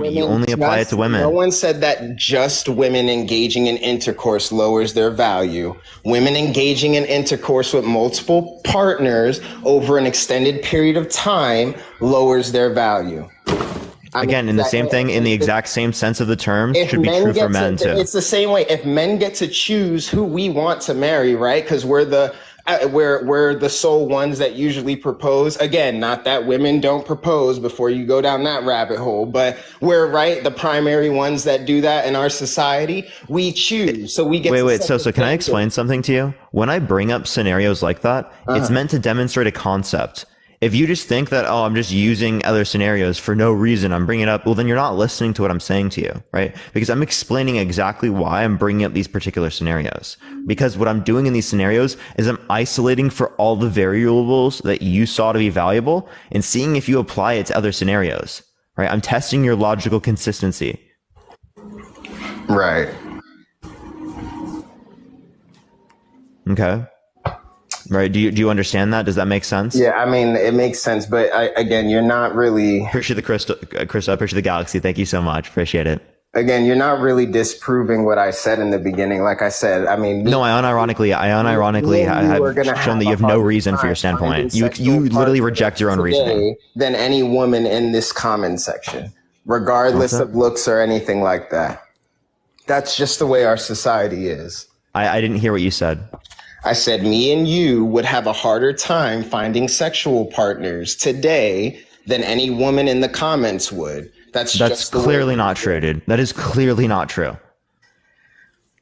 You only apply it to women. No one said that just women engaging in intercourse lowers their value. Women engaging in intercourse with multiple partners over an extended period of time lowers their value. Again, in the same thing, in the exact same sense of the terms, should be true for men too. It's the same way. If men get to choose who we want to marry, right? Because we're the sole ones that usually propose. Again, not that women don't propose before you go down that rabbit hole, but we're the primary ones that do that in our society. We choose, so we get. Wait. So can I explain something to you? When I bring up scenarios like that, it's meant to demonstrate a concept. If you just think that, I'm just using other scenarios for no reason, I'm bringing it up, well, then you're not listening to what I'm saying to you, right? Because I'm explaining exactly why I'm bringing up these particular scenarios. Because what I'm doing in these scenarios is I'm isolating for all the variables that you saw to be valuable and seeing if you apply it to other scenarios, right? I'm testing your logical consistency. Right. Okay. Right. Do you understand that? Does that make sense? Yeah, I mean, it makes sense. But again, you're not really... Appreciate the crystal. Appreciate the galaxy. Thank you so much. Appreciate it. Again, you're not really disproving what I said in the beginning. Like I said, I mean... No, I unironically have shown that you have no reason for your standpoint. You literally reject your own reasoning. Than any woman in this comment section, regardless of looks or anything like that. That's just the way our society is. I didn't hear what you said. I said me and you would have a harder time finding sexual partners today than any woman in the comments would. That's clearly not true, dude. That is clearly not true.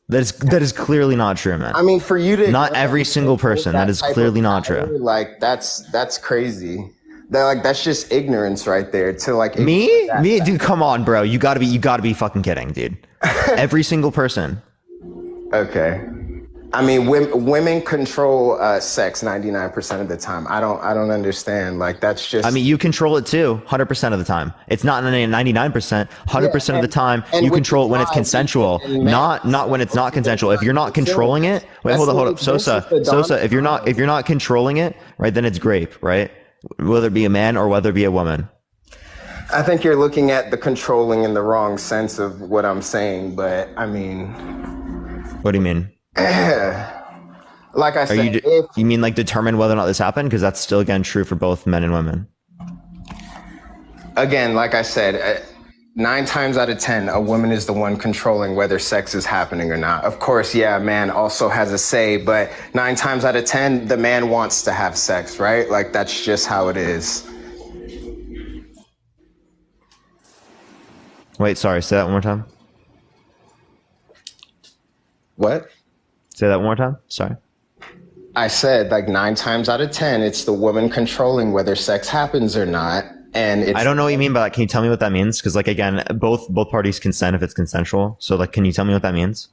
That is clearly not true, man. I mean, for you to... Not every single person. That is clearly not true. Like, that's crazy. That's just ignorance right there to Me, dude, come on, bro. You gotta be fucking kidding, dude. Every single person. Okay. I mean, women control sex 99% of the time. I don't understand. Like, that's just... I mean, you control it too, 100% of the time. It's not 99%, 100% of the time. You control it when it's consensual, not when it's not consensual. If you're not controlling it, hold up, Sosa. If you're not controlling it, right, then it's grape, right? Whether it be a man or whether it be a woman. I think you're looking at the controlling in the wrong sense of what I'm saying, but I mean... What do you mean? Like I said, you mean like determine whether or not this happened? Because that's still, again, true for both men and women. Again, like I said, 9 times out of 10, a woman is the one controlling whether sex is happening or not. Of course, yeah, a man also has a say, but 9 times out of 10, the man wants to have sex, right? Like, that's just how it is. Wait, sorry, say that one more time. What? Say that one more time. Sorry. I said, like, 9 times out of 10, it's the woman controlling whether sex happens or not. And I don't know what you mean by that. Can you tell me what that means? Because, like, again, both parties consent if it's consensual. So, like, can you tell me what that means?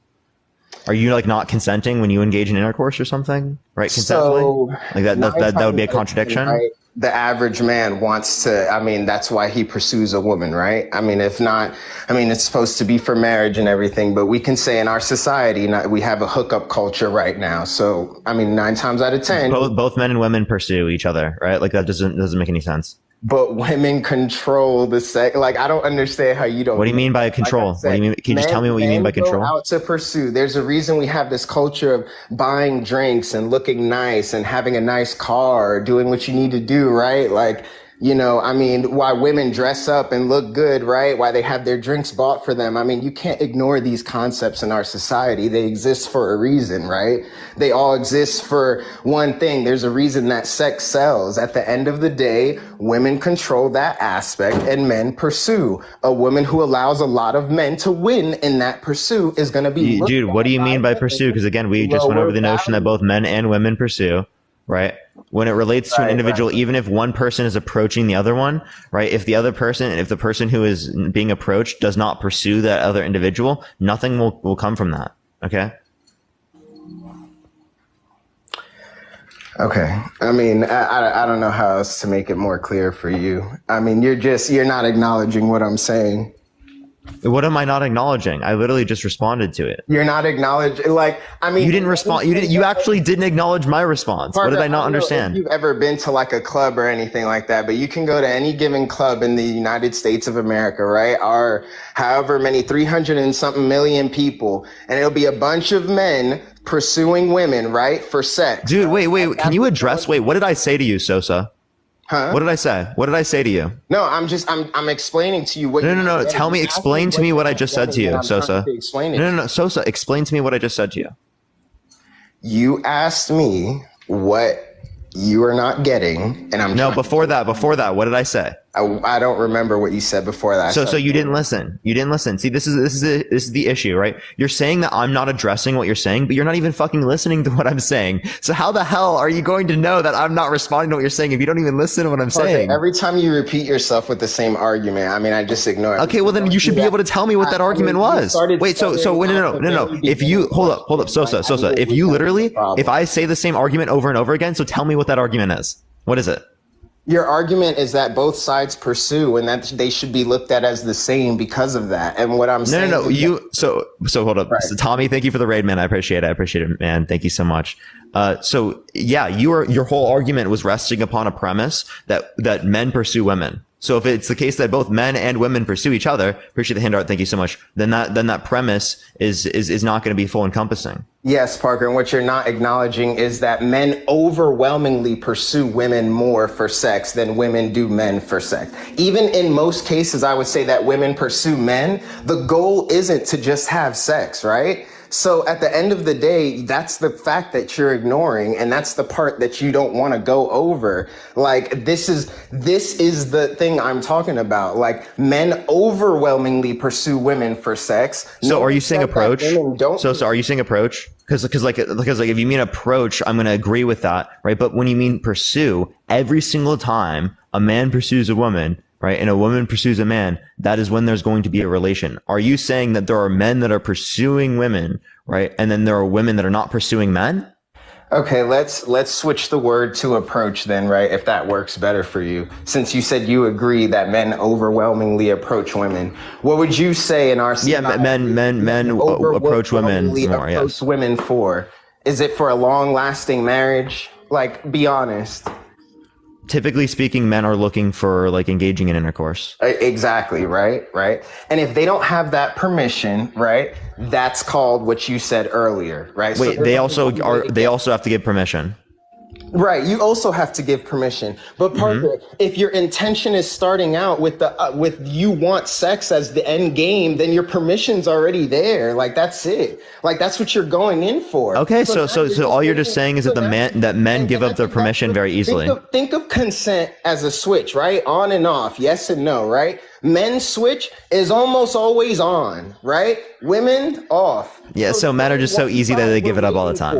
Are you, like, not consenting when you engage in intercourse or something? Right? Consensually? Like, that would be a contradiction? Right? The average man wants to, I mean, that's why he pursues a woman, right? I mean, if not, I mean, it's supposed to be for marriage and everything, but we can say in our society, we have a hookup culture right now. So, I mean, 9 times out of 10. Both men and women pursue each other, right? Like, that doesn't make any sense. But women control the sex. Like, I don't understand how you don't. What do you mean by control? Like, what do you mean? Can you just tell me what you mean by control? Go out to pursue. There's a reason we have this culture of buying drinks and looking nice and having a nice car, doing what you need to do, right? Like, you know, I mean, why women dress up and look good, right? Why they have their drinks bought for them. I mean, you can't ignore these concepts in our society. They exist for a reason, right? They all exist for one thing. There's a reason that sex sells. At the end of the day, women control that aspect and men pursue. A woman who allows a lot of men to win in that pursuit is going to be... Dude, what do you mean by pursue? Because again, we just went over the notion that both men and women pursue, right? When it relates to an individual, even if one person is approaching the other one, right? If the person who is being approached does not pursue that other individual, nothing will come from that. Okay? Okay. I mean, I don't know how else to make it more clear for you. I mean, you're not acknowledging what I'm saying. What am I not acknowledging? I literally just responded to it. You're not acknowledging, like, I mean, You didn't respond. You actually didn't acknowledge my response. Parker, What did I not don't know understand? if you've ever been to like a club or anything like that, but you can go to any given club in the United States of America, right? Or however many, 300 and something million people, and it'll be a bunch of men pursuing women, right? For sex. Dude, wait. Can you address, what did I say to you, Sosa? Huh? What did I say? What did I say to you? No, I'm explaining to you what. No. Tell me, explain to me what I just said to you, Sosa. No. Sosa, explain to me what I just said to you. You asked me what you are not getting, and I'm. No, before that, what did I say? I don't remember what you said before that. So you didn't listen. You didn't listen. See, this is the issue, right? You're saying that I'm not addressing what you're saying, but you're not even fucking listening to what I'm saying. So how the hell are you going to know that I'm not responding to what you're saying if you don't even listen to what I'm saying? Every time you repeat yourself with the same argument, I mean, I just ignore it. Okay, well then you should be able to tell me what that argument was. Wait, so no. If you hold up, Sosa. If you literally, if I say the same argument over and over again, so tell me what that argument is. What is it? Your argument is that both sides pursue and that they should be looked at as the same because of that. And what I'm saying. No. So hold up. Right. So Tommy, thank you for the raid, man. I appreciate it, man. Thank you so much. So yeah, your whole argument was resting upon a premise that men pursue women. So if it's the case that both men and women pursue each other, appreciate the handout, thank you so much. Then that premise is not going to be full encompassing. Yes, Parker, and what you're not acknowledging is that men overwhelmingly pursue women more for sex than women do men for sex. Even in most cases, I would say that women pursue men. The goal isn't to just have sex, right? So at the end of the day, that's the fact that you're ignoring, and that's the part that you don't want to go over. Like, this is the thing I'm talking about. Like, men overwhelmingly pursue women for sex. So are you saying approach? So are you saying approach? Because if you mean approach, I'm going to agree with that, right? But when you mean pursue, every single time a man pursues a woman, right, and a woman pursues a man, that is when there's going to be a relation. Are you saying that there are men that are pursuing women, right, and then there are women that are not pursuing men? Okay, let's switch the word to approach then, right? If that works better for you. Since you said you agree that men overwhelmingly approach women, what would you say in our society? Yeah, men approach women more. Yes, women for. Is it for a long-lasting marriage? Like, be honest. Typically speaking, men are looking for like engaging in intercourse. Exactly, right? And if they don't have that permission, right, that's called what you said earlier, right? Wait, so they also have to give permission. Right, you also have to give permission. But Parker, if your intention is starting out with with you want sex as the end game, then your permission's already there. Like, that's it. Like, that's what you're going in for. Okay, so all you're just saying is that men give up their permission very easily. Think of consent as a switch, right? On and off, yes and no, right? Men's switch is almost always on, right? Women off. Yeah, so men are just so easy that they give it up all the time.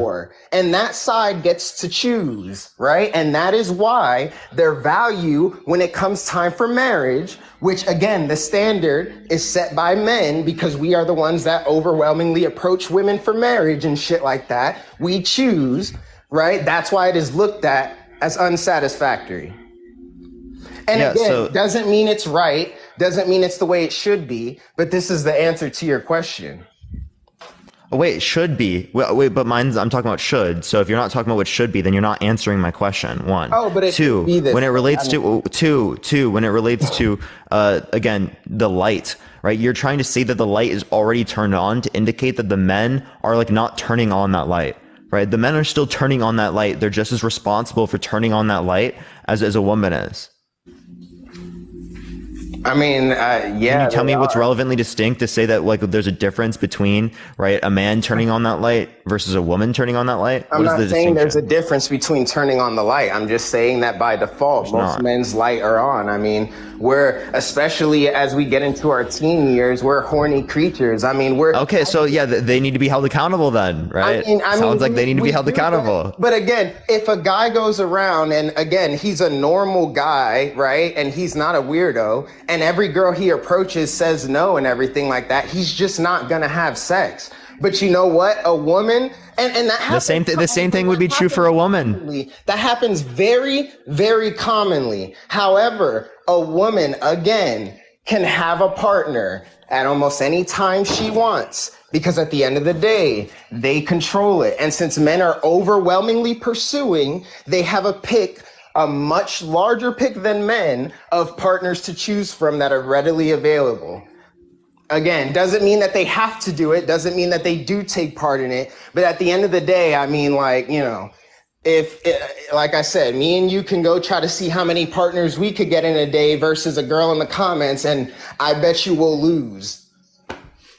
And that side gets to choose, right? And that is why their value when it comes time for marriage, which again, the standard is set by men because we are the ones that overwhelmingly approach women for marriage and shit like that. We choose, right? That's why it is looked at as unsatisfactory. And again, doesn't mean it's right, doesn't mean it's the way it should be, but this is the answer to your question. Oh, wait, should be. Wait, but I'm talking about should. So if you're not talking about what should be, then you're not answering my question. One. Oh, but it two, be this when it relates to again, the light, right? You're trying to say that the light is already turned on to indicate that the men are like not turning on that light. Right? The men are still turning on that light. They're just as responsible for turning on that light as a woman is. I mean, yeah. Can you tell me what's relevantly distinct to say that like there's a difference between, right, a man turning on that light versus a woman turning on that light? I'm not saying there's a difference between turning on the light. I'm just saying that by default, most men's light are on. I mean, especially as we get into our teen years, we're horny creatures. I mean, okay. So yeah, they need to be held accountable then, right? Sounds like they need to be held accountable. But again, if a guy goes around and again, he's a normal guy, right? And he's not a weirdo, and every girl he approaches says no and everything like that, he's just not gonna have sex. But you know what? A woman, and that happens. The same thing would be true for a woman. That happens very, very commonly. However, a woman, again, can have a partner at almost any time she wants, because at the end of the day, they control it. And since men are overwhelmingly pursuing, they have a much larger pick than men of partners to choose from that are readily available. Again, doesn't mean that they have to do it, doesn't mean that they do take part in it. But at the end of the day, I mean, like, you know, like I said, me and you can go try to see how many partners we could get in a day versus a girl in the comments, and I bet you we'll lose.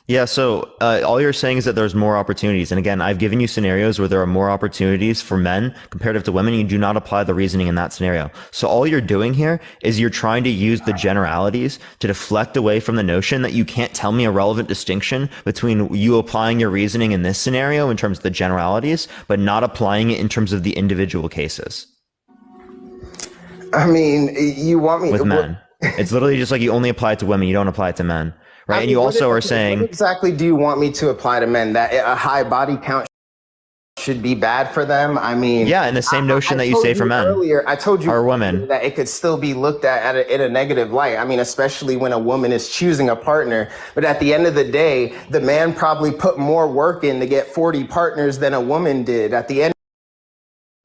Yeah, so all you're saying is that there's more opportunities. And again, I've given you scenarios where there are more opportunities for men comparative to women. You do not apply the reasoning in that scenario. So all you're doing here is you're trying to use the generalities to deflect away from the notion that you can't tell me a relevant distinction between you applying your reasoning in this scenario in terms of the generalities, but not applying it in terms of the individual cases. I mean, you want me with men. It's literally just like you only apply it to women. You don't apply it to men. Right. And you also are saying, what exactly do you want me to apply to men? That a high body count should be bad for them? I mean, yeah, and the same notion that you say for men. Earlier, I told you or women that it could still be looked at in a negative light. I mean, especially when a woman is choosing a partner. But at the end of the day, the man probably put more work in to get 40 partners than a woman did. At the end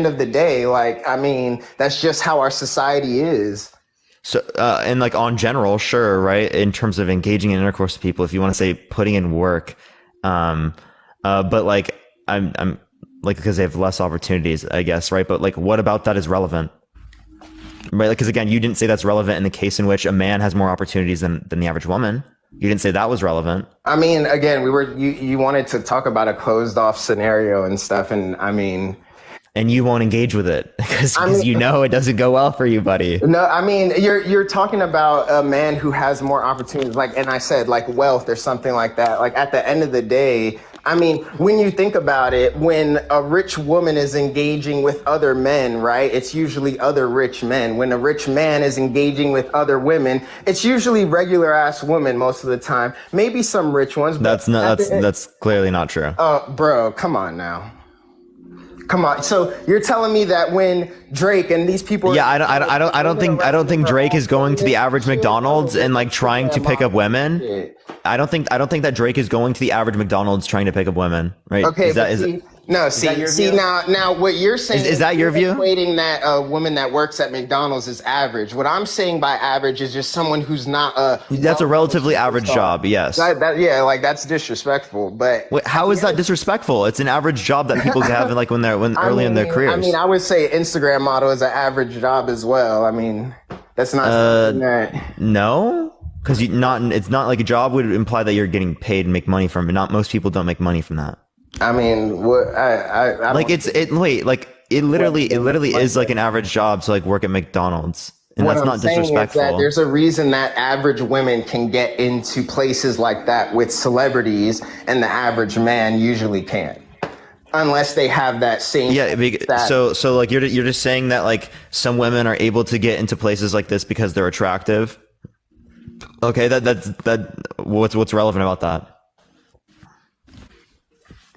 of the day, like, I mean, that's just how our society is. So, and like on general, sure, right? In terms of engaging in intercourse with people, if you want to say putting in work, but like I'm like, because they have less opportunities, I guess, right? But like, what about that is relevant, right? Like, because again, you didn't say that's relevant in the case in which a man has more opportunities than the average woman. You didn't say that was relevant. I mean, again, you wanted to talk about a closed off scenario and stuff, and I mean. And you won't engage with it because you know it doesn't go well for you, buddy. No, I mean, you're talking about a man who has more opportunities, like, and I said like wealth or something like that. Like at the end of the day, I mean, when you think about it, when a rich woman is engaging with other men, right, it's usually other rich men. When a rich man is engaging with other women, it's usually regular ass women most of the time. Maybe some rich ones. But that's clearly not true. Bro, come on now. Come on. So you're telling me that when Drake and these people, yeah, I don't think Drake is going to the average McDonald's and like trying to pick up women. I don't think that Drake is going to the average McDonald's trying to pick up women, right? Okay, now what you're saying is that your view? Equating that a woman that works at McDonald's is average. What I'm saying by average is just someone who's not that's a relatively average job. Yes. Like that's disrespectful. But wait, how is that disrespectful? It's an average job that people have like when early in their careers. I mean, I would say Instagram model is an average job as well. I mean, that's not something that. No. Because it's not like a job would imply that you're getting paid and make money from it. Not most people don't make money from that. I mean, what I like it literally is like an average job to like work at McDonald's, and that's not disrespectful. That there's a reason that average women can get into places like that with celebrities, and the average man usually can't, unless they have that same. Yeah, so like you're just saying that like some women are able to get into places like this because they're attractive. Okay, what's relevant about that?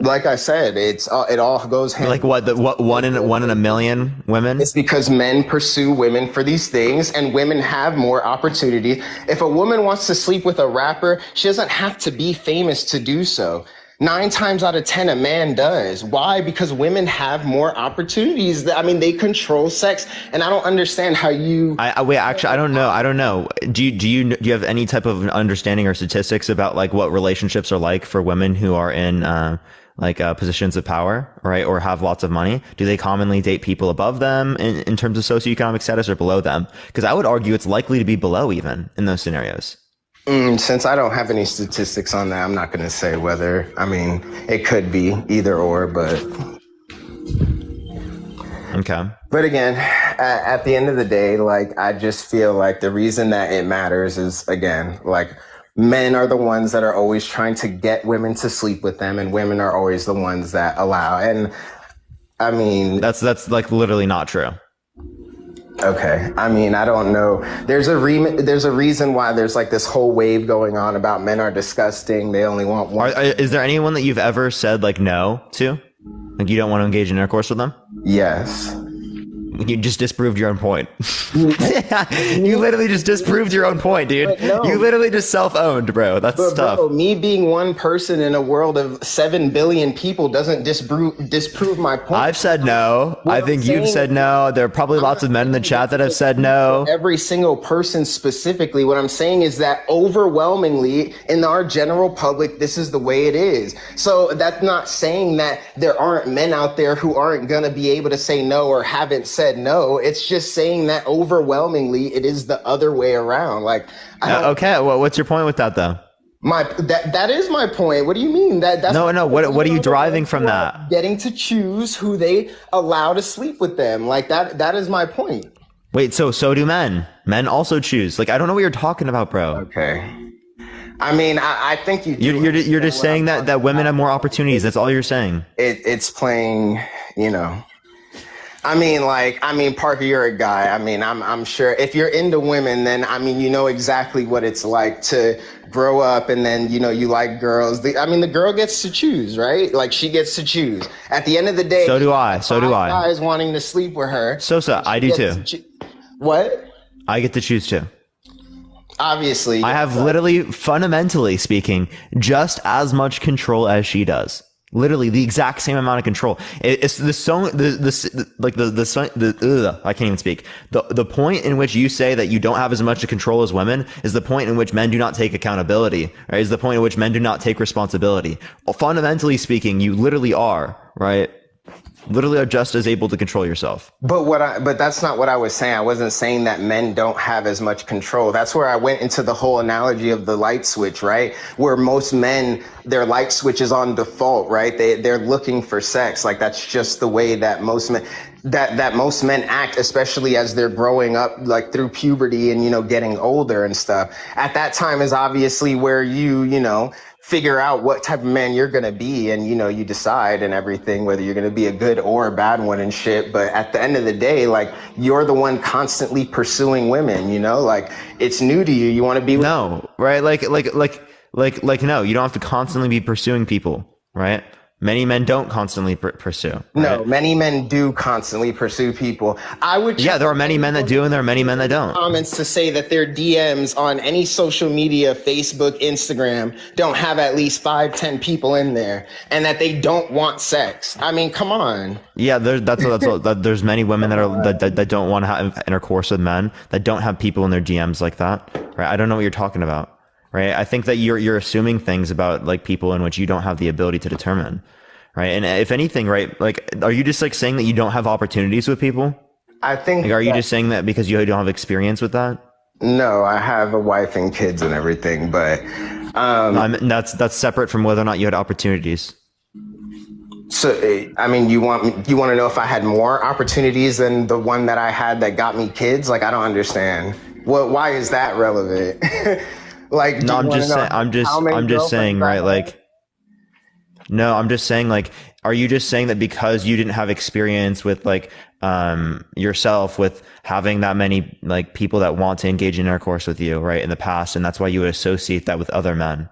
Like I said, it all goes hand. Like what one in a million women? It's because men pursue women for these things, and women have more opportunities. If a woman wants to sleep with a rapper, she doesn't have to be famous to do so. 9 times out of 10, a man does. Why? Because women have more opportunities. I mean, they control sex, and I don't understand how you. Wait, actually, I don't know. Do you have any type of understanding or statistics about like what relationships are like for women who are in positions of power, right, or have lots of money? Do they commonly date people above them in terms of socioeconomic status or below them? Because I would argue it's likely to be below even in those scenarios. Since I don't have any statistics on that, I'm not going to say whether. I mean, it could be either or, but. Okay. But again, at the end of the day, like, I just feel like the reason that it matters is, again, like, men are the ones that are always trying to get women to sleep with them, and women are always the ones that allow. And I mean, that's like literally not true. Okay. I mean, I don't know. There's a reason why there's like this whole wave going on about men are disgusting. They only want one. Is there anyone that you've ever said like no to? Like you don't want to engage in intercourse with them? Yes. You just disproved your own point. You literally just disproved your own point, dude. No. You literally just self-owned, bro. That's tough. Bro, me being one person in a world of 7 billion people doesn't disprove my point. I've said no. I think you've said no. There are probably lots of men in the chat that have said no. Every single person specifically. What I'm saying is that overwhelmingly in our general public, this is the way it is. So that's not saying that there aren't men out there who aren't going to be able to say no or haven't said no. It's just saying that overwhelmingly it is the other way around. Like, okay, well, what's your point with that though? That is my point. What do you mean? That's no. What are you driving from that? Getting to choose who they allow to sleep with them. Like that is my point. Wait, so do men. Men also choose. Like, I don't know what you're talking about, bro. Okay. I mean, I think you're just saying that women have more opportunities. That's all you're saying. It's playing, you know. I mean, Parker, you're a guy. I mean, I'm sure if you're into women, then I mean, you know exactly what it's like to grow up and then, you know, you like girls. The girl gets to choose, right? Like she gets to choose. At the end of the day, so do I. Guys wanting to sleep with her. Sosa, I do too. What? I get to choose too. Obviously. I have literally, fundamentally speaking, just as much control as she does. Literally the exact same amount of control. It's the song, I can't even speak. The point in which you say that you don't have as much control as women is the point in which men do not take accountability, right? Is the point in which men do not take responsibility. Well, fundamentally speaking, you literally are, right? Literally are just as able to control yourself. But that's not what I was saying. I wasn't saying that men don't have as much control. That's where I went into the whole analogy of the light switch, right? Where most men, their light switch is on default, right? They're looking for sex. Like that's just the way that most men, that most men act, especially as they're growing up, like through puberty and, you know, getting older and stuff. At that time is obviously where you know, figure out what type of man you're going to be and, you know, you decide and everything, whether you're going to be a good or a bad one and shit. But at the end of the day, like you're the one constantly pursuing women, you know, like it's new to you. You want to be with no, right? Like, no, you don't have to constantly be pursuing people, right? Many men don't constantly pursue. Right? No, many men do constantly pursue people. Yeah, there are many men that do, and there are many men that don't. Comments to say that their DMs on any social media, Facebook, Instagram, don't have at least 5-10 people in there, and that they don't want sex. I mean, come on. Yeah, there's many women that don't want to have intercourse with men, that don't have people in their DMs like that. Right? I don't know what you're talking about. Right. I think that you're assuming things about like people in which you don't have the ability to determine. Right. And if anything, right, like, are you just like saying that you don't have opportunities with people? I think. Like, are you just saying that because you don't have experience with that? No, I have a wife and kids and everything, but that's separate from whether or not you had opportunities. So, I mean, you want to know if I had more opportunities than the one that I had that got me kids? Like, I don't understand. Why is that relevant? Like, no, I'm just saying, right? Like, no, I'm just saying, like, are you just saying that because you didn't have experience with like, yourself with having that many like people that want to engage in intercourse with you, right, in the past, and that's why you would associate that with other men?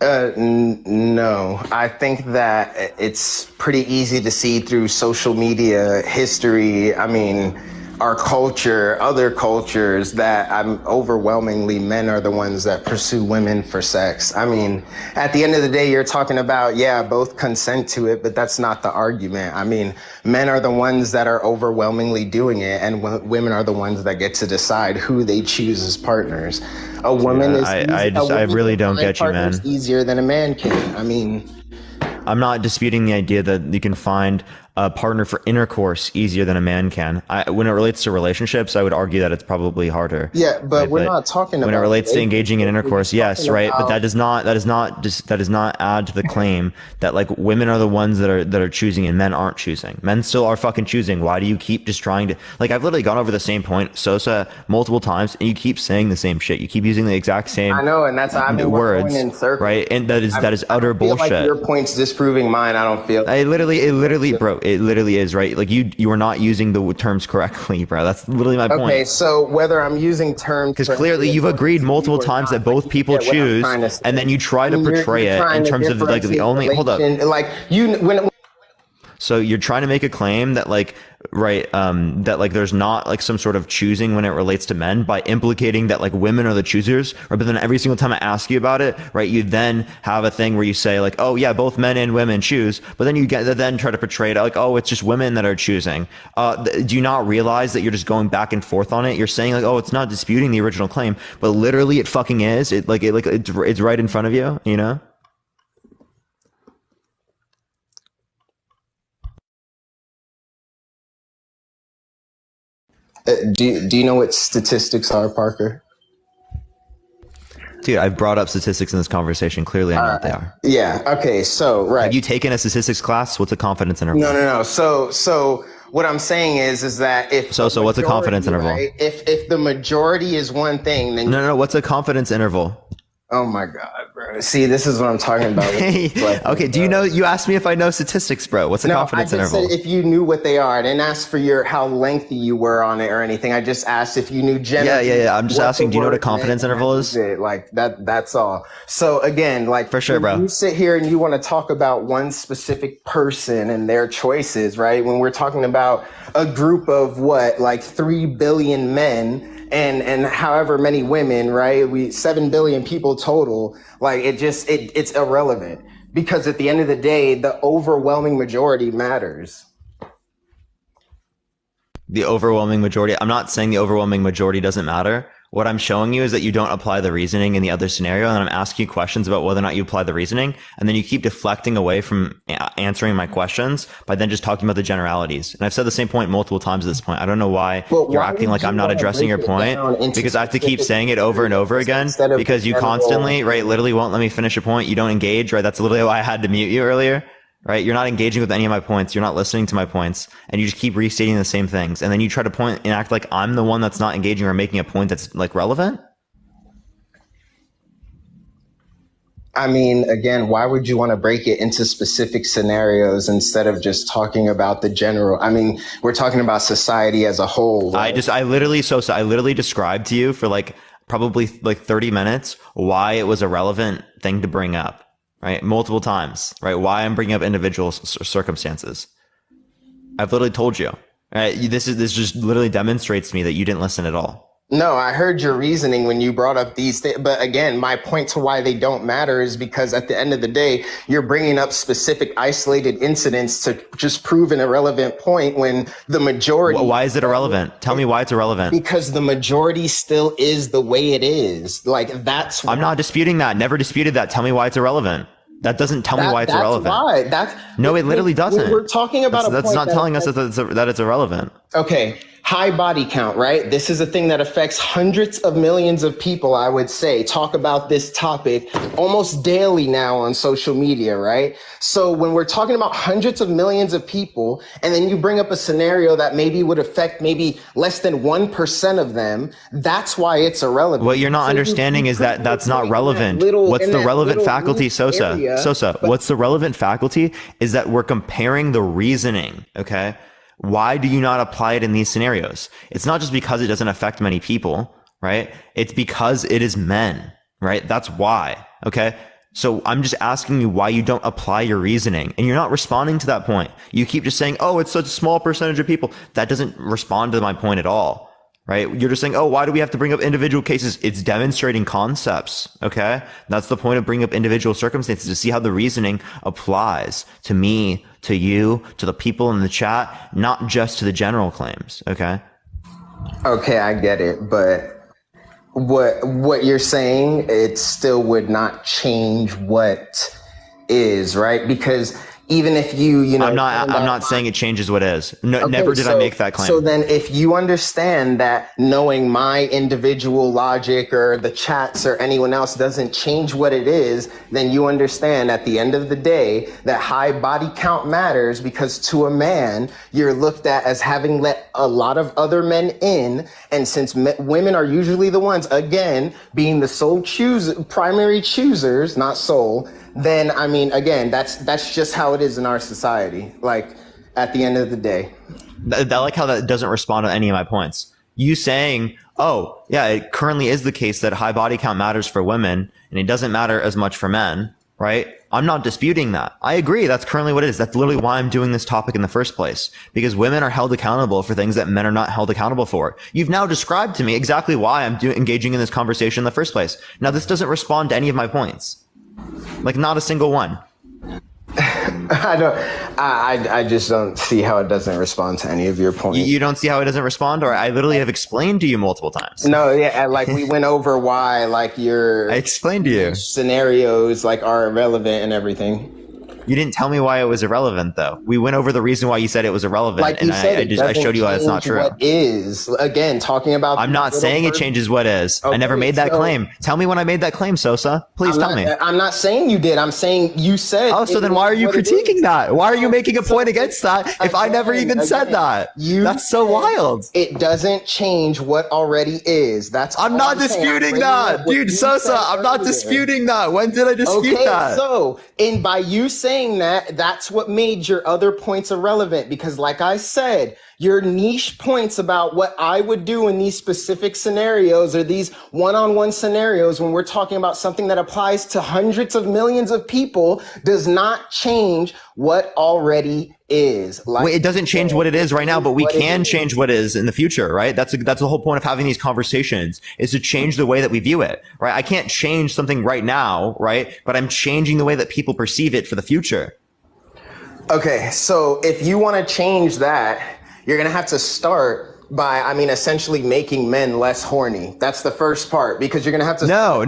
No, I think that it's pretty easy to see through social media history. I mean, our culture, other cultures, that overwhelmingly men are the ones that pursue women for sex. I mean, at the end of the day, you're talking about, yeah, both consent to it, but that's not the argument. I mean, men are the ones that are overwhelmingly doing it, and women are the ones that get to decide who they choose as partners. A woman is. I really don't get you, man. Easier than a man can. I mean, I'm not disputing the idea that you can find a partner for intercourse easier than a man can. When it relates to relationships, I would argue that it's probably harder. Yeah, but we're not talking about when it relates to engaging in intercourse. Yes, right, but that does not add to the claim that like women are the ones that are choosing and men aren't choosing. Men still are fucking choosing. Why do you keep just trying to, like, I've literally gone over the same point, Sosa, multiple times, and you keep saying the same shit. You keep using the exact same. I know, and that's how I've been words, in circles. Right, and that is utter bullshit. Like your point's disproving mine. I don't feel. It literally is, right? Like you are not using the terms correctly, bro. That's literally my point. Okay, so whether I'm using terms, because clearly you've agreed multiple times that both people choose, and then you try to portray it in terms of like the only. Hold up. Like you when. So you're trying to make a claim that like, right, that like there's not like some sort of choosing when it relates to men by implicating that like women are the choosers, right? But then every single time I ask you about it, right, you then have a thing where you say like, oh yeah, both men and women choose, but then you then try to portray it like, oh, it's just women that are choosing. Do you not realize that you're just going back and forth on it? You're saying like, oh, it's not disputing the original claim, but literally it fucking is. It's right in front of you, you know? Do you know what statistics are, Parker? Dude, I've brought up statistics in this conversation. Clearly, I know what they are. Yeah. Okay. So, right. Have you taken a statistics class? What's a confidence interval? No. So what I'm saying is that if so what's a confidence interval? Right, if the majority is one thing, then no. What's a confidence interval? Oh my God, bro. See, this is what I'm talking about. Okay, do you know, you asked me if I know statistics, bro. What's a confidence interval? I just said if you knew what they are. I didn't ask for how lengthy you were on it or anything. I just asked if you knew generally. Yeah. I'm just asking, do you know what a confidence interval is? Like that's all. So again, like for sure, bro. You sit here and you want to talk about one specific person and their choices, right? When we're talking about a group of like 3 billion men, and however many women, right? 7 billion people total. Like it's irrelevant because at the end of the day, the overwhelming majority matters. The overwhelming majority. I'm not saying the overwhelming majority doesn't matter. What I'm showing you is that you don't apply the reasoning in the other scenario. And I'm asking you questions about whether or not you apply the reasoning. And then you keep deflecting away from answering my questions by then just talking about the generalities. And I've said the same point multiple times at this point. I don't know why you're acting like I'm not addressing your point, because I have to keep saying it over and over again because you constantly, right, literally won't let me finish a point. You don't engage, right? That's literally why I had to mute you earlier. Right? You're not engaging with any of my points. You're not listening to my points, and you just keep restating the same things. And then you try to point and act like I'm the one that's not engaging or making a point that's like relevant. I mean, again, why would you want to break it into specific scenarios instead of just talking about the general? I mean, we're talking about society as a whole. Right? I literally described to you for like probably like 30 minutes why it was a relevant thing to bring up. Right? Multiple times, right? Why I'm bringing up individual circumstances. I've literally told you, right? This just literally demonstrates to me that you didn't listen at all. No, I heard your reasoning when you brought up these things. But again, my point to why they don't matter is because at the end of the day, you're bringing up specific isolated incidents to just prove an irrelevant point when the majority. Well, why is it irrelevant? Tell me why it's irrelevant. Because the majority still is the way it is. Like that's. I'm not disputing that. Never disputed that. Tell me why it's irrelevant. That doesn't tell me why it's irrelevant. No, it literally doesn't. We're talking about that's not telling us that it's irrelevant. Okay. High body count, right? This is a thing that affects hundreds of millions of people, I would say. Talk about this topic almost daily now on social media, right? So when we're talking about hundreds of millions of people, and then you bring up a scenario that maybe would affect maybe less than 1% of them, that's why it's irrelevant. What you're not understanding is that that's not relevant. What's the relevant faculty, Sosa? What's the relevant faculty is that we're comparing the reasoning, okay? Why do you not apply it in these scenarios? It's not just because it doesn't affect many people, right? It's because it is men, right? That's why, okay? So I'm just asking you why you don't apply your reasoning, and you're not responding to that point. You keep just saying, oh, it's such a small percentage of people. That doesn't respond to my point at all, right? You're just saying, oh, why do we have to bring up individual cases? It's demonstrating concepts, okay? That's the point of bringing up individual circumstances, to see how the reasoning applies to me, to you, to the people in the chat, not just to the general claims, okay? Okay, I get it, but what you're saying, it still would not change what is, right? Because even if you know, I'm not saying it changes what is. No, okay, never did I make that claim. So then if you understand that knowing my individual logic or the chats or anyone else doesn't change what it is, then you understand at the end of the day that high body count matters, because to a man, you're looked at as having let a lot of other men in. And since women are usually the ones, again, being the primary choosers, not sole, then, I mean, again, that's just how it is in our society, like, at the end of the day. I like how that doesn't respond to any of my points. You saying, oh, yeah, it currently is the case that high body count matters for women, and it doesn't matter as much for men, right? I'm not disputing that. I agree. That's currently what it is. That's literally why I'm doing this topic in the first place, because women are held accountable for things that men are not held accountable for. You've now described to me exactly why I'm engaging in this conversation in the first place. Now, this doesn't respond to any of my points. Like, not a single one. I just don't see how it doesn't respond to any of your points. You don't see how it doesn't respond? Or I literally have explained to you multiple times. No, yeah, like we went over why like I explained to you. Scenarios like are irrelevant and everything. You didn't tell me why it was irrelevant, though. We went over the reason why you said it was irrelevant, like and I showed you why it's not true. What is, again, talking about... I'm not saying it changes what is. Okay, I never made that claim. Tell me when I made that claim, Sosa. Please tell me. I'm not saying you did. I'm saying you said... Oh, so then why are you critiquing that? Why are you making a point against that if I never even said that? That's so wild. It doesn't change what already is. That's I'm not disputing that. Dude, Sosa, I'm not disputing that. When did I dispute that? So, and by you saying that, that's what made your other points irrelevant, because like I said, your niche points about what I would do in these specific scenarios or these one-on-one scenarios when we're talking about something that applies to hundreds of millions of people does not change what already is. Like, wait, it doesn't change what it is right now, but we can change what is in the future, right? That's the whole point of having these conversations, is to change the way that we view it, right? I can't change something right now, right? But I'm changing the way that people perceive it for the future. Okay, so if you want to change that, you're going to have to start by, essentially making men less horny. That's the first part, because you're going to have to... No.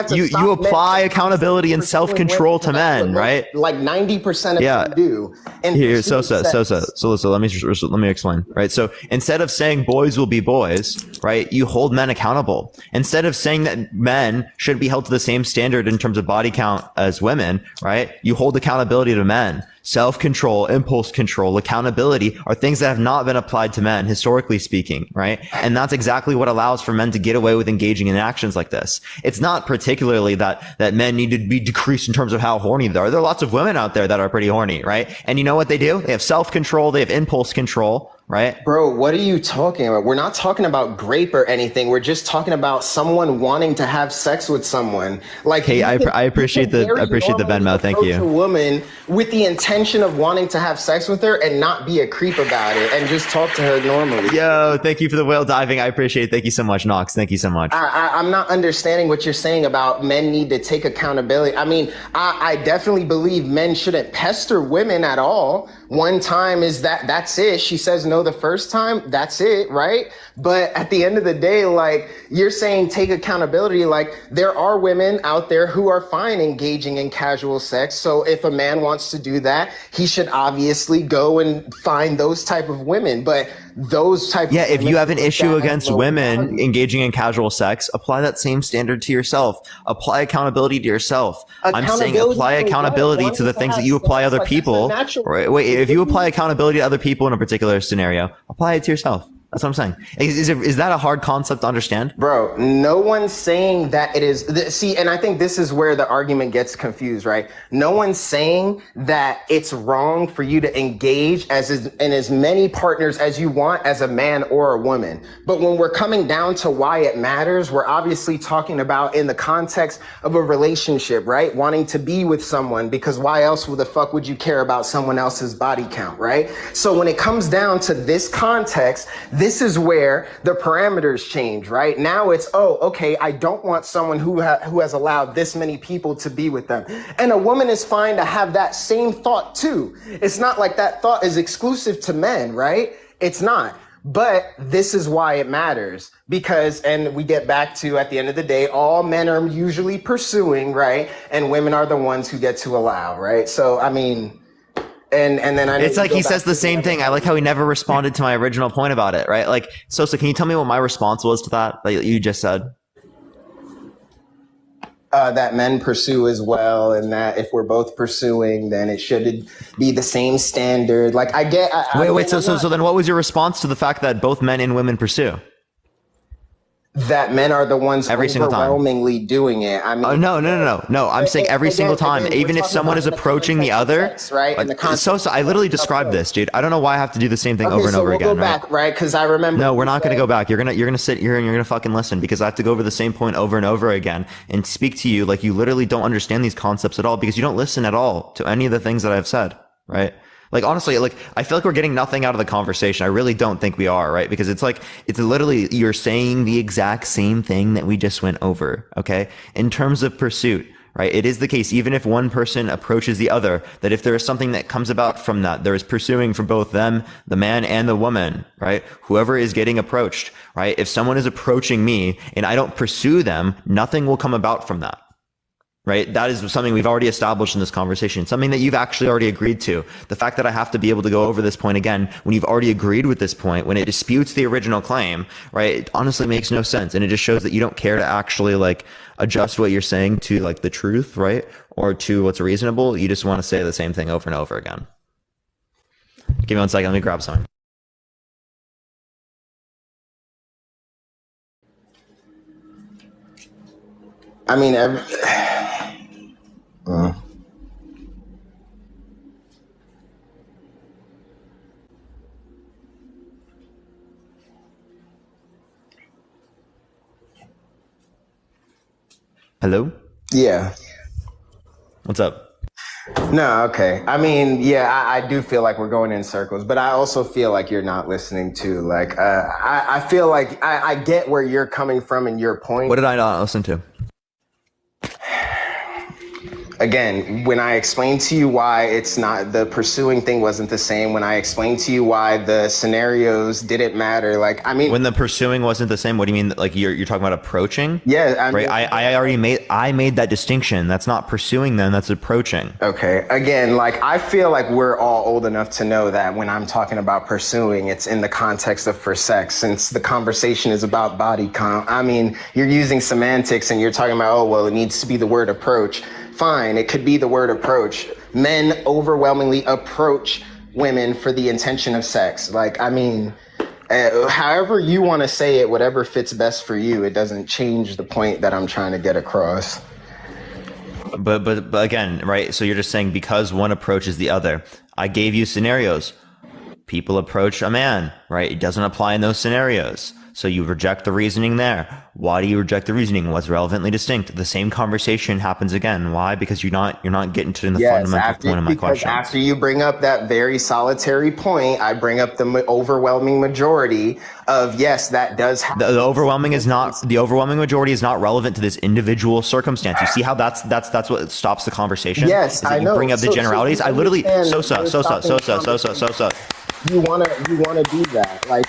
You apply accountability and self-control to men, right? Like 90% of them do. And here, Sosa, let me explain, right? So instead of saying boys will be boys, right, you hold men accountable. Instead of saying that men should be held to the same standard in terms of body count as women, right, you hold accountability to men. Self-control, impulse control, accountability are things that have not been applied to men, historically speaking, right? And that's exactly what allows for men to get away with engaging in actions like this. It's not particularly that men need to be decreased in terms of how horny they are. There are lots of women out there that are pretty horny, right? And you know what they do? They have self-control, they have impulse control, right? Bro, what are you talking about? We're not talking about grape or anything. We're just talking about someone wanting to have sex with someone. Like, hey, I appreciate the Venmo. Thank you. A woman with the intention of wanting to have sex with her and not be a creep about it and just talk to her normally. Yo, thank you for the whale diving. I appreciate it. Thank you so much, Knox. Thank you so much. I'm not understanding what you're saying about men need to take accountability. I definitely believe men shouldn't pester women at all. One time is that's it. She says no the first time, that's it, right? But at the end of the day, like, you're saying take accountability. Like, there are women out there who are fine engaging in casual sex. So if a man wants to do that, he should obviously go and find those type of women. But those type of women, if you have an issue against women engaging in casual sex, apply that same standard to yourself. Apply accountability to yourself. I'm saying apply accountability to the things that you apply other people. Right? Wait, if you apply accountability to other people in a particular scenario, apply it to yourself. That's what I'm saying. Is that a hard concept to understand? Bro, no one's saying that it is. See, and I think this is where the argument gets confused, right? No one's saying that it's wrong for you to engage in as many partners as you want as a man or a woman. But when we're coming down to why it matters, we're obviously talking about in the context of a relationship, right? Wanting to be with someone, because why else the fuck would you care about someone else's body count, right? So when it comes down to this context, this is where the parameters change, right? Now it's, okay, I don't want someone who has allowed this many people to be with them. And a woman is fine to have that same thought too. It's not like that thought is exclusive to men, right? It's not. But this is why it matters, because, and we get back to, at the end of the day, all men are usually pursuing, right? And women are the ones who get to allow, right? So, and then it's like he says the same thing. I like how he never responded to my original point about it, right? Like, Sosa, can you tell me what my response was to that you just said? That men pursue as well, and that if we're both pursuing, then it should be the same standard. Like, I get. So then what was your response to the fact that both men and women pursue? that men are the ones every single time. overwhelmingly doing it. I mean, No. I'm saying every single time, even if someone is approaching the other, sex, right? so I literally described this, dude. I don't know why I have to do the same thing over and over we'll again. Go back, right? Because I remember. No, we're not going to go back. You're gonna sit here and you're gonna fucking listen, because I have to go over the same point over and over again and speak to you like you literally don't understand these concepts at all, because you don't listen at all to any of the things that I've said, right? Like, honestly, like, I feel like we're getting nothing out of the conversation. I really don't think we are, right? Because it's like, it's literally, you're saying the exact same thing that we just went over, okay? In terms of pursuit, right? It is the case, even if one person approaches the other, that if there is something that comes about from that, there is pursuing from both them, the man and the woman, right? Whoever is getting approached, right? If someone is approaching me and I don't pursue them, nothing will come about from that. Right? That is something we've already established in this conversation, something that you've actually already agreed to. The fact that I have to be able to go over this point again when you've already agreed with this point, when it disputes the original claim, right? It honestly makes no sense. And it just shows that you don't care to actually like adjust what you're saying to like the truth, right? Or to what's reasonable. You just want to say the same thing over and over again. Give me 1 second. Let me grab something. I mean, Hello? Yeah. What's up? No, okay. I mean, yeah, I do feel like we're going in circles, but I also feel like you're not listening to, like, I feel like I get where you're coming from and your point. What did I not listen to? Again, when I explained to you why it's not, the pursuing thing wasn't the same, when I explained to you why the scenarios didn't matter, like, I mean, when the pursuing wasn't the same, what do you mean? Like you're talking about approaching? Yeah, I right. mean, I already made that distinction. That's not pursuing them. That's approaching. Okay. Again, like, I feel like we're all old enough to know that when I'm talking about pursuing, it's in the context of for sex, since the conversation is about body count. I mean, you're using semantics and you're talking about, oh, well, it needs to be the word approach. Fine, it could be the word approach. Men overwhelmingly approach women for the intention of sex. Like, I mean, however you want to say it, whatever fits best for you, it doesn't change the point that I'm trying to get across. But again, right? So you're just saying because one approaches the other. I gave you scenarios. People approach a man, right? It doesn't apply in those scenarios. So you reject the reasoning there. Why do you reject the reasoning? What's relevantly distinct? The same conversation happens again. Why? Because you're not getting to the fundamental point of my question. After you bring up that very solitary point, I bring up the overwhelming majority of, yes, that does happen. The overwhelming majority is not relevant to this individual circumstance. You see how that's what stops the conversation? Yes, I know. You bring up the generalities. I literally Sosa. You wanna do that, like.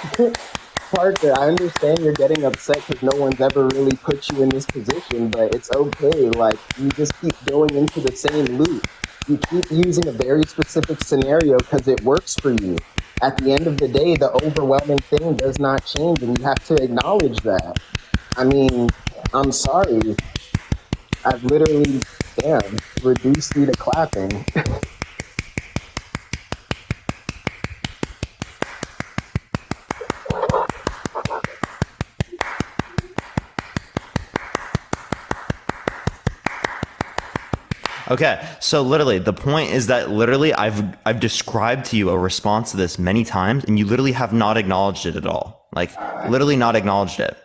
Parker, I understand you're getting upset because no one's ever really put you in this position, but it's okay. Like, you just keep going into the same loop. You keep using a very specific scenario because it works for you. At the end of the day, the overwhelming thing does not change, and you have to acknowledge that. I mean, I'm sorry. I've literally, reduced you to clapping. Okay, so literally the point is that literally I've described to you a response to this many times, and you literally have not acknowledged it at all. Like, literally not acknowledged it.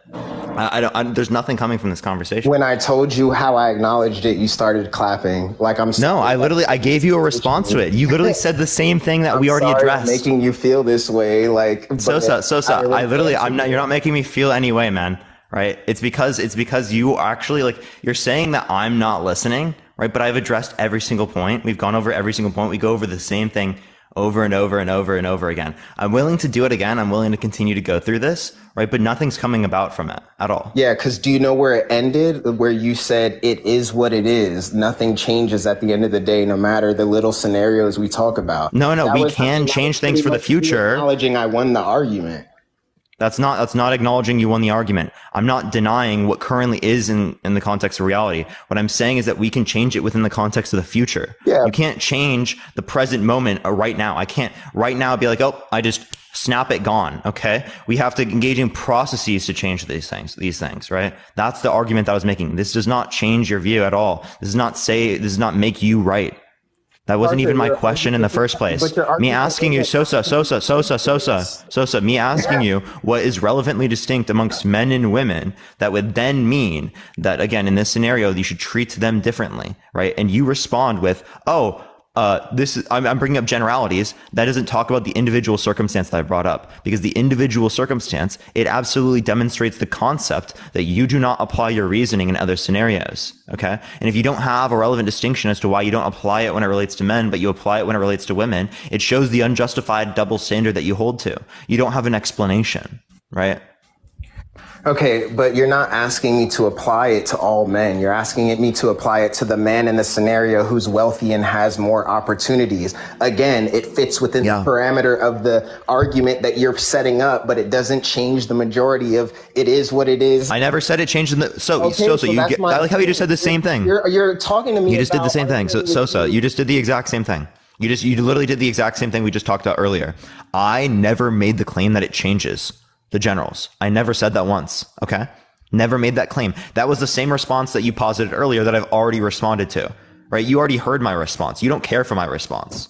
There's nothing coming from this conversation. When I told you how I acknowledged it, you started clapping. Like, I gave you a response to it. You literally said the same thing that we already addressed. Making you feel this way, like, Sosa. You're not making me feel any way, man. Right? It's because you actually, like, you're saying that I'm not listening, right? But I've addressed every single point. We've gone over every single point. We go over the same thing over and over and over and over again. I'm willing to do it again. I'm willing to continue to go through this, right? But nothing's coming about from it at all. Yeah, because do you know where it ended? Where you said it is what it is. Nothing changes at the end of the day, no matter the little scenarios we talk about. No, we can change things for the future. Acknowledging I won the argument. That's not acknowledging you won the argument. I'm not denying what currently is in the context of reality. What I'm saying is that we can change it within the context of the future. Yeah. You can't change the present moment right now. I can't right now be like, oh, I just snap it, gone. Okay. We have to engage in processes to change these things, right? That's the argument that I was making. This does not change your view at all. This does not make you right. That wasn't even my question in the first place. Me asking you, Sosa, me asking you what is relevantly distinct amongst men and women, that would then mean that, again, in this scenario, you should treat them differently, right? And you respond with, oh, I'm bringing up generalities. That doesn't talk about the individual circumstance that I brought up, because the individual circumstance, it absolutely demonstrates the concept that you do not apply your reasoning in other scenarios. Okay. And if you don't have a relevant distinction as to why you don't apply it when it relates to men, but you apply it when it relates to women, it shows the unjustified double standard that you hold to. You don't have an explanation, right? Okay, but you're not asking me to apply it to all men. You're asking me to apply it to the man in the scenario who's wealthy and has more opportunities. Again, it fits within the parameter of the argument that you're setting up, but it doesn't change the majority of it is what it is. I never said it changed in the I like how you just said the same thing. You're talking to me. You just did the same thing. So Sosa, you just did the exact same thing. You literally did the exact same thing we just talked about earlier. I never made the claim that it changes the generals. I never said that once. Okay. Never made that claim. That was the same response that you posited earlier that I've already responded to, right? You already heard my response. You don't care for my response.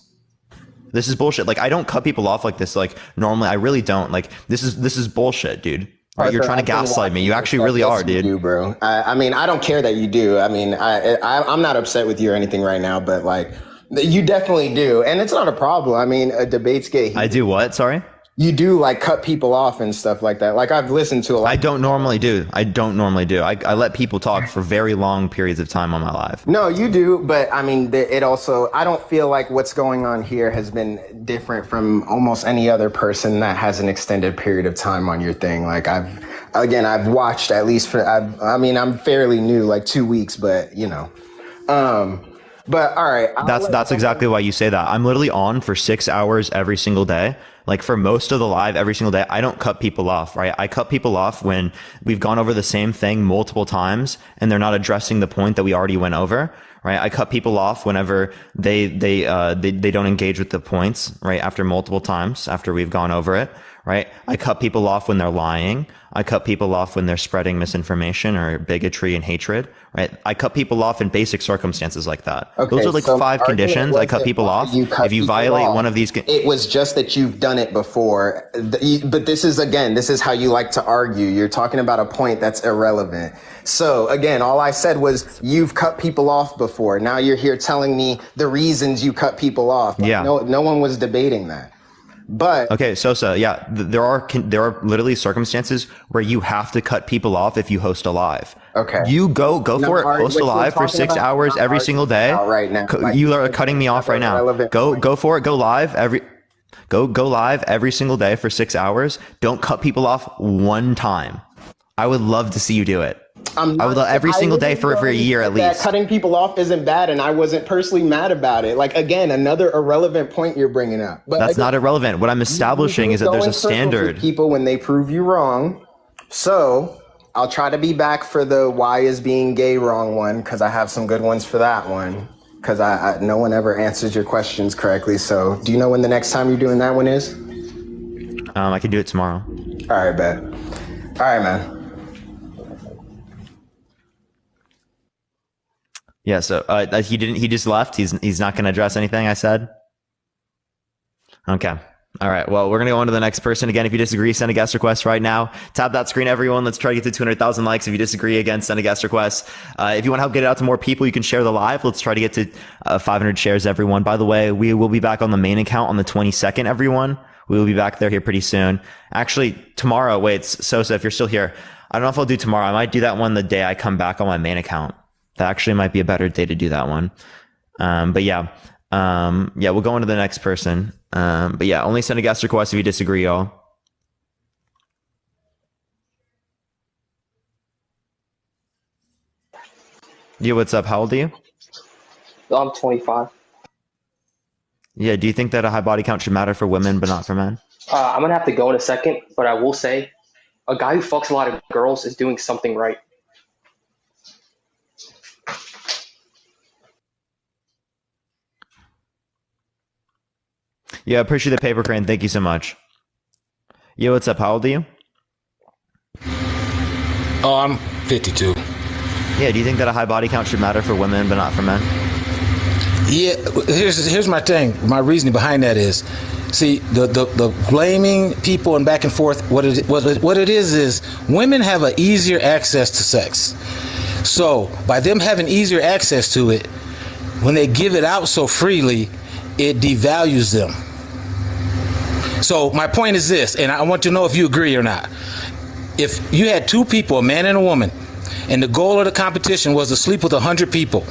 This is bullshit. Like, I don't cut people off like this. Like, normally I really don't. Like, this is bullshit, dude. Right? You're trying to gaslight me. You actually really are, dude. You do, bro. I mean, I don't care that you do. I mean, I'm not upset with you or anything right now, but like, you definitely do. And it's not a problem. I mean, a debate's gay. I do what? Sorry? You do like cut people off and stuff like that. Like I've listened to a lot. I don't normally do. I let people talk for very long periods of time on my live. No, you do. But I mean, it also, I don't feel like what's going on here has been different from almost any other person that has an extended period of time on your thing. Like I've watched at least I'm fairly new, like 2 weeks, but you know, but all right. That's exactly why you say that. I'm literally on for 6 hours every single day. Like for most of the live every single day, I don't cut people off, right? I cut people off when we've gone over the same thing multiple times and they're not addressing the point that we already went over, right? I cut people off whenever they don't engage with the points, right? After multiple times, after we've gone over it, right? I cut people off when they're lying. I cut people off when they're spreading misinformation or bigotry and hatred, right? I cut people off in basic circumstances like that. Okay, those are like so 5 conditions. I cut people off. If you violate one of these, it was just that you've done it before. But this is how you like to argue. You're talking about a point that's irrelevant. So again, all I said was you've cut people off before. Now you're here telling me the reasons you cut people off. Like, no one was debating that. But okay, Sosa, yeah, there are literally circumstances where you have to cut people off if you host a live. Okay, you go for it. Host a live for 6 hours every single day. Right now, you are cutting me off right now. Go for it. Go live every single day for 6 hours. Don't cut people off one time. I would love to see you do it. I would love every single day for a year at least. Cutting people off isn't bad, and I wasn't personally mad about it. Like, again, another irrelevant point you're bringing up. But that's not irrelevant. What I'm establishing is that there's a standard. People when they prove you wrong. So I'll try to be back for the why is being gay wrong one, because I have some good ones for that one. Because no one ever answers your questions correctly. So do you know when the next time you're doing that one is? I can do it tomorrow. All right, bet. All right, man. Yeah, so he just left. He's not going to address anything I said. Okay. All right. Well, we're going to go on to the next person. Again, if you disagree, send a guest request right now. Tap that screen, everyone. Let's try to get to 200,000 likes. If you disagree, again, send a guest request. If you want to help get it out to more people, you can share the live. Let's try to get to 500 shares, everyone. By the way, we will be back on the main account on the 22nd, everyone. We will be back there here pretty soon. Actually, tomorrow. Wait, Sosa, if you're still here, I don't know if I'll do tomorrow. I might do that one the day I come back on my main account. That actually might be a better day to do that one. But yeah, we'll go on to the next person. But yeah, only send a guest request if you disagree, y'all. Yeah, what's up? How old are you? I'm 25. Yeah, do you think that a high body count should matter for women but not for men? I'm going to have to go in a second, but I will say A guy who fucks a lot of girls is doing something right. Yeah, appreciate the paper crane. Thank you so much. Yo, what's up? How old are you? Oh, I'm 52. Yeah, do you think that a high body count should matter for women but not for men? Yeah, here's my thing. My reasoning behind that is, see, the blaming people and back and forth. What it is women have an easier access to sex. So by them having easier access to it, when they give it out so freely, it devalues them. So my point is this, and I want to know if you agree or not. If you had two people, a man and a woman, and the goal of the competition was to sleep with 100 people,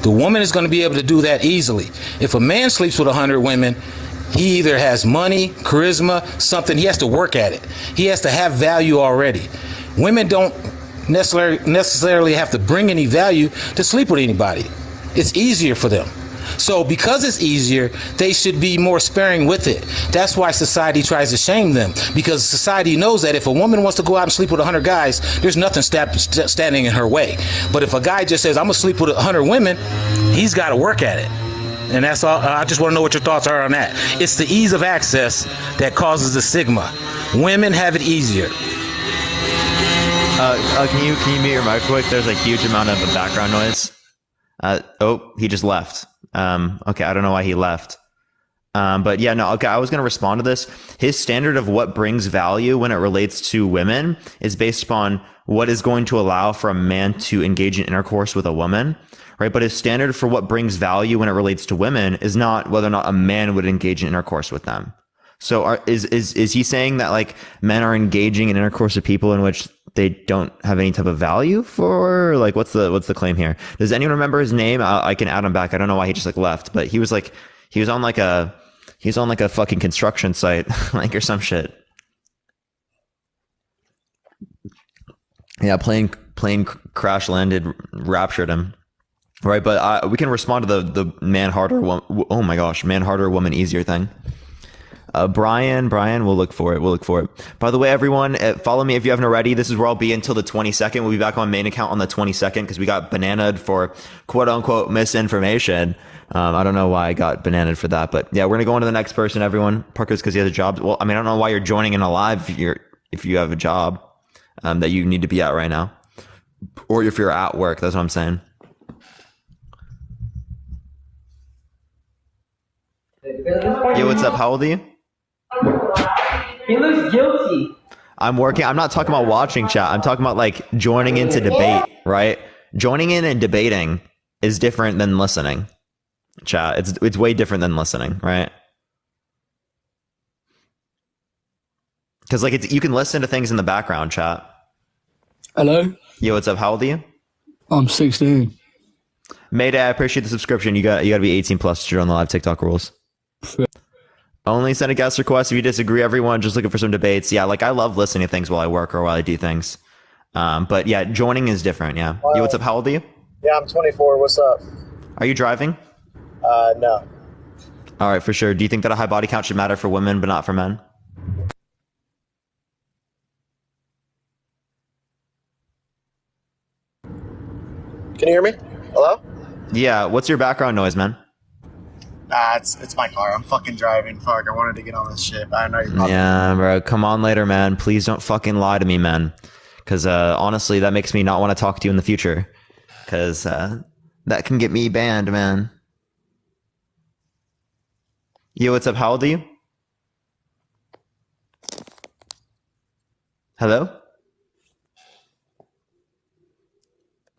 the woman is going to be able to do that easily. If a man sleeps with 100 women, he either has money, charisma, something. He has to work at it. He has to have value already. Women don't necessarily have to bring any value to sleep with anybody. It's easier for them. So because it's easier, they should be more sparing with it. That's why society tries to shame them, because society knows that if a woman wants to go out and sleep with 100 guys, there's nothing standing in her way. But if a guy just says, I'm going to sleep with 100 women, he's got to work at it. And that's all. I just want to know what your thoughts are on that. It's the ease of access that causes the stigma. Women have it easier. Can you mute your mic quick? There's a huge amount of background noise. Oh, he just left. Okay, I don't know why he left. But yeah, no, okay, I was going to respond to this. His standard of what brings value when it relates to women is based upon what is going to allow for a man to engage in intercourse with a woman, right? But his standard for what brings value when it relates to women is not whether or not a man would engage in intercourse with them. So is he saying that like men are engaging in intercourse with people in which they don't have any type of value for? Like, what's the claim here? Does anyone remember his name? I can add him back. I don't know why he just like left, but he was on like a fucking construction site, like, or some shit. Yeah, plane crash landed, raptured him. Right, but we can respond to the man harder oh my gosh, man harder, woman easier thing. Brian, we'll look for it. By the way, everyone, follow me if you haven't already. This is where I'll be until the 22nd. We'll be back on main account on the 22nd because we got bananaed for quote unquote misinformation. I don't know why I got bananaed for that, but yeah, we're going to go on to the next person, everyone. Parker's because he has a job. Well, I mean, I don't know why you're joining in a live if you have a job that you need to be at right now, or if you're at work. That's what I'm saying. Yo, what's up? How old are you? He looks guilty. I'm working. I'm not talking about watching chat. I'm talking about like joining into debate, right? Joining in and debating is different than listening. Chat. It's way different than listening, right? Because like you can listen to things in the background, chat. Hello? Yo, what's up? How old are you? I'm 16. Mayday, I appreciate the subscription. You got to be 18 plus to join the live TikTok rules. Only send a guest request if you disagree, everyone. Just looking for some debates. Yeah, like I love listening to things while I work or while I do things. But yeah, joining is different. Yeah. Yo, what's up? How old are you? Yeah, I'm 24. What's up? Are you driving? No. All right, for sure. Do you think that a high body count should matter for women but not for men? Can you hear me? Hello? Yeah. What's your background noise, man? It's my car. I'm fucking driving. Fuck, I wanted to get on this shit, but I know you're probably... Yeah, bro. Come on later, man. Please don't fucking lie to me, man. Because honestly, that makes me not want to talk to you in the future. Because that can get me banned, man. Yo, what's up? How old are you? Hello?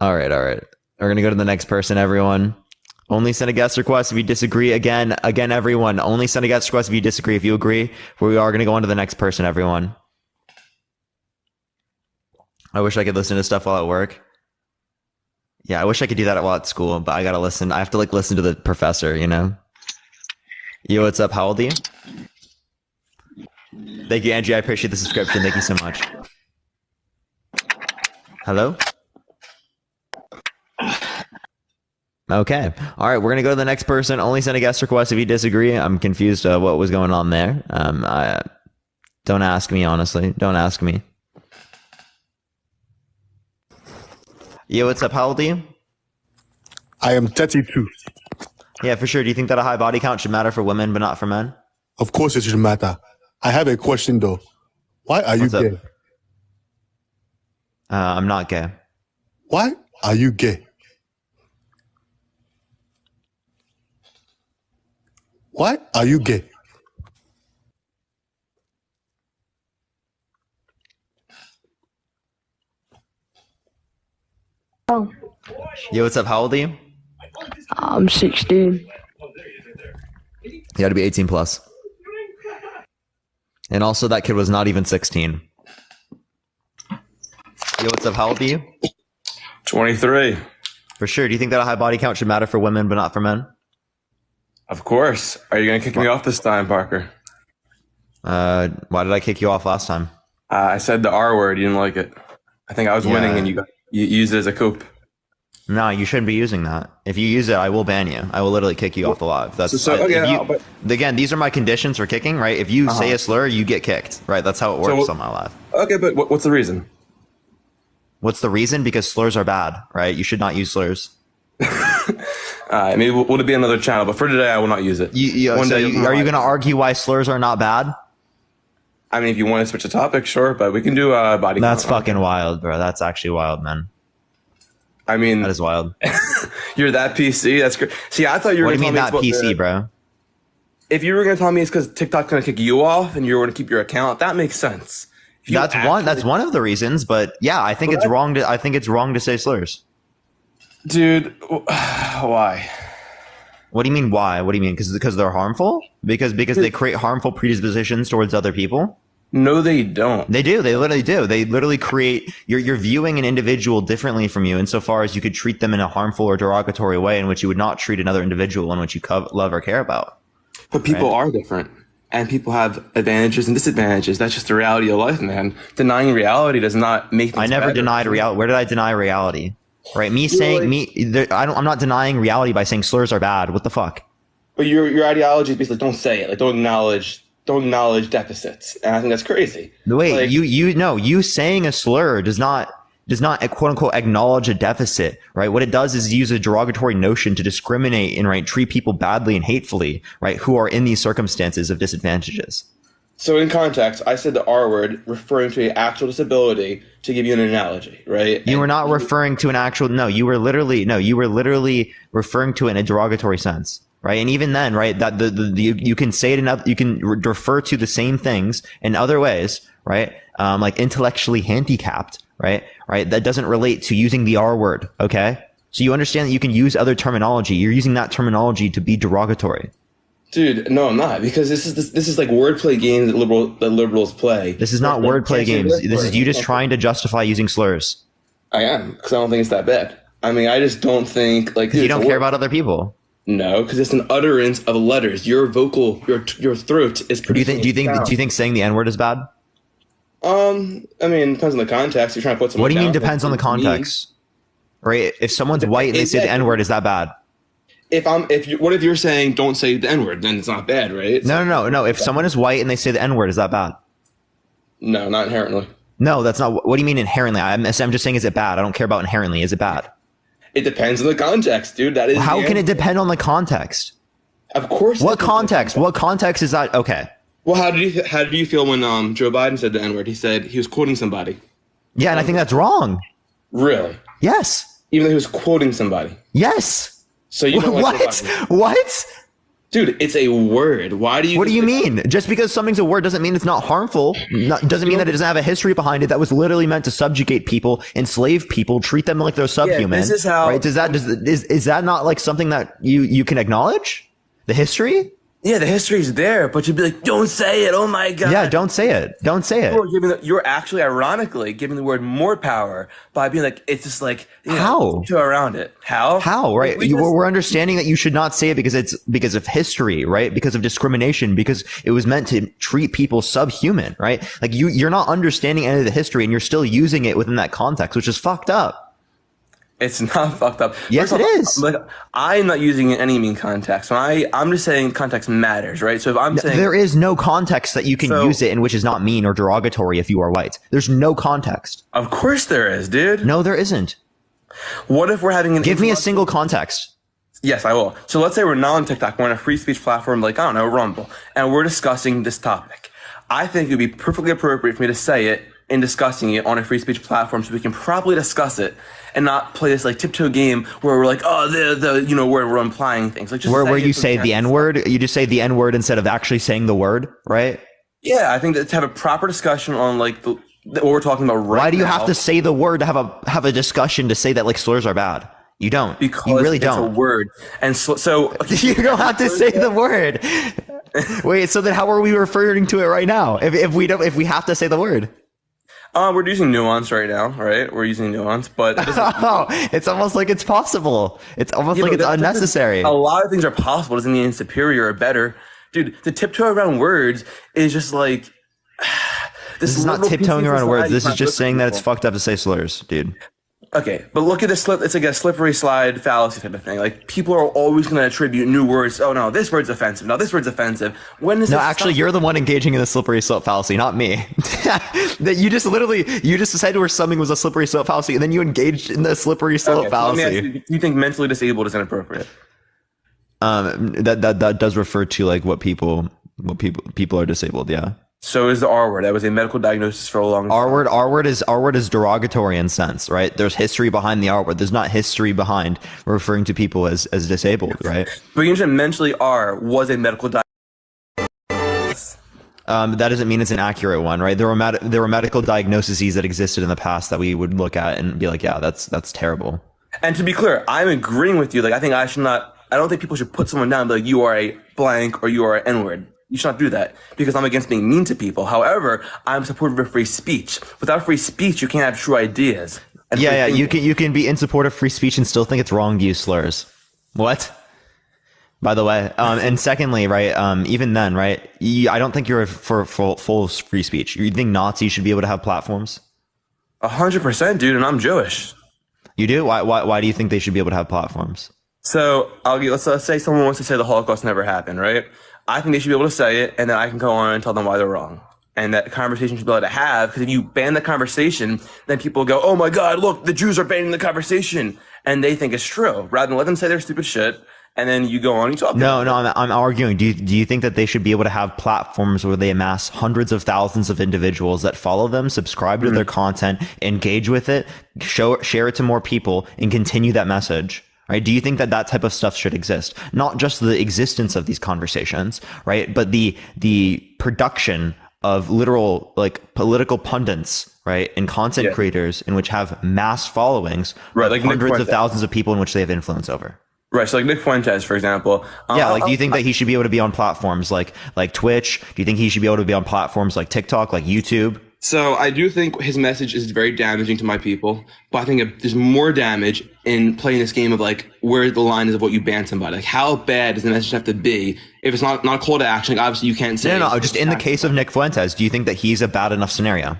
All right. We're going to go to the next person, everyone. Only send a guest request if you disagree. Again, everyone. Only send a guest request if you disagree. If you agree, we are going to go on to the next person, everyone. I wish I could listen to stuff while at work. Yeah, I wish I could do that while at school, but I got to listen. I have to like listen to the professor, you know? Yo, what's up? How old are you? Thank you, Angie. I appreciate the subscription. Thank you so much. Hello? Okay. All right. We're going to go to the next person. Only send a guest request if you disagree. I'm confused what was going on there. Don't ask me, honestly. Don't ask me. Yo, what's up? How old are you? I am 32. Yeah, for sure. Do you think that a high body count should matter for women but not for men? Of course it should matter. I have a question though. Why are you What's up? gay? I'm not gay. Why are you gay? Why are you gay? Oh, Yo, what's up? How old are you? I'm 16. You got to be 18 plus. And also, that kid was not even 16. Yo, what's up? How old are you? 23. For sure. Do you think that a high body count should matter for women but not for men? Of course. Are you going to kick me off this time, Parker? Why did I kick you off last time? I said the R word. You didn't like it. I think I was winning and you used it as a coup. No, you shouldn't be using that. If you use it, I will ban you. I will literally kick you off the live. That's again, these are my conditions for kicking, right? If you say a slur, you get kicked, right? That's how it works on my live. Okay, but what's the reason? What's the reason? Because slurs are bad, right? You should not use slurs. Maybe will it be another channel, but for today, I will not use it. Are you going to argue why slurs are not bad? I mean, if you want to switch the topic, sure, but we can do body. That's fucking wild, bro. That's actually wild, man. I mean, that is wild. You're that PC. That's great. See, I thought you were. What do you mean that PC, bro? If you were going to tell me it's because TikTok's going to kick you off and you're going to keep your account, that makes sense. That's one of the reasons, but yeah, I think it's wrong to say slurs. Dude, why? What do you mean why? What do you mean? Because they're harmful? Because they create harmful predispositions towards other people? No, they don't. They do. They literally do. They literally create. You're viewing an individual differently from you, insofar as you could treat them in a harmful or derogatory way in which you would not treat another individual in which you love or care about. But people are different, and people have advantages and disadvantages. That's just the reality of life, man. Denying reality does not make things I never denied reality. Where did I deny reality? Right? I'm not denying reality by saying slurs are bad. What the fuck? But your ideology is basically don't say it. Like don't acknowledge deficits, and I think that's crazy. Wait, you saying a slur does not quote unquote acknowledge a deficit, right? What it does is use a derogatory notion to discriminate and treat people badly and hatefully, right? Who are in these circumstances of disadvantages. So in context, I said the R word referring to an actual disability to give you an analogy, right? You were not referring to an actual, you were literally referring to it in a derogatory sense. Right. And even then, right, that you can say it you can refer to the same things in other ways, right? Like intellectually handicapped, right? That doesn't relate to using the R word. Okay. So you understand that you can use other terminology. You're using that terminology to be derogatory. Dude, no, I'm not, because this is like wordplay games that liberals play. This is not wordplay games. This is you just trying to justify using slurs. I am, because I don't think it's that bad. I mean, I just don't think you don't care about other people. No, because it's an utterance of letters. Your your throat is producing. Do you think saying the N-word is bad? I mean, it depends on the context. You're trying to put someone. What do you mean depends on the context? Right? If someone's white and they say the N-word, is that bad? What if you're saying don't say the N-word? Then it's not bad, right? No. If someone is white and they say the N-word, is that bad? No, not inherently. No, that's not. What do you mean inherently? I'm just saying, is it bad? I don't care about inherently. Is it bad? It depends on the context, dude. That is. How can it depend on the context? Of course. What context? What context is that? Okay. Well, how did you feel when Joe Biden said the N-word? He said he was quoting somebody. Yeah, and I think that's wrong. Really? Yes. Even though he was quoting somebody. Yes. So you don't like what? Dude, it's a word. Why do you? What do you mean? Just because something's a word doesn't mean it's not harmful. Doesn't mean that it doesn't have a history behind it that was literally meant to subjugate people, enslave people, treat them like they're subhuman. Yeah, this is how. Right? Is that not like something that you can acknowledge? The history? Yeah, the history's there, but you'd be like, don't say it. Oh my God. Yeah, don't say it. Don't say it. You're actually ironically giving the word more power by being like, it's just like, how? To around it. How? How, right? We're understanding that you should not say it because of history, right? Because of discrimination, because it was meant to treat people subhuman, right? Like you're not understanding any of the history and you're still using it within that context, which is fucked up. It's not fucked up. Yes, it is. Like, I'm not using it in any mean context. I'm just saying context matters, right? So if I'm saying there is no context that you can use it in which is not mean or derogatory if you are white. There's no context. Of course there is, dude. No, there isn't. What if we're having an Give me a single context. Yes, I will. So let's say we're not on TikTok, we're on a free speech platform like, I don't know, Rumble, and we're discussing this topic. I think it would be perfectly appropriate for me to say it in discussing it on a free speech platform so we can properly discuss it and not play this like tiptoe game where we're like, oh, where we're implying things. Like just where you say the N-word, you just say the N-word instead of actually saying the word, right? Yeah, I think that to have a proper discussion on like what we're talking about right now. Why do you have to say the word to have a discussion to say that like slurs are bad? You don't. Because you really don't. It's a word. And so you don't have to say the word. Wait, so then how are we referring to it right now? If we have to say the word? We're using nuance right now, right? We're using nuance, but it's almost like it's possible. It's almost like it's unnecessary. A lot of things are possible. It doesn't mean it's superior or better. Dude, the tiptoe around words is just like this is not tiptoeing around words. This is just saying that it's fucked up to say slurs, dude. Okay, but look at this it's like a slippery slide fallacy type of thing. Like, people are always going to attribute new words. Oh, no, this word's offensive. No, this word's offensive. When is No, actually, you're the one engaging in the slippery slope fallacy, not me. That you just said where something was a slippery slope fallacy, and then you engaged in the slippery slope fallacy. Let me ask you, do you think mentally disabled is inappropriate? That does refer to like what people are disabled, yeah. So is the R word. That was a medical diagnosis for a long time. R word is derogatory in sense, right? There's history behind the R word. There's not history behind referring to people as disabled, right? But you mentioned mentally R was a medical diagnosis. That doesn't mean it's an accurate one, right? There were medical diagnoses that existed in the past that we would look at and be like, yeah, that's terrible. And to be clear, I'm agreeing with you. Like, I don't think people should put someone down and be like, you are a blank or you are an N-word. You should not do that because I'm against being mean to people. However, I'm supportive of free speech. Without free speech, you can't have true ideas. Yeah, you can be in support of free speech and still think it's wrong to use slurs. What? By the way, and secondly, right? Even then, right? I don't think you're for full free speech. You think Nazis should be able to have platforms? 100%, dude. And I'm Jewish. You do? Why do you think they should be able to have platforms? So let's say someone wants to say the Holocaust never happened, right? I think they should be able to say it, and then I can go on and tell them why they're wrong. And that conversation should be able to have, because if you ban the conversation, then people go, oh my God, look, the Jews are banning the conversation. And they think it's true. Rather than let them say their stupid shit, and then you go on and talk. No, I'm arguing. Do you think that they should be able to have platforms where they amass hundreds of thousands of individuals that follow them, subscribe to their content, engage with it, share it to more people, and continue that message? Right? Do you think that type of stuff should exist? Not just the existence of these conversations, right? But the production of literal like political pundits, right? And content creators in which have mass followings, right? Like hundreds of thousands of people in which they have influence over. Right. So like Nick Fuentes, for example. Do you think that he should be able to be on platforms like Twitch? Do you think he should be able to be on platforms like TikTok, like YouTube? So I do think his message is very damaging to my people, but I think there's more damage in playing this game of like where the line is of what you ban somebody. Like, how bad does the message have to be if it's not a call to action? Like, obviously you can't say. No. Just in the case of Nick Fuentes, do you think that he's a bad enough scenario?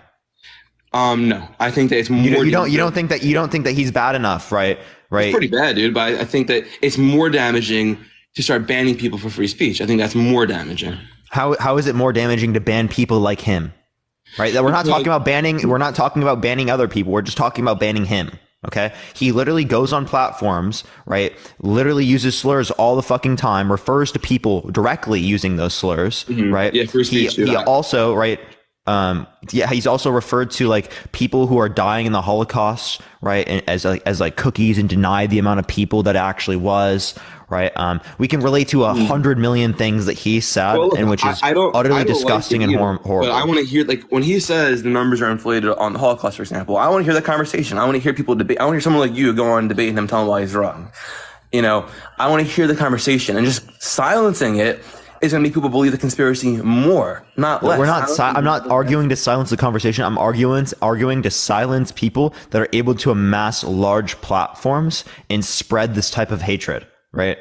No. I think that it's more. You don't think that he's bad enough, right? Right. It's pretty bad, dude. But I think that it's more damaging to start banning people for free speech. I think that's more damaging. How is it more damaging to ban people like him? Right. We're not talking about banning other people. We're just talking about banning him. Okay. He literally goes on platforms, right? Literally uses slurs all the fucking time, refers to people directly using those slurs, right? Yeah. Free speech. He also, right. He's also referred to like people who are dying in the Holocaust, right? As like cookies, and denied the amount of people that actually was, right? We can relate to 100 million things that he said, and which is utterly disgusting and horrible. But I want to hear, like, when he says the numbers are inflated on the Holocaust, for example, I want to hear that conversation. I want to hear people debate. I want to hear someone like you go on and debate him, tell him why he's wrong. You know, I want to hear the conversation, and just silencing it is going to make people believe the conspiracy more, not less. I'm not arguing to silence the conversation. I'm arguing to silence people that are able to amass large platforms and spread this type of hatred, right?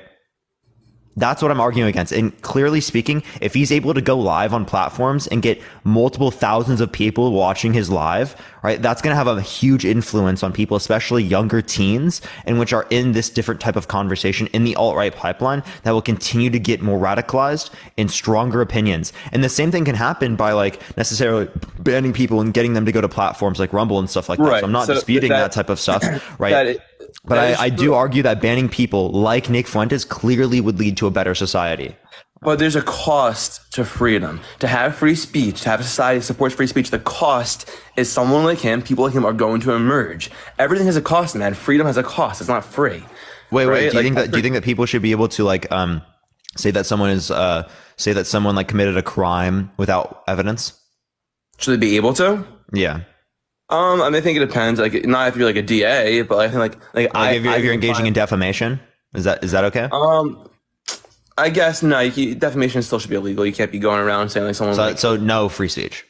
That's what I'm arguing against. And clearly speaking, if he's able to go live on platforms and get multiple thousands of people watching his live, right, that's going to have a huge influence on people, especially younger teens, and which are in this different type of conversation in the alt-right pipeline that will continue to get more radicalized and stronger opinions. And the same thing can happen by like necessarily banning people and getting them to go to platforms like Rumble and stuff like that. So I'm not disputing that type of stuff, right? But I do argue that banning people like Nick Fuentes clearly would lead to a better society. But there's a cost to freedom. To have free speech, to have a society that supports free speech, the cost is someone like him, people like him are going to emerge. Everything has a cost, man. Freedom has a cost. It's not free. Wait, right? Do you think that people should be able to like say that someone like committed a crime without evidence? Should they be able to? Yeah. I mean, I think it depends. Like, not if you're like a DA, but I think if you're engaging in defamation, is that okay? I guess no. Defamation still should be illegal. You can't be going around saying like someone. So no free speech.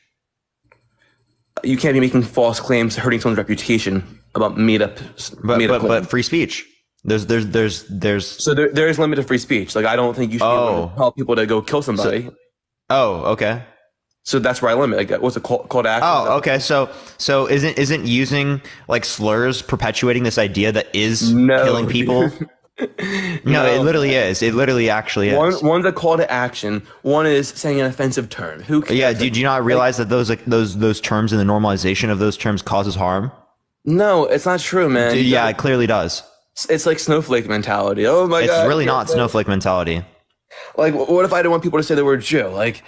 You can't be making false claims, hurting someone's reputation about But free speech. There's So there is limited free speech. Like, I don't think you should be able to tell people to go kill somebody. Okay. So that's where I limit. Like, what's a call to action? Oh, okay. So isn't using like slurs perpetuating this idea that is killing people? No, it literally is. It literally actually is. One's a call to action. One is saying an offensive term. Who cares? Yeah. Do you not realize that those terms and the normalization of those terms causes harm? No, it's not true, man. Dude, yeah, it clearly does. It's like snowflake mentality. Oh my God. It's really not snowflake mentality. Like, what if I didn't want people to say the word Jew? Like,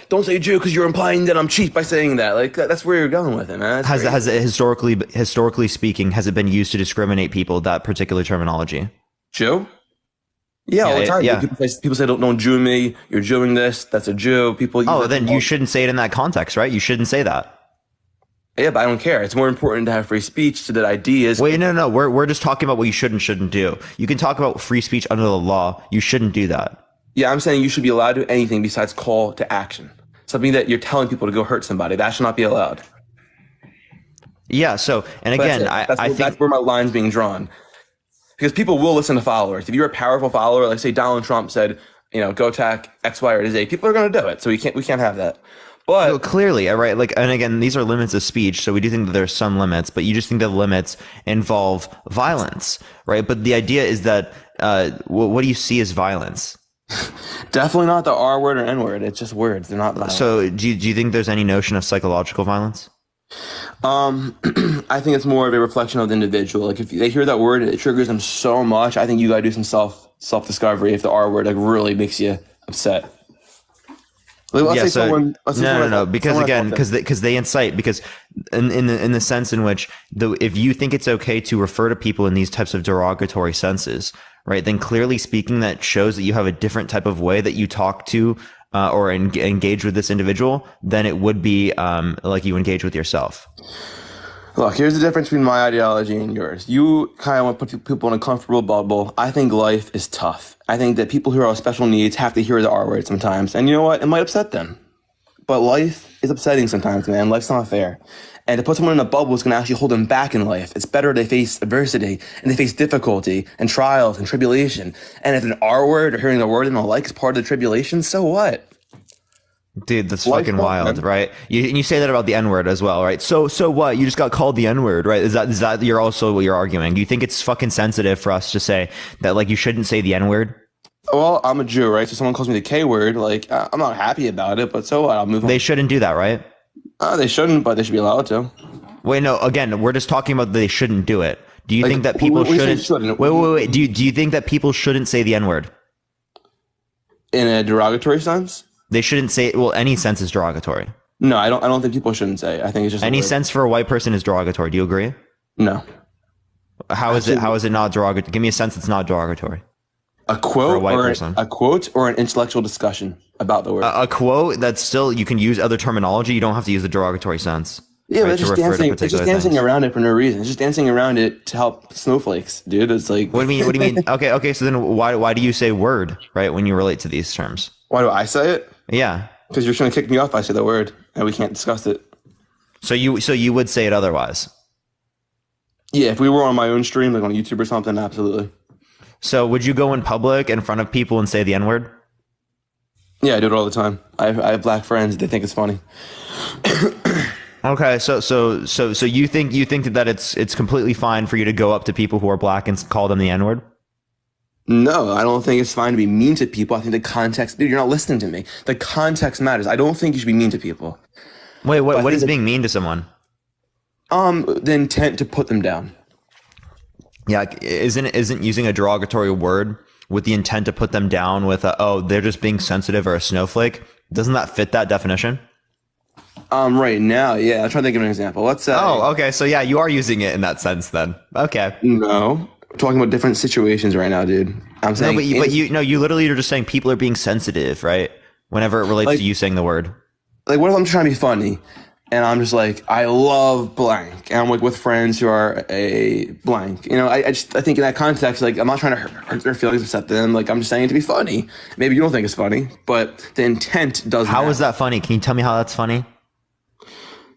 don't say Jew because you're implying that I'm cheap by saying that. Like, that's where you're going with it, man. Has it historically speaking, has it been used to discriminate people, that particular terminology? Jew? Yeah, all the time. Yeah. People say, don't Jew me. You're Jewing this. That's a Jew. People. Then you shouldn't say it in that context, right? You shouldn't say that. Yeah, but I don't care. It's more important to have free speech so that ideas. Wait, no. We're just talking about what you should and shouldn't do. You can talk about free speech under the law. You shouldn't do that. Yeah, I'm saying you should be allowed to do anything besides call to action. Something that you're telling people to go hurt somebody. That should not be allowed. Yeah. So, and again, I think that's where my line's being drawn. Because people will listen to followers. If you're a powerful follower, like say Donald Trump said, go attack X, Y, or Z, people are going to do it. So we can't have that. But clearly, right? Like, and again, these are limits of speech, so we do think that there's some limits, but you just think that limits involve violence, right? But the idea is that what do you see as violence? Definitely not the R word or N word. It's just words. They're not violent. So do you think there's any notion of psychological violence? I think it's more of a reflection of the individual. Like, if they hear that word, it triggers them so much. I think you gotta do some self discovery if the R word like really makes you upset. Like, no. Because they incite. Because in the sense in which if you think it's okay to refer to people in these types of derogatory senses, right? Then clearly speaking, that shows that you have a different type of way that you talk to or engage with this individual than it would be like you engage with yourself. Look, here's the difference between my ideology and yours. You kind of want to put people in a comfortable bubble. I think life is tough. I think that people who are with special needs have to hear the R word sometimes. And you know what? It might upset them. But life is upsetting sometimes, man. Life's not fair. And to put someone in a bubble is going to actually hold them back in life. It's better they face adversity and they face difficulty and trials and tribulation. And if an R word or hearing the word they don't like is part of the tribulation, so what? Dude, that's fucking wild, right? You say that about the N-word as well, right? So what? You just got called the N-word, right? Is that you're also what you're arguing? Do you think it's fucking sensitive for us to say that like you shouldn't say the N-word? Well, I'm a Jew, right? So someone calls me the K-word, like I'm not happy about it, but so what? I'll move on. They shouldn't do that, right? They shouldn't, but they should be allowed to. Wait, no. Again, we're just talking about they shouldn't do it. Do you think that people shouldn't? Wait. Do you think that people shouldn't say the N-word in a derogatory sense? They shouldn't say it. Well, any sense is derogatory. No, I don't think people shouldn't say it. I think it's just any sense for a white person is derogatory. Do you agree? No. How is it not derogatory? Give me a sense that's not derogatory. A quote or an intellectual discussion about the word. A quote that's still, you can use other terminology. You don't have to use the derogatory sense. Yeah, but it's just dancing around it for no reason. It's just dancing around it to help snowflakes, dude. It's like, what do you mean? Okay. So then why do you say word, right, when you relate to these terms? Why do I say it? Yeah. Because you're trying to kick me off if I say the word and we can't discuss it. So you would say it otherwise? Yeah, if we were on my own stream, like on YouTube or something, absolutely. So would you go in public in front of people and say the N-word? Yeah, I do it all the time. I have black friends. They think it's funny. Okay, so you think that it's completely fine for you to go up to people who are black and call them the N-word? No, I don't think it's fine to be mean to people. I think the context, dude, you're not listening to me. The context matters. I don't think you should be mean to people. Wait, what is being mean to someone? The intent to put them down. Yeah, isn't using a derogatory word with the intent to put them down with they're just being sensitive or a snowflake. Doesn't that fit that definition? Right now, yeah. I'm trying to think of an example. Let's say. Oh, okay. So yeah, you are using it in that sense then. Okay. No, I'm talking about different situations right now, dude. I'm saying. No, you literally are just saying people are being sensitive, right? Whenever it relates to you saying the word. Like, what if I'm trying to be funny, and I'm just like, I love blank, and I'm like with friends who are a blank. You know, I think in that context, like, I'm not trying to hurt their feelings, upset them. Like, I'm just saying it to be funny. Maybe you don't think it's funny, but the intent doesn't. How is that funny? Can you tell me how that's funny?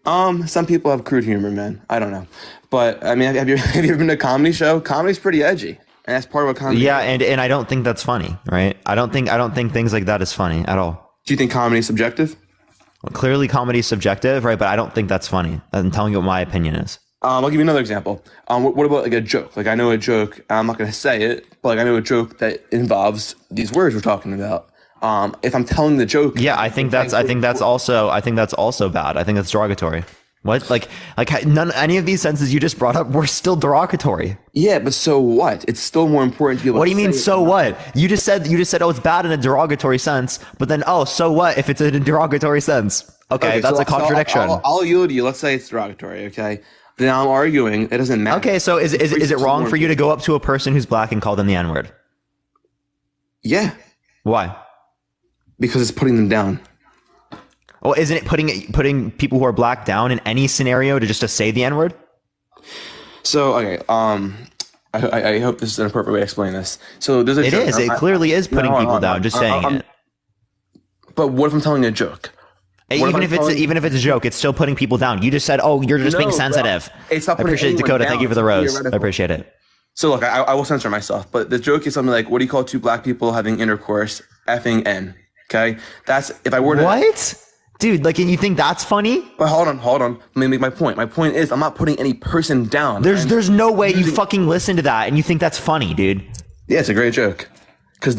Some people have crude humor, man. I don't know, but I mean, have you ever been to a comedy show? Comedy's pretty edgy, and that's part of what comedy. Yeah, is. and I don't think that's funny, right? I don't think things like that is funny at all. Do you think comedy is subjective? Well, clearly, comedy is subjective, right? But I don't think that's funny. I'm telling you what my opinion is. I'll give you another example. What about like a joke? Like, I know a joke. I'm not going to say it, but like I know a joke that involves these words we're talking about. If I'm telling the joke, yeah, I think that's also bad. I think that's derogatory. What? Like any of these sentences you just brought up were still derogatory. Yeah, but so what? It's still more important to be able. What do you mean? So what? You just said oh, it's bad in a derogatory sense, but then so what if it's in a derogatory sense? Okay, that's a contradiction. I'll yield to you. Let's say it's derogatory. Okay, then I'm arguing it doesn't matter. Okay, so is it wrong for you to go up to a person who's black and call them the N-word? Yeah. Why? Because it's putting them down. Well, isn't it putting people who are black down in any scenario to say the N-word? So, okay, I hope this is an appropriate way to explain this. So there's a joke. It clearly is putting people down, just saying it. But what if I'm telling a joke? Even if it's a joke, it's still putting people down. You just said, you're just being sensitive. It's not I appreciate it, Dakota. Thank you for the rose. I appreciate it. So look, I will censor myself, but the joke is something like, what do you call two black people having intercourse? Effing N. Okay? That's, if I were to... What? Dude, and you think that's funny? But hold on. Let me make my point. My point is, I'm not putting any person down. There's no way you fucking listen to that and you think that's funny, dude. Yeah, it's a great joke.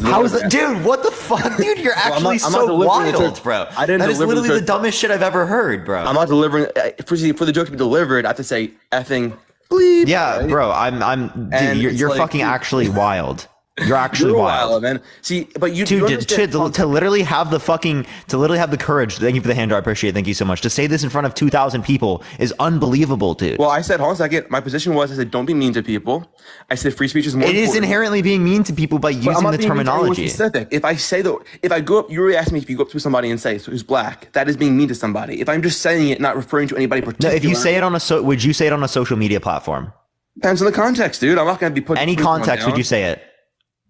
How is that, dude? What the fuck, dude? You're actually so wild, bro. That is literally the dumbest shit I've ever heard, bro. I'm not delivering for the joke to be delivered. I have to say effing bleep. Yeah, right? Bro. Dude, you're fucking actually wild. You're actually wild, man. See, but to literally have the courage. Thank you for the hand. I appreciate it. Thank you so much. To say this in front of 2,000 people is unbelievable, dude. Well, I said, hold on a second. My position was, I said, don't be mean to people. I said, free speech is more important. It is inherently being mean to people by using the terminology. Specific. If I go up, you already asked me if you go up to somebody and say, who's black, that is being mean to somebody. If I'm just saying it, not referring to anybody particular. No, if you say it would you say it on a social media platform? Depends on the context, dude. I'm not going to be putting any context. Would you say it?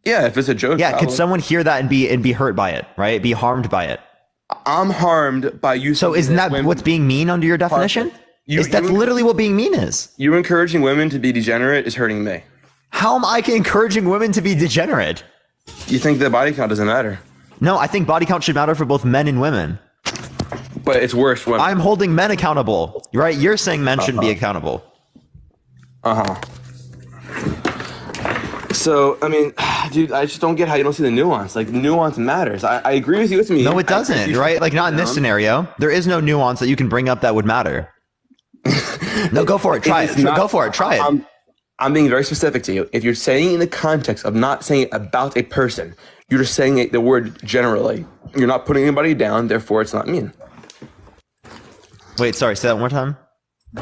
Yeah, if it's a joke. Yeah, could someone hear that and be hurt by it, right? Be harmed by it? I'm harmed by you. So isn't that what's being mean under your definition? That's literally what being mean is. You encouraging women to be degenerate is hurting me. How am I encouraging women to be degenerate? You think the body count doesn't matter? No, I think body count should matter for both men and women. But it's worse when I'm holding men accountable, right? You're saying men shouldn't be accountable. So, I mean, dude, I just don't get how you don't see the nuance. Like, nuance matters. I agree with you. With me. No, it doesn't, right? Like, not in this scenario. There is no nuance that you can bring up that would matter. No, go for it. Try it. Go for it. Try it. I'm being very specific to you. If you're saying in the context of not saying it about a person, you're just saying the word generally. You're not putting anybody down, therefore it's not mean. Wait, sorry. Say that one more time.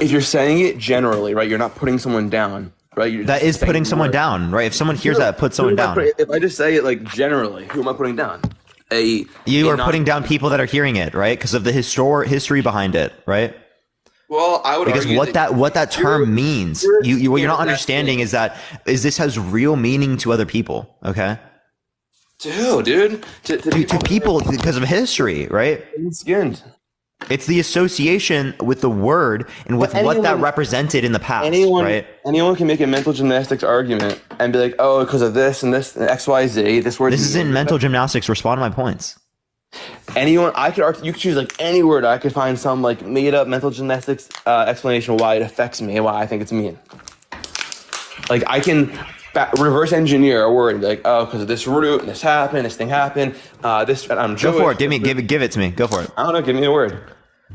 If you're saying it generally, right, you're not putting someone down. Right, that is putting someone down, right? If someone hears that, put someone down. If I just say it like generally, who am I putting down? You are putting down people that are hearing it, right? Because of the history behind it, right? Well, I would because argue what that term means. What you're not understanding is this has real meaning to other people. Okay. To who, dude? To people because of history, right? Skinned. It's the association with the word and with what that represented in the past, right? Anyone can make a mental gymnastics argument and be like, oh, because of this and this and X, Y, Z, this word. This isn't mental gymnastics. Respond to my points. Anyone, you could choose like any word. I could find some like made up mental gymnastics explanation of why it affects me and why I think it's mean. Like I can reverse engineer a word and be like, oh, because of this root, and this happened, this thing happened, this. I'm Jewish. Go for it. Give it to me. Go for it. I don't know. Give me a word.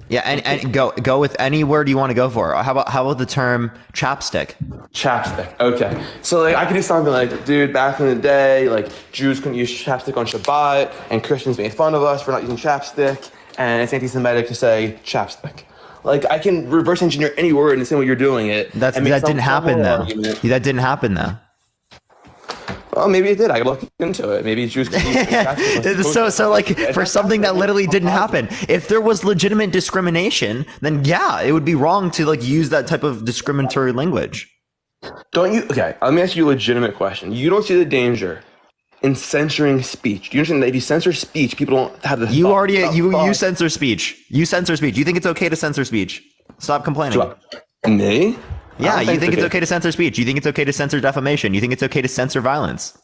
Yeah, and go with any word you want to go for. How about the term chapstick? Chapstick. Okay. So like I could do something like, dude, back in the day, like Jews couldn't use chapstick on Shabbat, and Christians made fun of us for not using chapstick, and it's anti-Semitic to say chapstick. Like I can reverse engineer any word and say what you're doing it. That didn't happen though. That didn't happen though. Well, maybe it did. I could look into it. Maybe Jews could use so like for something that literally didn't happen. If there was legitimate discrimination, then yeah, it would be wrong to like use that type of discriminatory language. Don't you? Okay, let me ask you a legitimate question. You don't see the danger in censoring speech? Do you understand that if you censor speech, people don't have the you censor speech. You censor speech. You think it's okay to censor speech? Stop complaining. Me? Yeah, you think it's okay to censor speech. You think it's okay to censor defamation. You think it's okay to censor violence.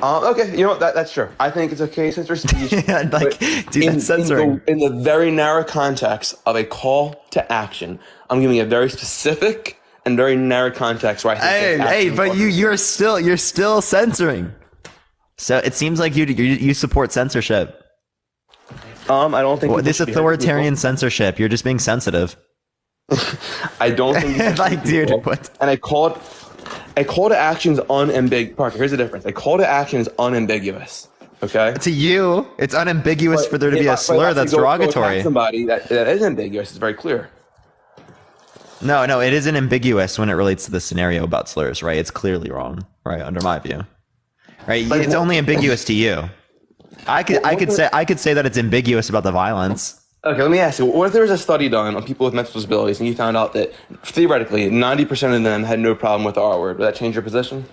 Okay, you know what? That's true. I think it's okay to censor speech. That's censoring. In the very narrow context of a call to action, I'm giving a very specific and very narrow context where I think but you're still censoring. So it seems like you support censorship. I don't think this authoritarian censorship. You're just being sensitive. I don't think like, dude, what? And a call to action is unambiguous. Parker, here's the difference. A call to action is unambiguous. Okay. To you, it's unambiguous for there to be a slur that's derogatory. Somebody that is ambiguous. It's very clear. No, it isn't ambiguous when it relates to the scenario about slurs, right? It's clearly wrong, right? Under my view, right? It's only ambiguous to you. I could say that it's ambiguous about the violence. Okay, let me ask you, what if there was a study done on people with mental disabilities and you found out that theoretically 90% of them had no problem with the R word? Would that change your position?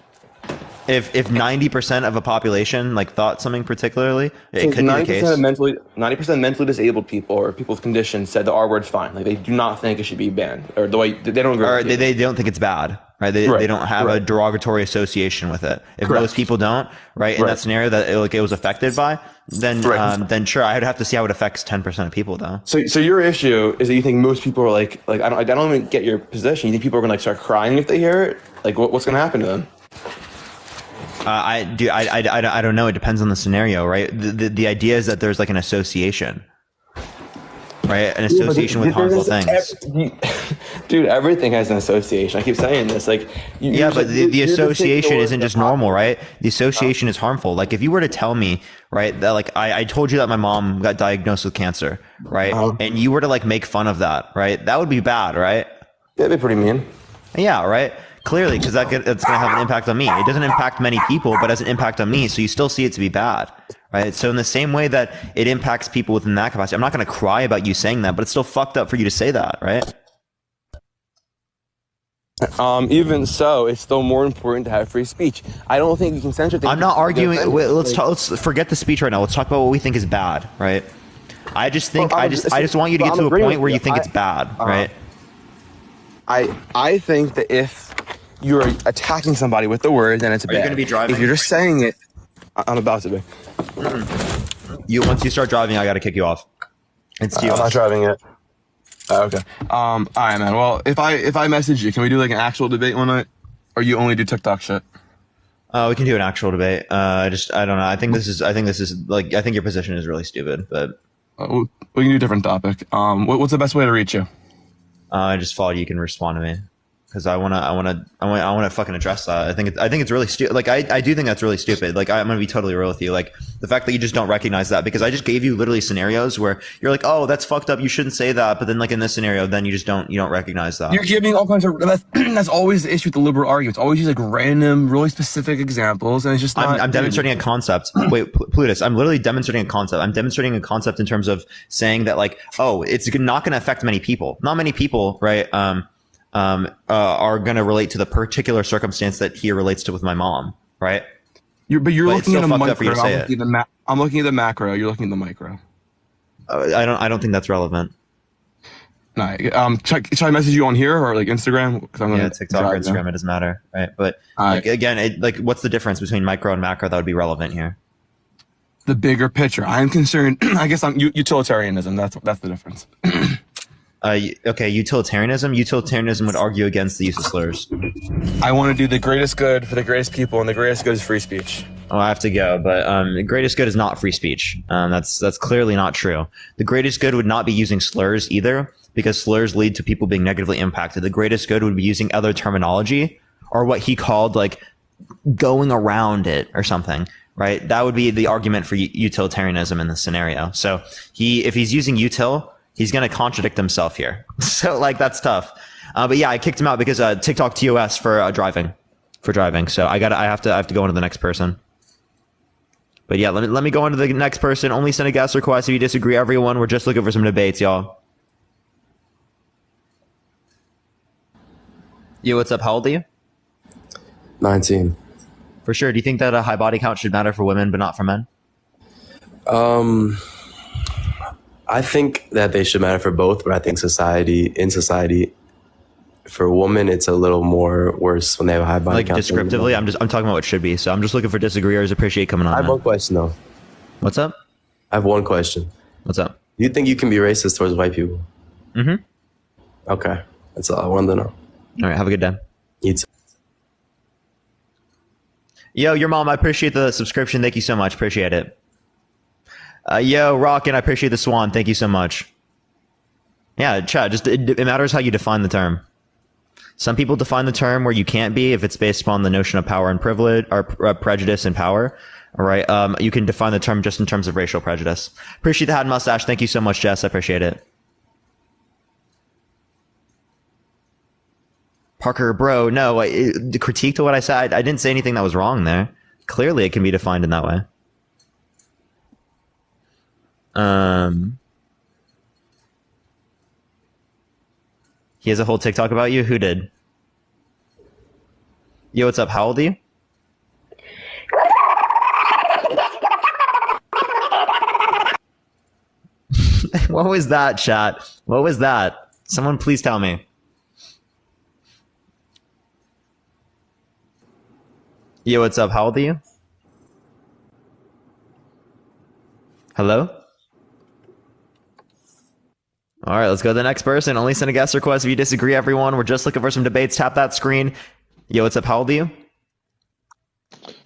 If 90% of a population like thought something particularly, it could be the case. 90% of mentally disabled people or people with conditions said the R word's fine. Like they do not think it should be banned, or the way they don't agree. Or they don't think it's bad, right? They don't have a derogatory association with it. If most people don't, right, in that scenario that it was affected by, then sure, I would have to see how it affects 10% of people though. So your issue is that you think most people are like I don't even get your position. You think people are gonna like start crying if they hear it? Like what's gonna happen to them? I don't know. It depends on the scenario, right? The idea is that there's like an association, right? An association with harmful things. Dude, everything has an association. I keep saying this. Like, but the association isn't just normal, right? The association is harmful. Like, if you were to tell me, right, that like I told you that my mom got diagnosed with cancer, right, and you were to like make fun of that, right? That would be bad, right? That'd be pretty mean. Yeah, right. Clearly, because it's going to have an impact on me. It doesn't impact many people, but has an impact on me. So you still see it to be bad, right? So in the same way that it impacts people within that capacity, I'm not going to cry about you saying that, but it's still fucked up for you to say that, right? Even so, it's still more important to have free speech. I don't think you can censor things. I'm not arguing. Let's forget the speech right now. Let's talk about what we think is bad, right? I just want you to get to a point where you think it's bad, right? I think that if you're attacking somebody with the word, then it's bad. Are you going to be driving? If you're just saying it, I'm about to be. Once you start driving, I got to kick you off. I'm not driving it. Okay. All right, man. Well, if I message you, can we do like an actual debate one night, or you only do TikTok shit? We can do an actual debate. I don't know. I think this is like, I think your position is really stupid, but we can do a different topic. What's the best way to reach you? I just thought you can respond to me because I want to fucking address that. I think it's really stupid. Like I do think that's really stupid. Like I'm gonna be totally real with you. Like the fact that you just don't recognize that, because I just gave you literally scenarios where you're like, oh, that's fucked up. You shouldn't say that. But then like in this scenario, then you don't recognize that. You're giving all kinds of that's always the issue with the liberal arguments. Always use like random, really specific examples, and it's just not. I'm demonstrating a concept. Wait, Plutus, I'm literally demonstrating a concept. I'm demonstrating a concept in terms of saying that like, oh, it's not going to affect many people. Not many people, right? Are going to relate to the particular circumstance that he relates to with my mom, right? You're looking at a micro. I'm looking at the macro. You're looking at the micro. I don't think that's relevant. No. Should I message you on here or like Instagram? Because I'm gonna TikTok or Instagram. It doesn't matter, right? But like again, what's the difference between micro and macro that would be relevant here? The bigger picture. I'm concerned. I guess I'm utilitarianism. That's the difference. Okay, utilitarianism. Utilitarianism would argue against the use of slurs. I want to do the greatest good for the greatest people, and the greatest good is free speech. Oh, I have to go, but the greatest good is not free speech. That's clearly not true. The greatest good would not be using slurs either, because slurs lead to people being negatively impacted. The greatest good would be using other terminology, or what he called like going around it or something, right? That would be the argument for utilitarianism in this scenario. So if he's using util, he's going to contradict himself here. So like that's tough. But yeah, I kicked him out because TikTok TOS for driving. So I have to go into the next person. But yeah, let me go into the next person. Only send a guest request if you disagree, everyone. We're just looking for some debates, y'all. Yo, what's up? How old are you? 19. For sure. Do you think that a high body count should matter for women but not for men? I think that they should matter for both, but I think in society, for women, it's a little more worse when they have a high body count. Like descriptively, I'm talking about what should be. So I'm just looking for disagreeers. Appreciate coming on. I have one question though. What's up? I have one question. What's up? Do you think you can be racist towards white people? Mm-hmm. Okay, that's all I wanted to know. All right, have a good day. You too. Yo, your mom, I appreciate the subscription. Thank you so much. Appreciate it. Yo, Rockin', I appreciate the swan. Thank you so much. Yeah, chat. Just it matters how you define the term. Some people define the term where you can't be if it's based upon the notion of power and privilege or prejudice and power. All right. You can define the term just in terms of racial prejudice. Appreciate the hat and mustache. Thank you so much, Jess. I appreciate it. Parker, bro, no, the critique to what I said, I didn't say anything that was wrong there. Clearly, it can be defined in that way. He has a whole TikTok about you? Who did? Yo, what's up? How old are you? What was that, chat? What was that? Someone please tell me. Yo, what's up? How old are you? Hello? All right, let's go to the next person. Only send a guest request if you disagree, everyone. We're just looking for some debates. Tap that screen. Yo, what's up? How old are you?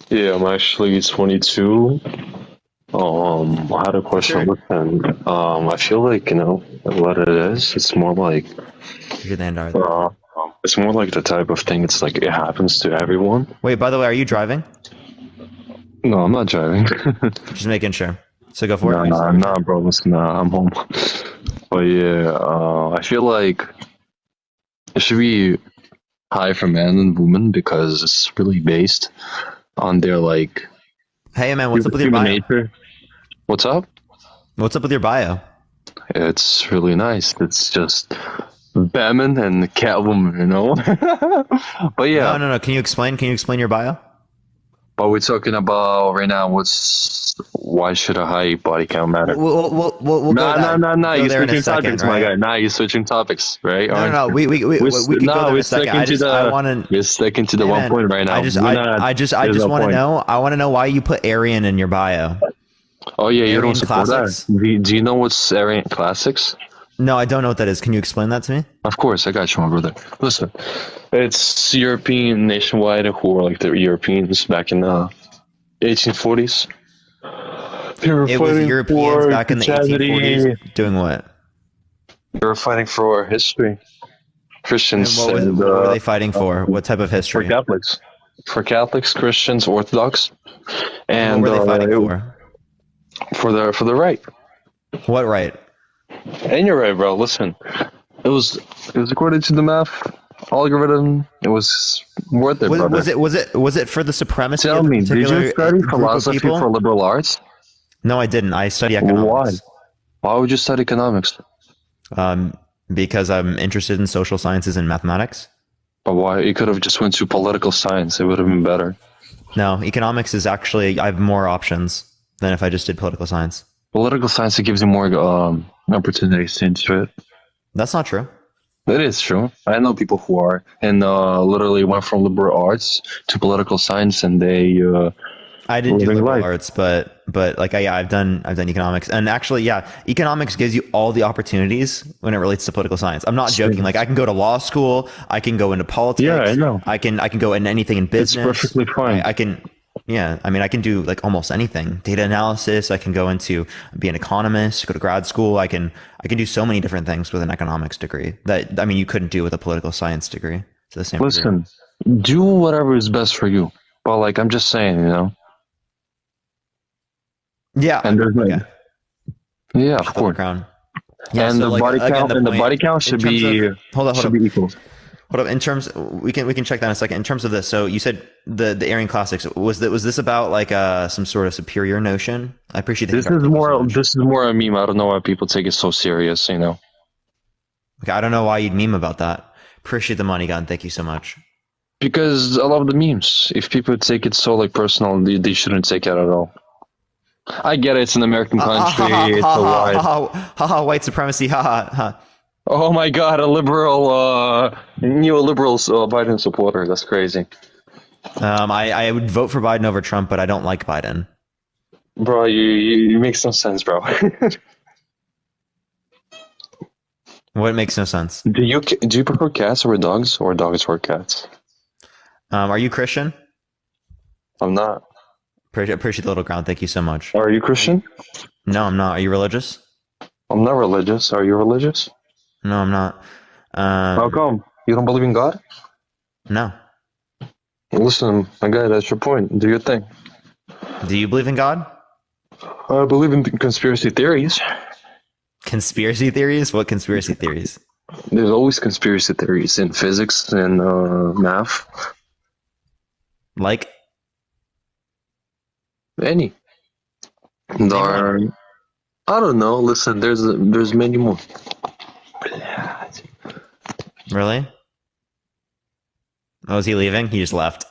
Yeah, I'm actually 22. I had a question. Listen, I feel like, what it is, it's more like, it's more like the type of thing, it's like it happens to everyone. Wait, by the way, are you driving? No, I'm not driving. Just making sure. So go for it. No, I'm not, bro. Listen, I'm home. But yeah, I feel like it should be high for men and women because it's really based on their like. Hey man, what's up with your bio? Nature. What's up? What's up with your bio? It's really nice. It's just Batman and Catwoman, But yeah. No. Can you explain your bio? But we're talking about right now. Why should a high body count matter? We'll No. You're switching topics, my guy. Now you're switching topics, right? No. We can go there in a second. We're sticking to the one point right now. I just want to know. I want to know why you put Aryan in your bio. Oh yeah, you don't support classics? that. Do you know what's Aryan Classics? No, I don't know what that is. Can you explain that to me? Of course, I got you, my brother. Listen, it's European nationwide who are like the Europeans back in the 1840s. It was Europeans back in the 1840s doing what? They were fighting for history. Christians. And what were they fighting for? What type of history? For Catholics. For Catholics, Christians, Orthodox. And what were they fighting for? For the right. What right? And you're right, bro. Listen, it was according to the math algorithm. It was worth it, brother. Was it for the supremacy? Tell me, did you study philosophy for liberal arts? No, I didn't. I study economics. Why would you study economics? Because I'm interested in social sciences and mathematics. But why? You could have just went to political science. It would have been better. No, economics is actually, I have more options than if I just did political science. Political science, it gives you more opportunities to into it. That's not true. It is true. I know people who are and literally went from liberal arts to political science, and they. I didn't do liberal arts, but like I've done economics, and actually, economics gives you all the opportunities when it relates to political science. I'm not joking. Like I can go to law school, I can go into politics. Yeah, I know. I can go into anything in business. It's perfectly fine. I can. Yeah, I mean, I can do like almost anything. Data analysis. I can go into be an economist, go to grad school. I can do so many different things with an economics degree that I mean you couldn't do with a political science degree to the same degree. Listen, do whatever is best for you. But like I'm just saying, you know. Yeah. And there's like, yeah, of course. Crown. Yeah, And so the body again, count and the body count should be should be equal. Hold up. In terms, we can check that in a second. In terms of this, so you said the Aryan classics was this about like some sort of superior notion? I appreciate that. This is more a meme. I don't know why people take it so serious. You know. Okay, I don't know why you'd meme about that. Appreciate the money, gun. Thank you so much. Because I love the memes. If people take it so like personal, they shouldn't take it at all. I get it. It's an American country. It's a white supremacy. Oh my God, a liberal, neoliberal Biden supporter. That's crazy. I would vote for Biden over Trump, but I don't like Biden. Bro, you make no sense, bro. What makes no sense? Do you prefer cats over dogs, or dogs over cats? Are you Christian? I'm not. Appreciate the little ground. Thank you so much. Are you Christian? No, I'm not. Are you religious? I'm not religious. Are you religious? No, I'm not. How come? You don't believe in God? No. Listen, my guy, that's your point. Do your thing. Do you believe in God? I believe in conspiracy theories. Conspiracy theories? What conspiracy theories? There's always conspiracy theories in physics and math. Like? Any. I don't know. Listen, there's many more. Really? Oh, is he leaving? He just left.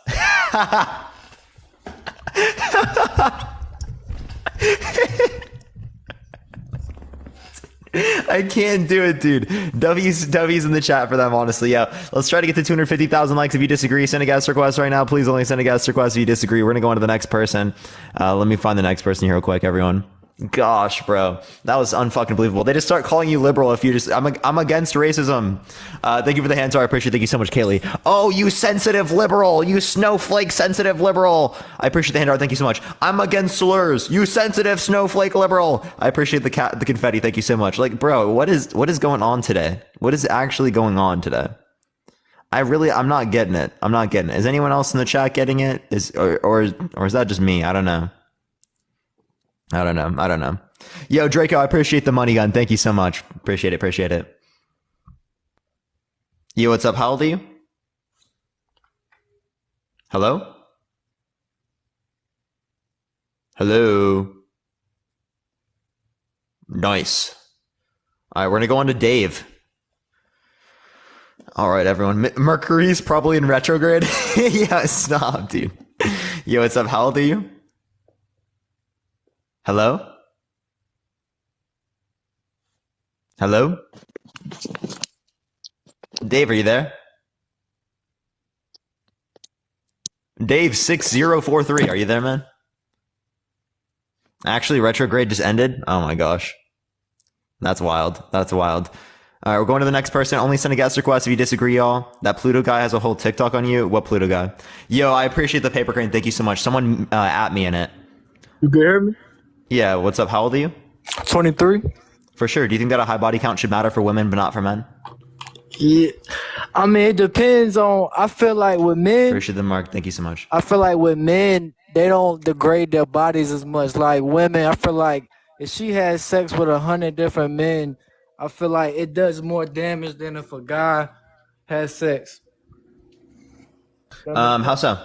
I can't do it, dude. W's in the chat for them, honestly. Yeah. Let's try to get to 250,000 likes. If you disagree, send a guest request right now. Please only send a guest request if you disagree. We're going to go on to the next person. Let me find the next person here real quick, everyone. Gosh, bro, that was unfucking believable. They just start calling you liberal if you just. I'm against racism. Thank you for the hands. I appreciate. Thank you so much, Kaylee. Oh, you sensitive liberal, you snowflake sensitive liberal. I appreciate the hand art. Thank you so much. I'm against slurs. You sensitive snowflake liberal. I appreciate the confetti. Thank you so much. Like, bro, what is going on today? What is actually going on today? I'm not getting it. I'm not getting it. Is anyone else in the chat getting it? Or is that just me? I don't know. I don't know. Yo, Draco, I appreciate the money gun. Thank you so much. Appreciate it. Yo, what's up? How old are you? Hello? Nice. All right, we're going to go on to Dave. All right, everyone. Mercury's probably in retrograde. Yeah, stop, dude. Yo, what's up? How old are you? Hello? Dave, are you there? Dave 6043, are you there, man? Actually, retrograde just ended? Oh my gosh. That's wild. All right, we're going to the next person. Only send a guest request if you disagree, y'all. That Pluto guy has a whole TikTok on you. What Pluto guy? Yo, I appreciate the paper crane. Thank you so much. Someone at me in it. You can hear me? Yeah, what's up? How old are you? 23. For sure. Do you think that a high body count should matter for women but not for men? Yeah. I mean, it depends on, I feel like with men. Appreciate the mark. Thank you so much. I feel like with men, they don't degrade their bodies as much. Like women, I feel like if she has sex with 100 different men, I feel like it does more damage than if a guy has sex. How so?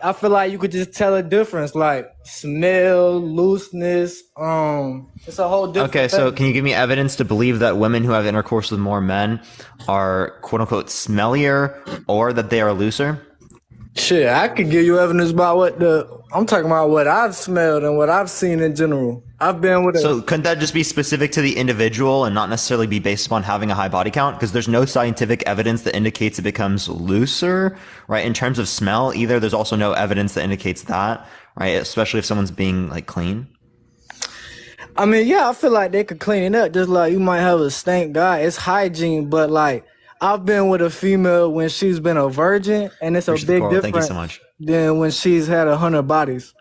I feel like you could just tell a difference, like smell, looseness. It's a whole different. Okay, so can you give me evidence to believe that women who have intercourse with more men are quote unquote smellier or that they are looser? Shit, I could give you evidence about I'm talking about what I've smelled and what I've seen in general. I've been with So couldn't that just be specific to the individual and not necessarily be based upon having a high body count? Because there's no scientific evidence that indicates it becomes looser, right? In terms of smell, either there's also no evidence that indicates that, right? Especially if someone's being like clean. I mean, yeah, I feel like they could clean it up. Just like you might have a stank guy. It's hygiene, but like, I've been with a female when she's been a virgin, and it's a big difference. Thank you so much. Than when she's had 100 bodies.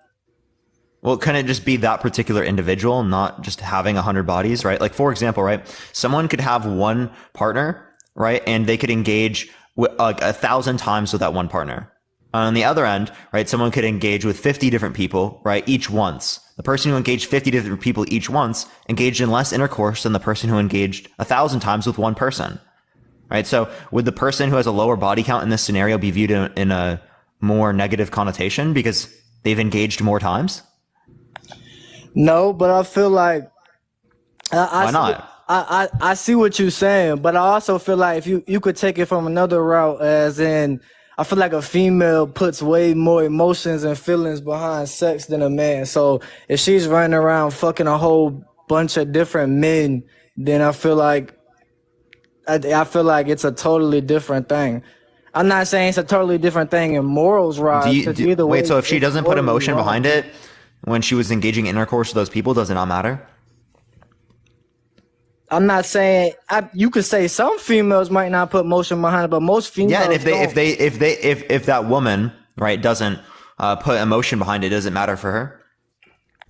Well, can it just be that particular individual, not just having 100 bodies, right? Like, for example, right, someone could have one partner, right, and they could engage with, like 1,000 times with that one partner. On the other end, right, someone could engage with 50 different people, right, each once. The person who engaged 50 different people each once engaged in less intercourse than the person who engaged 1,000 times with one person, right? So would the person who has a lower body count in this scenario be viewed in a more negative connotation because they've engaged more times? No, but I feel like Why not? I see what you're saying, but I also feel like if you could take it from another route, as in, I feel like a female puts way more emotions and feelings behind sex than a man. So if she's running around fucking a whole bunch of different men, then I feel like it's a totally different thing. I'm not saying it's a totally different thing in morals, right? Wait, so if she doesn't put emotion behind it when she was engaging in intercourse with those people, does it not matter? I'm not saying you could say some females might not put emotion behind it, but most females. Yeah, and if that woman, right, doesn't put emotion behind it, does it matter for her?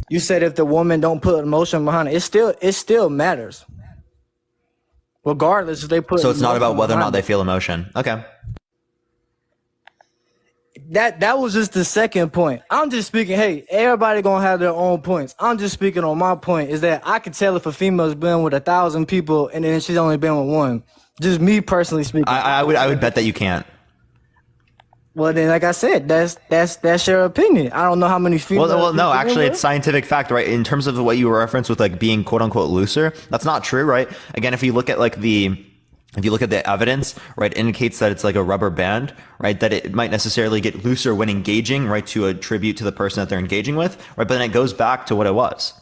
You said if the woman don't put emotion behind it, it still matters. Regardless if they put. So it's not about whether or not they feel emotion. Okay. That was just the second point. I'm just speaking, hey, everybody gonna have their own points. I'm just speaking on my point is that I can tell if a female's been with 1,000 people and then she's only been with one. Just me personally speaking. I would bet that you can't. Well then, like I said, that's your opinion. I don't know how many females. Well, no, actually, it's scientific fact, right? In terms of what you referenced with like being quote unquote looser, that's not true, right? Again, if you look at the evidence, right, it indicates that it's like a rubber band, right, that it might necessarily get looser when engaging, right, to attribute to the person that they're engaging with, right, but then it goes back to what it was.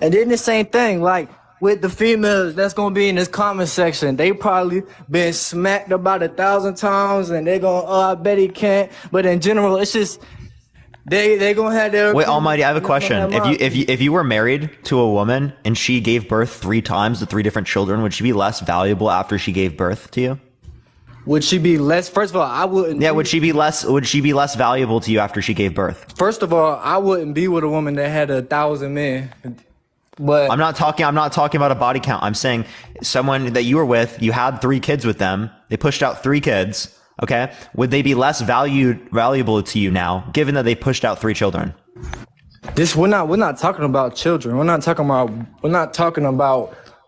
And then the same thing, like with the females that's going to be in this comment section, they probably been smacked about 1,000 times and they're going, I bet he can't. But in general, it's just, they gonna have their. Wait, Almighty, I have a question. If you were married to a woman and she gave birth 3 times to 3 different children, would she be less valuable after she gave birth to you? Would she be less? First of all, I wouldn't. Yeah, would she be less valuable to you after she gave birth? First of all, I wouldn't be with a woman that had 1,000 men. But I'm not talking about a body count. I'm saying someone that you were with, you had 3 kids with them. They pushed out 3 kids. Okay, would they be less valuable to you now, given that they pushed out 3 children? We're not talking about children. We're not talking about.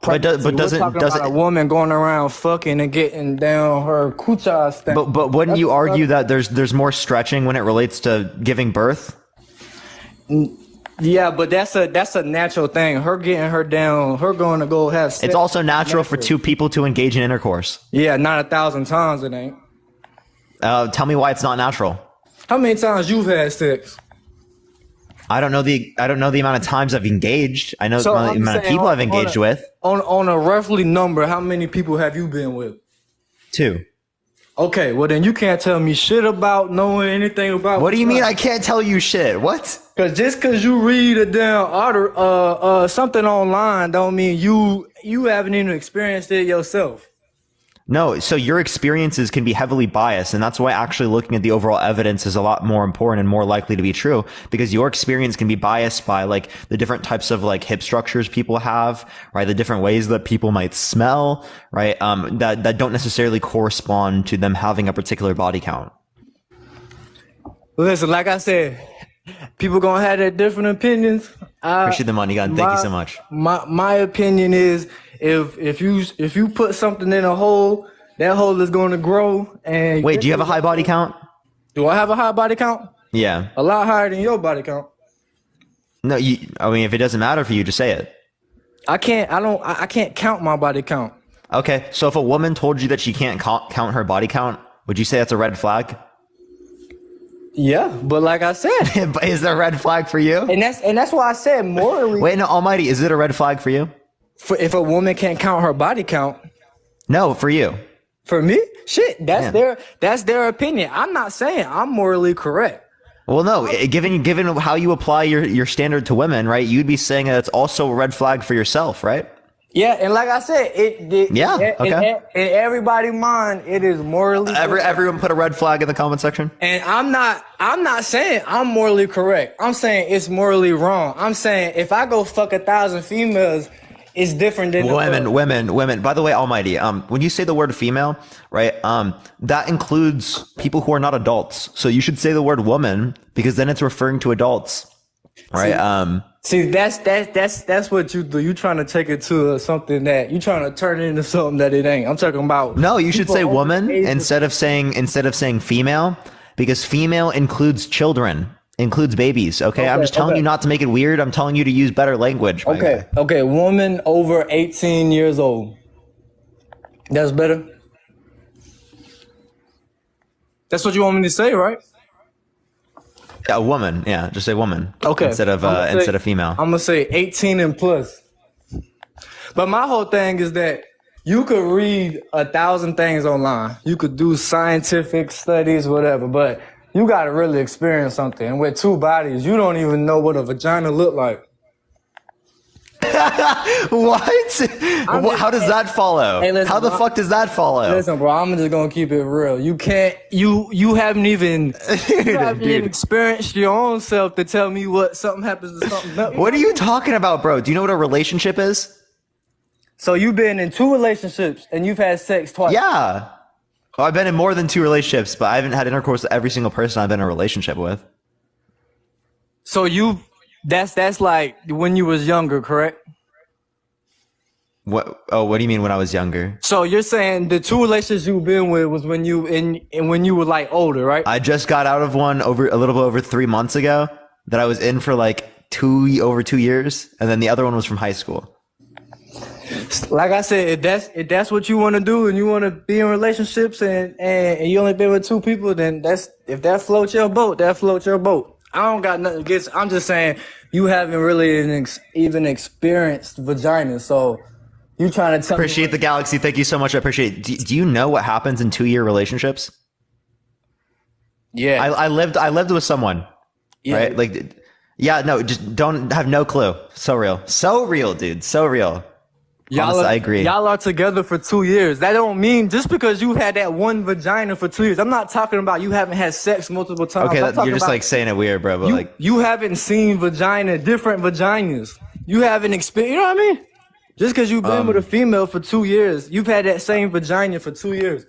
Doesn't a woman going around fucking and getting down her kucha stuff? But wouldn't you argue that there's more stretching when it relates to giving birth? Yeah, but that's a natural thing. Her getting her down, her going to go have sex. It's also natural for 2 people to engage in intercourse. Yeah, not 1,000 times it ain't. Tell me why it's not natural. How many times you've had sex? I don't know the amount of times I've engaged. I know the amount of people I've engaged with. On a roughly number, how many people have you been with? 2. Okay, well then you can't tell me shit about knowing anything about. What do you mean I can't tell you shit? What? Cause you read a damn order, something online don't mean you haven't even experienced it yourself. No, so your experiences can be heavily biased, and that's why actually looking at the overall evidence is a lot more important and more likely to be true, because your experience can be biased by like the different types of like hip structures people have, right? The different ways that people might smell, right? That don't necessarily correspond to them having a particular body count. Listen, like I said, people gonna have their different opinions. Appreciate the money, God. Thank you so much. My opinion is if you put something in a hole, that hole is going to grow. And wait, do you have a high body count? Do I have a high body count? Yeah, a lot higher than your body count. No, I mean, if it doesn't matter for you, just say it. I can't count my body count. Okay, so if a woman told you that she can't count her body count, would you say that's a red flag? Yeah, but like I said, is there a red flag for you? And that's why I said morally. Wait, no, Almighty, is it a red flag for you? For if a woman can't count her body count. No, for you. For me? Shit, that's their opinion. I'm not saying I'm morally correct. Well, no, given how you apply your standard to women, right? You'd be saying that it's also a red flag for yourself, right? Yeah, and like I said, okay. In everybody's mind, it is morally correct. Everyone put a red flag in the comment section. And I'm not saying I'm morally correct. I'm saying it's morally wrong. I'm saying if I go fuck 1,000 females, it's different than women. By the way, Almighty, when you say the word female, right, that includes people who are not adults. So you should say the word woman because then it's referring to adults, right? See, that's what you do. You trying to take it to something that you trying to turn it into something that it ain't. I'm talking about. No, you should say woman instead of saying female, because female includes children, includes babies. Okay, I'm just telling you not to make it weird. I'm telling you to use better language. Okay, woman over 18 years old. That's better. That's what you want me to say, right? A woman, yeah, just say woman. Okay. Instead of female. I'm gonna say 18 and plus. But my whole thing is that you could read 1,000 things online. You could do scientific studies, whatever, but you gotta really experience something. And with two bodies, you don't even know what a vagina look like. What? How does that follow? Hey, listen, how the fuck does that follow? Listen, bro, I'm just gonna keep it real. You can't. You haven't even experienced your own self to tell me what something happens to something. What are you talking about, bro? Do you know what a relationship is? So you've been in 2 relationships and you've had sex twice. Yeah. Oh, I've been in more than 2 relationships, but I haven't had intercourse with every single person I've been in a relationship with. So that's like when you was younger, correct? What? Oh, what do you mean when I was younger? So you're saying the 2 relationships you've been with was when you when you were like older, right? I just got out of one a little bit over 3 months ago that I was in for like over 2 years, and then the other one was from high school. Like I said, if that's what you want to do and you want to be in relationships and you only been with 2 people, then if that floats your boat, that floats your boat. I don't got nothing against. I'm just saying you haven't really even experienced vagina, so you trying to tell Appreciate the galaxy. Thank you so much. I appreciate it. Do you know what happens in 2-year relationships? Yeah, I lived with someone, right? Like, yeah, no, just don't have no clue. So real, dude. So real. Honestly, I agree. Y'all are together for 2 years. That don't mean just because you had that one vagina for 2 years. I'm not talking about you haven't had sex multiple times. Okay, you're just like saying it weird, bro. But you haven't seen different vaginas. You haven't experienced. You know what I mean? Just because you've been with a female for 2 years, you've had that same vagina for 2 years.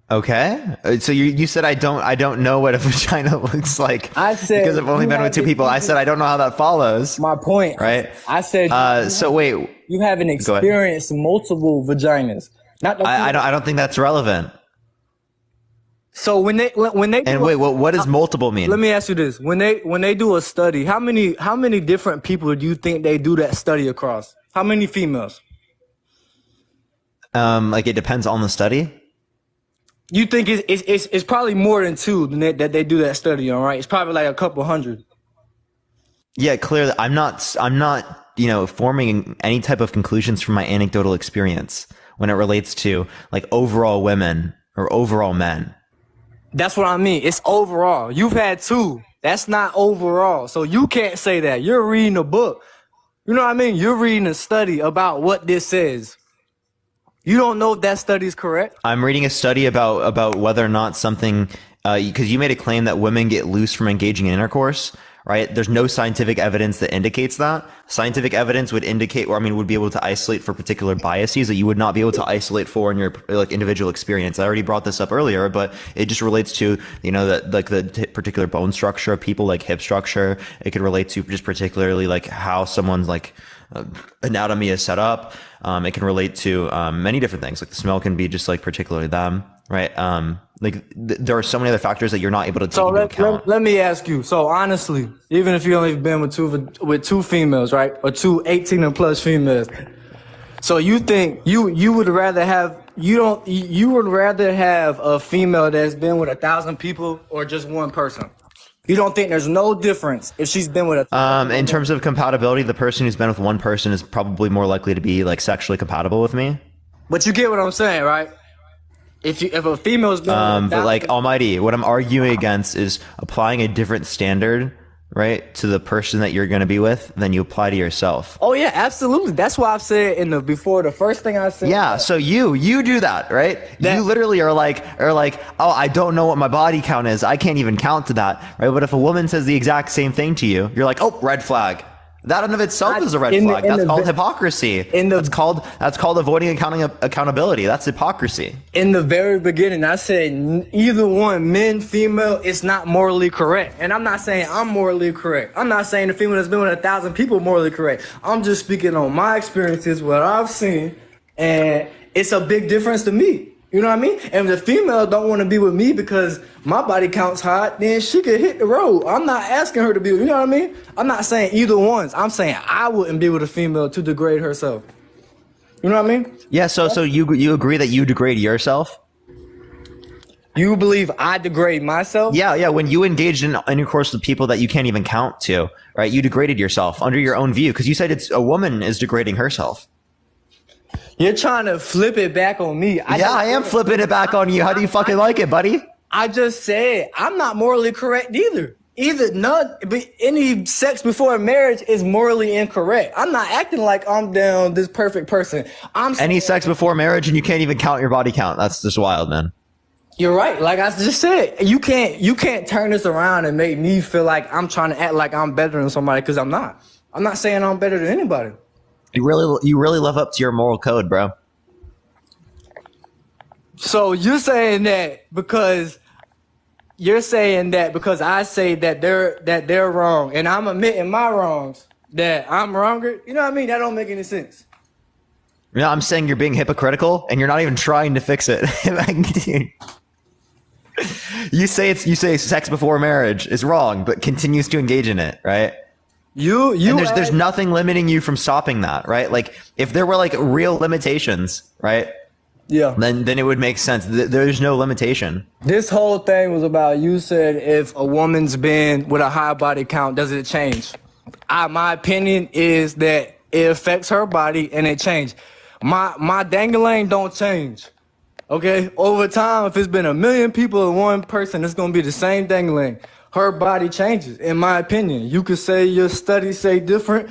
Okay, so you said I don't know what a vagina looks like. I said because I've only been with 2 people. I said I don't know how that follows. My point, right? I said. So wait, you haven't experienced multiple vaginas. I don't think that's relevant. So when they what does multiple mean? Let me ask you this: when they do a study, how many different people do you think they do that study across? How many females? Like it depends on the study. You think it's probably more than 2 that they do that study on, right? It's probably like a couple hundred. Yeah, clearly, I'm not, forming any type of conclusions from my anecdotal experience when it relates to like overall women or overall men. That's what I mean. It's overall. You've had 2. That's not overall. So you can't say that. You're reading a book. You know what I mean? You're reading a study about what this says. You don't know if that study is correct? I'm reading a study about whether or not something, because you made a claim that women get loose from engaging in intercourse, right? There's no scientific evidence that indicates that. Scientific evidence would indicate, would be able to isolate for particular biases that you would not be able to isolate for in your like individual experience. I already brought this up earlier, but it just relates to, the particular bone structure of people, like hip structure. It could relate to just particularly like how someone's like anatomy is set up. It can relate to many different things. Like the smell can be just like particularly them, right? There are so many other factors that you're not able to take into account. Let me ask you. So honestly, even if you only been with two females, right, or 2 18 and plus females, so you think you would rather have you would rather have a female that's been with 1,000 people or just one person? You don't think there's no difference if she's been with in terms of compatibility, the person who's been with one person is probably more likely to be like sexually compatible with me. But you get what I'm saying, right? If a female's been with but like Almighty, what I'm arguing against is applying a different standard right, to the person that you're going to be with, then you apply to yourself. Oh yeah, absolutely. That's why I've said before the first thing I said. Yeah, so you do that, right? You literally are like, oh, I don't know what my body count is. I can't even count to that, right? But if a woman says the exact same thing to you, you're like, oh, red flag. That in of itself is a red flag. That's called hypocrisy. That's called avoiding accountability. That's hypocrisy. In the very beginning, I said either one, men, female, it's not morally correct. And I'm not saying I'm morally correct. I'm not saying the female that's been with 1,000 people morally correct. I'm just speaking on my experiences, what I've seen, and it's a big difference to me. You know what I mean? And if the female don't want to be with me because my body count's high, then she could hit the road. I'm not asking her to be with, you know what I mean? I'm not saying either ones. I'm saying I wouldn't be with a female to degrade herself. You know what I mean? Yeah, so you agree that you degrade yourself? You believe I degrade myself? Yeah. When you engaged in intercourse with people that you can't even count to, right? You degraded yourself under your own view because you said a woman is degrading herself. You're trying to flip it back on me. I am flipping it back on you. How do you fucking like it, buddy? I just said I'm not morally correct either. Any sex before marriage is morally incorrect. I'm not acting like I'm down this perfect person. Any sex before marriage and you can't even count your body count. That's just wild, man. You're right. Like I just said, you can't turn this around and make me feel like I'm trying to act like I'm better than somebody because I'm not. I'm not saying I'm better than anybody. You really live up to your moral code, bro. So you're saying that because I say that they're wrong and I'm admitting my wrongs, that I'm wronger. You know what I mean? That don't make any sense. No, I'm saying you're being hypocritical and you're not even trying to fix it. You say sex before marriage is wrong, but continues to engage in it, right? And there's nothing limiting you from stopping that, right? Like if there were like real limitations, right? Yeah. Then it would make sense. There's no limitation. This whole thing was about, you said if a woman's been with a high body count, does it change? My opinion is that it affects her body and it changes. My dangling don't change. Okay? Over time, if it's been 1 million people and one person, it's gonna be the same dangling. Her body changes, in my opinion. You could say your studies say different.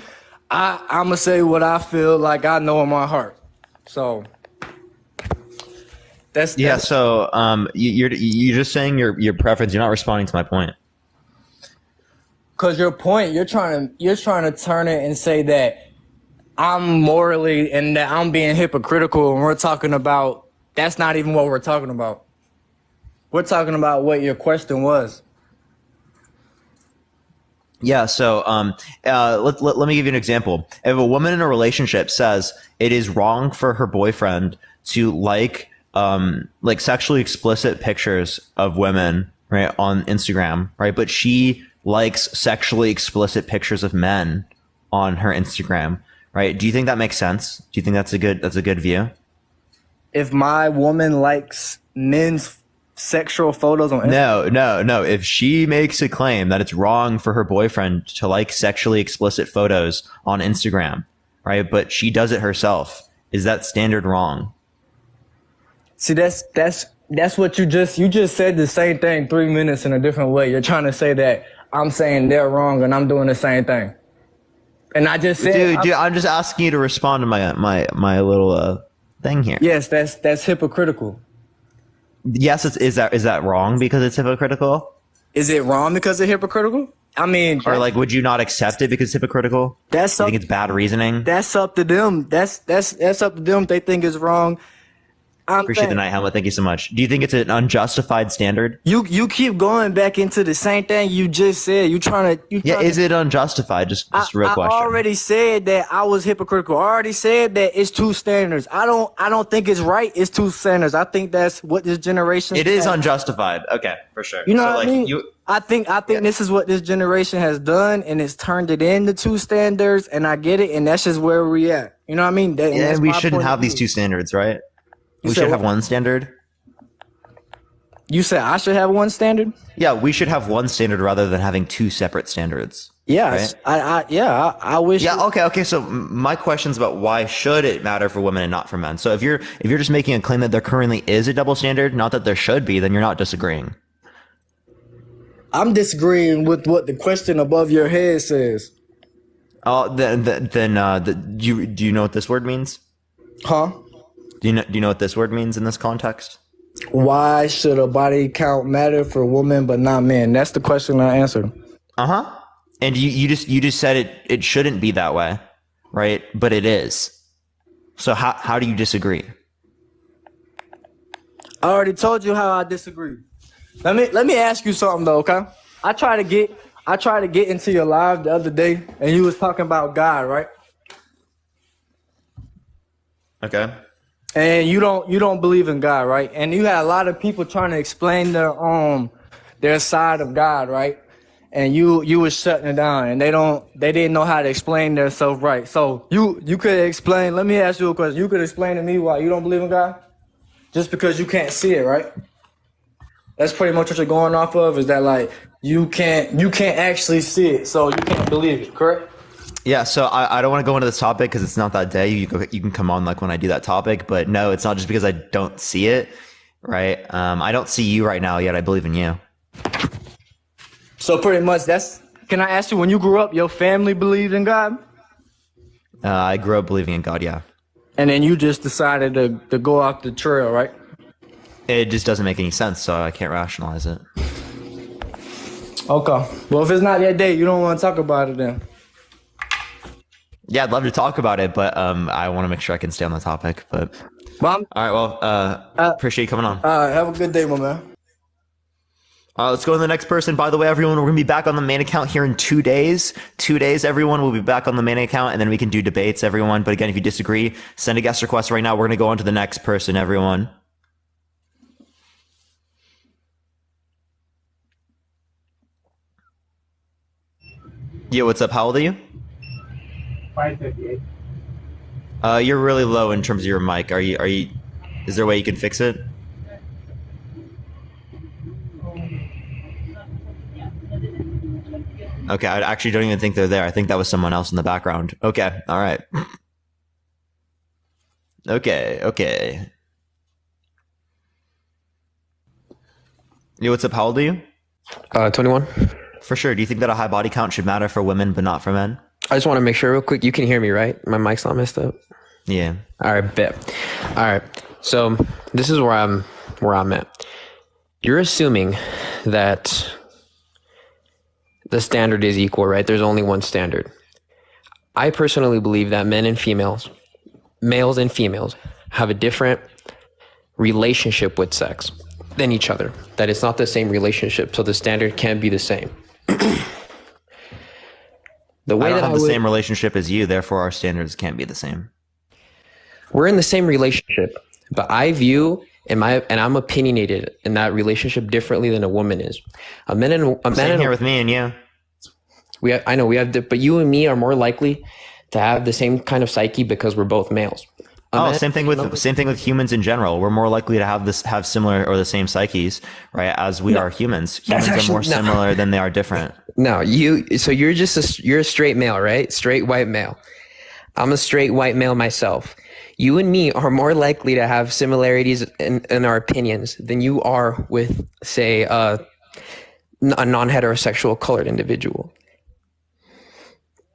I'ma say what I feel like I know in my heart. So that's So you're just saying your preference. You're not responding to my point. Cause your point, you're trying to turn it and say that I'm morally and that I'm being hypocritical, and we're talking about that's not even what we're talking about. We're talking about what your question was. Yeah, so let me give you an example. If a woman in a relationship says it is wrong for her boyfriend to like sexually explicit pictures of women, right, on Instagram, right, but she likes sexually explicit pictures of men on her Instagram, right? Do you think that makes sense? Do you think that's a good view? If my woman likes men's sexual photos on Instagram? No. If she makes a claim that it's wrong for her boyfriend to like sexually explicit photos on Instagram, right? But she does it herself, is that standard wrong? See, that's what you just said the same thing 3 minutes in a different way. You're trying to say that I'm saying they're wrong and I'm doing the same thing. And I just said, dude, I'm just asking you to respond to my little thing here. Yes, that's hypocritical. Yes, is that wrong because it's hypocritical? Is it wrong because it's hypocritical? I mean, or like, would you not accept it because it's hypocritical? You think it's bad reasoning? That's up to them. That's up to them. If they think it's wrong. Appreciate the night helmet. Thank you so much. Do you think it's an unjustified standard? You keep going back into the same thing you just said. Is it unjustified? Just a real question. I already said that I was hypocritical. I already said that it's two standards. I don't think it's right. It's two standards. I think that's what this generation. It is unjustified. Okay, for sure. You know what I mean? I think this is what this generation has done, and it's turned it into two standards. And I get it, and that's just where we at. You know what I mean? And we shouldn't have these two standards, right? We should have one standard. You said I should have one standard? Yeah, we should have one standard rather than having two separate standards. Yes, right? I wish. Yeah, okay. So my question's about why should it matter for women and not for men? So if you're just making a claim that there currently is a double standard, not that there should be, then you're not disagreeing. I'm disagreeing with what the question above your head says. Oh, then do you know what this word means? Huh? Do you know what this word means in this context? Why should a body count matter for women but not men? That's the question I answered. Uh-huh. And you just said it shouldn't be that way, right? But it is. So how do you disagree? I already told you how I disagree. Let me ask you something though, okay? I tried to get into your live the other day, and you was talking about God, right? Okay. And you don't believe in God, right? And you had a lot of people trying to explain their side of God, right? And you was shutting it down, and they didn't know how to explain themselves right. So you could explain. Let me ask you a question. You could explain to me why you don't believe in God, just because you can't see it, right? That's pretty much what you're going off of. Is that like you can't actually see it, so you can't believe it, correct? Yeah, so I don't want to go into this topic because it's not that day. You can come on like when I do that topic, but no, it's not just because I don't see it, right? I don't see you right now yet. I believe in you. So pretty much can I ask you, when you grew up, your family believed in God? I grew up believing in God, yeah. And then you just decided to go off the trail, right? It just doesn't make any sense, so I can't rationalize it. Okay. Well, if it's not your day, you don't want to talk about it then. Yeah, I'd love to talk about it, but I want to make sure I can stay on the topic. But Mom? All right, well, appreciate you coming on. Have a good day, my man. Let's go to the next person. By the way, everyone, we're going to be back on the main account here in 2 days. 2 days, everyone will be back on the main account, and then we can do debates, everyone. But again, if you disagree, send a guest request right now. We're going to go on to the next person, everyone. Yo, what's up? How old are you? 558. You're really low in terms of your mic. Are you? Is there a way you can fix it? Okay, I actually don't even think they're there. I think that was someone else in the background. Okay, all right. Okay. Yo, what's up? How old are you? 21. For sure. Do you think that a high body count should matter for women but not for men? I just want to make sure real quick. You can hear me, right? My mic's not messed up. Yeah. All right, bet. All right. So this is where I'm at. You're assuming that the standard is equal, right? There's only one standard. I personally believe that men and females, males and females, have a different relationship with sex than each other. That it's not the same relationship, so the standard can't be the same. The way I don't that have the same relationship as you, therefore our standards can't be the same. We're in the same relationship, but I view and I'm opinionated in that relationship differently than a woman is. A man here with me and you. I know we have, but you and me are more likely to have the same kind of psyche because we're both males. Same thing with humans in general. We're more likely to have similar or the same psyches, right? As we are humans. Humans are more similar than they are different. No, you're a straight male, right? Straight white male. I'm a straight white male myself. You and me are more likely to have similarities in our opinions than you are with, say, a non-heterosexual colored individual.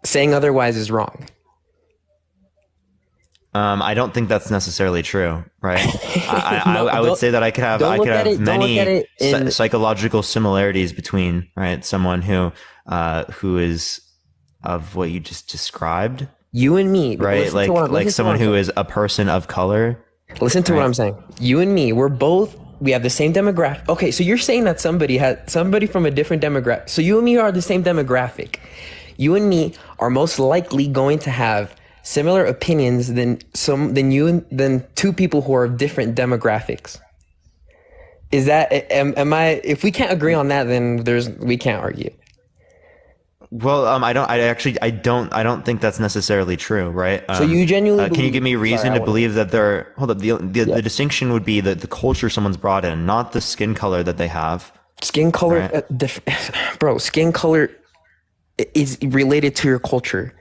Saying otherwise is wrong. I don't think that's necessarily true, right? I would say that I could have many psychological similarities between, right, someone who is of what you just described. You and me, right? Like someone who is a person of color. Listen to what I'm saying. You and me, we have the same demographic. Okay, so you're saying that somebody from a different demographic. So you and me are the same demographic. You and me are most likely going to have similar opinions than two people who are of different demographics. Is that if we can't agree on that, then we can't argue. Well, I don't think that's necessarily true, right? So you genuinely can you give me reason to believe that the distinction would be that the culture someone's brought in, not the skin color that they have. Skin color, right? Bro, skin color is related to your culture.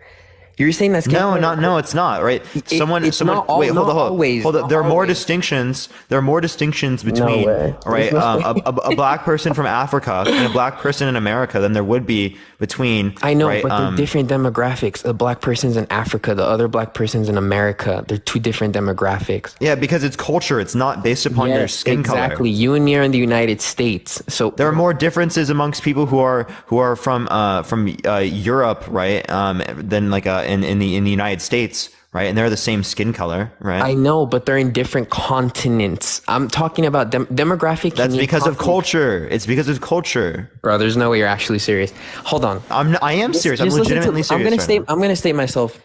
You're saying that's no, it's not, right? Someone, it's not all, wait, hold not on. always, Hold on. not There are more always. distinctions. There are more distinctions between, way. right, There's no a black person from Africa and a black person in America than there would be between. I know, right, but they're different demographics. The black person's in Africa, the other black person's in America. They're two different demographics. Yeah, because it's culture. It's not based upon your skin color. Exactly. You and me are in the United States, so there are more differences amongst people who are from Europe, right? Than like in the United States, right? And they're the same skin color, right? I know, but they're in different continents. I'm talking about demographic. That's because of culture. It's because of culture, bro. There's no way you're actually serious. Hold on. I am serious. I'm legitimately serious. I'm gonna state myself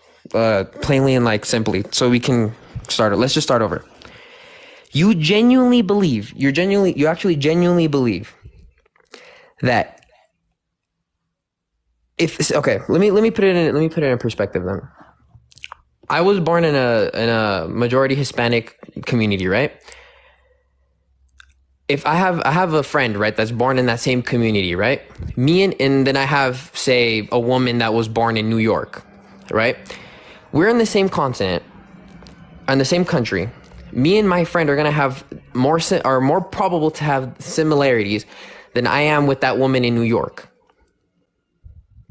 plainly and like simply, so we can start it. Let's just start over. You actually genuinely believe that let me put it in perspective then. I was born in a majority Hispanic community, right? If I have a friend, right, that's born in that same community, right? And then I have, say, a woman that was born in New York, right? We're in the same continent, in the same country. Me and my friend are gonna have more probable to have similarities than I am with that woman in New York.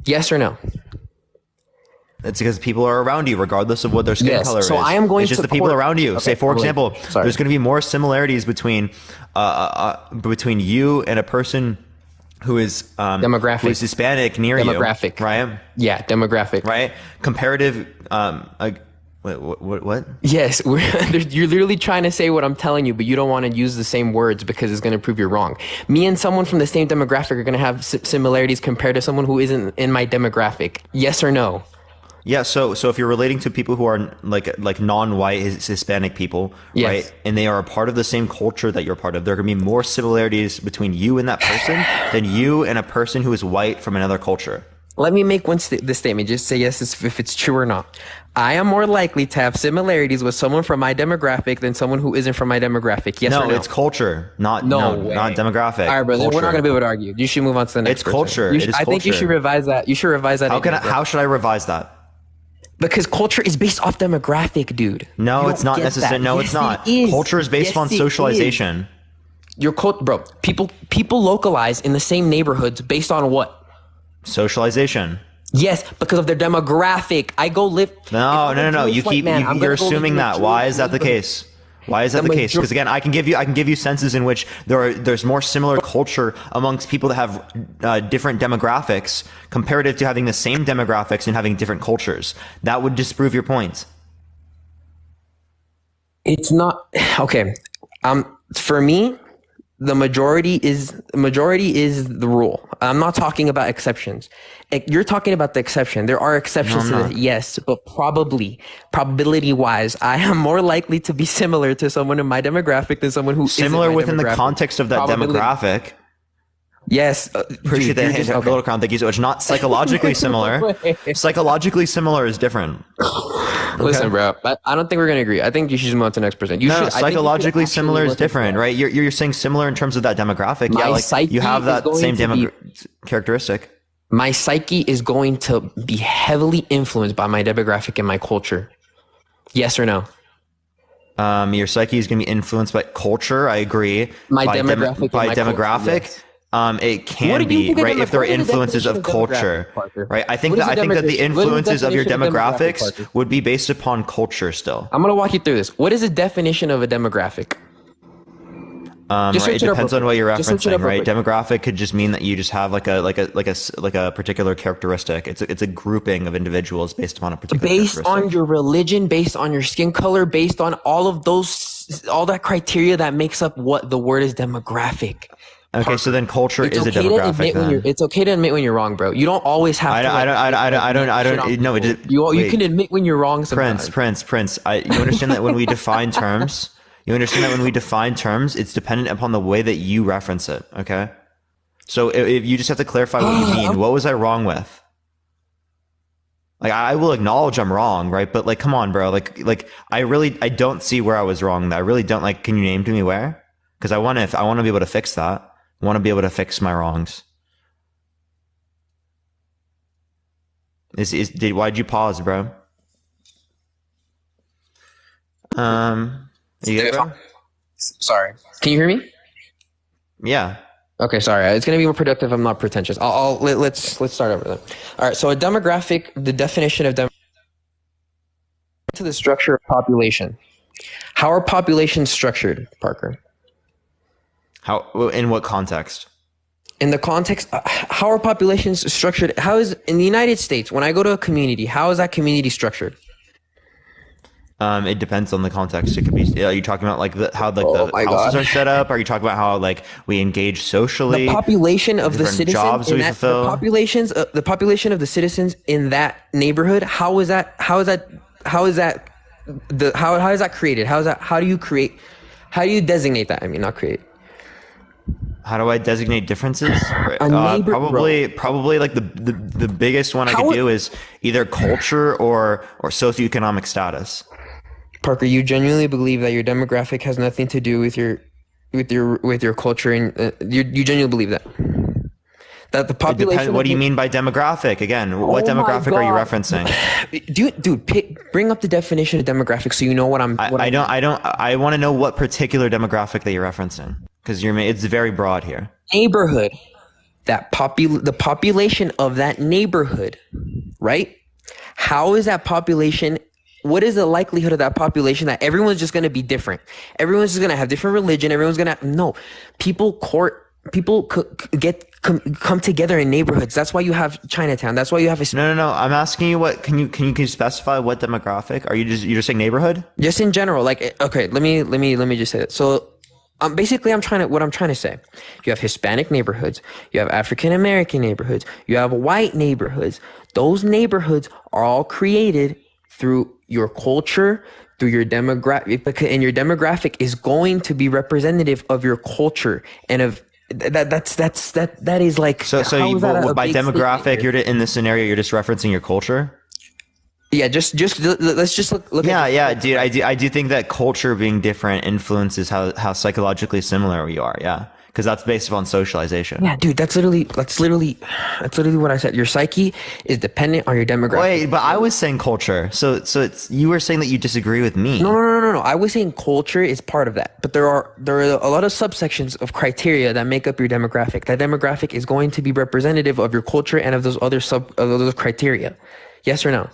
Yes or no? It's because people are around you, regardless of what their skin color is. So I am going it's just to the people around you. Say, for example, there's going to be more similarities between you and a person who is demographic, who is Hispanic near demographic, you, right? Yeah, demographic, right? Comparative. What? Yes, you're literally trying to say what I'm telling you, but you don't want to use the same words because it's going to prove you're wrong. Me and someone from the same demographic are going to have similarities compared to someone who isn't in my demographic. Yes or no? Yeah, so if you're relating to people who are like non-white Hispanic people, yes, right, and they are a part of the same culture that you're part of, there are going to be more similarities between you and that person than you and a person who is white from another culture. Let me make this statement. Just say yes if it's true or not. I am more likely to have similarities with someone from my demographic than someone who isn't from my demographic. Yes or no? It's culture, not demographic. All right, brother. Culture. We're not going to be able to argue. You should move on to the next. It's culture. I think you should revise that. You should revise that. How should I revise that? Because culture is based off demographic, dude. No, it's not necessary. No, it's not. Culture is based on socialization. Your bro. People localize in the same neighborhoods based on what? Socialization. Yes, because of their demographic. I go live. No. You're assuming that. Why is that the case? Why is that the case? Because again, I can give you senses in which there's more similar culture amongst people that have different demographics comparative to having the same demographics and having different cultures. That would disprove your point. It's not okay. For me, the majority is the rule. I'm not talking about exceptions. You're talking about the exception. There are exceptions to this, yes, but probability wise, I am more likely to be similar to someone in my demographic than someone who similar within the context of that demographic. Yes. Appreciate that little crown. Thank you so much. Not psychologically similar. Psychologically similar is different. Listen, bro. I don't think we're going to agree. I think you should move on to the next person. Psychologically similar is different, right? You're saying similar in terms of that demographic. You have that same characteristic. My psyche is going to be heavily influenced by my demographic and my culture. Yes or no? Your psyche is going to be influenced by culture. I agree. By demographic. Yes. It can be, right, if there are influences of culture, right? I think that the influences of your demographics would be based upon culture still. I'm going to walk you through this. What is the definition of a demographic? It depends on what you're referencing, right? Demographic could just mean that you just have like a particular characteristic. It's a grouping of individuals based upon a particular characteristic. On your religion, based on your skin color, based on all that criteria that makes up what the word is demographic. Okay, so then culture is a demographic. It's okay to admit when you're wrong, bro. You don't always have to. I don't. No, you can admit when you're wrong sometimes. Prince. You understand that when we define terms, it's dependent upon the way that you reference it. Okay, so if you just have to clarify what you mean. What was I wrong with? Like, I will acknowledge I'm wrong, right? But like, come on, bro. Like, I don't see where I was wrong. I really don't. Like, can you name to me where? Because I want to be able to fix that. I want to be able to fix my wrongs. Why'd you pause, bro? You good, bro? Sorry. Can you hear me? Yeah. Okay, sorry. It's going to be more productive. I'm not pretentious. Let's start over then. All right. So a demographic, the definition of to the structure of population. How are populations structured, Parker? In what context? In the context, how are populations structured? How is in the United States, when I go to a community, how is that community structured? It depends on the context. It could be. Are you talking about like how the houses are set up? Are you talking about how like we engage socially? The population of the citizens jobs we fulfill. The population of the citizens in that neighborhood. How is that created? How do you designate that? I mean, not create. How do I designate differences? Probably like the biggest one I could do is either culture or socioeconomic status. Parker, you genuinely believe that your demographic has nothing to do with your culture, and you genuinely believe that the population. What do you mean by demographic? Again, what demographic are you referencing? Bring up the definition of demographic so you know what I'm. I want to know what particular demographic that you're referencing because it's very broad here. Neighborhood, the population of that neighborhood, right? How is that population? What is the likelihood of that population that everyone's just going to be different? Everyone's just going to have different religion. Everyone's going to no. People come together in neighborhoods. That's why you have Chinatown. That's why you have No. I'm asking you what can you specify what demographic? Are you're just saying neighborhood? Just in general. Like okay, let me just say that. So I'm trying to say. You have Hispanic neighborhoods, you have African American neighborhoods, you have white neighborhoods. Those neighborhoods are all created through your culture, through your demographic, and your demographic is going to be representative of your culture and of that is like so by demographic you're in this scenario you're just referencing your culture. Yeah, let's just look. Yeah, dude. I do think that culture being different influences how psychologically similar we are. Yeah, because that's based upon socialization. Yeah, dude. That's literally what I said. Your psyche is dependent on your demographic. Wait, but I was saying culture. So it's you were saying that you disagree with me. No. I was saying culture is part of that, but there are a lot of subsections of criteria that make up your demographic. That demographic is going to be representative of your culture and of those criteria. Yes or no?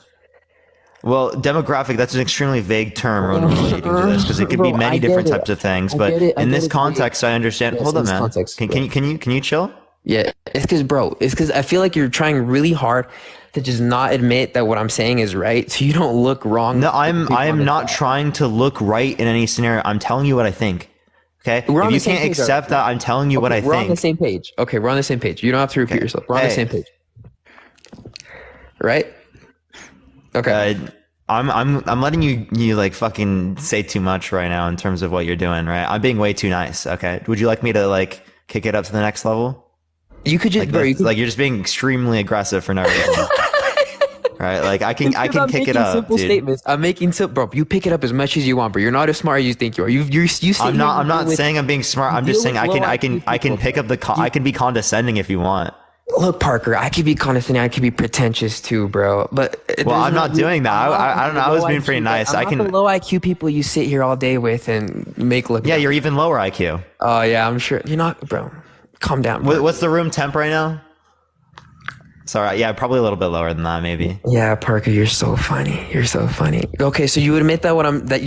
Well, demographic, that's an extremely vague term when relating to this because it could be many different types of things. But in this context, I understand. Hold on, man. Can you chill? Yeah, it's because I feel like you're trying really hard to just not admit that what I'm saying is right, so you don't look wrong. No, I am not trying to look right in any scenario. I'm telling you what I think. Okay, if you can't accept that, I'm telling you what I think. We're on the same page. Okay, we're on the same page. You don't have to repeat yourself. We're on the same page. Right? Okay. I'm letting you like fucking say too much right now in terms of what you're doing, right? I'm being way too nice. Okay. Would you like me to like kick it up to the next level? You could just you're just being extremely aggressive for no reason. Right? Like I can kick it up. Simple dude. statements. I'm making simple, bro. You pick it up as much as you want, but you're not as smart as you think you are. You I'm not saying I'm being smart. I'm just saying I can pick up I can be condescending if you want. Look, Parker, I could be condescending. I could be pretentious too, bro. But I'm not doing that. I don't know. I was being pretty nice. I'm not the low IQ people you sit here all day with and make look. Yeah, you're even lower IQ. Oh yeah, I'm sure. You're not, bro. Calm down. Bro. What's the room temp right now? Sorry, yeah, probably a little bit lower than that, maybe. Yeah, Parker, you're so funny. You're so funny. Okay, so you admit that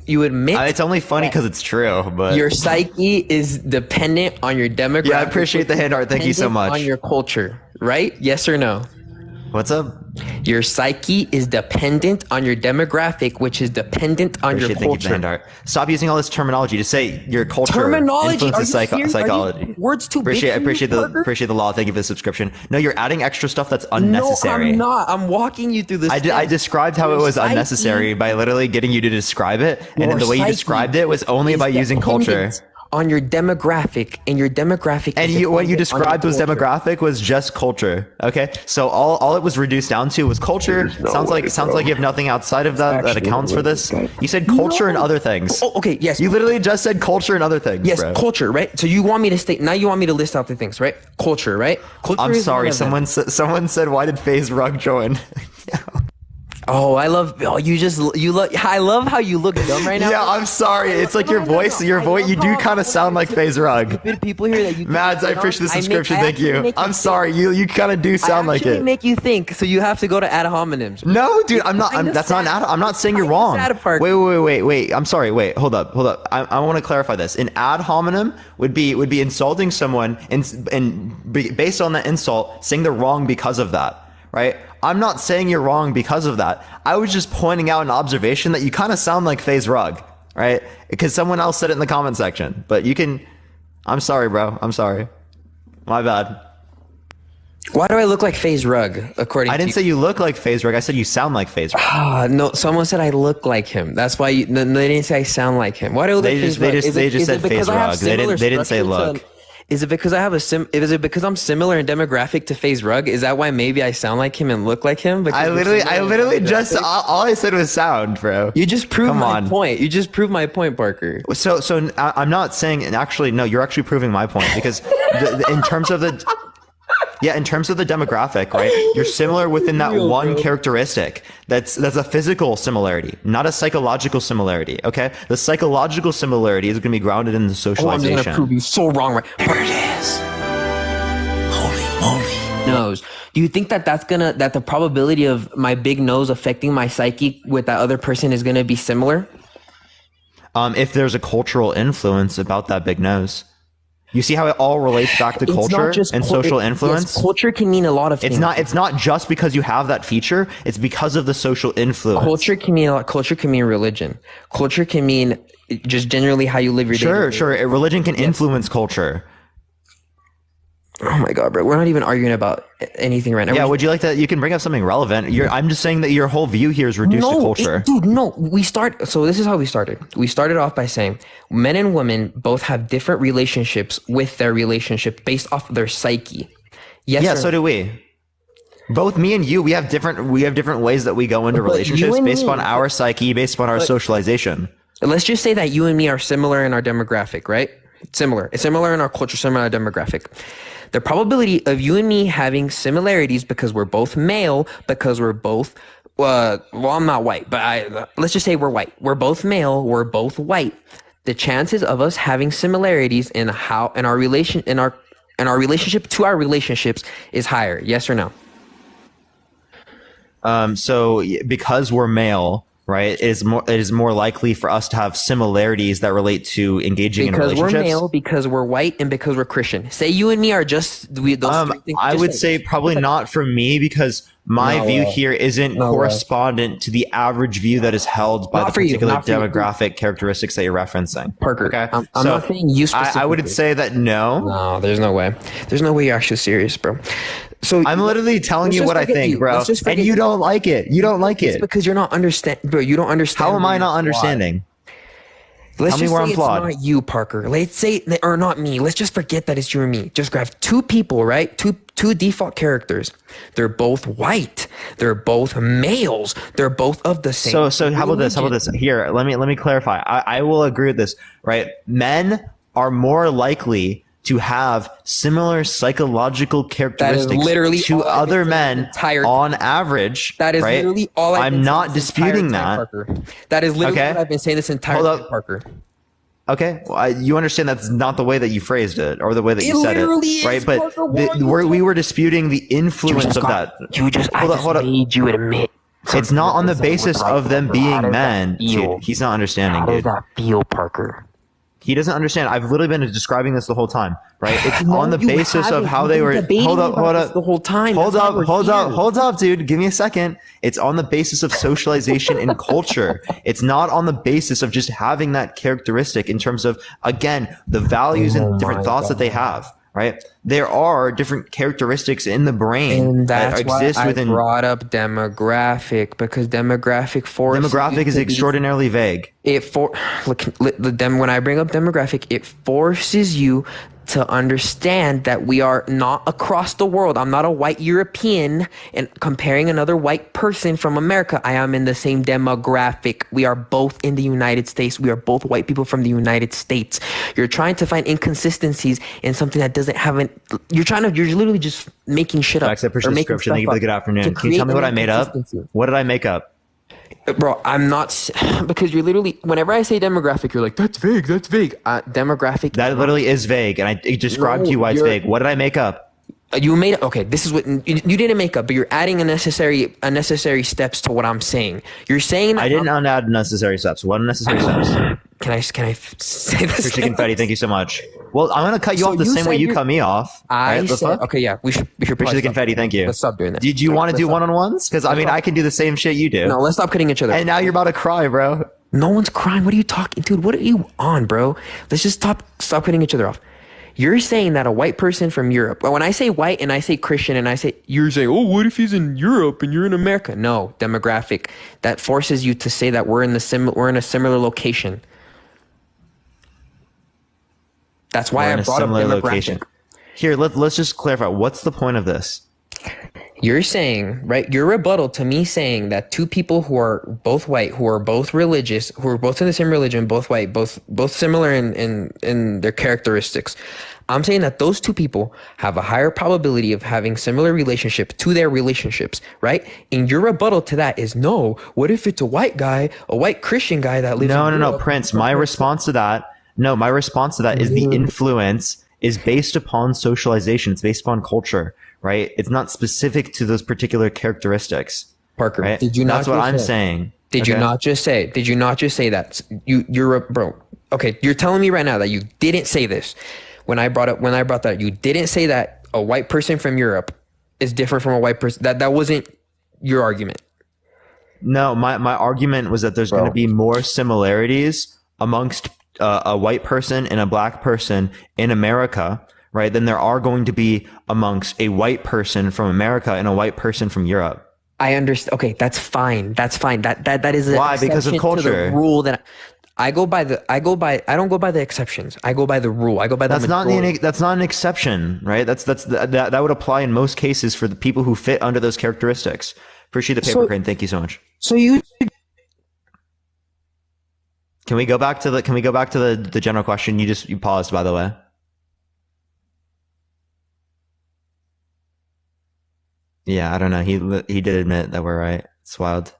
you admit it's only funny because it's true, but your psyche is dependent on your demographic. Yeah, I appreciate the hand art. Thank you so much. On your culture, right? Yes or no? What's up? Your psyche is dependent on your demographic, which is dependent on your culture. Stop using all this terminology to say your culture influences psychology. Words too big. I appreciate the law. Thank you for the subscription. No, you're adding extra stuff that's unnecessary. No, I'm not. I'm walking you through this. I described how it was unnecessary by literally getting you to describe it, and then the way you described it was only by using culture. on your demographic, and your demographic. And what you described was demographic was just culture. Okay, so all it was reduced down to was culture. Sounds like you have nothing outside of that accounts for this. You said culture and other things. Oh, okay, yes. You literally just said culture and other things. Yes, bro. culture, right? So you want me to state now? You want me to list out the things, right? Culture, right? Culture. I'm sorry. Someone said, why did FaZe Rug join? Oh, I love. Oh, you look. I love how you look dumb right now. Yeah, I'm sorry. It's like your voice. Your voice. You do kind of sound like FaZe Rug. People here that you. Mads, I appreciate the subscription. Thank you. I'm sorry. You kind of do sound like it. Make you think. So you have to go to ad hominems. No, dude. I'm not. That's not. I'm not saying you're wrong. Wait. I'm sorry. Wait. Hold up. I want to clarify this. An ad hominem would be insulting someone and based on that insult, saying they're wrong because of that. Right? I'm not saying you're wrong because of that. I was just pointing out an observation that you kind of sound like FaZe Rug, right? Because someone else said it in the comment section. But you can... I'm sorry, bro. I'm sorry. My bad. Why do I look like FaZe Rug, according to I didn't say you look like FaZe Rug. I said you sound like FaZe Rug. No, someone said I look like him. That's why they didn't say I sound like him. Why do I look like FaZe Rug? They just said FaZe Rug. They didn't say look. Is it because is it because I'm similar in demographic to FaZe Rug? Is that why maybe I sound like him and look like him? I literally just all I said was sound, bro. You just proved my point. You just proved my point, Parker. So I'm not saying, and actually no, you're actually proving my point because in terms of the demographic, right? You're similar within that one characteristic. That's a physical similarity, not a psychological similarity. Okay, the psychological similarity is going to be grounded in the socialization. I'm going to prove you so wrong, right? Parker it is. Holy moly! Nose. Do you think that that the probability of my big nose affecting my psyche with that other person is going to be similar? If there's a cultural influence about that big nose. You see how it all relates back to culture and social influence? Yes, culture can mean a lot of things. It's not just because you have that feature. It's because of the social influence. Culture can mean a lot. Culture can mean religion. Culture can mean just generally how you live your day. Sure. Religion can influence culture. Oh my God, bro. We're not even arguing about anything right now. Yeah, would you like that? You can bring up something relevant. I'm just saying that your whole view here is reduced to culture. So this is how we started. We started off by saying men and women both have different relationships with their relationship based off of their psyche. Yes. Yeah, so do we. Both me and you, we have different ways that we go into relationships based upon our psyche, based upon our socialization. Let's just say that you and me are similar in our demographic, right? Similar. It's similar in our culture, similar in our demographic. The probability of you and me having similarities because we're both male, because we're both, well, I'm not white, but let's just say we're white. We're both male, we're both white. The chances of us having similarities in our relationship to our relationships is higher. Yes or no? So because we're male, right, it is more likely for us to have similarities that relate to engaging in relationships. Because we're male, because we're white, and because we're Christian. Say you and me are just those three things. I would say probably not for me because my view here isn't correspondent to the average view that is held by the particular demographic characteristics that you're referencing. Parker, okay? I'm not saying you specifically. I would say that no. No, there's no way. There's no way you're actually serious, bro. So I'm literally telling you what I think, bro, and you don't like it. You don't like it. It's because you're not understanding, bro. You don't understand. How am I not understanding? Let's just say it's not you, Parker. Let's say, or not me. Let's just forget that it's you or me. Just grab two people, right? Two default characters. They're both white. They're both males. They're both of the same. So how about this? How about this? Here, let me clarify. I will agree with this, right? Men are more likely to have similar psychological characteristics to other men on average. That is literally all I'm not disputing that. Parker. That is literally what I've been saying this entire time, Parker. Okay, well, you understand that's not the way that you phrased it or the way that you said it, right? But we were disputing the influence of that. Hold up. Made you admit. It's not on the basis of them being men. Dude, he's not understanding, dude. How does that feel, Parker? He doesn't understand. I've literally been describing this the whole time, right? It's on the basis of how they were. Hold up. The whole time. Hold up, dude. Give me a second. It's on the basis of socialization and culture. It's not on the basis of just having that characteristic in terms of, again, the values and different thoughts that they have, right? There are different characteristics in the brain And that that's why exist I within. brought up demographic, because demographic Demographic is extraordinarily vague. When I bring up demographic, it forces you to understand that we are not across the world. I'm not a white European and comparing another white person from America. I am in the same demographic. We are both in the United States. We are both white people from the United States. You're trying to find inconsistencies in something that doesn't have an. You're literally just making shit up. Except for description. Thank you for the good afternoon. Can you tell me what I made up? What did I make up? Bro, I'm not, because you're literally, whenever I say demographic, you're like, that's vague. Demographic. That literally is vague, and I described to you why it's vague. What did I make up? You made okay. This is what you didn't make up, but you're adding unnecessary steps to what I'm saying. You're saying that I didn't add unnecessary steps. What unnecessary steps? Can I say this? Christian Confetti, thank you so much. Well, I'm gonna cut you off the same way you cut me off. Okay, yeah, we should. Christian Confetti, thank you. Let's stop doing that. Did you want to do one-on-ones? Because I mean, I can do the same shit you do. No, let's stop cutting each other. And now you're about to cry, bro. No one's crying. What are you talking, dude? What are you on, bro? Let's just stop cutting each other off. You're saying that a white person from Europe, when I say white and I say Christian and you're saying, oh, what if he's in Europe and you're in America? No, demographic. That forces you to say that we're in a similar location. That's why I brought up demographic. Location. Here, let's just clarify. What's the point of this? You're saying, right? Your rebuttal to me saying that two people who are both white, who are both religious, who are both in the same religion, both white, both similar in their characteristics. I'm saying that those two people have a higher probability of having similar relationship to their relationships, right? And your rebuttal to that is no. What if it's a white guy, a white Christian guy that lives? No, Prince. My response to that is the influence is based upon socialization. It's based upon culture. Right? It's not specific to those particular characteristics. Parker, right? Did you not? That's what I'm saying. Did you not just say? Did you not just say that? You're a bro. Okay, you're telling me right now that you didn't say this. When I brought that, you didn't say that a white person from Europe is different from a white person. That wasn't your argument. No, my argument was that there's going to be more similarities amongst a white person and a black person in America, right, than there are going to be amongst a white person from America and a white person from Europe. I understand. Okay, that's fine. That is why? Because of culture. To the rule that I don't go by the exceptions. I go by the rule. I go by the majority. That's not an exception, right? That would apply in most cases for the people who fit under those characteristics. Appreciate the paper crane. Thank you so much. So you Can we go back to the general question? You paused, by the way. Yeah, I don't know. He did admit that we're right. It's wild.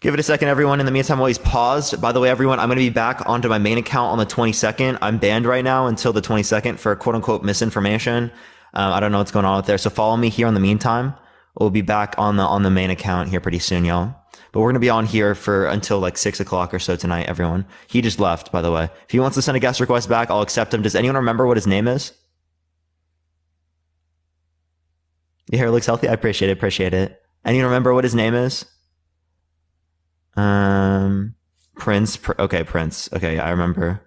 Give it a second, everyone. In the meantime, while he's paused, by the way, everyone, I'm going to be back onto my main account on the 22nd. I'm banned right now until the 22nd for quote unquote misinformation. I don't know what's going on with there. So follow me here in the meantime. We'll be back on the main account here pretty soon, y'all. But we're going to be on here for until like 6 o'clock or so tonight, everyone. He just left, by the way. If he wants to send a guest request back, I'll accept him. Does anyone remember what his name is? Your hair looks healthy. I appreciate it. Anyone remember what his name is? Prince. Okay, Prince. Okay, I remember.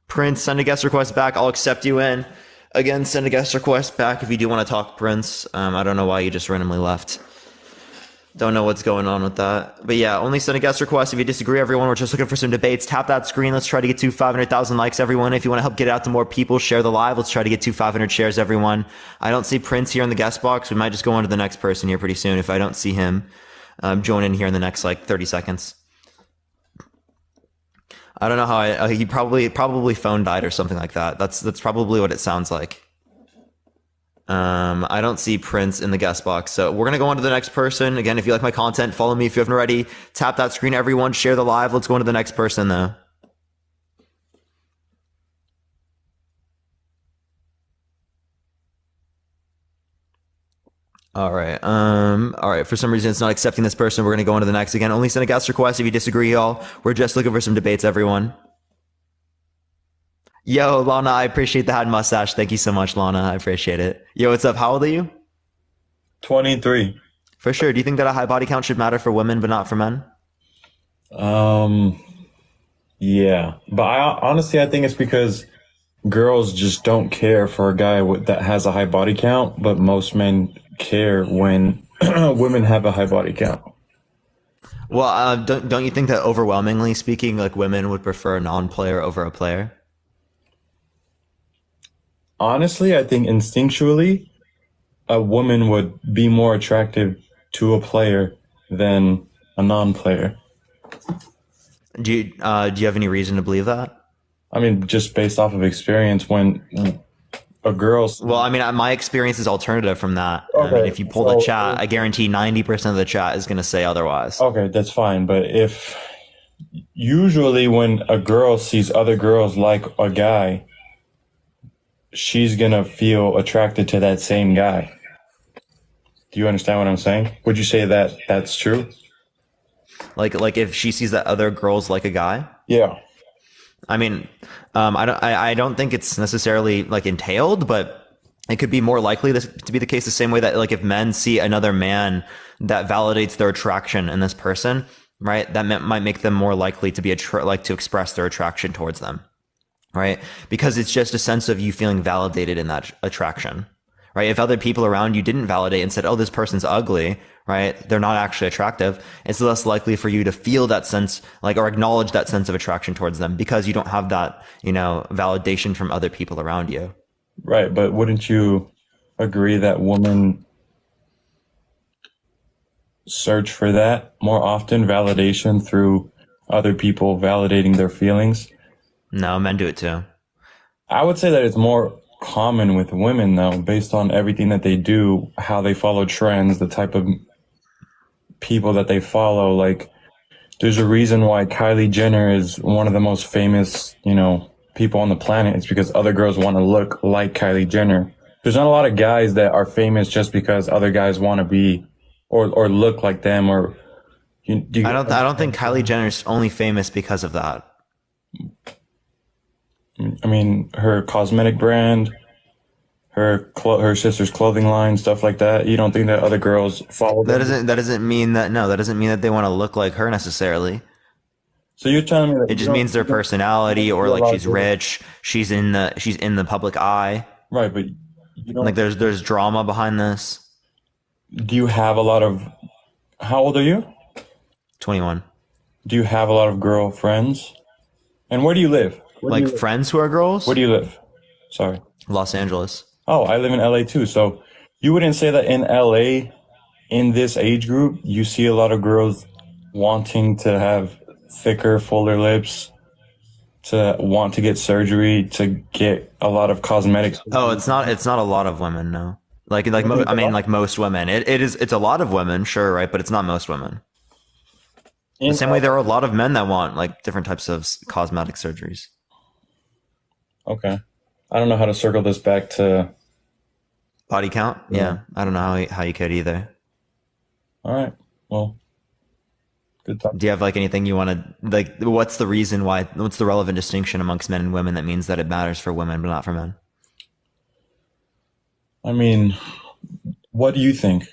Prince, send a guest request back. I'll accept you in. Again, send a guest request back if you do want to talk, Prince. I don't know why you just randomly left. Don't know what's going on with that. But yeah, only send a guest request if you disagree, everyone. We're just looking for some debates. Tap that screen. Let's try to get to 500,000 likes, everyone. If you want to help get it out to more people, share the live. Let's try to get to 500 shares, everyone. I don't see Prince here in the guest box. We might just go on to the next person here pretty soon if I don't see him join in here in the next like 30 seconds. I don't know how he probably phone died or something like that. That's probably what it sounds like. I don't see Prince in the guest box. So we're going to go on to the next person. Again, if you like my content, follow me if you haven't already. Tap that screen, everyone. Share the live. Let's go on to the next person, though. All right. For some reason, it's not accepting this person. We're going to go on to the next. Again, only send a guest request if you disagree, y'all. We're just looking for some debates, everyone. Yo, Lana, I appreciate the hat and mustache. Thank you so much, Lana. I appreciate it. Yo, what's up? How old are you? 23. For sure. Do you think that a high body count should matter for women but not for men? Yeah. But I think it's because girls just don't care for a guy that has a high body count, but most men care when women have a high body count. Well, don't you think that overwhelmingly speaking, like women would prefer a non-player over a player? Honestly, I think instinctually, a woman would be more attractive to a player than a non-player. Do you have any reason to believe that? I mean, just based off of experience, when a girl's... Well, I mean, my experience is alternative from that. Okay, I mean, if you pull the chat, I guarantee 90% of the chat is going to say otherwise. Okay, that's fine. But if usually when a girl sees other girls like a guy, she's going to feel attracted to that same guy. Do you understand what I'm saying? Would you say that that's true? Like if she sees that other girls like a guy? Yeah. I mean, I don't think it's necessarily like entailed, but it could be more likely to be the case the same way that like if men see another man that validates their attraction in this person, right? That might make them more likely to be to express their attraction towards them, right? Because it's just a sense of you feeling validated in that attraction, right? If other people around you didn't validate and said, "Oh, this person's ugly," right? They're not actually attractive. It's less likely for you to feel that sense, like, or acknowledge that sense of attraction towards them because you don't have that, validation from other people around you. Right. But wouldn't you agree that women search for that more often, validation through other people validating their feelings? No, men do it too. I would say that it's more common with women though, based on everything that they do, how they follow trends, the type of people that they follow. Like, there's a reason why Kylie Jenner is one of the most famous, people on the planet. It's because other girls want to look like Kylie Jenner. There's not a lot of guys that are famous just because other guys want to be or look like them. Or I don't think Kylie Jenner's only famous because of that. I mean, her cosmetic brand, her sister's clothing line, stuff like that. You don't think that other girls follow them? That doesn't mean that they want to look like her necessarily. So you're telling me that it just means their personality, or like she's rich, she's in the public eye. Right, but you don't, like there's drama behind this. Do you have a lot of? How old are you? 21. Do you have a lot of girlfriends? And where do you live? Friends who are girls? Where do you live? Sorry. Los Angeles. Oh, I live in LA too. So you wouldn't say that in LA, in this age group, you see a lot of girls wanting to have thicker, fuller lips, to want to get surgery, to get a lot of cosmetics? Oh, it's not a lot of women, no. Like most women. It's a lot of women, sure, right? But it's not most women. The same way there are a lot of men that want like different types of cosmetic surgeries. Okay. I don't know how to circle this back to body count. Yeah. I don't know how you could either. All right. Well, good talk. Do you have like anything you want to like? What's the reason why? What's the relevant distinction amongst men and women that means that it matters for women but not for men? I mean, what do you think?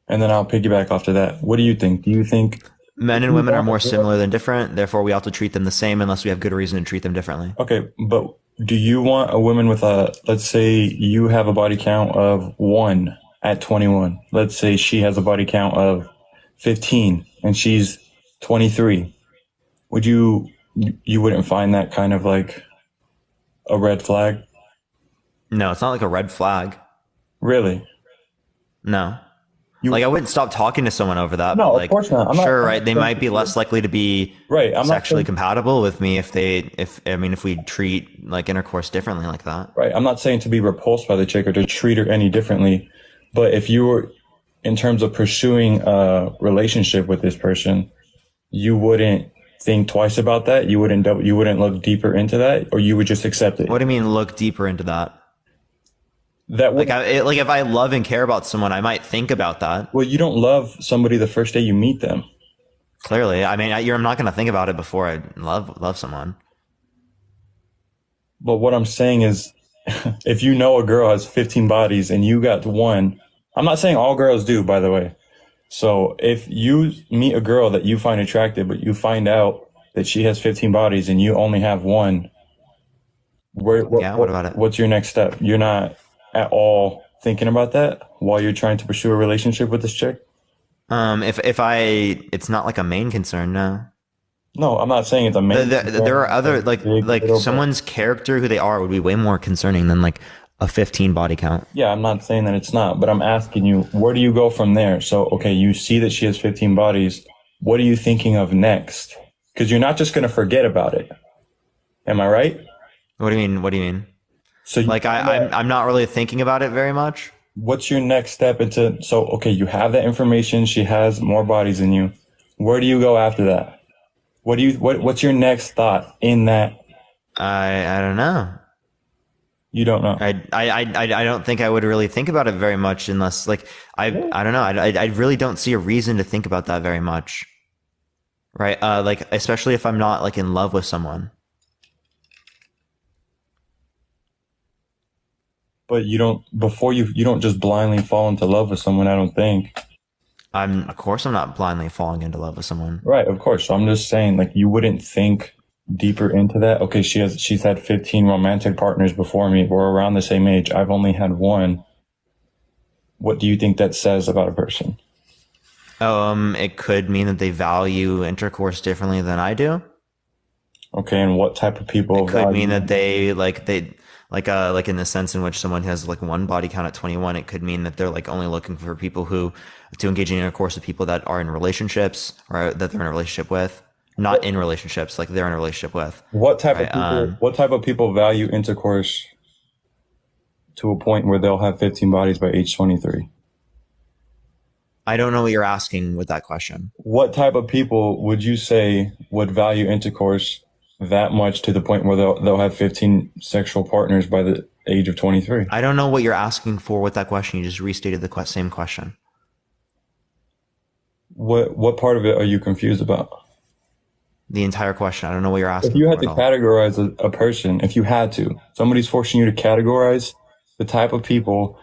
And then I'll piggyback after that. What do you think? Do you think men and women are more similar than different? Therefore, we ought to treat them the same unless we have good reason to treat them differently. Okay, but do you want a woman with let's say you have a body count of 1 at 21. Let's say she has a body count of 15 and she's 23. Would you wouldn't find that kind of like a red flag? No, it's not like a red flag. Really? No. I wouldn't stop talking to someone over that. No, but of course not. Right? They might be less likely to be sexually compatible with me if we treat like intercourse differently like that. Right. I'm not saying to be repulsed by the chick or to treat her any differently, but if you were in terms of pursuing a relationship with this person, you wouldn't think twice about that. You wouldn't look deeper into that, or you would just accept it. What do you mean look deeper into that? If I love and care about someone, I might think about that. Well, you don't love somebody the first day you meet them. Clearly, I mean, I'm not going to think about it before I love someone. But what I'm saying is, if you know a girl has 15 bodies and you got 1, I'm not saying all girls do, by the way. So if you meet a girl that you find attractive, but you find out that she has 15 bodies and you only have 1, What about it? What's your next step? You're not at all thinking about that while you're trying to pursue a relationship with this chick? It's not like a main concern, no. No, I'm not saying it's a main concern. There are other, like someone's character, who they are, would be way more concerning than like a 15 body count. Yeah, I'm not saying that it's not, but I'm asking you, where do you go from there? So, okay, you see that she has 15 bodies. What are you thinking of next? Because you're not just going to forget about it. Am I right? What do you mean? What do you mean? So, I'm not really thinking about it very much. What's your next step into? So, okay, you have that information. She has more bodies than you. Where do you go after that? What's your next thought in that? I don't know. You don't know. I don't think I would really think about it very much unless like I don't know. I really don't see a reason to think about that very much. Right? Like especially if I'm not like in love with someone. But you don't just blindly fall into love with someone, I don't think. Of course I'm not blindly falling into love with someone. Right, of course. So I'm just saying, like, you wouldn't think deeper into that. Okay, she's had 15 romantic partners before me. We're around the same age. I've only had one. What do you think that says about a person? It could mean that they value intercourse differently than I do. Okay, and what type of people? It could mean that they in the sense in which someone has like one body count at 21, it could mean that they're like only looking for people to engage in intercourse with people that are in relationships or that they're in a relationship with, not in relationships, like they're in a relationship with. What type of people? What type of people value intercourse to a point where they'll have 15 bodies by age 23? I don't know what you're asking with that question. What type of people would you say would value intercourse that much to the point where they'll have 15 sexual partners by the age of 23? I don't know what you're asking for with that question. You just restated the same question. What part of it are you confused about? The entire question. I don't know what you're asking. If you had to categorize a person, if you had to, somebody's forcing you to categorize the type of people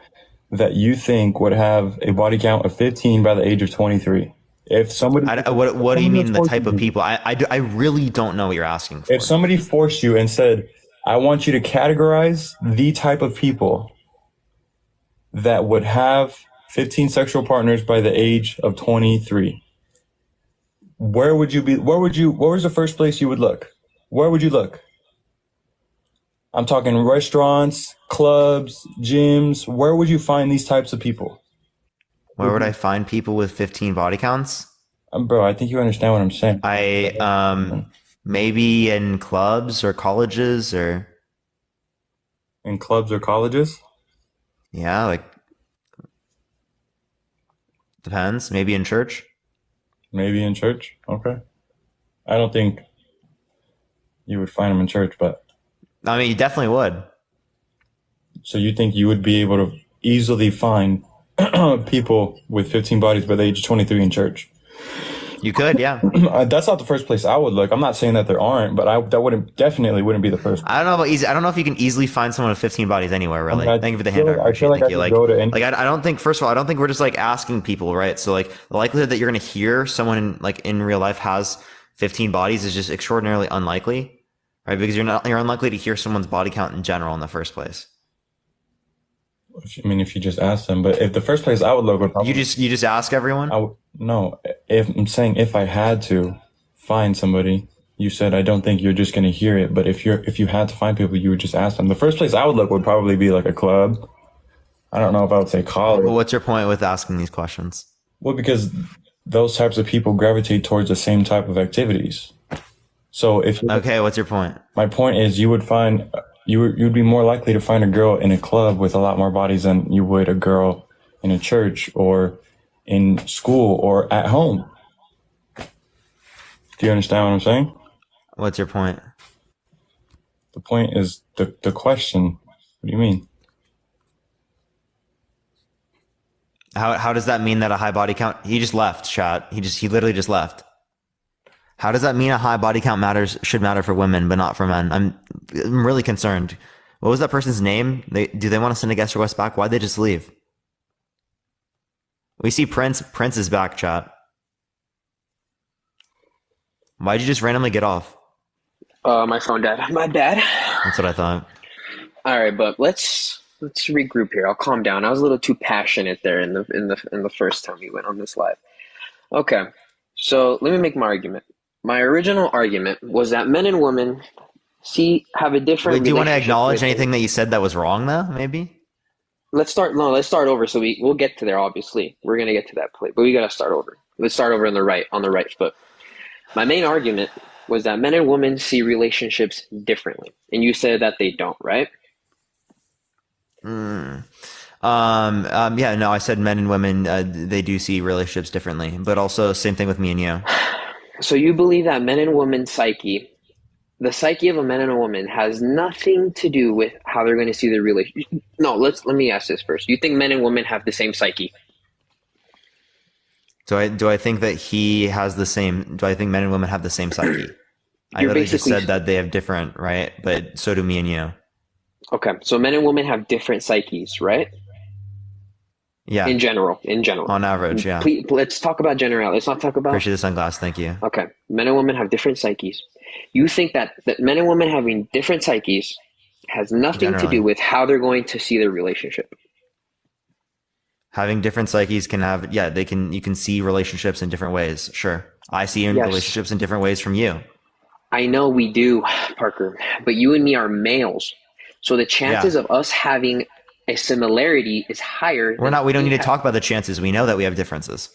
that you think would have a body count of 15 by the age of 23. If somebody, what do you mean the type of people? I really don't know what you're asking for. If somebody forced you and said, I want you to categorize the type of people that would have 15 sexual partners by the age of 23, where would you be? What was the first place you would look? Where would you look? I'm talking restaurants, clubs, gyms. Where would you find these types of people? Where would I find people with 15 body counts? Bro, I think you understand what I'm saying. Maybe in clubs or colleges or. In clubs or colleges? Yeah, like. Depends. Maybe in church. Maybe in church? Okay. I don't think you would find them in church, but. I mean, you definitely would. So you think you would be able to easily find people with 15 bodies by the age of 23 in church? You could, yeah. That's not the first place I would look. I'm not saying that there aren't, but that definitely wouldn't be the first. I don't know about easy. I don't know if you can easily find someone with 15 bodies anywhere, really. Thank you for the hint. I feel like I could go to any. Like, I don't think, first of all, I don't think we're just like asking people, right? So like the likelihood that you're going to hear someone like in real life has 15 bodies is just extraordinarily unlikely, right? Because you're unlikely to hear someone's body count in general in the first place. I mean, if you just ask them, but if the first place I would look would probably, you just ask everyone. No, if I'm saying if I had to find somebody, you said I don't think you're just going to hear it. But if you had to find people, you would just ask them. The first place I would look would probably be like a club. I don't know if I would say college. Well, what's your point with asking these questions? Well, because those types of people gravitate towards the same type of activities. So okay, what's your point? My point is you would find. You'd be more likely to find a girl in a club with a lot more bodies than you would a girl in a church or in school or at home. Do you understand what I'm saying? What's your point? The point is the question. What do you mean? How does that mean that a high body count? He just left, chat. He literally just left. How does that mean a high body count should matter for women, but not for men? I'm really concerned. What was that person's name? Do they want to send a guest request back? Why'd they just leave? We see Prince. Prince is back, chat. Why'd you just randomly get off? My phone died. My bad. That's what I thought. All right, but let's regroup here. I'll calm down. I was a little too passionate there in the first time we went on this live. Okay, so let me make my argument. My original argument was that men and women have a different. Wait, do you want to relationship acknowledge with anything that you said that was wrong, though? Maybe. Let's start over. So we'll get to there. Obviously, we're gonna get to that point, but we gotta start over. Let's start over on the right foot. My main argument was that men and women see relationships differently, and you said that they don't, right? Yeah, no, I said men and women, they do see relationships differently, but also same thing with me and you. So you believe that men and women's psyche, the psyche of a man and a woman, has nothing to do with how they're going to see their relationship. No, let me ask this first. Do you think men and women have the same psyche? Do I think that he has the same? Do I think men and women have the same psyche? I You're literally just basically- said that they have different, right? But so do me and you. Okay, so men and women have different psyches, right? Yeah. In general. On average, yeah. Please, let's talk about generality. Let's not talk about. Appreciate the sunglass. Thank you. Okay, men and women have different psyches. You think that men and women having different psyches has nothing to Generally. do with how they're going to see their relationship? Having different psyches can have, yeah, they can. You can see relationships in different ways. Sure, I see Yes. relationships in different ways from you. I know we do, Parker, but you and me are males, so the chances of us having a similarity is higher. We're not. We don't need to talk about the chances. We know that we have differences.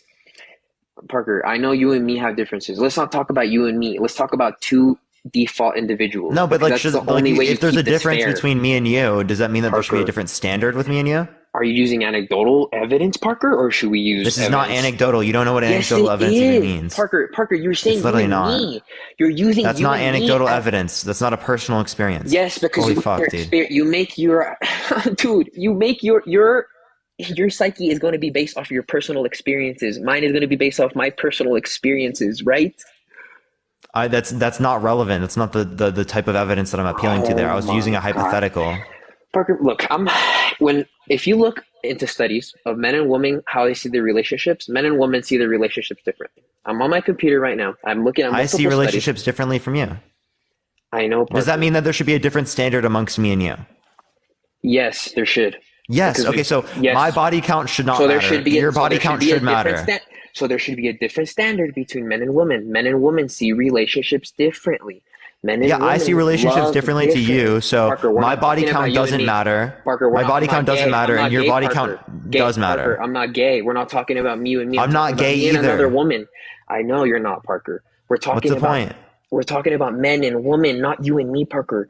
Parker, I know you and me have differences. Let's not talk about you and me. Let's talk about two default individuals. No, but because like, that's the only way if to there's a keep this difference fair. between me and you, does that mean that there should be a Parker. different standard with me and you? Are you using anecdotal evidence, Parker, or should we use This is not evidence? anecdotal. You don't know what Yes, anecdotal it evidence is. even means. Parker, you're saying It's you literally and not. me. You're using That's you not and me anecdotal as- evidence. That's not a personal experience. Yes, because Holy you, fuck, your dude. you make your dude. You make your psyche is going to be based off of your personal experiences. Mine is going to be based off my personal experiences, right? That's not relevant. That's not the type of evidence that I'm appealing to there. I was my using a God. hypothetical. Parker, look, if you look into studies of men and women, how they see their relationships, men and women see their relationships differently. I'm on my computer right now. I'm looking at I multiple see relationships studies. differently from you. I know. Parker. Does that mean that there should be a different standard amongst me and you? Yes, there should. Yes. Because Okay. So yes. my body count should not So there matter. should be Your body count should matter. So there should be a different standard between men and women. Men and women see relationships differently. Men and Yeah, women I see relationships love differently to you. So Parker, we're my not body talking about count you and doesn't me. matter. Parker, My body I'm not count doesn't gay. matter, I'm not and your gay, body Parker. count Gay, does matter. Parker, I'm not gay. We're not talking about me and me. I'm not talking about gay me and either. another woman. I know you're not, Parker. We're talking What's the about point? We're talking about men and women, not you and me, Parker.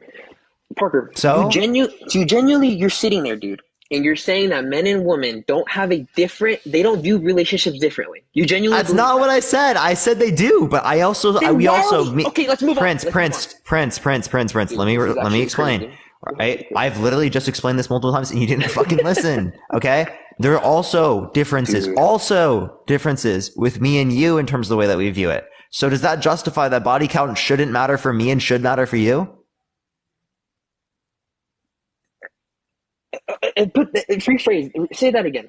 Parker, So? you genuinely, you're sitting there, dude, and you're saying that men and women don't have they don't view relationships differently. You genuinely That's not what I said. I said they do, but I also Then we why also are we- okay, let's move on. Prince, Let's Prince. Let me This is actually explain. crazy. Right? I've literally just explained this multiple times and you didn't fucking listen. Okay? There are also differences with me and you in terms of the way that we view it. So does that justify that body count shouldn't matter for me and should matter for you? Rephrase. Say that again.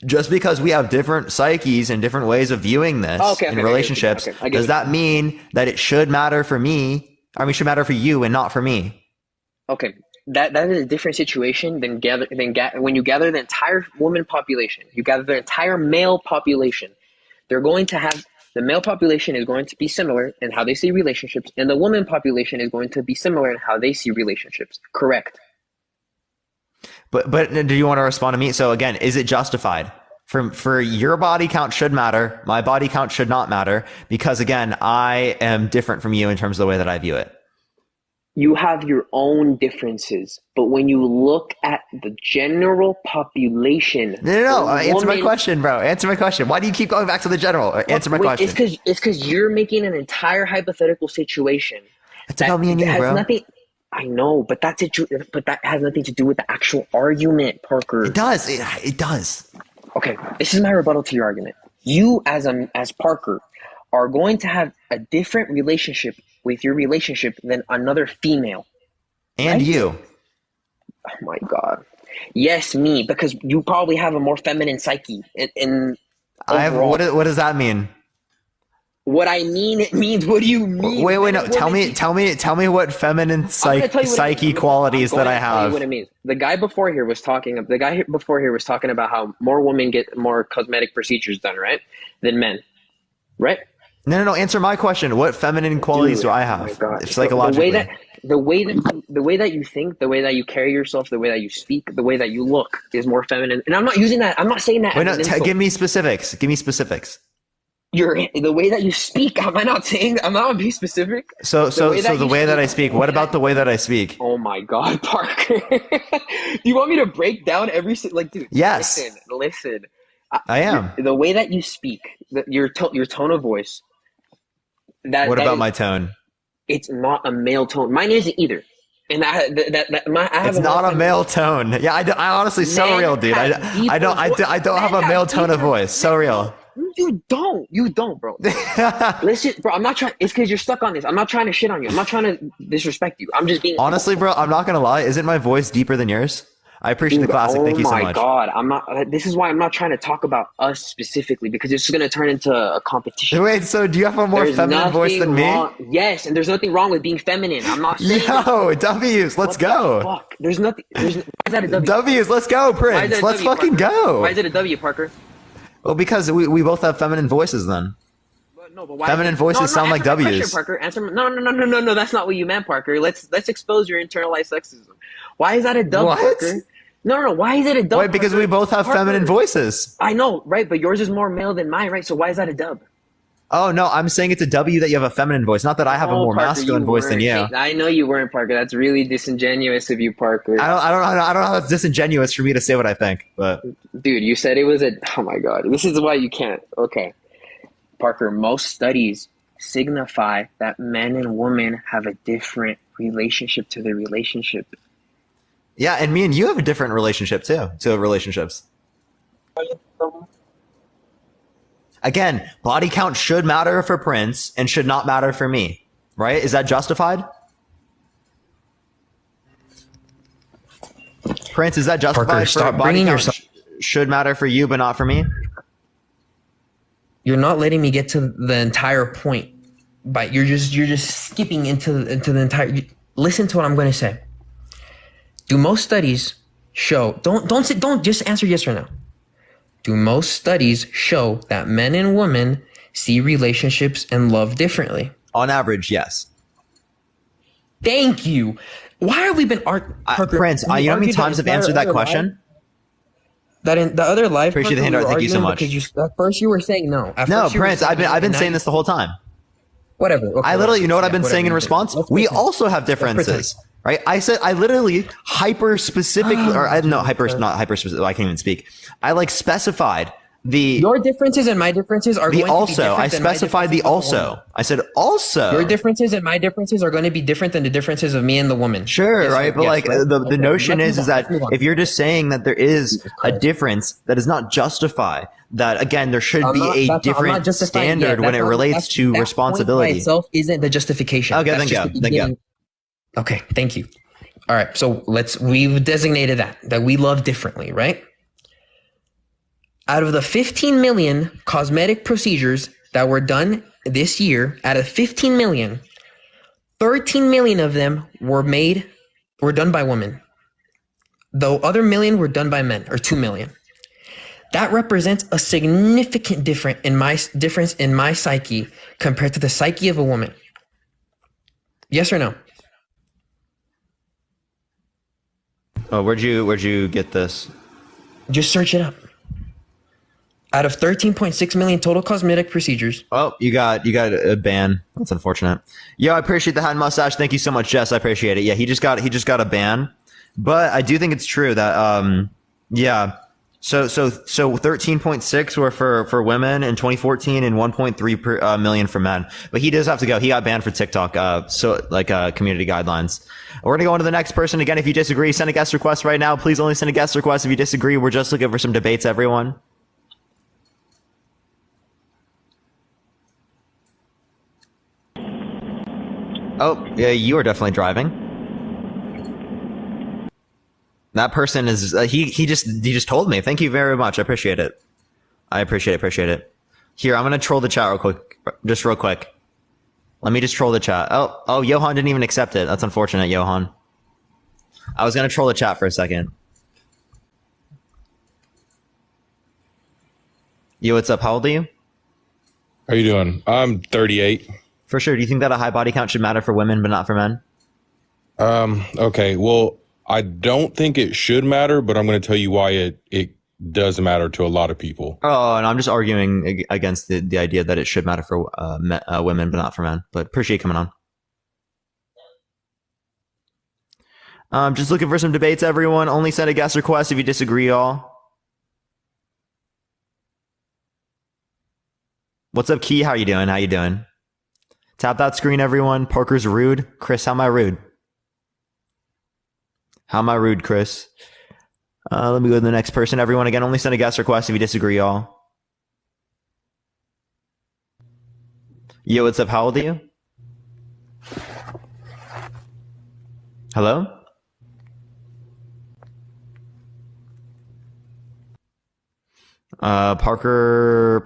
Just because we have different psyches and different ways of viewing this in relationships, okay, I get does it. that mean that it should matter for me? I mean, should matter for you and not for me? Okay, that is a different situation than when you gather the entire woman population. You gather the entire male population. They're going to have the male population is going to be similar in how they see relationships, and the woman population is going to be similar in how they see relationships. Correct. But do you want to respond to me? So again, is it justified? For your body count should matter, my body count should not matter, because again, I am different from you in terms of the way that I view it. You have your own differences, but when you look at the general population, No. Answer my question, bro. Answer my question. Why do you keep going back to the general? Answer my question. It's because you're making an entire hypothetical situation. It's about me and you, has bro. Nothing. I know, but that has nothing to do with the actual argument, Parker. It does. It does. Okay, this is my rebuttal to your argument. You, as Parker, are going to have a different relationship with your relationship than another female. And right? you. Oh my God. Yes, me, because you probably have a more feminine psyche. What what does that mean? What I mean, it means. What do you mean? Wait, no. Tell me what feminine psyche qualities that I Tell you have. what it means. The guy before here was talking about how more women get more cosmetic procedures done, right, than men, right? No. Answer my question. What feminine qualities do I have? Oh my God. Psychologically. The way that you think, the way that you carry yourself, the way that you speak, the way that you look is more feminine. And I'm not using that. I'm not saying that. Wait, no. Give me specifics. The way that you speak. Am I not being specific? So the way that I speak. What about the way that I speak? Oh my God, Parker. Do you want me to break down dude? Yes. Listen. I am. The way that you speak, your tone of voice. What about my tone? It's not a male tone. Mine isn't either. And it's not a male tone. Yeah, I honestly, so real, dude. I don't have a male tone of voice. So real. You don't, bro. Listen, bro, I'm not trying. It's because you're stuck on this. I'm not trying to shit on you. I'm not trying to disrespect you. I'm just being honestly, bro. I'm not gonna lie. Isn't my voice deeper than yours? I appreciate the classic. Thank you so much. Oh my God, I'm not. This is why I'm not trying to talk about us specifically because it's gonna turn into a competition. Wait, so do you have a more feminine voice than me? Yes, and there's nothing wrong with being feminine. I'm not saying. Yo, W's, let's go. Fuck, there's nothing. Why is that a W? W's, let's go, Prince. Let's fucking go. Why is it a W, Parker? Well, because we both have feminine voices then. No, but why feminine voices sound like W's. Question, Parker. Answer. No. That's not what you meant, Parker. Let's expose your internalized sexism. Why is that a W, Parker? No. Why is it a dub? Wait, because we both have feminine voices. I know, right? But yours is more male than mine, right? So why is that a dub? Oh no, I'm saying it's a W that you have a feminine voice, not that I have a more Parker, masculine voice than you. I know you weren't, Parker. That's really disingenuous of you, Parker. I don't know how that's disingenuous for me to say what I think, but dude, you said it was a. Oh my God, this is why you can't. Okay, Parker. Most studies signify that men and women have a different relationship to the relationship. Yeah, and me and you have a different relationship too to relationships. Again, body count should matter for Prince and should not matter for me, right? Is that justified? Prince, is that justified? Parker, stop bringing yourself. Should matter for you, but not for me. You're not letting me get to the entire point, but you're just skipping into the entire. Listen to what I'm going to say. Do most studies show? Don't just answer yes or no. Do most studies show that men and women see relationships and love differently? On average, yes. Thank you. Why have we been Prince, you know how many times I've answered that question? That in the other life. Appreciate the handout. Thank you so much. Because at first you were saying no. No, Prince, I've been saying this the whole time. Whatever. Okay, I literally, you know what I've been saying in response? We also have differences. Right? I said, I literally hyper specific, or I no hyper, not hyper specific. I can't even speak. I like specified your differences and my differences are the going also. To be different I specified the also. I said also. Your differences and my differences are going to be different than the differences of me and the woman. Sure, right? But like the notion is that if you're just saying that there is a difference, that does not justify that. Again, there should be a different standard when it relates to responsibility. That itself isn't the justification. Okay, then go. Then go. Okay, thank you. All right, so we've designated that we love differently, right? Out of the 15 million cosmetic procedures that were done this year, out of 15 million, 13 million of them were done by women. The other million were done by men, or 2 million. That represents a significant difference in my psyche compared to the psyche of a woman. Yes or no? Oh, where'd you get this? Just search it up. Out of 13.6 million total cosmetic procedures. Oh, you got a ban. That's unfortunate. Yo, I appreciate the hat and mustache. Thank you so much, Jess. I appreciate it. Yeah, he just got a ban. But I do think it's true that yeah. So 13.6 were for women in 2014 and 1.3 million for men. But he does have to go. He got banned for TikTok. Community guidelines. We're gonna go on to the next person. Again, if you disagree, send a guest request right now. Please only send a guest request if you disagree. We're just looking for some debates, everyone. Oh, yeah, you are definitely driving. That person is he just told me. Thank you very much. I appreciate it. Appreciate it. Here, I'm gonna troll the chat real quick. just real quick. Let me just troll the chat. Oh, Johan didn't even accept it. That's unfortunate, Johan. I was gonna troll the chat for a second. Yo, what's up? How old are you? How you doing? I'm 38. For sure. Do you think that a high body count should matter for women but not for men? Okay. Well, I don't think it should matter, but I'm going to tell you why it does matter to a lot of people. Oh, and I'm just arguing against the idea that it should matter for women but not for men. But appreciate you coming on. Just looking for some debates, everyone. Only send a guest request if you disagree, y'all. What's up, Key? How you doing? How you doing? Tap that screen, everyone. Parker's rude. Chris, how am I rude? How am I rude, Chris? Let me go to the next person. Everyone, again, only send a guest request if you disagree, y'all. Yo, what's up? How old are you? Hello? Parker,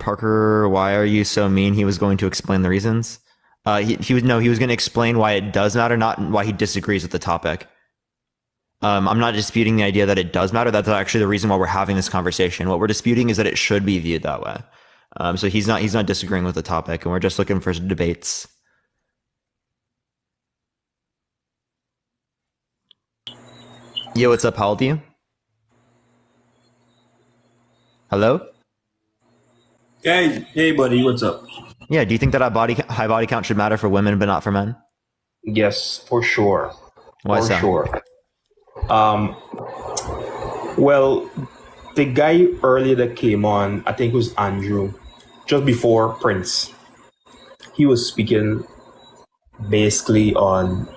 why are you so mean? He was going to explain the reasons. He was going to explain why it does matter, not why he disagrees with the topic. I'm not disputing the idea that it does matter. That's actually the reason why we're having this conversation. What we're disputing is that it should be viewed that way. So he's not disagreeing with the topic, and we're just looking for debates. Yo, what's up? How old are you? Hello? Hey, buddy, what's up? Yeah, do you think that high body count should matter for women but not for men? Yes, for sure. Why for so? sure. Well, the guy earlier that came on, I think it was Andrew, just before Prince. He was speaking basically on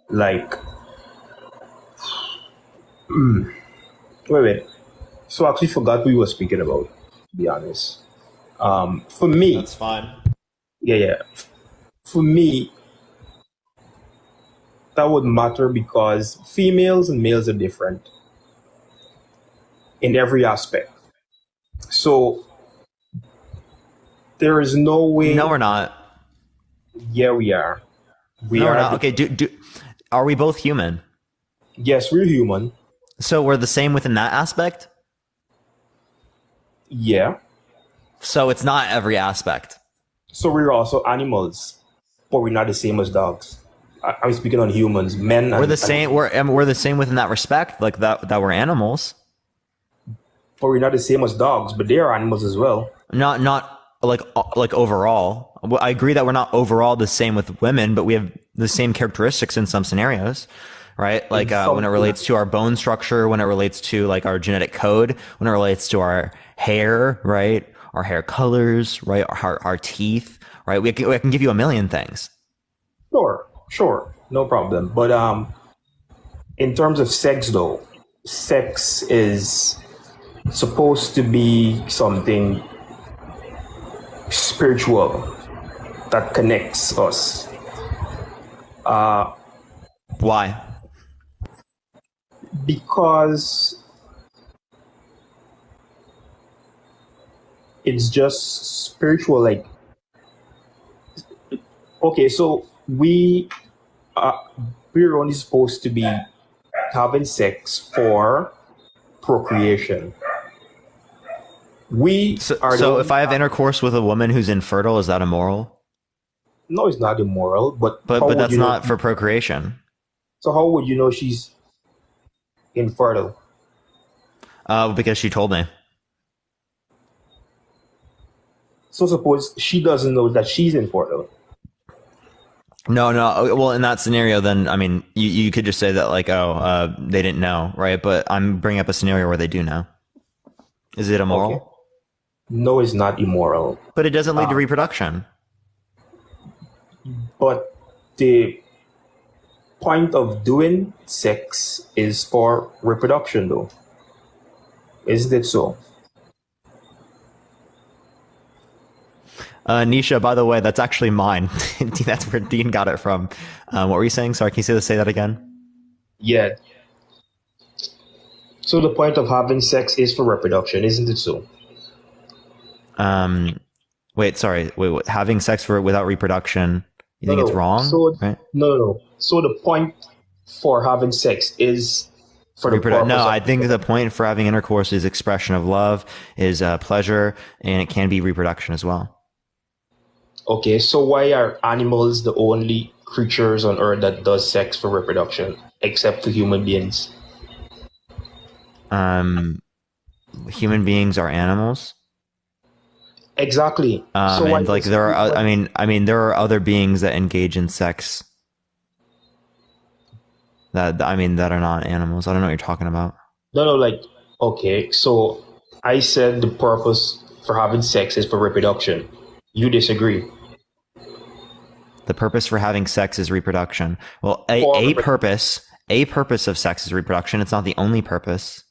like, wait. So I actually forgot who he was speaking about, to be honest. For me, that's fine. Yeah. For me, that would matter because females and males are different in every aspect. So there is no way. No, we're not. Yeah, we are. We are not. Okay, are we both human? Yes, we're human. So we're the same within that aspect? Yeah. So it's not every aspect. So we're also animals, but we're not the same as dogs. I'm speaking on humans, men. We're the same. We're the same within that respect, like that we're animals. But we're not the same as dogs. But they are animals as well. Not like overall. I agree that we're not overall the same with women, but we have the same characteristics in some scenarios, right? Like when it relates to our bone structure, when it relates to like our genetic code, when it relates to our hair, right? Our hair colors, right? Our teeth, right? We can give you a million things. Sure, no problem. But in terms of sex, though, sex is supposed to be something spiritual that connects us. Why? Because it's just spiritual. Like, okay, so we're only supposed to be having sex for procreation. So if I have intercourse with a woman who's infertile, is that immoral? No, it's not immoral, but that's not for procreation. So how would you know she's infertile? Because she told me. So suppose she doesn't know that she's infertile. No. Well, in that scenario, then I mean, you could just say that like, they didn't know, right? But I'm bringing up a scenario where they do know. Is it immoral? Okay. No, it's not immoral. But it doesn't lead to reproduction. But the point of doing sex is for reproduction, though. Isn't it so? Nisha, by the way, that's actually mine. That's where Dean got it from. What were you saying? Sorry, can you say that again? Yeah. So the point of having sex is for reproduction, isn't it so? Wait, having sex without reproduction, you think it's wrong? So right? no. So the point for having sex is for the purpose. No, I think the point for having intercourse is expression of love, is pleasure, and it can be reproduction as well. Okay, so why are animals the only creatures on Earth that does sex for reproduction, except for human beings? Human beings are animals. Exactly. So and like there are, I mean, there are other beings that engage in sex. That are not animals. I don't know what you're talking about. No, like, okay, so I said the purpose for having sex is for reproduction. You disagree? The purpose for having sex is reproduction. Well, a purpose of sex is reproduction. It's not the only purpose.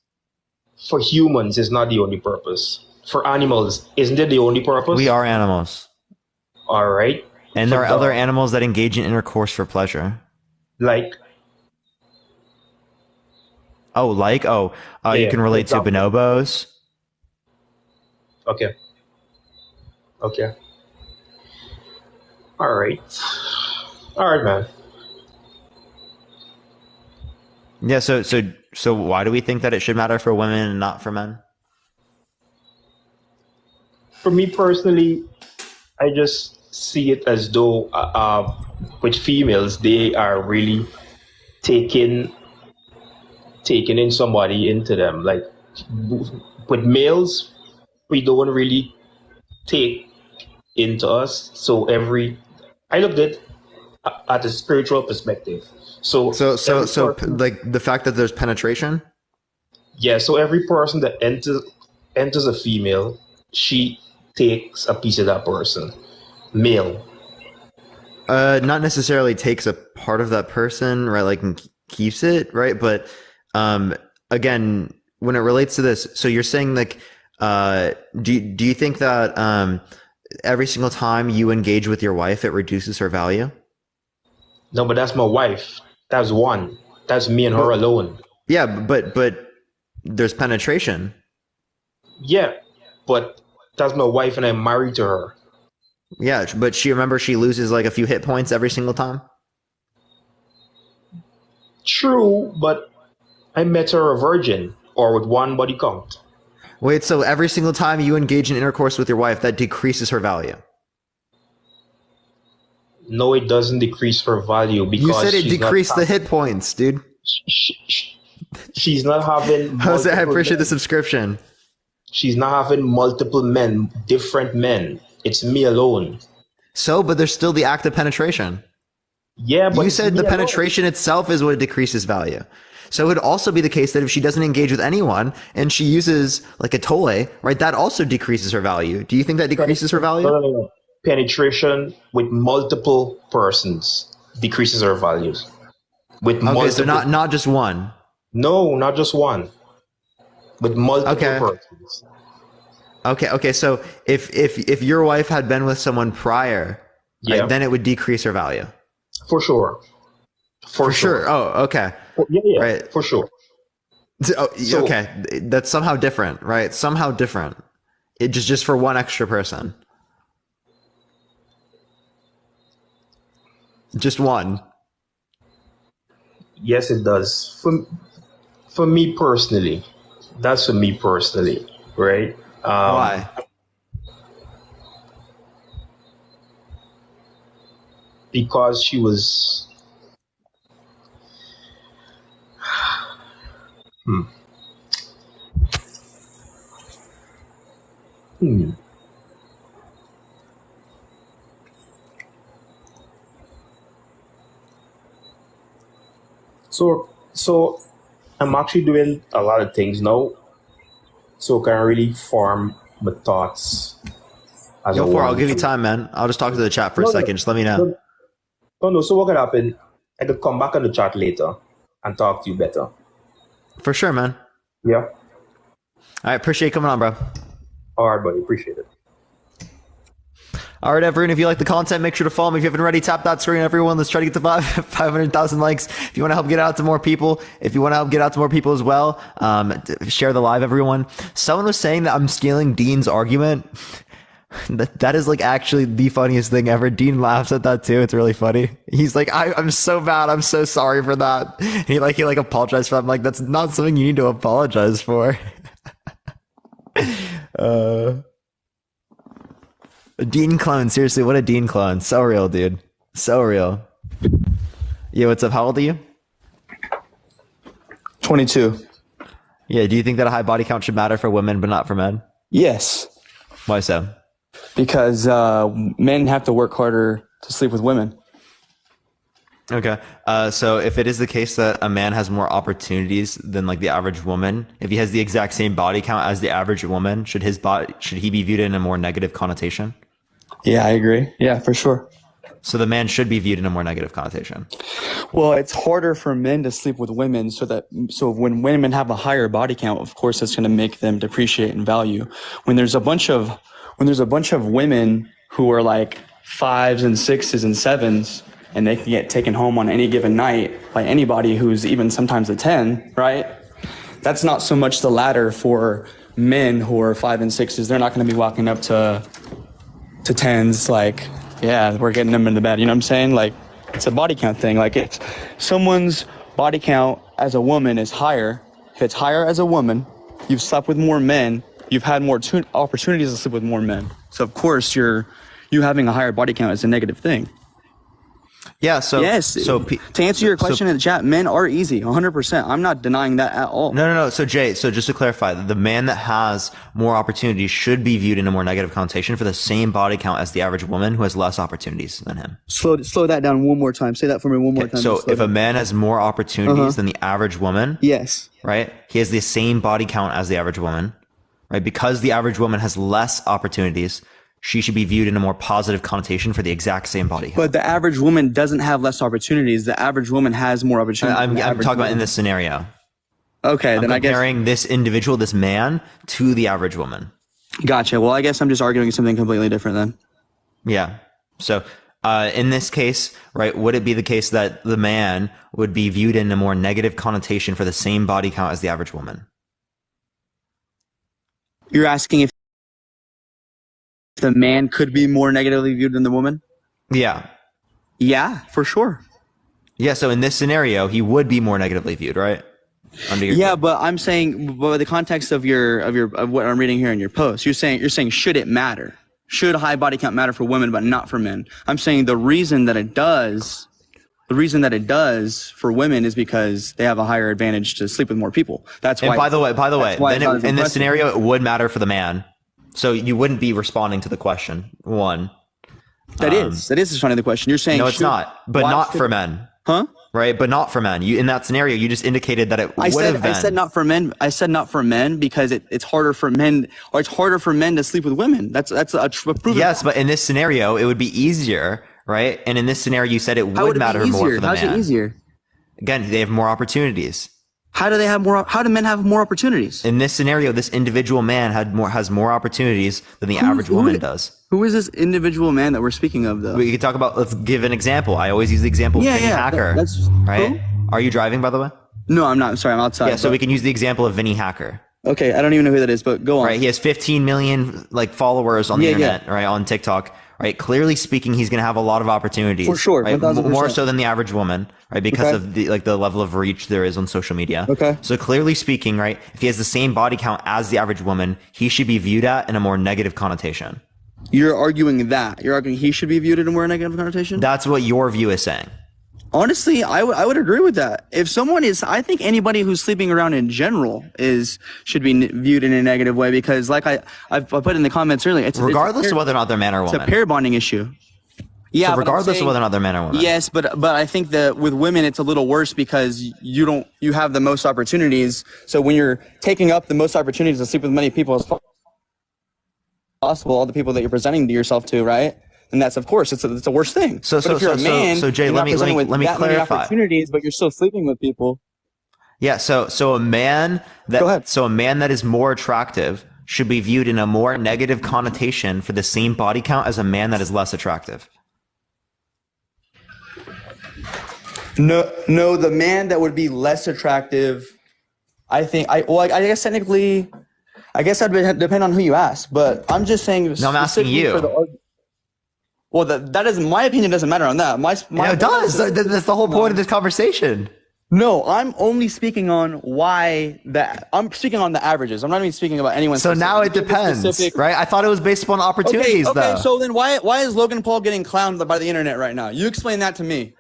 For humans, it's not the only purpose. For animals, isn't it the only purpose? We are animals. All right. And there are other animals that engage in intercourse for pleasure. Like? You can relate to bonobos. Okay. All right, man. Yeah. So why do we think that it should matter for women and not for men? For me personally, I just see it as though with females, they are really taking in somebody into them. Like with males, we don't really take into us. So I looked at a spiritual perspective. So like the fact that there's penetration. Yeah. So every person that enters a female, she takes a piece of that person. Male. Not necessarily takes a part of that person, right? Like and keeps it, right? But again, when it relates to this, so you're saying like, do you think that every single time you engage with your wife, it reduces her value? No, but that's my wife. That's one. That's me and her alone. Yeah, but there's penetration. Yeah, but that's my wife and I'm married to her. Yeah, but she loses like a few hit points every single time. True, but I met her a virgin or with one body count. Wait, so every single time you engage in intercourse with your wife, that decreases her value? No, it doesn't decrease her value because you said it decreased the hit points, dude. She's not having. Jose, I appreciate the subscription. She's not having multiple men, different men. It's me alone. So, but there's still the act of penetration. Yeah, but you said the penetration itself is what decreases value. So it would also be the case that if she doesn't engage with anyone and she uses like a toy, right, that also decreases her value. Do you think that decreases her value? No. Penetration with multiple persons decreases her values. With multiple, so not just one. No, not just one. With multiple persons. Okay. So if your wife had been with someone prior, right, then it would decrease her value. For sure. For sure. Oh, okay. Yeah. Right. For sure. Okay. That's somehow different, right? Somehow different. It just for one extra person. Just one. Yes, it does. For me personally, that's for me personally, right? Why? Because she was. So I'm actually doing a lot of things now, so can I really form my thoughts. I'll give you time, man. I'll just talk to the chat for a second. Just let me know. No. So what could happen? I could come back on the chat later and talk to you better. For sure, man. Yeah. All right, appreciate you coming on, bro. All right, buddy. Appreciate it. All right, everyone, if you like the content, make sure to follow me. If you haven't already, tap that screen, everyone. Let's try to get to 500,000 likes. If you want to help get out to more people, as well, share the live, everyone. Someone was saying that I'm stealing Dean's argument. That is like actually the funniest thing ever. Dean laughs at that too. It's really funny. He's like, I'm so bad. I'm so sorry for that. He apologized for that. I'm like, that's not something you need to apologize for. Dean clone. Seriously, what a Dean clone. So real, dude. So real. Yo, what's up? How old are you? 22. Yeah, do you think that a high body count should matter for women but not for men? Yes. Why so? Because men have to work harder to sleep with women. Okay. So if it is the case that a man has more opportunities than like the average woman, if he has the exact same body count as the average woman, should he be viewed in a more negative connotation? Yeah, I agree. Yeah, for sure. So the man should be viewed in a more negative connotation. Well, it's harder for men to sleep with women, so when women have a higher body count, of course, that's going to make them depreciate in value. When there's a bunch of women who are like 5s and 6s and 7s, and they can get taken home on any given night by anybody who's even sometimes a 10, right? That's not so much the latter for men who are 5 and 6s. They're not going to be walking up to 10s like, yeah, we're getting them in the bed. You know what I'm saying? Like, it's a body count thing. Like, if someone's body count as a woman is higher, if it's higher as a woman, you've slept with more men, you've had more opportunities to sleep with more men. So, of course, you having a higher body count is a negative thing. Yeah, so yes. To answer your question in the chat, men are easy, 100%. I'm not denying that at all. No. So Jay, just to clarify, the man that has more opportunities should be viewed in a more negative connotation for the same body count as the average woman who has less opportunities than him. Slow that down one more time. Say that for me one more time. So if a man has more opportunities than the average woman, yes, right, he has the same body count as the average woman, right? Because the average woman has less opportunities, she should be viewed in a more positive connotation for the exact same body count. But the average woman doesn't have less opportunities. The average woman has more opportunities. I'm talking about in this scenario. Okay, then I guess comparing this individual, this man, to the average woman. Gotcha. Well, I guess I'm just arguing something completely different then. Yeah. So in this case, right, would it be the case that the man would be viewed in a more negative connotation for the same body count as the average woman? You're asking if the man could be more negatively viewed than the woman? Yeah. Yeah, for sure. Yeah, so in this scenario, he would be more negatively viewed, right? But I'm saying, but the context of what I'm reading here in your post, you're saying should it matter? Should high body count matter for women but not for men? I'm saying the reason that it does for women is because they have a higher advantage to sleep with more people. That's why. And by the way, then in this scenario, it would matter for the man. So you wouldn't be responding to the question. One. That is responding to the question. You're saying no, it's not, but not for men. Huh? Right, but not for men. You in that scenario, you just indicated that it would have been. I said not for men. I said not for men because it's harder for men, or it's harder for men to sleep with women. That's a proven. Yes, but in this scenario, it would be easier, right? And in this scenario, you said it would matter more for the man. How's it easier? Again, they have more opportunities. How do men have more opportunities? In this scenario, this individual man has more opportunities than the average woman does. Who is this individual man that we're speaking of, though? We could talk about. Let's give an example. I always use the example of Vinny Hacker. That's right. Who? Are you driving, by the way? No, I'm not. I'm sorry, I'm outside. Yeah, so we can use the example of Vinny Hacker. Okay, I don't even know who that is, but go on. Right, he has 15 million followers on the internet, right, on TikTok. Right, clearly speaking, he's going to have a lot of opportunities. For sure, right? 1000%. More so than the average woman, right? Because of the level of reach there is on social media. Okay. So clearly speaking, right, if he has the same body count as the average woman, he should be viewed at in a more negative connotation. You're arguing that. You're arguing he should be viewed in a more negative connotation? That's what your view is saying. Honestly, I would agree with that. If someone is, I think anybody who's sleeping around in general should be viewed in a negative way because, like I put in the comments earlier, regardless of whether or not they're man or woman, it's a pair bonding issue. Yeah, so regardless of whether or not they're man or woman. Yes, but I think that with women it's a little worse because you have the most opportunities. So when you're taking up the most opportunities to sleep with many people as possible, all the people that you're presenting to yourself to, right? And that's, of course, it's a worse thing. So if you're a man, Jay, let me clarify. Opportunities, but you're still sleeping with people. Yeah. So a man that is more attractive should be viewed in a more negative connotation for the same body count as a man that is less attractive. No, the man that would be less attractive, I guess technically, I guess that'd depend on who you ask, but I'm just saying. No, I'm asking you. Well, that is my opinion. Doesn't matter on that. It does. That's the whole point of this conversation. No, I'm only speaking on why that. I'm speaking on the averages. I'm not even speaking about anyone. So now it depends, right? I thought it was based upon opportunities, okay, though. So then why is Logan Paul getting clowned by the internet right now? You explain that to me.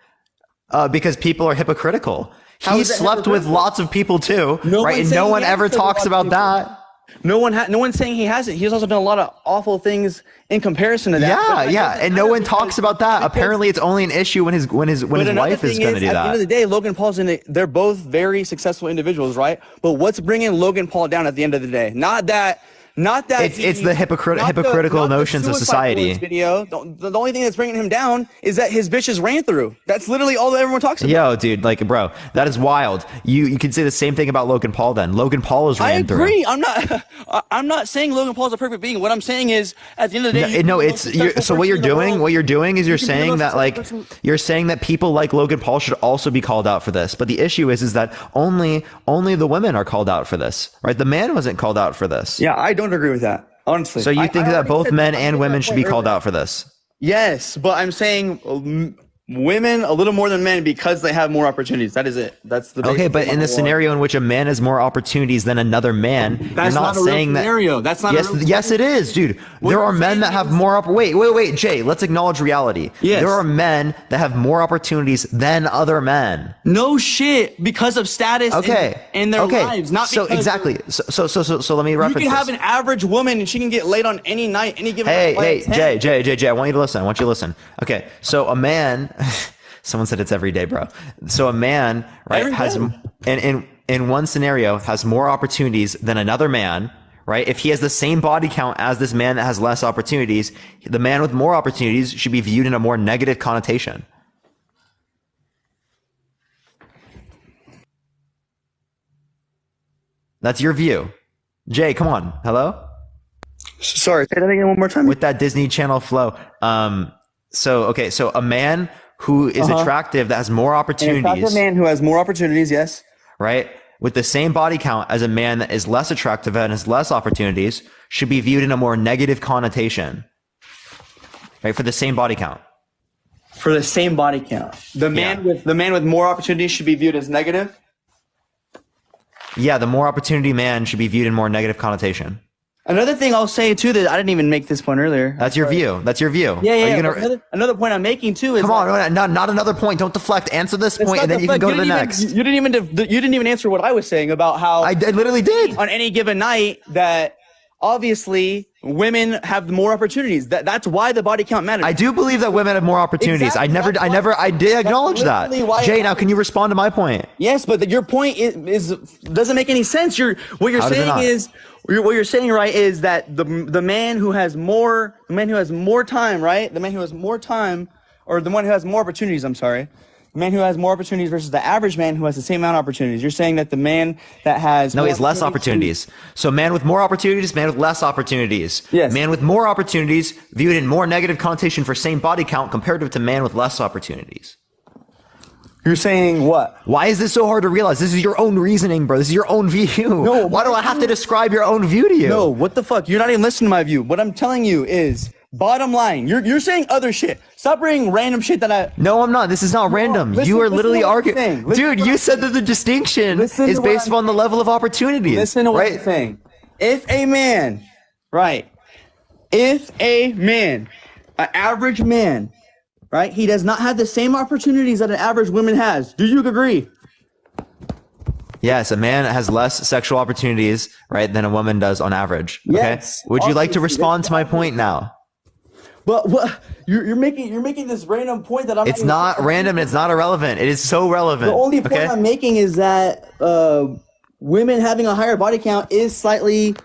Because people are hypocritical. He slept with lots of people too, right? And no one ever talks about that. No one's saying he hasn't. He's also done a lot of awful things in comparison to that. Yeah, and no one talks about that. Apparently, it's only an issue when his wife is going to do that. At the end of the day, Logan Paul's they're both very successful individuals, right? But what's bringing Logan Paul down at the end of the day? Not that it's the hypocritical notions of society. Video. The only thing that's bringing him down is that his bitches ran through. That's literally all that everyone talks about. Yo, dude, like, bro, that is wild. You can say the same thing about Logan Paul. Then Logan Paul is ran through. I agree. I'm not saying Logan Paul is a perfect being. What I'm saying is, at the end of the day, so what you're doing is you're saying that people like Logan Paul should also be called out for this. But the issue is that only the women are called out for this, right? The man wasn't called out for this. Yeah, I don't agree with that, honestly. So you think that both men and women should be called out for this? Yes, but I'm saying women a little more than men because they have more opportunities. That is it. That's the okay. But in the scenario in which a man has more opportunities than another man, that's you're not saying that. Scenario. That's not. Yes, it is, dude. There are men that have more. Wait, Jay. Let's acknowledge reality. Yes. There are men that have more opportunities than other men. No shit, because of status. In their lives, not so because exactly. So let me reference. You can have an average woman and she can get laid on any night, any given. Hey, Jay. I want you to listen. Okay, so a man. Someone said it's every day, bro. So a man, right, has in one scenario has more opportunities than another man, right? If he has the same body count as this man that has less opportunities, the man with more opportunities should be viewed in a more negative connotation. That's your view. Jay, come on. Hello? Sorry, say that again one more time. With that Disney Channel flow. So a man who is attractive that has more opportunities. An attractive man who has more opportunities, yes. Right? With the same body count as a man that is less attractive and has less opportunities should be viewed in a more negative connotation. Right? For the same body count. For the same body count. The man with more opportunities should be viewed as negative? Yeah, the more opportunity man should be viewed in more negative connotation. Another thing I'll say too that I didn't even make this point earlier. That's your view. Yeah. Another point I'm making too is not another point. Don't deflect. Answer this point, and then you can go to the next. You didn't even answer what I was saying about how I literally did on any given night that obviously women have more opportunities. That's why the body count matters. I do believe that women have more opportunities. Exactly. I did acknowledge that. Jay, now can you respond to my point? Yes, but your point is doesn't make any sense. What you're saying right is that the man who has more time, right? The man who has more time, or the one who has more opportunities. I'm sorry. The man who has more opportunities versus the average man who has the same amount of opportunities. You're saying that the man that has he has less opportunities. So man with more opportunities, man with less opportunities. Yes. Man with more opportunities viewed in more negative connotation for same body count compared to man with less opportunities. You're saying what? Why is this so hard to realize? This is your own reasoning, bro. This is your own view. No. Why do I have to describe your own view to you? No, what the fuck? You're not even listening to my view. What I'm telling you is, bottom line, you're saying other shit. Stop bringing random shit that I... No, I'm not. This is not random. You are literally arguing. Dude, you said that the distinction is based upon the level of opportunities. Listen to what I'm saying. If a man, an average man, right, he does not have the same opportunities that an average woman has. Do you agree? Yes, a man has less sexual opportunities, right, than a woman does on average. Okay? Yes. Would you like to respond to my point now? But what you're making this random point that I'm. It's not random. It's not irrelevant. It is so relevant. The only point I'm making is that women having a higher body count is slightly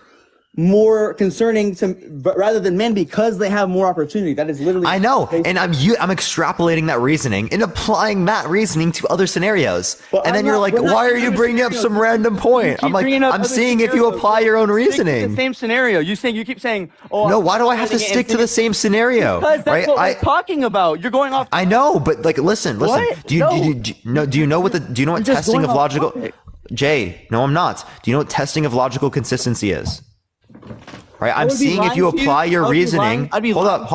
more concerning rather than men because they have more opportunity. That is literally. I know, and I'm extrapolating that reasoning and applying that reasoning to other scenarios. And then you're like, why are you bringing up some random point? I'm like, I'm seeing if you apply your own reasoning. The same scenario. You keep saying, oh. No, why do I have to stick to the same scenario? Because that's what we're talking about. You're going off. I know, but like, listen. Do you know what testing of logical? Jay, no, I'm not. Do you know what testing of logical consistency is? right? I'm seeing if you apply your reasoning. Hold up.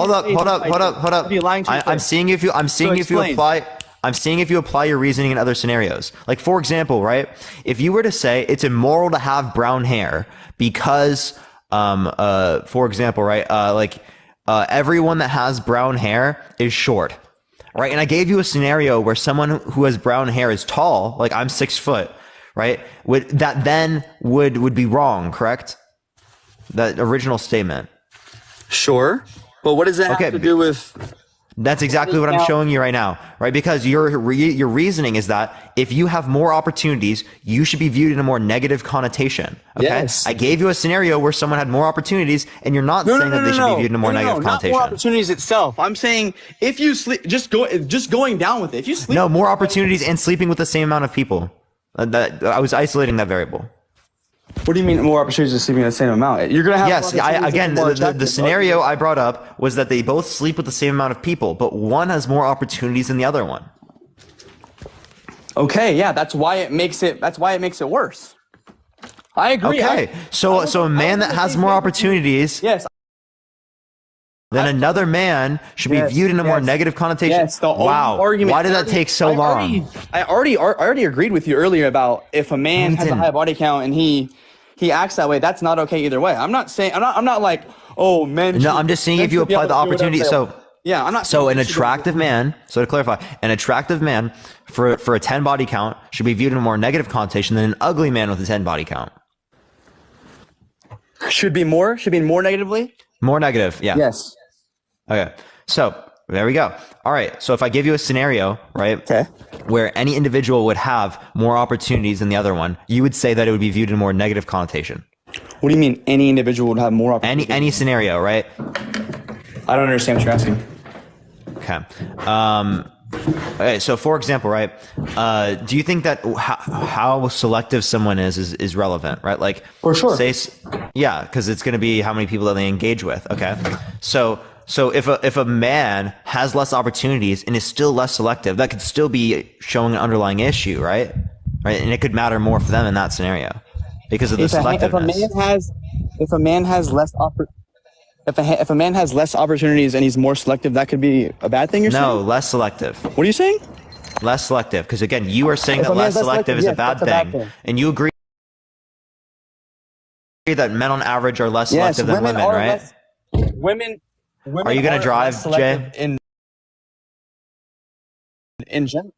I'm seeing if you apply your reasoning in other scenarios. Like, for example, right? If you were to say it's immoral to have brown hair because, for example, right? Everyone that has brown hair is short, right? And I gave you a scenario where someone who has brown hair is tall, like I'm 6 foot, right? That then would be wrong, correct? That original statement. Sure. But what does that have to do with... That's exactly what I'm showing you right now, right? Because your reasoning is that if you have more opportunities, you should be viewed in a more negative connotation. Okay. Yes. I gave you a scenario where someone had more opportunities, and you're not saying that they should be viewed in a more negative connotation. Not more opportunities itself. I'm saying if you sleep, just going down with it. If you sleep, no, more opportunities and sleeping with the same amount of people. That I was isolating that variable. What do you mean more opportunities to sleeping the same amount? You're gonna have the scenario I brought up was that they both sleep with the same amount of people, but one has more opportunities than the other one. Okay, yeah, that's why it makes it worse. I agree. Okay, so a man that has more opportunities, yes, then another man should be viewed in a more negative connotation. Yes, wow. Why did that take so long? I already agreed with you earlier about if a man has a high body count and he acts that way, that's not okay either way. I'm not like, oh, men. No, I'm just saying if you apply the opportunity. So yeah, I'm not. So an attractive man. So to clarify, an attractive man for a 10 body count should be viewed in a more negative connotation than an ugly man with a 10 body count. Should be more negatively. More negative. Yeah. Yes. Okay. So there we go. All right. So if I give you a scenario, right? Okay. Where any individual would have more opportunities than the other one, you would say that it would be viewed in a more negative connotation. What do you mean any individual would have more opportunities? Any scenario, right? I don't understand what you're asking. Okay. Okay. So for example, right? Do you think that how selective someone is relevant, right? Like for sure. Yeah, because it's going to be how many people that they engage with. Okay. So if a man has less opportunities and is still less selective, that could still be showing an underlying issue, right? Right, and it could matter more for them in that scenario because of the selectiveness. If a man has less opportunities and he's more selective, that could be a bad thing. You're saying? No, less selective. What are you saying? Less selective, because again, you are saying that less selective is a bad thing, and you agree that men on average are less selective than women, right? Women. Are you going to drive, Jay? In general.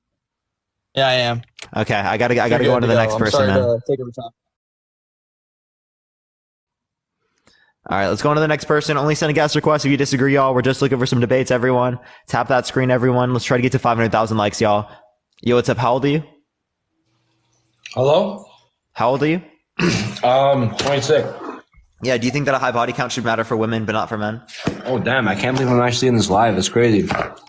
Yeah, I am. Okay, I gotta go on to the next person, man. All right, let's go on to the next person. Only send a guest request if you disagree, y'all. We're just looking for some debates, everyone. Tap that screen, everyone. Let's try to get to 500,000 likes, y'all. Yo, what's up? How old are you? Hello? How old are you? 26. Yeah, do you think that a high body count should matter for women but not for men? Oh, damn. I can't believe I'm actually in this live. That's crazy.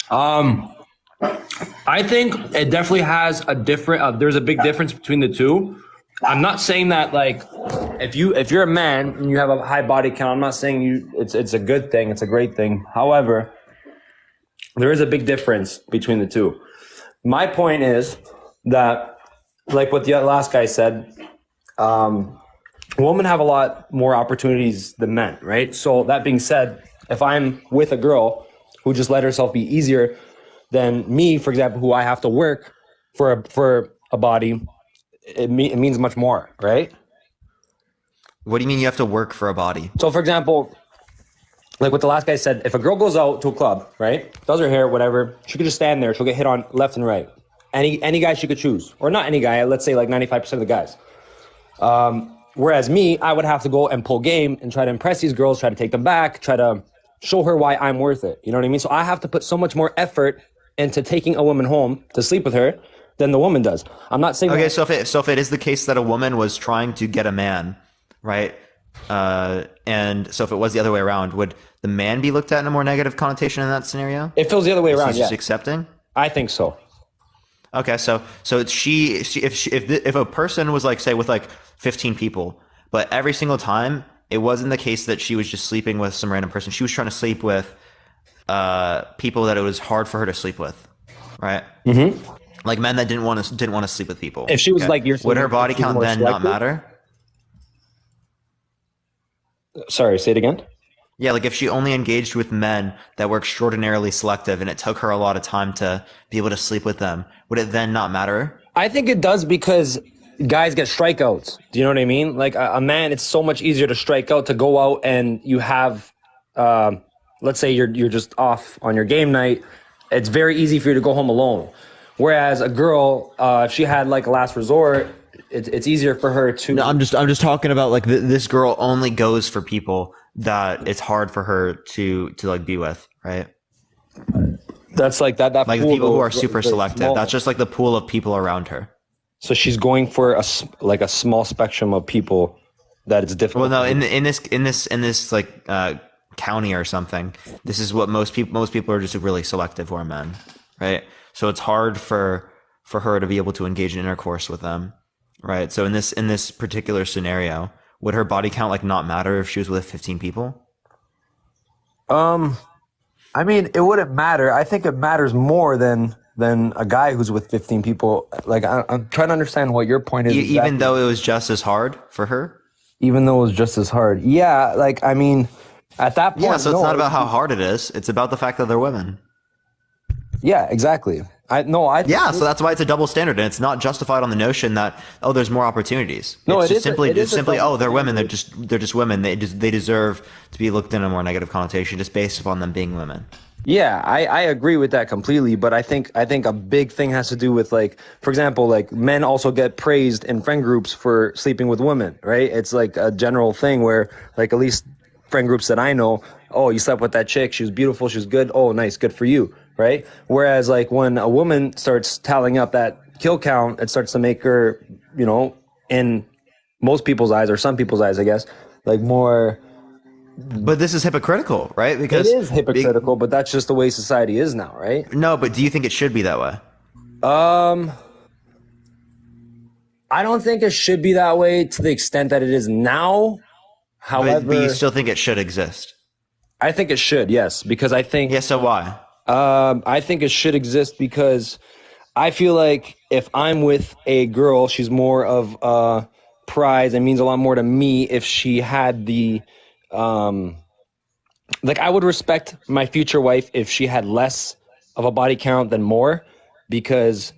I think it definitely has a different, there's a big difference between the two. I'm not saying that, like, if you're a man and you have a high body count, I'm not saying it's a good thing. It's a great thing. However, there is a big difference between the two. My point is that, like what the last guy said, women have a lot more opportunities than men, right? So that being said, if I'm with a girl who just let herself be easier than me, for example, who I have to work for a body, it means much more, right? What do you mean you have to work for a body? So, for example, like what the last guy said, if a girl goes out to a club, right, does her hair, whatever, she could just stand there. She'll get hit on left and right. Any guy she could choose. Or not any guy, let's say like 95% of the guys. Whereas me, I would have to go and pull game and try to impress these girls, try to take them back, try to show her why I'm worth it. You know what I mean? So I have to put so much more effort into taking a woman home to sleep with her than the woman does. I'm not saying... Okay, so if it is the case that a woman was trying to get a man, right? And so if it was the other way around, would the man be looked at in a more negative connotation in that scenario? It feels the other way around, She's just accepting? I think so. Okay, so it's if a person was like, say, with like 15 people, but every single time it wasn't the case that she was just sleeping with some random person. She was trying to sleep with people that it was hard for her to sleep with, right? Mm-hmm. Like men that didn't want to sleep with people. If she was like, would her body count then not matter? Sorry, say it again. Yeah, like if she only engaged with men that were extraordinarily selective and it took her a lot of time to be able to sleep with them, would it then not matter? I think it does because guys get strikeouts. Do you know what I mean? Like a man, it's so much easier to strike out, to go out and you have, let's say you're just off on your game night. It's very easy for you to go home alone. Whereas a girl, if she had like a last resort, it's easier for her to. No, I'm just talking about like this girl only goes for people that it's hard for her to like be with, right? That's like that like the pool people who goes are super very selective. small. That's just like the pool of people around her. So she's going for a small spectrum of people that it's difficult. Well, no, in this like county or something, this is what most people are just really selective who are men, right? So it's hard for her to be able to engage in intercourse with them, right? So in this particular scenario, would her body count like not matter if she was with 15 people? I mean, it wouldn't matter. I think it matters more than a guy who's with 15 people. Like, I'm trying to understand what your point is. Even though it was just as hard for her? Even though it was just as hard. Yeah, like, I mean, at that point. Yeah, so it's not about how hard it is. It's about the fact that they're women. Yeah, exactly. Yeah, so that's why it's a double standard, and it's not justified on the notion that there's more opportunities. No, it's it just is simply they're women. They're just women. They deserve to be looked in a more negative connotation just based upon them being women. Yeah, I agree with that completely, but I think a big thing has to do with, like, for example, like men also get praised in friend groups for sleeping with women, right? It's like a general thing where, like, at least friend groups that I know, oh, you slept with that chick, she was beautiful, she was good, oh, nice, good for you, right? Whereas, like, when a woman starts tallying up that kill count, it starts to make her, you know, in most people's eyes, or some people's eyes, I guess, like more. But this is hypocritical, right? Because it is hypocritical, but that's just the way society is now, right? No, but do you think it should be that way? I don't think it should be that way to the extent that it is now. However, but you still think it should exist? I think it should, yes, because I think. Yeah, so why? I think it should exist because I feel like if I'm with a girl, she's more of a prize and means a lot more to me if she had the. Like, I would respect my future wife if she had less of a body count than more, because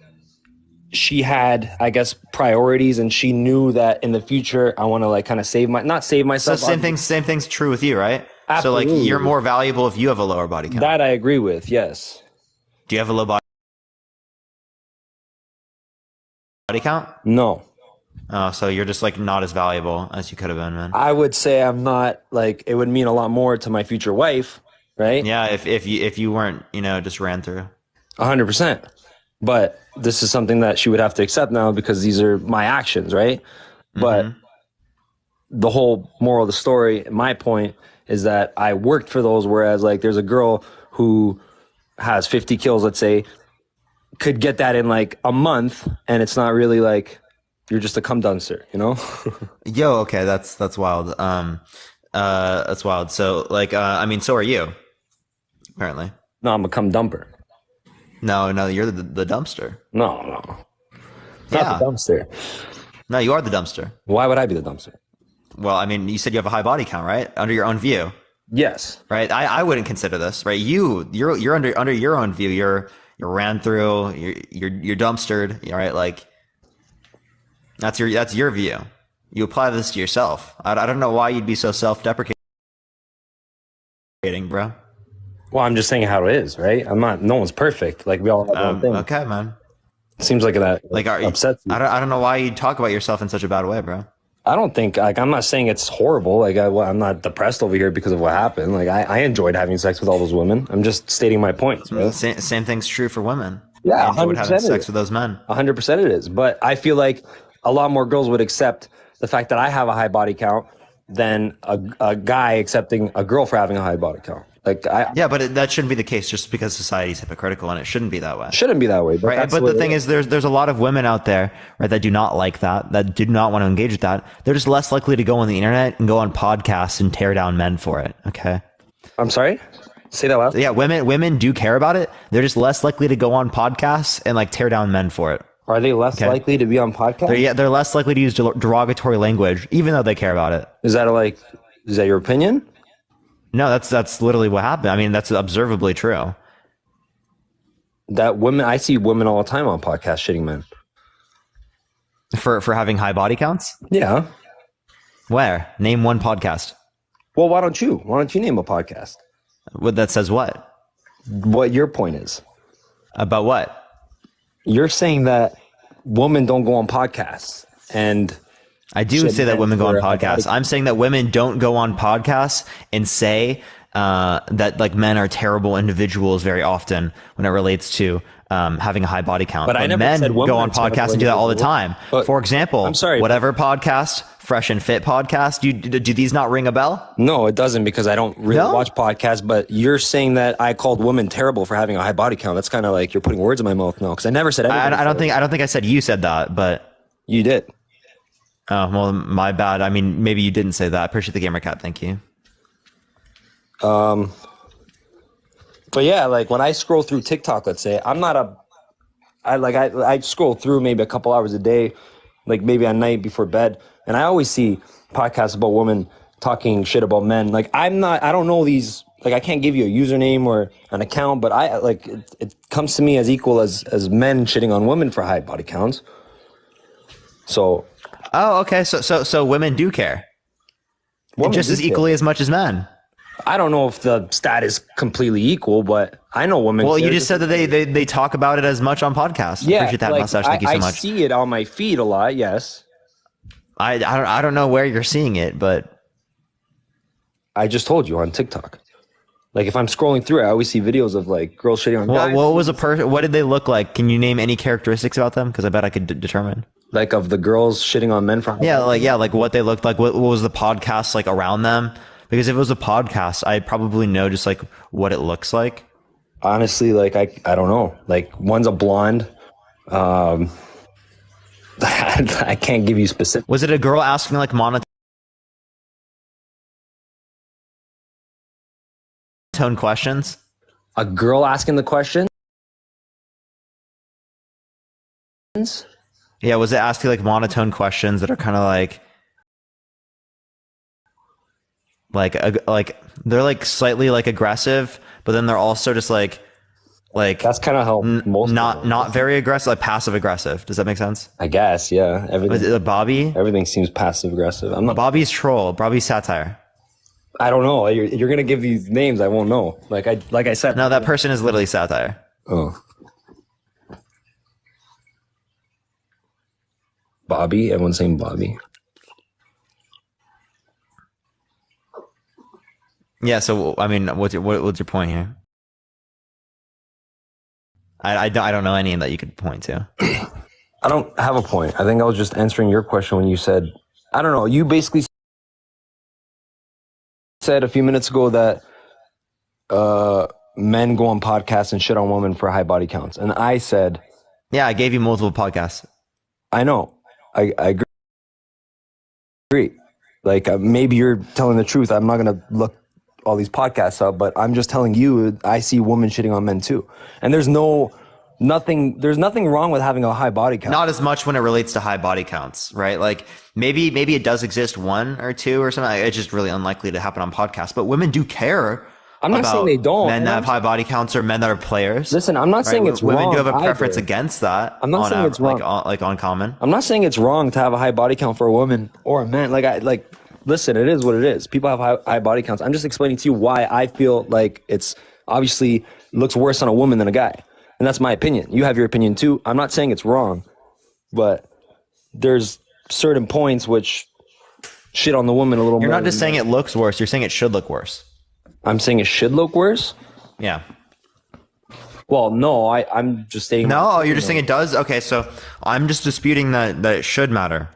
she had, I guess, priorities, and she knew that in the future I want to, like, kind of not save myself. So same thing's true with you, right? Absolutely. So like you're more valuable if you have a lower body count. That I agree with, yes. Do you have a low body count? No. Oh, so you're just like not as valuable as you could have been, man. I would say I'm not, like, it would mean a lot more to my future wife, right? Yeah, if you weren't, just ran through. 100%. But this is something that she would have to accept now because these are my actions, right? But the whole moral of the story, my point, is that I worked for those, whereas, like, there's a girl who has 50 kills, let's say, could get that in like a month, and it's not really like you're just a cum dumpster, you know? Yo, okay, that's wild. That's wild. So, like, I mean, so are you, apparently. No, I'm a cum dumper. No, you're the dumpster. No. Not the dumpster. No, you are the dumpster. Why would I be the dumpster? Well, I mean, you said you have a high body count, right? Under your own view. Yes. Right. I wouldn't consider this, right? You're under your own view. You're ran through. You're dumpstered. Right? Like that's your view. You apply this to yourself. I don't know why you'd be so self-deprecating, bro. Well, I'm just saying how it is, right? No one's perfect. Like, we all have our own thing. Okay, man. Seems like that like upsets you. I don't know why you talk about yourself in such a bad way, bro. I don't think, like, I'm not saying it's horrible. Like, I'm not depressed over here because of what happened. Like, I enjoyed having sex with all those women. I'm just stating my points, bro. Same thing's true for women. Yeah, I enjoyed 100% having sex with those men. 100% it is. But I feel like a lot more girls would accept the fact that I have a high body count than a guy accepting a girl for having a high body count. Like, but that shouldn't be the case just because society's hypocritical, and it shouldn't be that way. Shouldn't be that way, but right? But the thing is, there's a lot of women out there, right, that do not like that do not want to engage with that. They're just less likely to go on the internet and go on podcasts and tear down men for it. Okay. I'm sorry. Say that loud. Yeah, women do care about it. They're just less likely to go on podcasts and like tear down men for it. Are they less likely to be on podcasts? They're less likely to use derogatory language, even though they care about it. Is that like Is that your opinion? No, that's literally what happened. I mean, that's observably true. That women, I see women all the time on podcasts shitting men. For having high body counts? Yeah. Where? Name one podcast. Well, why don't you? Why don't you name a podcast? What that says what? What your point is. About what? You're saying that women don't go on podcasts, and I do say that women go on podcasts. I'm saying that women don't go on podcasts and say that like men are terrible individuals very often when it relates to having a high body count. But I never men said women go on are terrible podcasts and do that all the individuals. time. But For example, I'm sorry. whatever podcast, Fresh and Fit podcast, do these not ring a bell? No, it doesn't, because I don't really watch podcasts. But you're saying that I called women terrible for having a high body count. That's kind of like you're putting words in my mouth now, because I never said anything. I don't think I said you said that, but you did. Oh, well, my bad. I mean, maybe you didn't say that. I appreciate the gamer cat. Thank you. But yeah, like when I scroll through TikTok, let's say, I scroll through maybe a couple hours a day, like maybe at night before bed, and I always see podcasts about women talking shit about men. Like I don't know these, like I can't give you a username or an account, but it comes to me as equal as men shitting on women for high body counts. So. Oh, okay. So women do care. Just as equally as much as men. I don't know if the stat is completely equal, but I know women. Well, you just said that they talk about it as much on podcasts. Yeah, Appreciate that, like, mustache. Thank you so much. I see it on my feed a lot. Yes. I don't know where you're seeing it, but I just told you on TikTok. Like if I'm scrolling through it, I always see videos of like girls shitting on guys. What was a person? What did they look like? Can you name any characteristics about them? Because I bet I could determine. Like of the girls shitting on men for like what they looked like. What was the podcast like around them? Because if it was a podcast, I'd probably know just like what it looks like. Honestly, like I don't know. Like one's a blonde. I can't give you specific. Was it a girl asking like monotone questions? A girl asking the questions? Yeah, was it asking like monotone questions that are kind of like they're like slightly like aggressive, but then they're also just like that's kind of how most not very aggressive, like passive aggressive. Does that make sense? I guess, yeah. Was it Bobby? Everything seems passive aggressive. I'm not. Bobby's troll. Bobby's satire. I don't know. You're gonna give these names. I won't know. Like I said. No, that person is literally satire. Oh. Bobby? Everyone's saying Bobby. Yeah, so I mean, what's your point here? I don't know any that you could point to. I don't have a point. I think I was just answering your question when you said, I don't know, you basically said a few minutes ago that men go on podcasts and shit on women for high body counts. And I said... Yeah, I gave you multiple podcasts. I know. I agree. Like, maybe you're telling the truth. I'm not going to look all these podcasts up, but I'm just telling you, I see women shitting on men too. And there's nothing wrong with having a high body count. Not as much when it relates to high body counts, right? Like maybe it does exist one or two or something. It's just really unlikely to happen on podcasts, but women do care. I'm not saying they don't. Men that have high body counts or men that are players. Listen, I'm not saying it's wrong. Women do have a preference either. against that. I'm not saying it's wrong. Like on common. I'm not saying it's wrong to have a high body count for a woman or a man. Listen, it is what it is. People have high body counts. I'm just explaining to you why I feel like it's obviously looks worse on a woman than a guy. And that's my opinion. You have your opinion too. I'm not saying it's wrong, but there's certain points which shit on the woman a little more. You're not just saying it looks worse. You're saying it should look worse. I'm saying it should look worse? Yeah. Well, no, I'm just saying. No, you're just saying it does? Okay, so I'm just disputing that it should matter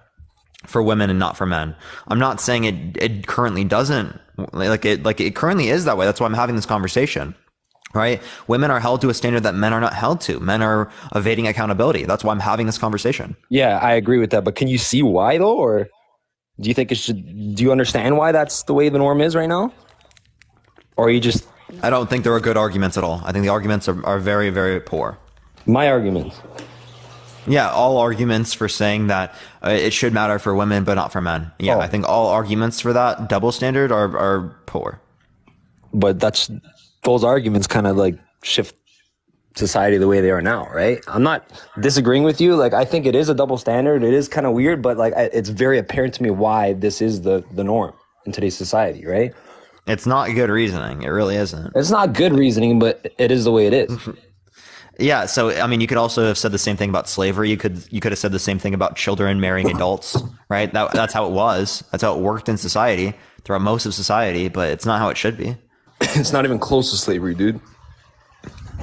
for women and not for men. I'm not saying it currently doesn't. Like it currently is that way. That's why I'm having this conversation. Right? Women are held to a standard that men are not held to. Men are evading accountability. That's why I'm having this conversation. Yeah, I agree with that. But can you see why though? Or do you think do you understand why that's the way the norm is right now? Or you just... I don't think there are good arguments at all. I think the arguments are very, very poor. My arguments. Yeah, all arguments for saying that it should matter for women but not for men. Yeah, I think all arguments for that double standard are poor. But those arguments kind of like shift society the way they are now, right? I'm not disagreeing with you. Like, I think it is a double standard. It is kind of weird, but like, it's very apparent to me why this is the norm in today's society, right? It's not good reasoning. It really isn't. It's not good reasoning, but it is the way it is. Yeah, so I mean, you could also have said the same thing about slavery. You could have said the same thing about children marrying adults, right? That's how it was. That's how it worked in society throughout most of society, but it's not how it should be. It's not even close to slavery, dude.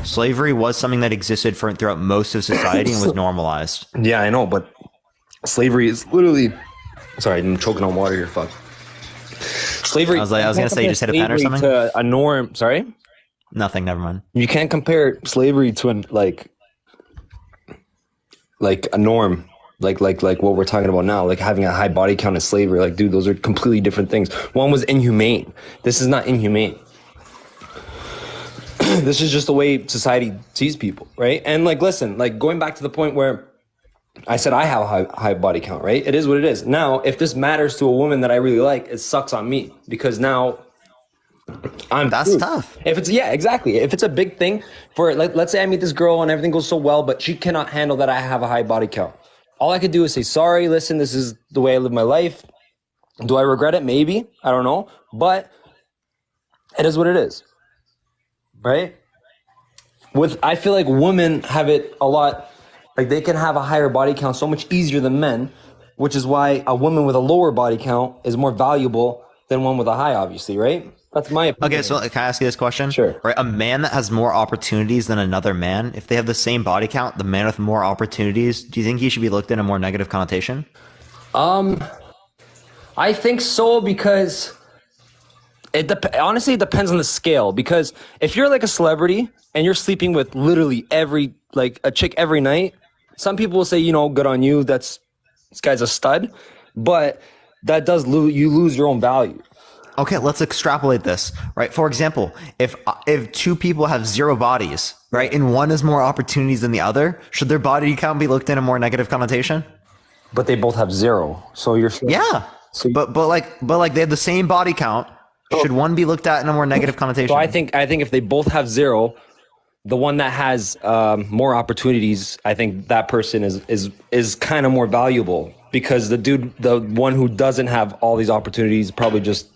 Slavery was something that existed throughout most of society and was normalized. Yeah, I know, but slavery is literally. Sorry, I'm choking on water here. Fuck. Slavery. I was gonna say, you just hit a pen or something. To a norm. Sorry. Nothing. Never mind. You can't compare slavery to like a norm, like what we're talking about now, like having a high body count is slavery. Like, dude, those are completely different things. One was inhumane. This is not inhumane. This is just the way society sees people, right? And like, listen, like going back to the point where I said I have a high body count, right? It is what it is. Now, if this matters to a woman that I really like, it sucks on me because now that's screwed. Tough. If it's exactly. If it's a big thing for let's say I meet this girl and everything goes so well, but she cannot handle that I have a high body count. All I could do is say, sorry, listen, this is the way I live my life. Do I regret it? Maybe. I don't know. But it is what it is. Right? I feel like women have it a lot, like they can have a higher body count so much easier than men, which is why a woman with a lower body count is more valuable than one with a high, obviously, right? That's my opinion. Okay, so can I ask you this question? Sure. Right, a man that has more opportunities than another man, if they have the same body count, the man with more opportunities, do you think he should be looked in a more negative connotation? I think so because honestly, it depends on the scale. Because if you're like a celebrity and you're sleeping with literally a chick every night, some people will say, good on you. This guy's a stud, but that does you lose your own value. Okay, let's extrapolate this, right? For example, if two people have zero bodies, right, and one has more opportunities than the other, should their body count be looked in a more negative connotation? But they both have zero, so you're yeah. So but they have the same body count. Should one be looked at in a more negative connotation? So I think if they both have zero, the one that has more opportunities, I think that person is kind of more valuable because the one who doesn't have all these opportunities probably just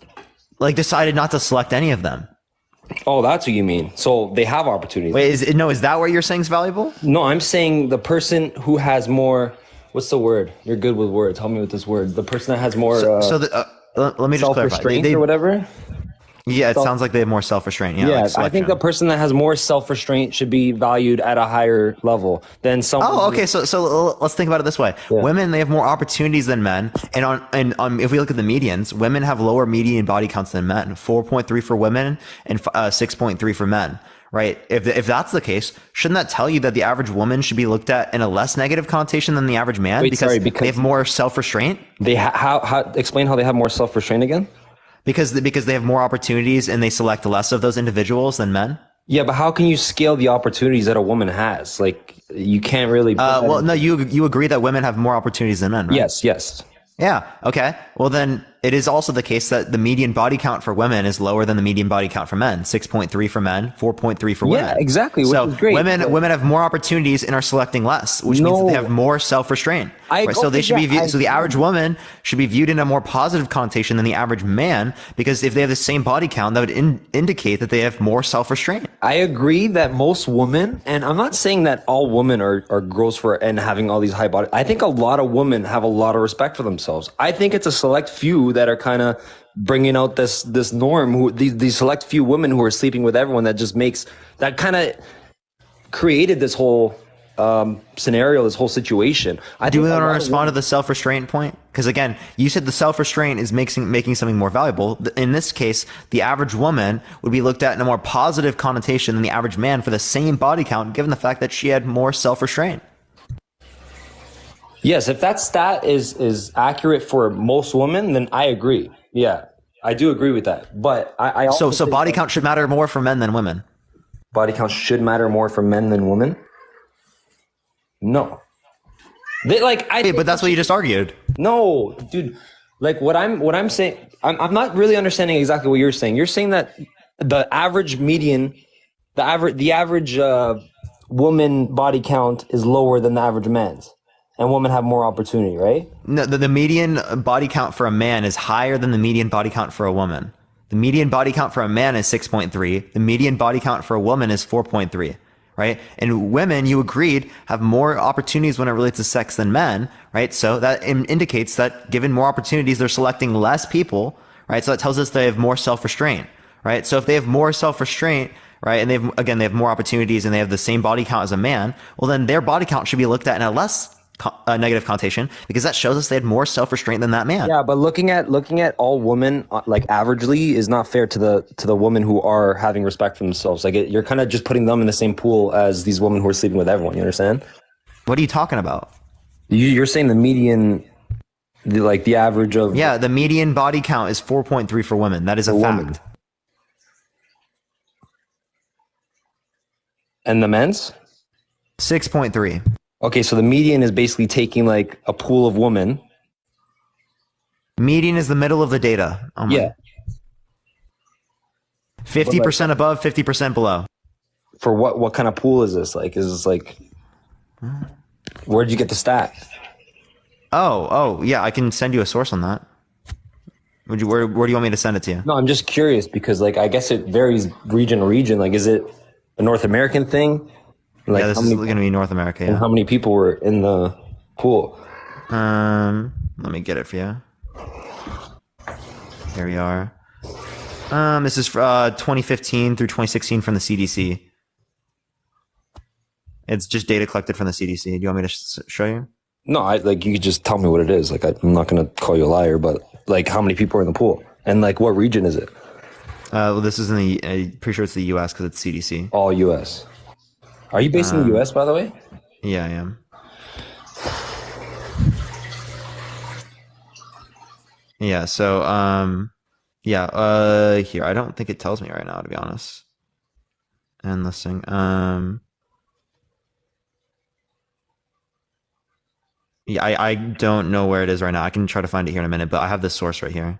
decided not to select any of them. Oh, that's what you mean. So they have opportunities. Wait, is that what you're saying is valuable? No, I'm saying the person who has more. What's the word? You're good with words. Help me with this word. The person that has more. Let me just clarify. Self-restraint or whatever. Yeah, it sounds like they have more self-restraint. Yeah, I think the person that has more self-restraint should be valued at a higher level than someone. Oh, okay. So let's think about it this way: women, they have more opportunities than men, and if we look at the medians, women have lower median body counts than men. 4.3 for women and 6.3 for men. Right? If that's the case, shouldn't that tell you that the average woman should be looked at in a less negative connotation than the average man because they have more self-restraint? They how explain how they have more self-restraint again? Because they have more opportunities and they select less of those individuals than men. Yeah, but how can you scale the opportunities that a woman has? Like, you can't really. No, you agree that women have more opportunities than men, right? Yes. Yeah. Okay. Well, then it is also the case that the median body count for women is lower than the median body count for men. 6.3 for men, 4.3 for women. Yeah, exactly. Which so is great. Women have more opportunities and are selecting less, which means that they have more self-restraint. Right? So they should be viewed, so the average woman should be viewed in a more positive connotation than the average man, because if they have the same body count, that would indicate that they have more self-restraint. I agree that most women, and I'm not saying that all women are gross for and having all these high body. I think a lot of women have a lot of respect for themselves. I think it's a select few that are kind of bringing out this norm, these select few women who are sleeping with everyone, that kind of created this whole scenario, this whole situation. Do we want to respond to the self-restraint point? Because again, you said the self-restraint is making something more valuable. In this case, the average woman would be looked at in a more positive connotation than the average man for the same body count, given the fact that she had more self-restraint. Yes, if that stat is accurate for most women, then I agree. Yeah, I do agree with that. But I also so body count should matter more for men than women. Body count should matter more for men than women? No. They like I. But that's what you just argued. No, dude. Like what I'm saying, I'm not really understanding exactly what you're saying. You're saying that the average median, the average woman body count is lower than the average man's, and women have more opportunity, right? No, the median body count for a man is higher than the median body count for a woman. The median body count for a man is 6.3. The median body count for a woman is 4.3. Right? And women, you agreed, have more opportunities when it relates to sex than men, right? So that indicates that given more opportunities, they're selecting less people, right? So that tells us they have more self-restraint, right? So if they have more self-restraint, right, and they have more opportunities and they have the same body count as a man, well, then their body count should be looked at in a less negative connotation, because that shows us they had more self-restraint than that man. Yeah, but looking at all women like averagely is not fair to the women who are having respect for themselves. Like you're kind of just putting them in the same pool as these women who are sleeping with everyone. You understand? What are you talking about? You're saying the median, the average of the median body count is 4.3 for women. That is a fact. Woman. And the men's 6.3. Okay, so the median is basically taking like a pool of women. Median is the middle of the data. Oh my. Yeah. 50% above, 50% below. For what kind of pool is this? Like, is this like, where'd you get the stat? Oh, yeah, I can send you a source on that. Where do you want me to send it to you? No, I'm just curious because like, I guess it varies region to region. Like, is it a North American thing? Like, yeah, this is going to be North America. Yeah. And how many people were in the pool? Let me get it for you. Here we are. This is 2015 through 2016 from the CDC. It's just data collected from the CDC. Do you want me to show you? No, like you could just tell me what it is. Like I'm not going to call you a liar, but like how many people are in the pool and like what region is it? Well, this is I'm pretty sure it's the U.S. because it's CDC. All U.S. Are you based in the U.S. by the way? Yeah, I am. Yeah. So, here, I don't think it tells me right now, to be honest. And listing. Yeah, I don't know where it is right now. I can try to find it here in a minute, but I have this source right here.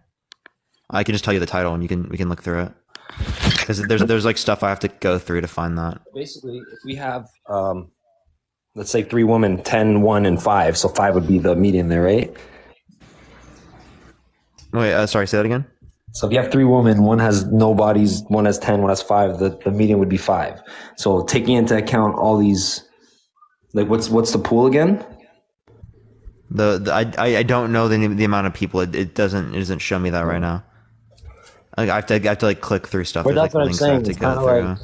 I can just tell you the title, and we can look through it. Because there's like stuff I have to go through to find that. Basically, if we have, let's say 3 women, 10, 1, and 5, so 5 would be the median there, right? Wait, sorry, say that again? So if you have 3 women, one has no bodies, one has 10, one has 5, the median would be 5. So taking into account all these, like what's the pool again? I don't know the amount of people. It doesn't show me that right now. Like I have to like click through stuff. But that's like what I'm saying. to go through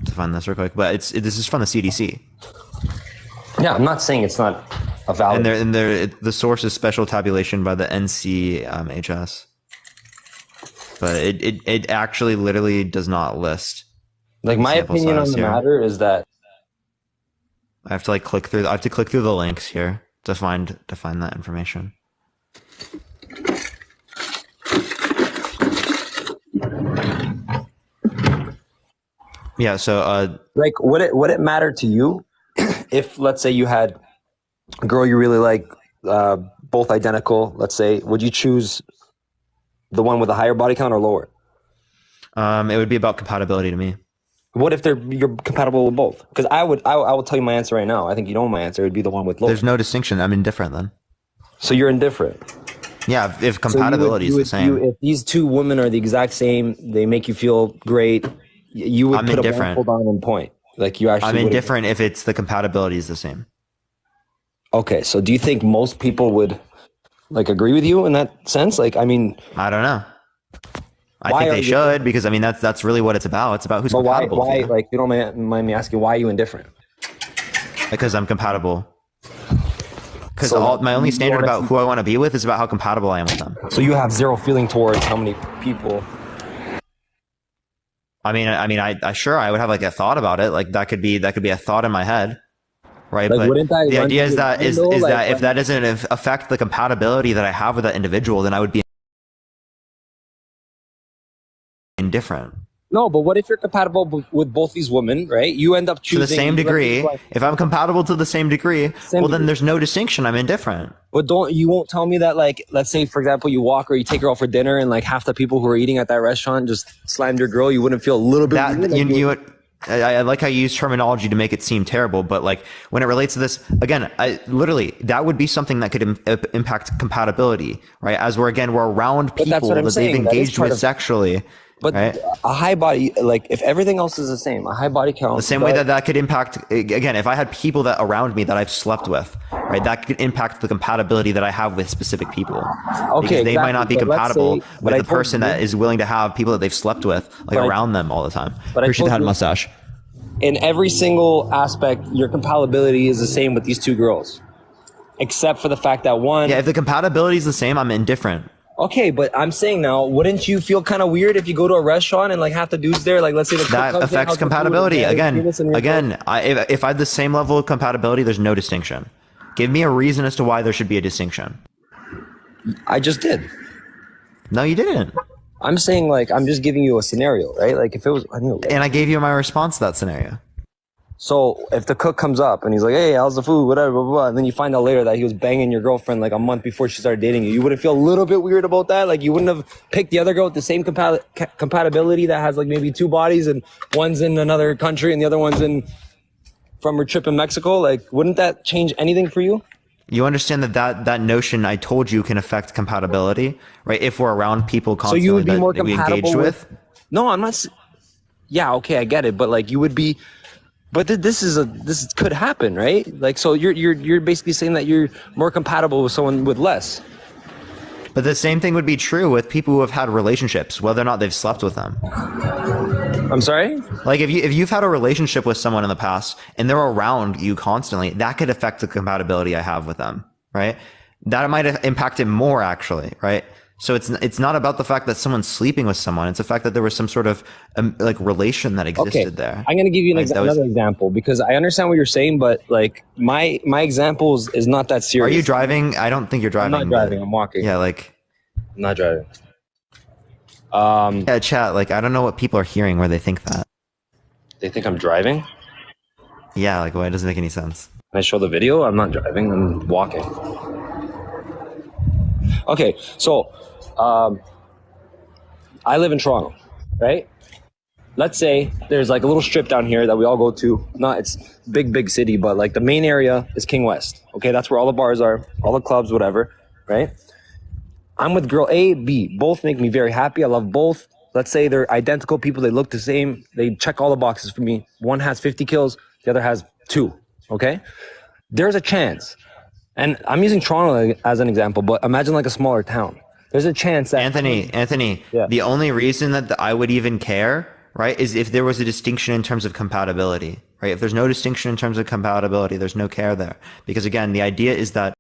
to find this real quick. But this is from the CDC. Yeah, I'm not saying it's not a valid. And the source is special tabulation by the NCHS. But it actually literally does not list. Like my opinion on the matter is that I have to like click through. I have to click through the links here to find that information. Yeah. So like would it matter to you if let's say you had a girl you really like, both identical? Let's say, would you choose the one with a higher body count or lower? It would be about compatibility to me. What if you're compatible with both? Because I will tell you my answer right now. I think you know my answer. It'd be the one with lower. There's no distinction. I'm indifferent then. So you're indifferent. Yeah, if compatibility is the same. If these 2 women are the exact same, they make you feel great. You would put a blindfold on and point. Like you actually. I'm indifferent if it's the compatibility is the same. Okay, so do you think most people would like agree with you in that sense? Like, I mean, I don't know. I think they should, because I mean that's really what it's about. It's about who's compatible. Why? Like, you don't mind me asking, why are you indifferent? Because I'm compatible. Because my only standard about who I want to be with is about how compatible I am with them. So you have zero feeling towards how many people. I mean, I sure I would have like a thought about it. Like that could be a thought in my head, right? Like, but the idea is that if that doesn't affect the compatibility that I have with that individual, then I would be indifferent. No, but what if you're compatible with both these women, right? You end up choosing to the same degree. If I'm compatible to the same degree, then there's no distinction. I'm indifferent. But you won't tell me that, like, let's say, for example, you walk or you take her out for dinner and like half the people who are eating at that restaurant just slammed your girl. You wouldn't feel a little bit weird? I like how you use terminology to make it seem terrible, but like when it relates to this, again, literally that would be something that could impact compatibility, right? As we're around people that they've engaged with sexually. But right? A high body, like if everything else is the same, a high body count. The same way that could impact, again, if I had people that around me that I've slept with, right, that could impact the compatibility that I have with specific people. Okay, because they might not be compatible with the person that is willing to have people that they've slept with, like around them all the time. Appreciate the head mustache. In every single aspect, your compatibility is the same with these two girls, except for the fact that one. Yeah, if the compatibility is the same, I'm indifferent. Okay, but I'm saying now, wouldn't you feel kind of weird if you go to a restaurant and like half the dudes there, like let's say that affects compatibility. Again, if I had the same level of compatibility, there's no distinction. Give me a reason as to why there should be a distinction. I just did. No, you didn't. I'm saying like I'm just giving you a scenario, right? Like if it was, and I gave you my response to that scenario. So if the cook comes up and he's like, "Hey, how's the food?" Whatever, blah, blah, blah, and then you find out later that he was banging your girlfriend like a month before she started dating you, you wouldn't feel a little bit weird about that? Like you wouldn't have picked the other girl with the same compatibility that has like maybe two bodies and one's in another country and the other one's from her trip in Mexico? Like, wouldn't that change anything for you? You understand that notion I told you can affect compatibility, right? If we're around people constantly so you would be more that we compatible engaged with. No, I'm not. Yeah, okay, I get it, but like you would be. But this could happen, right? Like, so you're basically saying that you're more compatible with someone with less. But the same thing would be true with people who have had relationships, whether or not they've slept with them. I'm sorry? Like if you've had a relationship with someone in the past and they're around you constantly, that could affect the compatibility I have with them, right? That might impact it more actually, right? So it's not about the fact that someone's sleeping with someone. It's the fact that there was some sort of like relation that existed there. I'm going to give you another example because I understand what you're saying, but like my example is not that serious. Are you driving? I don't think you're driving. I'm not driving. I'm walking. Yeah, like I'm not driving. Yeah, chat. Like I don't know what people are hearing where they think that. They think I'm driving? Yeah, like why doesn't make any sense? Can I show the video? I'm not driving. I'm walking. Okay, so I live in Toronto, right? Let's say there's like a little strip down here that we all go to. It's big city, but like the main area is King West. Okay, that's where all the bars are, all the clubs, whatever, right? I'm with girl A, B. Both make me very happy. I love both. Let's say they're identical people. They look the same. They check all the boxes for me. One has 50 kills. The other has 2. Okay? There's a chance. And I'm using Toronto as an example, but imagine like a smaller town. There's a chance that Anthony, the only reason that I would even care, right, is if there was a distinction in terms of compatibility, right? If there's no distinction in terms of compatibility, there's no care there. Because again, the idea is that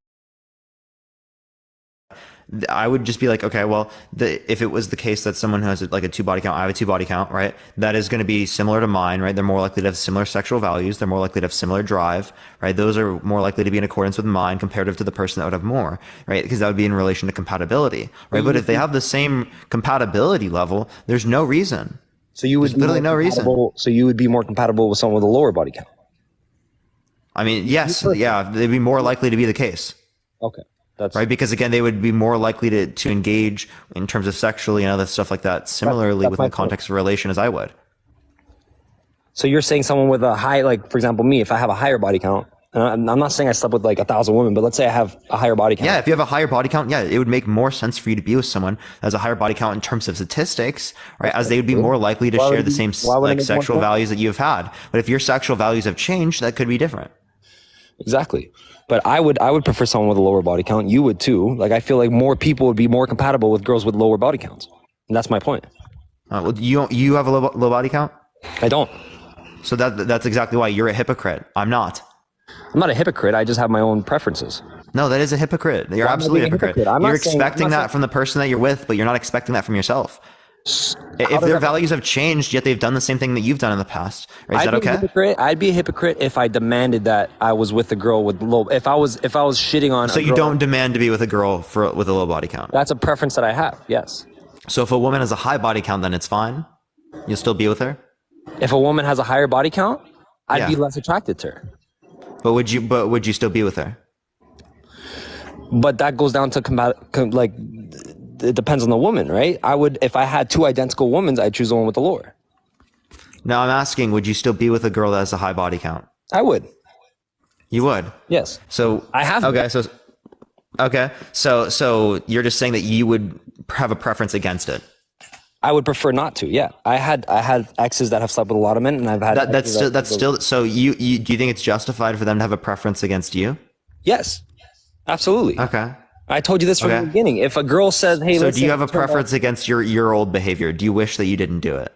I would just be like, okay, well, if it was the case that someone has like a 2 body count, I have a 2 body count, right? That is going to be similar to mine, right? They're more likely to have similar sexual values. They're more likely to have similar drive, right? Those are more likely to be in accordance with mine comparative to the person that would have more, right? Because that would be in relation to compatibility, right? But if they have the same compatibility level, there's no reason. So you would literally no reason. So you would be more compatible with someone with a lower body count. I mean, yes, yeah, they'd be more likely to be the case. Okay. That's right, because again, they would be more likely to engage in terms of sexually and other stuff like that similarly within the context of a relation as I would. So you're saying someone with a high, like for example, me, if I have a higher body count, and I'm not saying I slept with like 1,000 women, but let's say I have a higher body count. Yeah, if you have a higher body count, yeah, it would make more sense for you to be with someone that has a higher body count in terms of statistics, right? As they would be more likely to share the same like sexual values that you've had. But if your sexual values have changed, that could be different. Exactly. But I would prefer someone with a lower body count. You would too. Like I feel like more people would be more compatible with girls with lower body counts. And that's my point. Well, you have a low body count? I don't. So that's exactly why you're a hypocrite. I'm not. I'm not a hypocrite. I just have my own preferences. No, that is a hypocrite. You're absolutely a hypocrite. You're expecting that from the person that you're with, but you're not expecting that from yourself. If their values have changed, yet they've done the same thing that you've done in the past, right? Is that okay? I'd be a hypocrite if I demanded that I was with a girl with low. If I was shitting on. So you don't demand to be with a girl with a low body count. That's a preference that I have. Yes. So if a woman has a high body count, then it's fine. You'll still be with her? If a woman has a higher body count, I'd Yeah. be less attracted to her. But would you still be with her? But that goes down to like, it depends on the woman, right? I would, if I had two identical women, I'd choose the one with the lower. No, I'm asking, would you still be with a girl that has a high body count? I would. You would? Yes. So I have. Okay. So you're just saying that you would have a preference against it. I would prefer not to. Yeah, I had exes that have slept with a lot of men, and I've had that's still. So you do you think it's justified for them to have a preference against you? Yes, absolutely. Okay. I told you this from the beginning. If a girl says, "Hey," so do you have a preference against your old behavior? Do you wish that you didn't do it?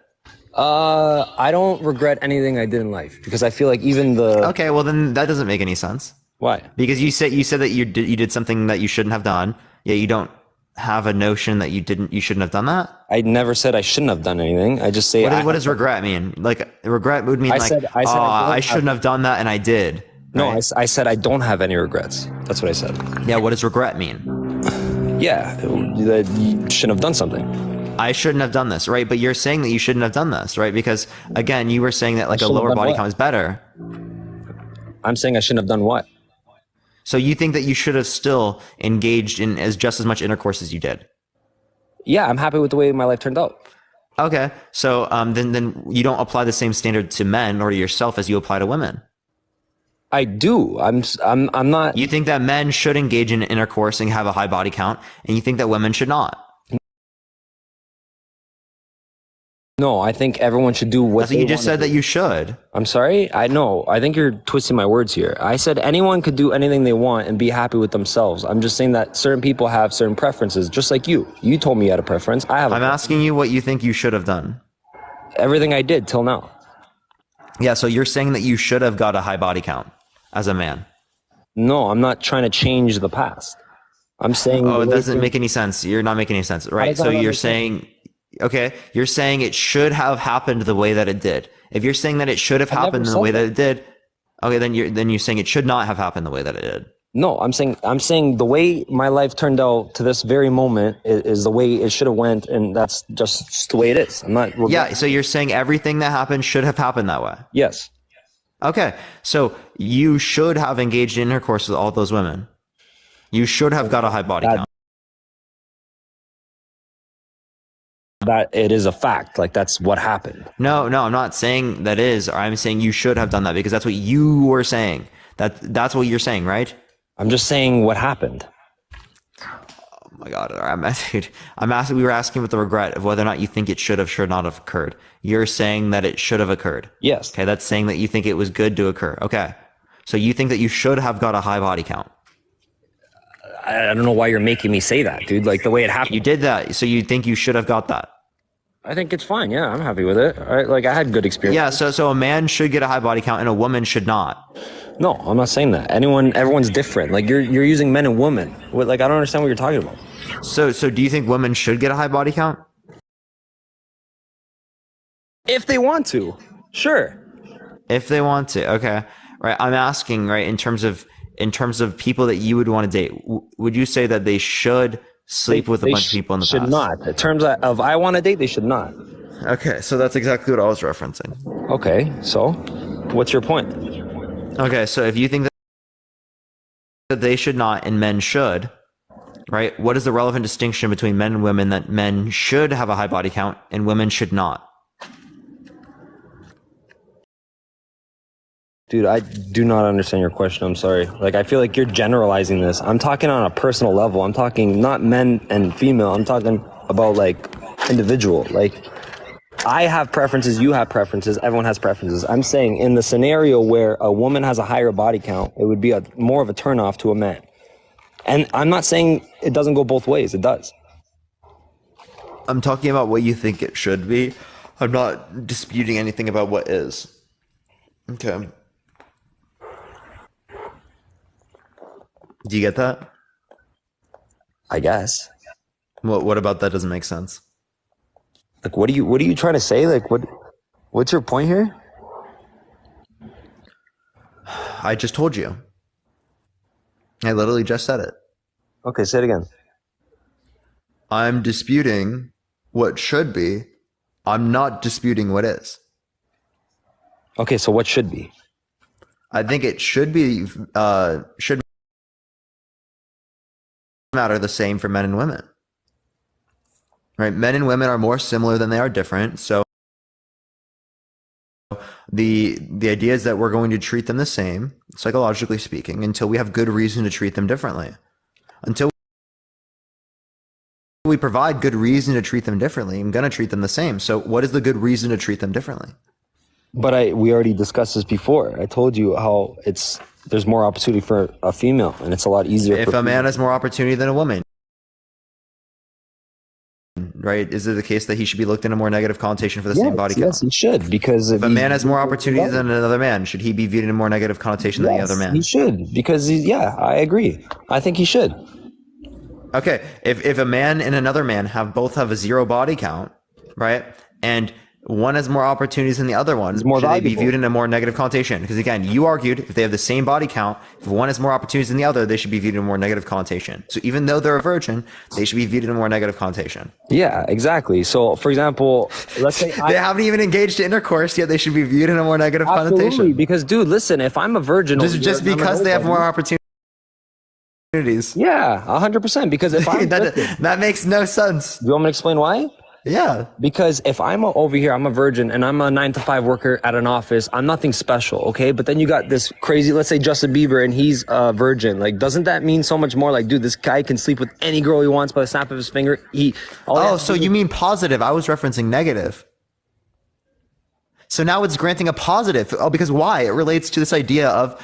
I don't regret anything I did in life because I feel like even the. Okay, well then that doesn't make any sense. Why? Because you said that you did something that you shouldn't have done. Yet you don't have a notion that you shouldn't have done that. I never said I shouldn't have done anything. I just say. What does regret mean? Like regret would mean I shouldn't have done that and I did. No, right? I said I don't have any regrets. That's what I said. Yeah, what does regret mean? Yeah, that you shouldn't have done something. I shouldn't have done this, right? But you're saying that you shouldn't have done this, right? Because again, you were saying that like a lower body count is better. I'm saying I shouldn't have done what? So you think that you should have still engaged in just as much intercourse as you did? Yeah, I'm happy with the way my life turned out. Okay, so then you don't apply the same standard to men or to yourself as you apply to women. I do. I'm not. You think that men should engage in intercourse and have a high body count, and you think that women should not? No, I think everyone should do what you just said that you should. I'm sorry? I know. I think you're twisting my words here. I said anyone could do anything they want and be happy with themselves. I'm just saying that certain people have certain preferences, just like you. You told me you had a preference. I'm asking you what you think you should have done. Everything I did till now. Yeah, so you're saying that you should have got a high body count as a man. No, I'm not trying to change the past. I'm saying... Oh, it doesn't make any sense. You're not making any sense, right? So you're saying... Okay, you're saying it should have happened the way that it did. If you're saying that it should have happened in the way that it did, okay, then you're saying it should not have happened the way that it did. No, I'm saying the way my life turned out to this very moment is the way it should have went, and that's just the way it is. I'm not. Yeah, so you're saying everything that happened should have happened that way. Yes. Okay, so you should have engaged in intercourse with all those women. You should have got a high body count. That it is a fact. Like that's what happened. No, I'm not saying that is. Or I'm saying you should have done that because that's what you were saying. That's what you're saying, right? I'm just saying what happened. Oh my God, I'm asking. We were asking with the regret of whether or not you think it should not have occurred. You're saying that it should have occurred. Yes. Okay, that's saying that you think it was good to occur. Okay, so you think that you should have got a high body count. I don't know why you're making me say that, dude. Like the way it happened. You did that, so you think you should have got that. I think it's fine. Yeah, I'm happy with it. Like I had good experience. Yeah, so a man should get a high body count and a woman should not. No, I'm not saying that. Everyone's different. Like you're using men and women. Like I don't understand what you're talking about. So do you think women should get a high body count? If they want to, sure. If they want to, okay. Right. I'm asking, right, in terms of people that you would want to date, would you say that they should sleep with a bunch of people in the past? Should not. In terms of I want to date, they should not. Okay, so that's exactly what I was referencing. Okay, so what's your point? Okay, so if you think that they should not and men should, right, what is the relevant distinction between men and women that men should have a high body count and women should not? Dude, I do not understand your question. I'm sorry. Like, I feel like you're generalizing this. I'm talking on a personal level. I'm talking not men and female. I'm talking about, like, individual. Like, I have preferences. You have preferences. Everyone has preferences. I'm saying in the scenario where a woman has a higher body count, it would be more of a turnoff to a man. And I'm not saying it doesn't go both ways. It does. I'm talking about what you think it should be. I'm not disputing anything about what is. Okay. Do you get that? I guess. What about that doesn't make sense? Like, what are you trying to say? Like, what's your point here? I just told you. I literally just said it. Okay, say it again. I'm disputing what should be I'm not disputing what is. Okay, so what should be? I think it should matter the same for men and women. Right? Men and women are more similar than they are different. So the idea is that we're going to treat them the same, psychologically speaking, until we have good reason to treat them differently. Until we provide good reason to treat them differently, I'm going to treat them the same. So what is the good reason to treat them differently? But we already discussed this before. I told you how there's more opportunity for a female, and it's a lot easier. If a man has more opportunity than a woman, right? Is it the case that he should be looked in a more negative connotation for the same body count? Yes, he should, because if a man has more opportunities than another man, should he be viewed in a more negative connotation than the other man? He should, because I agree. I think he should. Okay, if a man and another man both have a 0 body count, right, and one has more opportunities than the other one, should they be viewed in a more negative connotation? Because again, you argued if they have the same body count, if one has more opportunities than the other, they should be viewed in a more negative connotation. So even though they're a virgin, they should be viewed in a more negative connotation. Yeah, exactly. So for example, let's say they haven't even engaged in intercourse yet, they should be viewed in a more negative connotation. Because dude, listen, if I'm a virgin, just because they have more opportunities. Yeah, 100%. Because if I'm that makes no sense. Do you want me to explain why? Yeah. Because if I'm over here, I'm a virgin, and I'm a 9-to-5 worker at an office, I'm nothing special, okay? But then you got this crazy, let's say Justin Bieber, and he's a virgin. Like, doesn't that mean so much more? Like, dude, this guy can sleep with any girl he wants by the snap of his finger. So you mean positive? I was referencing negative. So now it's granting a positive. Oh, because why? It relates to this idea of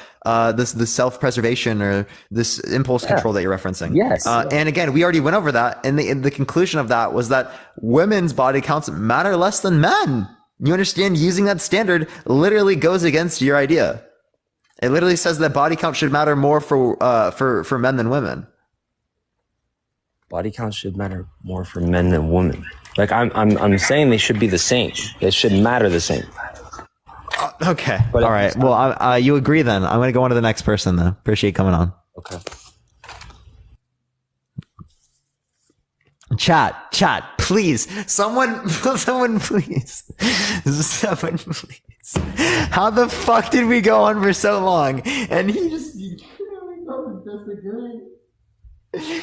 this self-preservation or this impulse control that you're referencing. Yes. And again, we already went over that. And the conclusion of that was that women's body counts matter less than men. You understand? Using that standard literally goes against your idea. It literally says that body count should matter more for men than women. Body count should matter more for men than women. Like I'm saying they should be the same. It should matter the same. Okay. All right. Well, you agree then. I'm going to go on to the next person then. Appreciate you coming on. Okay. Chat, please. Someone please. Someone please. How the fuck did we go on for so long? And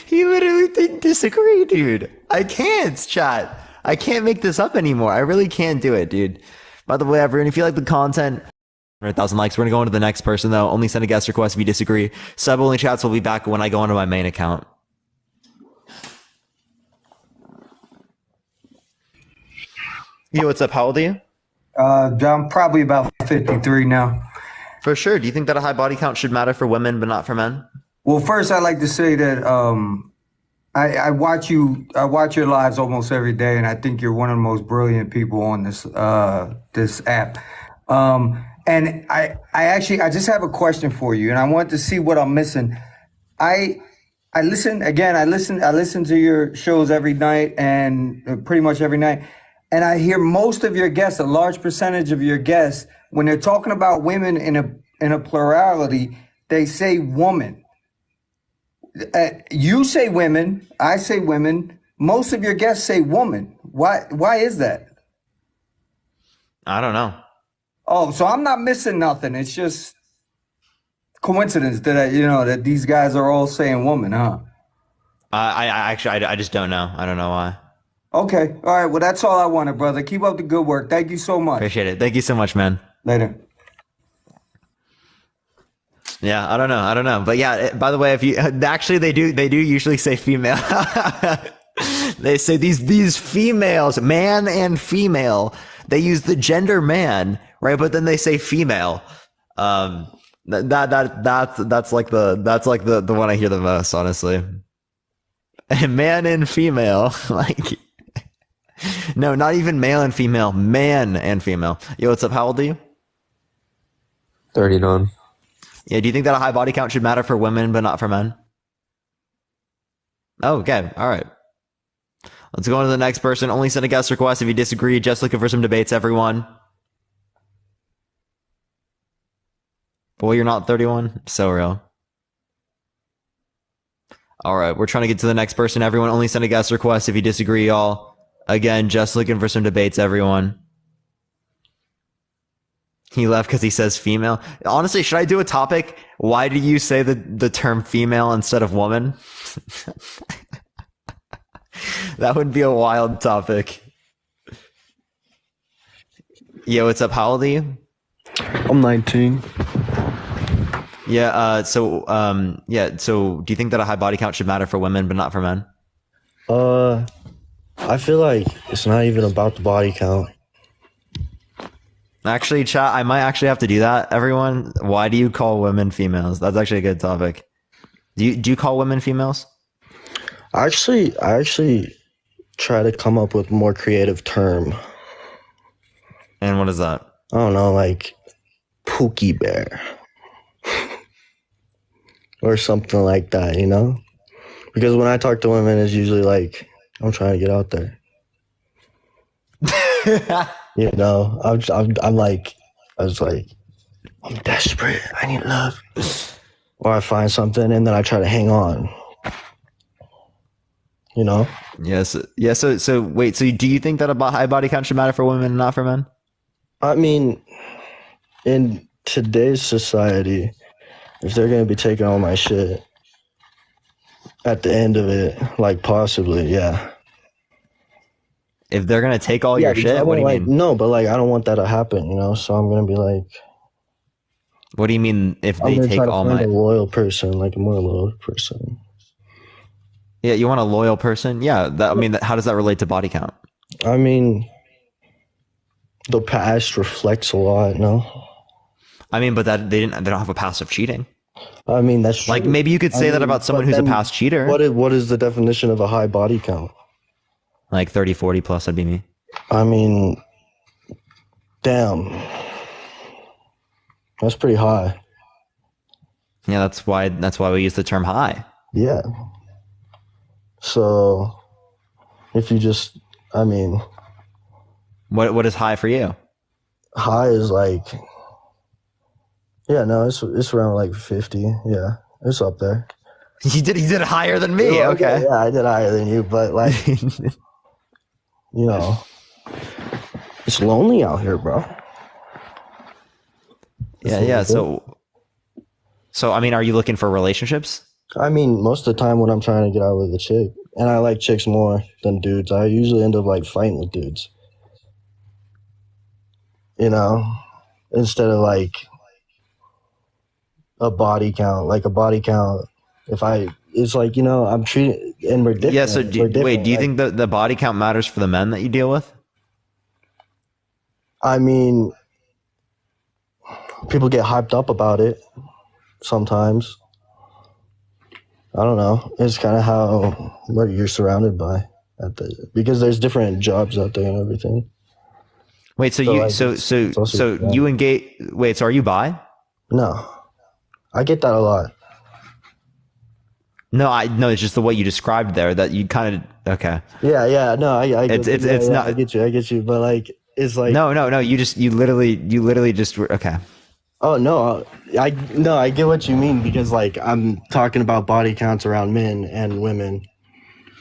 he literally didn't disagree, dude. I can't, chat. I can't make this up anymore. I really can't do it, dude. By the way, everyone, if you like the content, 100,000 likes. We're going to go on to the next person, though. Only send a guest request if you disagree. Sub-only chats will be back when I go onto my main account. Yo, what's up? How old are you? I'm probably about 53 now. For sure. Do you think that a high body count should matter for women but not for men? Well, first, I'd like to say that I watch your lives almost every day, and I think you're one of the most brilliant people on this app. And I just have a question for you, and I want to see what I'm missing. I listen to your shows every night, and pretty much every night, and I hear most of your guests, a large percentage of your guests, when they're talking about women in a plurality, they say woman. You say women, I say women. Most of your guests say woman. Why is that? I don't know. Oh, so I'm not missing nothing. It's just coincidence that these guys are all saying woman, huh? I just don't know. I don't know why. Okay. All right. Well, that's all I wanted, brother. Keep up the good work. Thank you so much. Appreciate it. Thank you so much, man. Later. Yeah, I don't know. But yeah, by the way, if you actually they do usually say female. They say these females, man and female. They use the gender man, right? But then they say female. That's like the one I hear the most, honestly. Man and female, like no, not even male and female, man and female. Yo, what's up? How old are you? 39. Yeah, do you think that a high body count should matter for women but not for men? Oh, okay, all right. Let's go on to the next person. Only send a guest request if you disagree. Just looking for some debates, everyone. Boy, you're not 31? So real. All right, we're trying to get to the next person. Everyone, only send a guest request if you disagree, y'all. Again, just looking for some debates, everyone. He left because he says female. Honestly, should I do a topic? Why do you say the term female instead of woman? That would be a wild topic. Yo, what's up? How old are you? I'm 19. Yeah, so do you think that a high body count should matter for women but not for men? I feel like it's not even about the body count. Actually, chat, I might actually have to do that, everyone. Why do you call women females? That's actually a good topic. Do you call women females? I actually try to come up with a more creative term. And what is that? I don't know, like Pookie Bear. Or something like that, you know? Because when I talk to women, it's usually like, I'm trying to get out there. You know, I'm like, I'm desperate. I need love. Or I find something and then I try to hang on. You know? Yes. Yeah. So wait. So do you think that a high body count should matter for women and not for men? I mean, in today's society, if they're gonna be taking all my shit at the end of it, like possibly, yeah. If they're gonna take all your shit, what do you mean? No, but like I don't want that to happen, you know. So I'm gonna be like, what do you mean if they take all my? A loyal person, like a more loyal person. Yeah, you want a loyal person? Yeah. I mean, how does that relate to body count? I mean, the past reflects a lot, no? I mean, but that they don't have a past of cheating. I mean, that's true. Like maybe you could say that about someone who's a past cheater. What is the definition of a high body count? Like 30, 40 plus, that'd be me. I mean, damn. That's pretty high. Yeah, that's why we use the term high. Yeah. So, if you just, I mean, what is high for you? High is like, yeah, no, it's around like 50. Yeah, it's up there. You did higher than me. Okay. Yeah, I did higher than you, but like, you know, it's lonely out here, bro. Yeah. So I mean, are you looking for relationships? I mean, most of the time when I'm trying to get out with a chick, and I like chicks more than dudes, I usually end up like fighting with dudes. You know, instead of like a body count. Like a body count, it's like, you know, I'm treating, and we're different. Yeah, so do you think that the body count matters for the men that you deal with? I mean, people get hyped up about it sometimes. I don't know. It's kind of what you're surrounded by because there's different jobs out there and everything. Wait, so you engage? Wait, so are you bi? No, I get that a lot. No, it's just the way you described there that you kind of okay. Yeah, no, I get not. I get you, but like it's like no. You literally just okay. Oh no, I get what you mean because like I'm talking about body counts around men and women.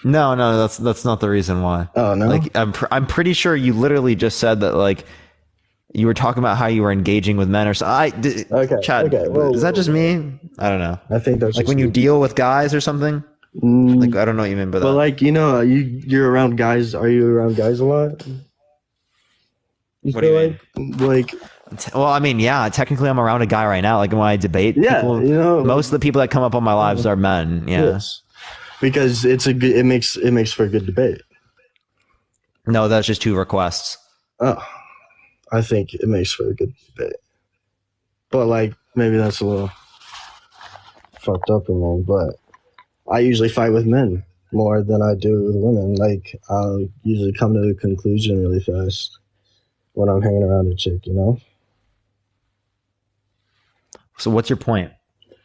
No, that's not the reason why. Oh no, like I'm pretty sure you literally just said that like you were talking about how you were engaging with men or so. Okay, Chad, is that just me? I don't know. I think that's like when you deal with guys or something. Like I don't know what you mean by that. But like you know, you're around guys. Are you around guys a lot? What do you mean? Like. Well, I mean, yeah, technically I'm around a guy right now. Like when I debate, people, you know, most of the people that come up on my lives are men. Yeah. Yes. Because it makes for a good debate. No, that's just two requests. Oh, I think it makes for a good debate. But like maybe that's a little fucked up in there. But I usually fight with men more than I do with women. Like I'll usually come to a conclusion really fast when I'm hanging around a chick, you know? So what's your point?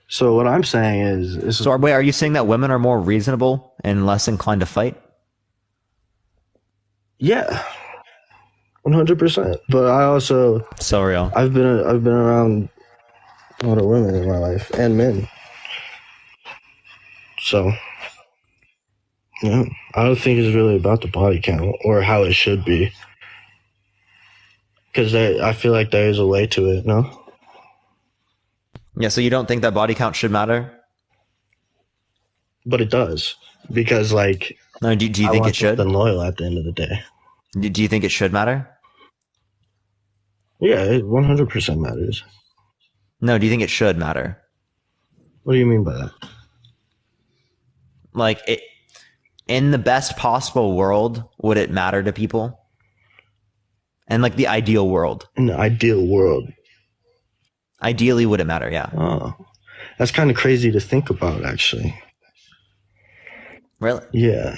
So what I'm saying is so wait, are you saying that women are more reasonable and less inclined to fight? Yeah, 100%. But I also so real. I've been around a lot of women in my life and men. So No, I don't think it's really about the body count or how it should be. Because I feel like there is a way to it, no? Yeah, so you don't think that body count should matter? But it does. Because, like, no, do you I think want it should? something loyal at the end of the day. Do you think it should matter? Yeah, it 100% matters. No, do you think it should matter? What do you mean by that? Like, in the best possible world, would it matter to people? And like the ideal world. In the ideal world. Ideally, would it matter? Yeah. Oh, that's kind of crazy to think about, actually. Really? Yeah.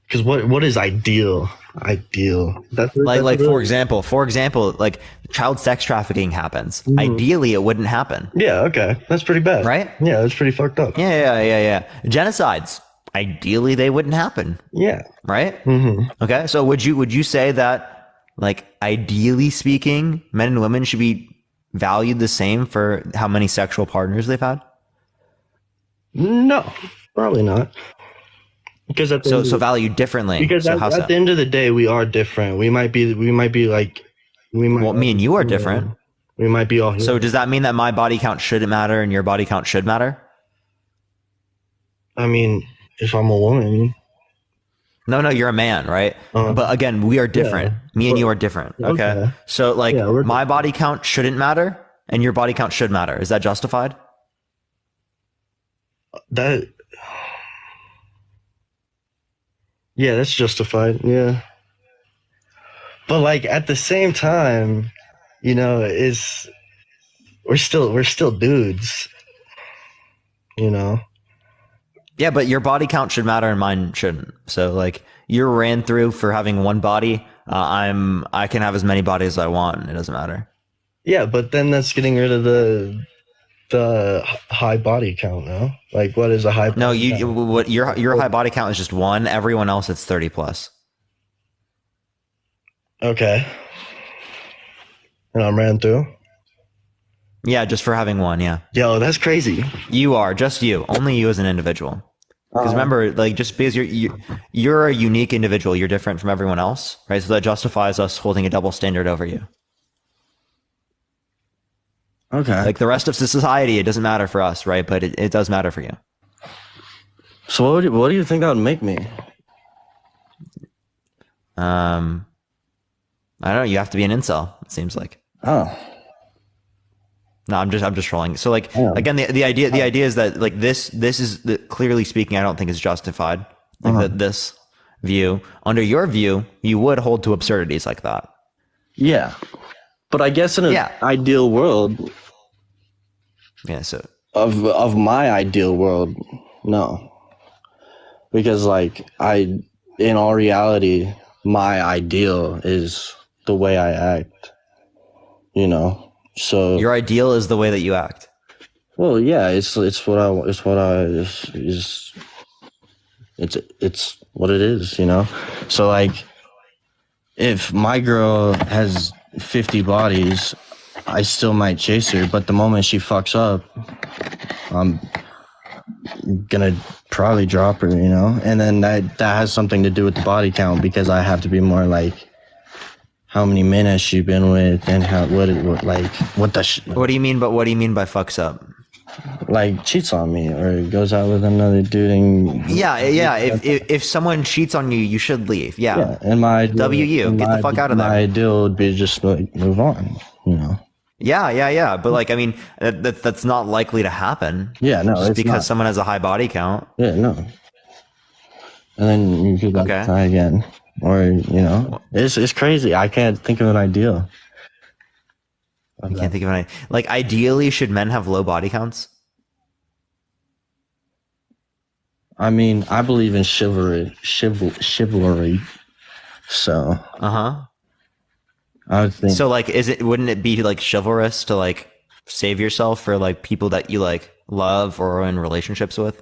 Because what is ideal? Ideal. That's for example, like child sex trafficking happens. Ideally, it wouldn't happen. Yeah. Okay, that's pretty bad, right? Yeah, that's pretty fucked up. Yeah. Genocides. Ideally, they wouldn't happen. Yeah. Right? Mm-hmm. Okay. So would you say that, like, ideally speaking, men and women should be valued the same for how many sexual partners they've had? No, probably not. Because so valued differently. Because so at the end of the day, we are different. We might be like. Well, me and you are different. We might be all. So does that mean that my body count shouldn't matter and your body count should matter? I mean, if I'm a woman. No, you're a man, right? But again, we are different. Yeah, me and you are different. Okay. So like my body count shouldn't matter and your body count should matter. Is that justified? Yeah, that's justified. Yeah. But like at the same time, you know, we're still dudes. You know? Yeah, but your body count should matter and mine shouldn't. So like you're ran through for having one body. I can have as many bodies as I want. It doesn't matter. Yeah, but then that's getting rid of the high body count, no? Like what is a high body count? What your high body count is just one. Everyone else it's 30 plus. Okay. And I'm ran through? Yeah, just for having one, yeah. Yo, that's crazy. You are, just you. Only you as an individual. Because remember, like, just because you're a unique individual, you're different from everyone else, right? So that justifies us holding a double standard over you. Okay. Like the rest of society, it doesn't matter for us, right? But it does matter for you. So what do you think that would make me? I don't know. You have to be an incel, it seems like. Oh. No, I'm just trolling. So like again, the idea is that like this is clearly speaking, I don't think is justified. Like that this view, under your view, you would hold to absurdities like that. Yeah, but I guess in an ideal world, So of my ideal world, no, because like in all reality, my ideal is the way I act. You know. So your ideal is the way that you act. Well, yeah, it's what it is, you know. So like, if my girl has 50 bodies, I still might chase her, but the moment she fucks up, I'm gonna probably drop her, you know. And then that has something to do with the body count because I have to be more like. How many men has she been with, and what do you mean? But what do you mean by fucks up? Like cheats on me or goes out with another dude and If someone cheats on you, you should leave. Yeah. And my ideal, get the fuck out of there. My ideal would be just like move on. You know. Yeah. But like, I mean, that's not likely to happen. Yeah, no, just because someone has a high body count. Yeah, no. And then you could try again. Or, you know, it's crazy. I can't think of an ideal. You can't think of an like ideally, should men have low body counts? I mean, I believe in chivalry. So, I would think. So, like, wouldn't it be like chivalrous to like save yourself for like people that you like love or are in relationships with?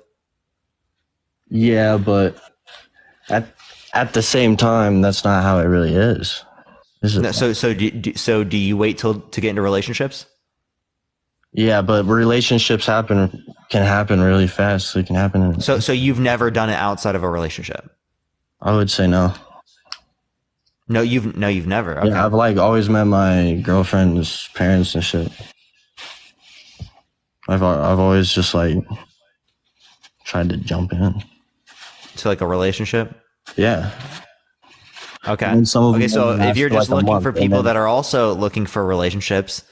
Yeah, but at the same time, that's not how it really is. So do you wait to get into relationships? Yeah, but relationships can happen really fast. It can happen. So you've never done it outside of a relationship? I would say no. No, you've never. Okay. Yeah, I've like always met my girlfriend's parents and shit. I've always just like tried to jump in to like a relationship. Yeah. Okay. And some of Okay. them So only if you're last just for, like, a looking month, for and people then- that are also looking for relationships,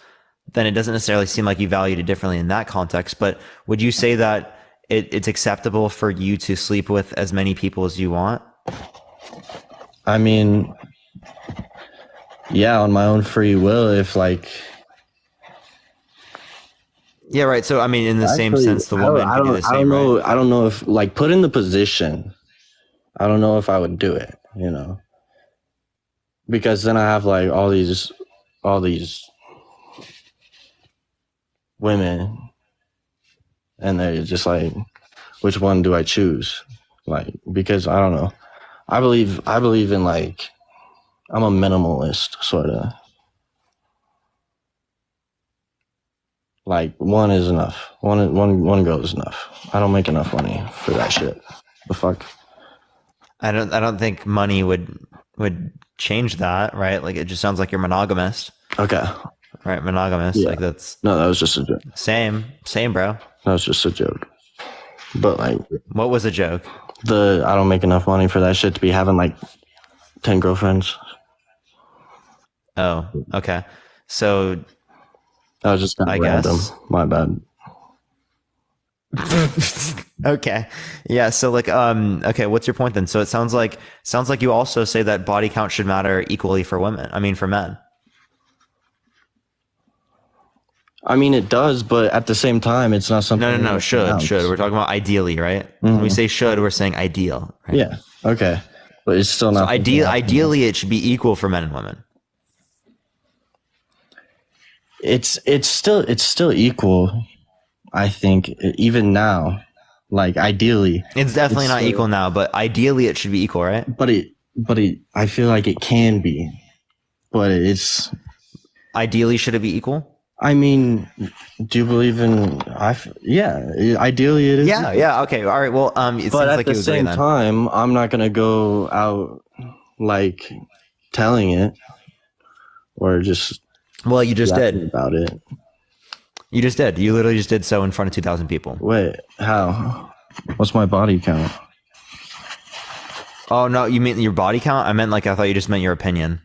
then it doesn't necessarily seem like you valued it differently in that context. But would you say that it's acceptable for you to sleep with as many people as you want? I mean, yeah, on my own free will. If like, Yeah, right. So I mean, in the same actually, sense, the woman could do the same, right? I don't know if like put in the position. I don't know if I would do it. You know, because then I have like all these women, and they're just like, which one do I choose? Like, because I don't know. I believe in like, I'm a minimalist sort of. Like one is enough. One girl is enough. I don't make enough money for that shit. The fuck. I don't think money would change that, right? Like it just sounds like you're monogamous. Okay. Right, monogamous. Yeah. Like that's No, that was just a joke. Same, bro. That was just a joke. But like, what was a joke? I don't make enough money for that shit to be having like 10 girlfriends. Oh, okay. So that was just kind of random. My bad. Okay. Yeah. So like, okay. What's your point then? So it sounds like you also say that body count should matter equally for women. I mean, for men. I mean, it does, but at the same time, it's not something. No. Should. We're talking about ideally, right? When we say should, we're saying ideal. Right? Yeah. Okay. But it's still not. So ideally, it should be equal for men and women. It's still equal. I think even now, like ideally, it's definitely not equal now, but ideally it should be equal, right? But I feel like it can be, but it's ideally should it be equal? I mean, do you believe in? Yeah, ideally it is. Yeah. Okay. All right. Well, it but seems at like the you agree same then. time, I'm not gonna go out like telling it or just. Well, you just did about it. You just did. You literally just did so in front of 2,000 people. Wait, how? What's my body count? Oh no, you mean your body count? I meant like I thought you just meant your opinion.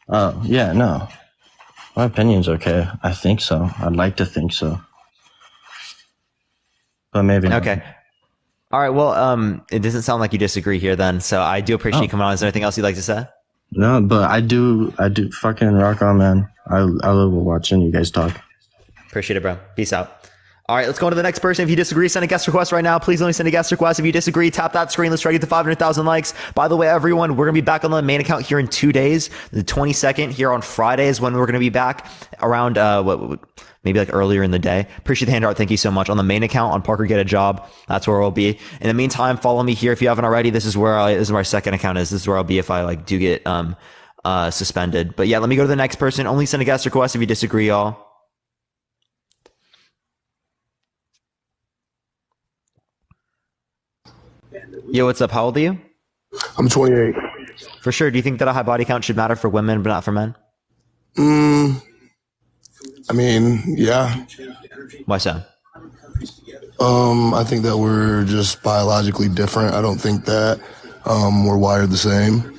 Oh yeah, no. My opinion's okay. I think so. I'd like to think so. But maybe not. Okay. All right. Well, it doesn't sound like you disagree here then. So I do appreciate you coming on. Is there anything else you'd like to say? No, but I do fucking rock on, man. I love watching you guys talk. Appreciate it, bro. Peace out. All right, let's go to the next person. If you disagree, send a guest request right now. Please only send a guest request. If you disagree, tap that screen. Let's try to get to 500,000 likes. By the way, everyone, we're going to be back on the main account here in 2 days. The 22nd here on Friday is when we're going to be back around, maybe like earlier in the day. Appreciate the handout. Thank you so much. On the main account on Parker Get a Job, that's where we'll be. In the meantime, follow me here if you haven't already. This is where my second account is. This is where I'll be if I do get suspended. But yeah, let me go to the next person. Only send a guest request if you disagree, y'all. Yo, what's up? How old are you? I'm 28. For sure. Do you think that a high body count should matter for women but not for men? I mean, yeah. Why so? I think that we're just biologically different. I don't think that we're wired the same.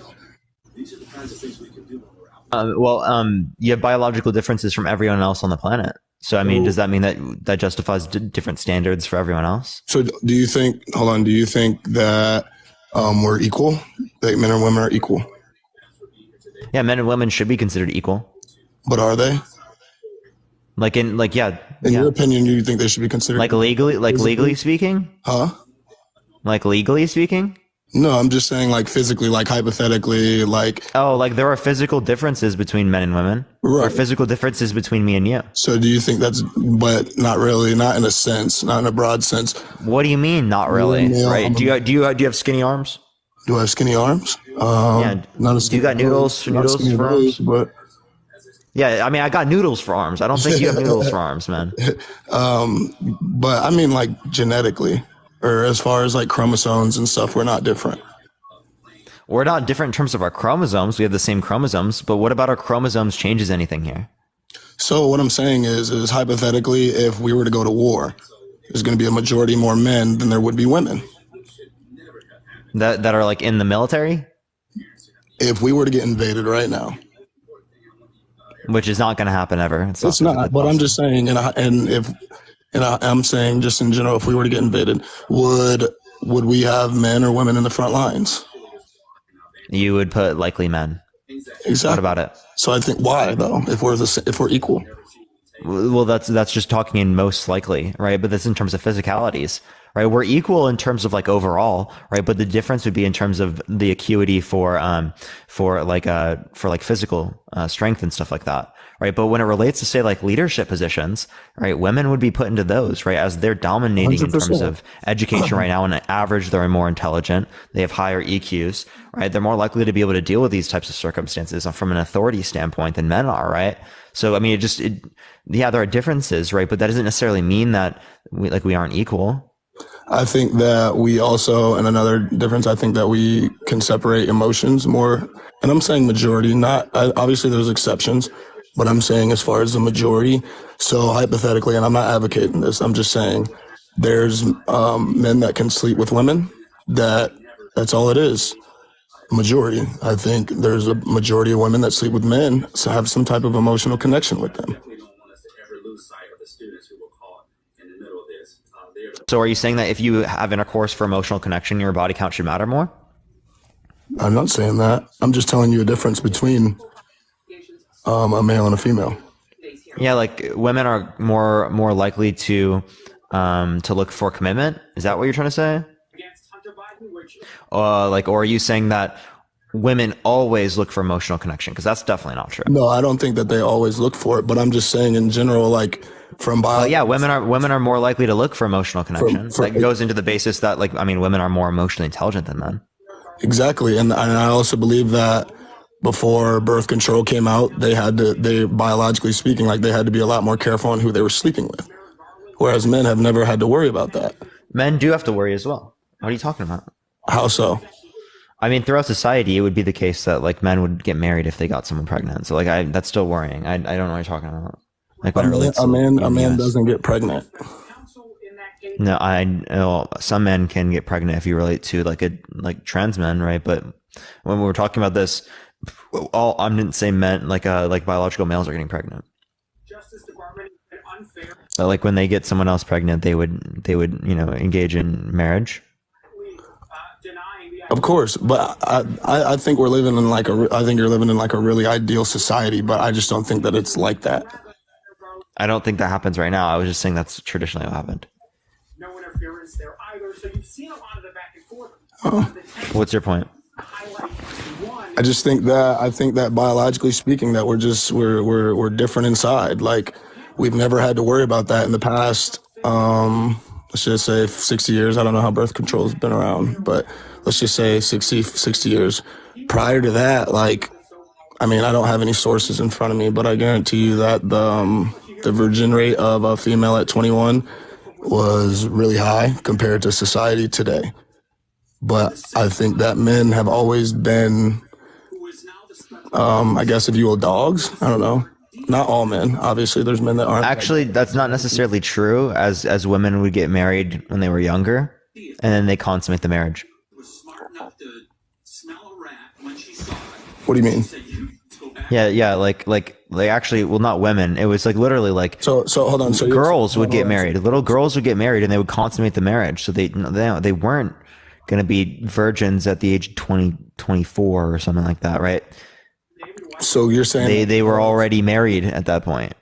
You have biological differences from everyone else on the planet. So, I mean, does that mean that justifies different standards for everyone else? So do you think that we're equal? That men and women are equal? Yeah, men and women should be considered equal. But are they? In your opinion, do you think they should be considered legally speaking? Huh? Like legally speaking? No, I'm just saying physically, hypothetically, there are physical differences between men and women. Right. There are physical differences between me and you. So do you think but not really, not in a sense, not in a broad sense. What do you mean, not really? Right? Do you have skinny arms? Do I have skinny arms? Yeah. Not as do you got noodles for arms? But Yeah, I mean, I got noodles for arms. I don't think you have noodles for arms, man. But I mean, like genetically, or as far as like chromosomes and stuff, we're not different. We're not different in terms of our chromosomes. We have the same chromosomes, but what about our chromosomes changes anything here? So what I'm saying is hypothetically, if we were to go to war, there's going to be a majority more men than there would be women. That are like in the military? If we were to get invaded right now. Which is not going to happen ever. It's not, but I'm just saying, I'm saying just in general, if we were to get invaded, would we have men or women in the front lines? You would put likely men. Exactly. What about it? So I think why though? If we're equal. Well, that's just talking in most likely, right? But that's in terms of physicalities, right? We're equal in terms of like overall, right? But the difference would be in terms of the acuity for physical strength and stuff like that, right? But when it relates to say like leadership positions, right? Women would be put into those, right? As they're dominating 100%. in terms of education right now. On average, they're more intelligent. They have higher EQs, right? They're more likely to be able to deal with these types of circumstances from an authority standpoint than men are, right? So, I mean, there are differences, right? But that doesn't necessarily mean that we aren't equal. I think that we also, and another difference, I think that we can separate emotions more. And I'm saying majority, obviously there's exceptions, but I'm saying as far as the majority. So hypothetically, and I'm not advocating this, I'm just saying there's men that can sleep with women. That's all it is. Majority. I think there's a majority of women that sleep with men, so have some type of emotional connection with them. So are you saying that if you have intercourse for emotional connection, your body count should matter more? I'm not saying that. I'm just telling you a difference between a male and a female. Yeah, like women are more likely to look for commitment. Is that what you're trying to say? Or are you saying that women always look for emotional connection? Because that's definitely not true. No, I don't think that they always look for it, but I'm just saying in general, like from biology. Yeah, women are more likely to look for emotional connection. That goes into the basis that women are more emotionally intelligent than men. Exactly, and I also believe that before birth control came out, they biologically speaking, like they had to be a lot more careful on who they were sleeping with, whereas men have never had to worry about that. Men do have to worry as well. What are you talking about? How so? I mean, throughout society, it would be the case that like men would get married if they got someone pregnant. So that's still worrying. I don't know what you're talking about. Like a man doesn't get pregnant. No, some men can get pregnant if you relate to like trans men, right? But when we were talking about this, I didn't say men like biological males are getting pregnant. So like when they get someone else pregnant, they would engage in marriage. Of course, but I think we're living in I think you're living in like a really ideal society, but I just don't think that it's like that. I don't think that happens right now. I was just saying that's traditionally what happened. No interference there either, so you've seen a lot of the back and forth. What's your point? I just think that biologically speaking, that we're different inside. Like we've never had to worry about that in the past. Let's just say 60 years. I don't know how birth control has been around, but let's just say 60 years. Prior to that, I don't have any sources in front of me, but I guarantee you that the virgin rate of a female at 21 was really high compared to society today. But I think that men have always been, I guess if you will, dogs. I don't know. Not all men. Obviously, there's men that aren't. Actually, that's not necessarily true, as women would get married when they were younger, and then they consummate the marriage. What do you mean? Yeah, like actually, well, not women. It was like literally like so hold on. So girls would get married. Little girls would get married, and they would consummate the marriage. So they weren't going to be virgins at the age of 24 or something like that, right? So you're saying they were already married at that point.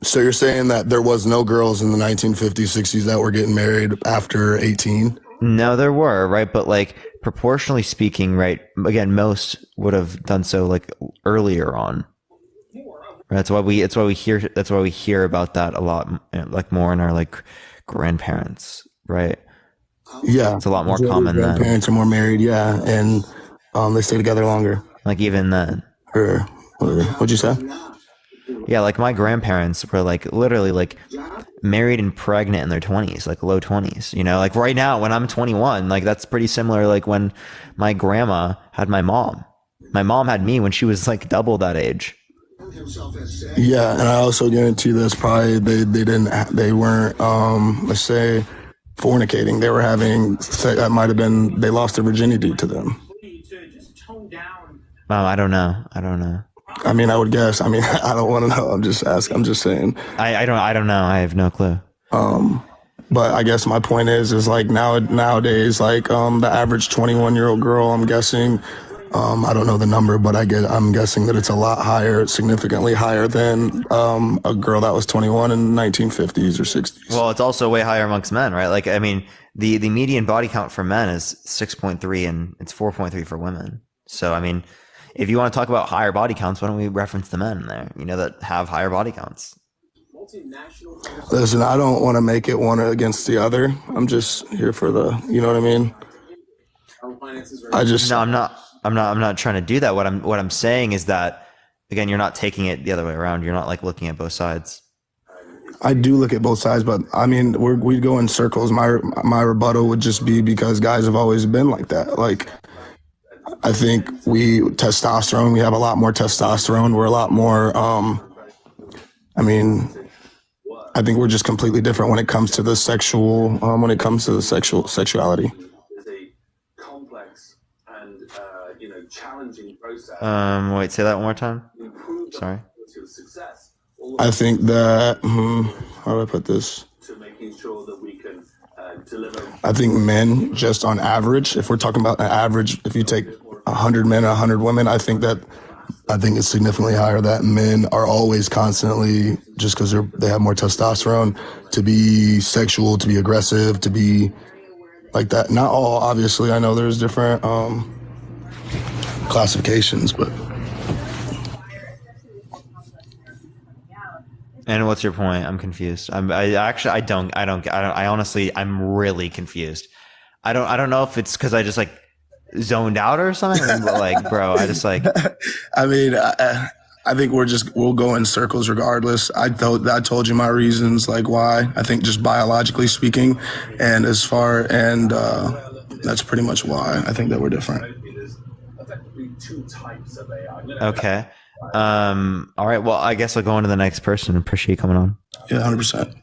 So you're saying that there was no girls in the 1950s, 60s that were getting married after 18? No, there were, right? But like proportionally speaking, right? Again, most would have done so like earlier on. That's why we hear about that a lot, like more in our like grandparents, right? Yeah, it's a lot more common then. Grandparents are more married, yeah, and they stay together longer. Like even then. What'd you say? Yeah, like my grandparents were like literally like married and pregnant in their 20s, like low 20s, you know, like right now when I'm 21, like that's pretty similar. Like when my grandma had my mom had me when she was like double that age. Yeah, and I also guarantee this probably they weren't let's say fornicating. They were having that might have been they lost their virginity to them. I don't know. I mean, I would guess. I mean, I don't want to know. I'm just asking. I'm just saying. I don't know. I have no clue. But I guess my point is like nowadays, like the average 21-year-old girl, I'm guessing, I don't know the number, but I'm guessing that it's a lot higher, significantly higher than a girl that was 21 in the 1950s or 60s. Well, it's also way higher amongst men, right? Like, I mean, the median body count for men is 6.3 and it's 4.3 for women. So, I mean, if you want to talk about higher body counts, why don't we reference the men there, you know, that have higher body counts? Listen, I don't want to make it one against the other. I'm just here for the, you know what I mean? No, I'm not trying to do that. What I'm saying is that, again, you're not taking it the other way around. You're not like looking at both sides. I do look at both sides, but I mean, we'd go in circles. My rebuttal would just be because guys have always been like that. Like, I think we have a lot more testosterone. We're a lot more, I think we're just completely different when it comes to the sexuality. Wait, say that one more time. Sorry. I think that, how do I put this? I think men, just on average, if we're talking about an average, if you take 100 men, 100 women, I think it's significantly higher that men are always constantly, just because they have more testosterone, to be sexual, to be aggressive, to be like that. Not all, obviously. I know there's different classifications, but. And what's your point? I'm confused. I honestly, I'm really confused. I don't know if it's because I just like zoned out or something. But like, bro, I just like. I mean, I think we'll go in circles regardless. I told you my reasons, like why. I think just biologically speaking, and that's pretty much why I think that we're different. Okay. All right. Well, I guess I'll go on to the next person. Appreciate you coming on. Yeah, 100%.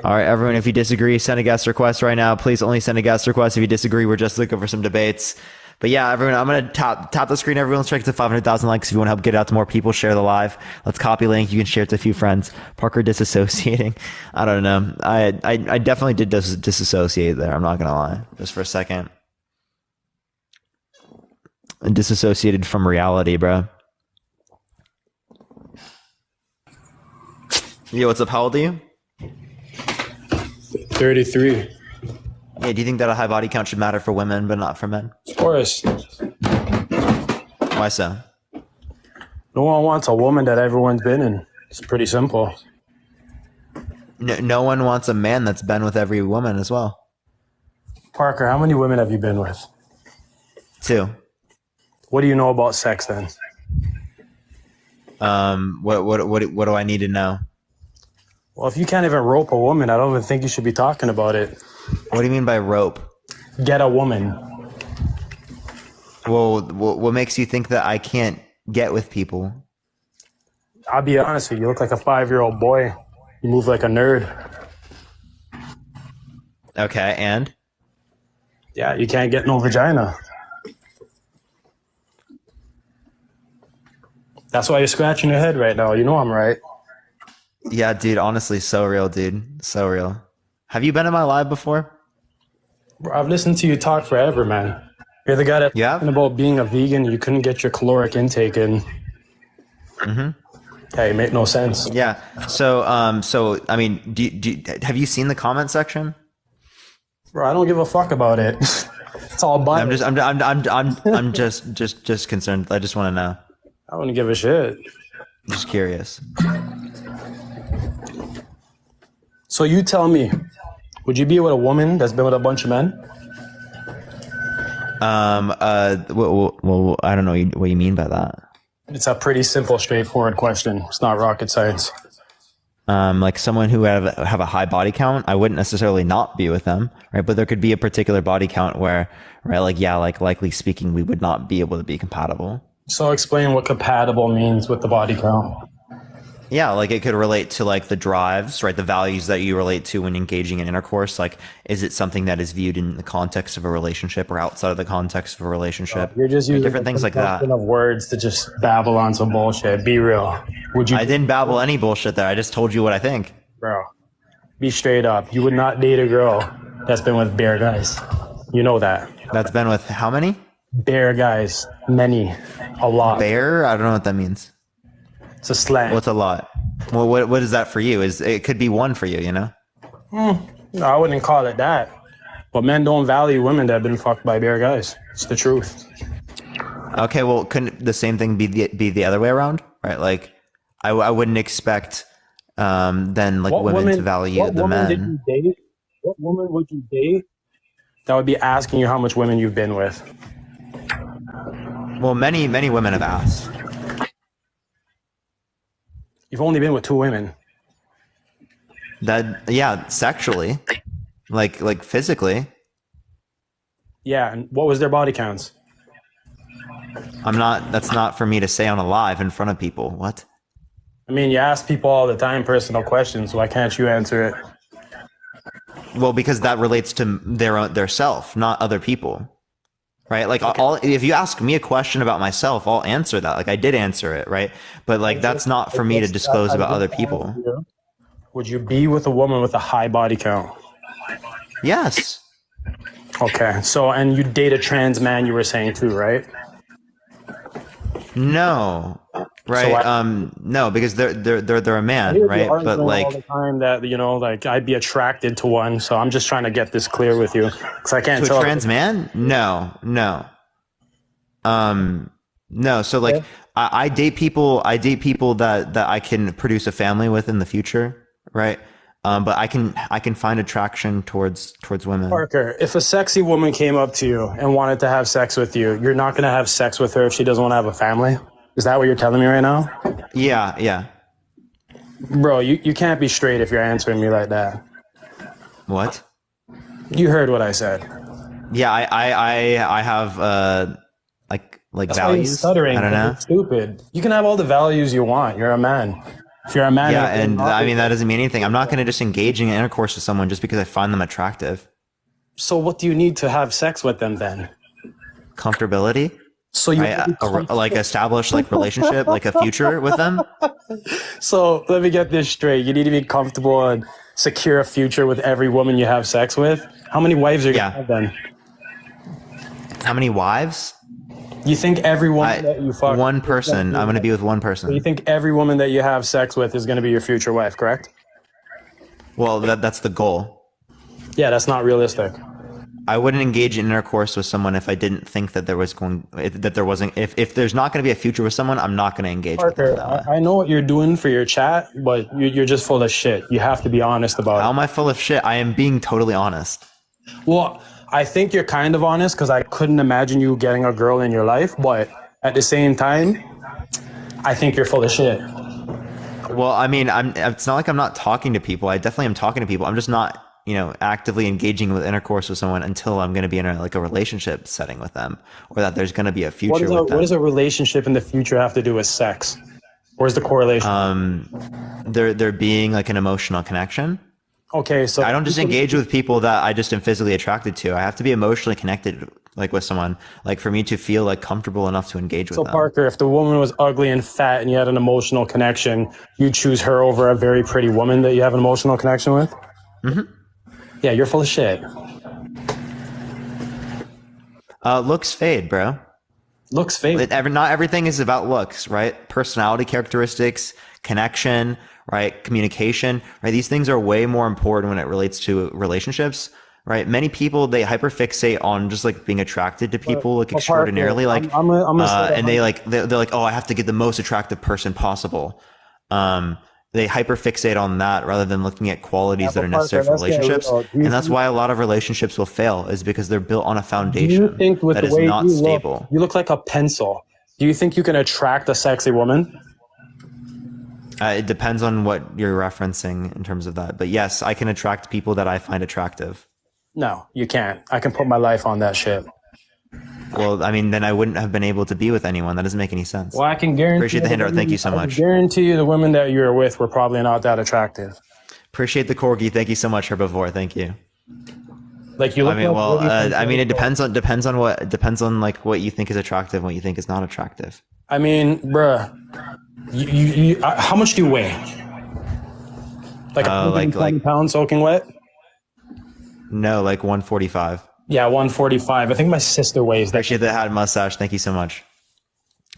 All right, everyone. If you disagree, send a guest request right now. Please only send a guest request if you disagree. We're just looking for some debates. But yeah, everyone, I'm gonna tap the screen. Everyone's trying to 500,000 likes. If you want to help get it out to more people, share the live. Let's copy link. You can share it to a few friends. Parker disassociating. I don't know. I definitely did disassociate there. I'm not gonna lie. Just for a second. Disassociated from reality, bro. Yo, what's up? How old are you? 33. Yeah, do you think that a high body count should matter for women but not for men? Of course. Why so? No one wants a woman that everyone's been in. It's pretty simple. No one wants a man that's been with every woman as well. Parker, how many women have you been with? 2. What do you know about sex then? What do I need to know? Well, if you can't even rope a woman, I don't even think you should be talking about it. What do you mean by rope? Get a woman. Well, what makes you think that I can't get with people? I'll be honest with you. You look like a 5-year-old boy. You move like a nerd. Okay, and? Yeah, you can't get no vagina. That's why you're scratching your head right now. You know I'm right. Yeah, dude, honestly, so real, dude. So real. Have you been in my live before? Bro, I've listened to you talk forever, man. You're the guy that's talking about being a vegan. You couldn't get your caloric intake in. Mm-hmm. Hey, it made no sense. Yeah. So I mean, have you seen the comment section? Bro, I don't give a fuck about it. It's all biased. I'm just concerned. I just want to know. I wouldn't give a shit. Just curious. So you tell me, would you be with a woman that's been with a bunch of men? Well, I don't know what you mean by that. It's a pretty simple, straightforward question. It's not rocket science. Like someone who have a high body count, I wouldn't necessarily not be with them, right? But there could be a particular body count where, right, like, yeah, like likely speaking, we would not be able to be compatible. So explain what compatible means with the body count. Yeah, like it could relate to like the drives, right? The values that you relate to when engaging in intercourse. Like, is it something that is viewed in the context of a relationship or outside of the context of a relationship? You're just using different things like that. Of words to just babble on some bullshit. Be real. Would you? I didn't babble any bullshit there. I just told you what I think. Bro, be straight up. You would not date a girl that's been with bare guys. You know that. That's been with how many? Bare guys. Many. A lot. Bare? I don't know what that means. It's a slang. What's a lot? Well, what is that for you? It could be one for you, you know? No, I wouldn't call it that. But men don't value women that have been fucked by bare guys. It's the truth. Okay, well, couldn't the same thing be the other way around? Right? Like, I wouldn't expect then like women to value the men. Did you date? What woman would you date that would be asking you how much women you've been with? Well, many women have asked. You've only been with 2 women. Yeah, sexually, like physically. Yeah, and what was their body counts? That's not for me to say on a live in front of people. What? I mean, you ask people all the time personal questions. Why can't you answer it? Well, because that relates to their self, not other people. Right? Like, if you ask me a question about myself, I'll answer that. Like, I did answer it, right? But like, that's not for me to disclose about other people. Would you be with a woman with a high body count? Yes. Okay. So, and you date a trans man, you were saying too, right? No. Right. So no, because they're a man, right? But like all the time that, you know, like I'd be attracted to one. So I'm just trying to get this clear with you, because I can't tell. To a trans man? No. No. So like, I date people that I can produce a family with in the future, right? But I can find attraction towards women. Parker, if a sexy woman came up to you and wanted to have sex with you, you're not going to have sex with her if she doesn't want to have a family? Is that what you're telling me right now? Yeah. Bro, you can't be straight if you're answering me like that. What? You heard what I said. Yeah, I have like That's values. Why you're stuttering. I don't know. You're stupid. You can have all the values you want. You're a man. If you're a man, yeah, and I mean that doesn't mean anything. I'm not going to just engage in intercourse with someone just because I find them attractive. So what do you need to have sex with them then? Comfortability. So you like establish like relationship, like a future with them. So let me get this straight. You need to be comfortable and secure a future with every woman you have sex with. How many wives are you gonna have then? How many wives? You think every woman that you fuck? One person. I'm going to be with one person. So you think every woman that you have sex with is going to be your future wife, correct? Well, that's the goal. Yeah, that's not realistic. I wouldn't engage in intercourse with someone if I didn't think that there wasn't, if there's not going to be a future with someone, I'm not going to engage with them. I know what you're doing for your chat, but you're just full of shit. You have to be honest about it. How am I full of shit? I am being totally honest. Well, I think you're kind of honest because I couldn't imagine you getting a girl in your life, but at the same time, I think you're full of shit. Well, I mean, it's not like I'm not talking to people. I definitely am talking to people. I'm just not, actively engaging with intercourse with someone until I'm going to be in a relationship setting with them, or that there's going to be a future with them. What does a relationship in the future have to do with sex? Where's the correlation? There being like an emotional connection. Okay, so I don't just engage with people that I just am physically attracted to. I have to be emotionally connected, like with someone, like for me to feel like comfortable enough to engage with them. So Parker, if the woman was ugly and fat and you had an emotional connection, you choose her over a very pretty woman that you have an emotional connection with? Mm-hmm. Yeah, you're full of shit. Looks fade, bro. Looks fade. Not everything is about looks, right? Personality characteristics, connection, right? Communication, right? These things are way more important when it relates to relationships, right? Many people, they hyperfixate on just like being attracted to people extraordinarily, Parker, and they're like, oh, I have to get the most attractive person possible. They hyperfixate on that rather than looking at qualities that are necessary for relationships. And that's why a lot of relationships will fail, is because they're built on a foundation that is not stable. You look like a pencil. Do you think you can attract a sexy woman? It depends on what you're referencing in terms of that. But yes, I can attract people that I find attractive. No, you can't. I can put my life on that shit. Well, I mean, then I wouldn't have been able to be with anyone. That doesn't make any sense. Well, I can guarantee. Appreciate the handout. Thank you so much. I guarantee you, the women that you're with were probably not that attractive. Appreciate the corgi. Thank you so much, Herbivore. Thank you. Like you look. I mean, well, I mean, it depends on like what you think is attractive, and what you think is not attractive. I mean, bruh, how much do you weigh? Like 120 pounds soaking wet? No, like 145. Yeah, 145. I think my sister weighs that. Appreciate the hat and mustache. Thank you so much.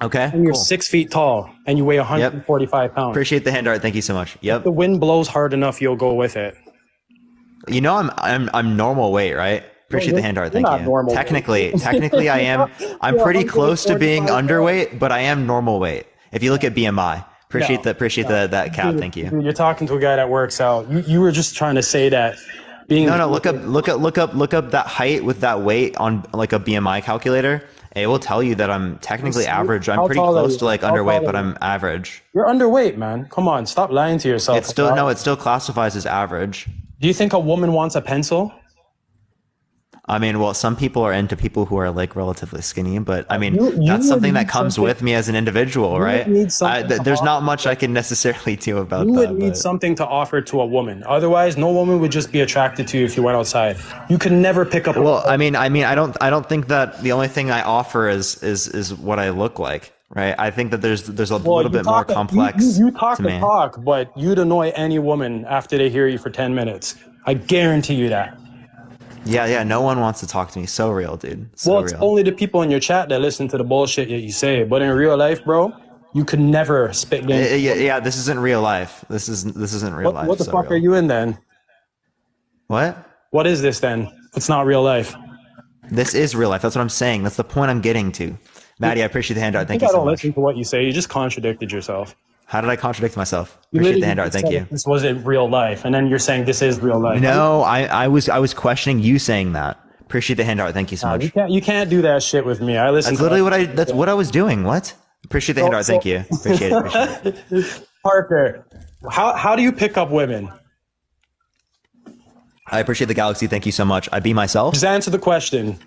Okay, and you're 6 feet tall, and you weigh 145 pounds. Appreciate the hand art. Thank you so much. Yep. If the wind blows hard enough, you'll go with it. You know, I'm normal weight, right? Appreciate the hand art. Thank you. Technically, I am. I'm pretty close to being underweight, but I am normal weight. If you look at BMI, appreciate that cap. Dude, thank you. Dude, you're talking to a guy that works out. You were just trying to say that. No. Look up that height with that weight on like a BMI calculator. It will tell you that I'm technically average. I'm pretty close to like underweight, but I'm average. You're underweight, man. Come on, stop lying to yourself. It still classifies as average. Do you think a woman wants a pencil? I mean, well, some people are into people who are like relatively skinny, but I mean, that's something that comes with me as an individual, right? There's not much I can necessarily do about that. You would need something to offer to a woman. Otherwise, no woman would just be attracted to you if you went outside. You could never pick up. Well, I don't think that the only thing I offer is what I look like, right? I think that there's a little bit more complex. You talk the talk, but you'd annoy any woman after they hear you for 10 minutes. I guarantee you that. Yeah, no one wants to talk to me. So real, dude. It's only the people in your chat that listen to the bullshit that you say. But in real life, bro, you could never spit game. Yeah, this isn't real life. This isn't real life. What the fuck are you in then? What? What is this then? It's not real life. This is real life. That's what I'm saying. That's the point I'm getting to. Maddie, I appreciate the handout. Thank you so much. I don't listen to what you say. You just contradicted yourself. How did I contradict myself? Appreciate the handout. Thank you. This wasn't real life, and then you're saying this is real life. No, I was questioning you saying that. Appreciate the handout. Thank you so much. You can't do that shit with me. I listen. That's literally that's what I was doing. What? Appreciate the handout. Thank you. Appreciate it. Parker, how do you pick up women? I appreciate the galaxy. Thank you so much. I be myself. Just answer the question.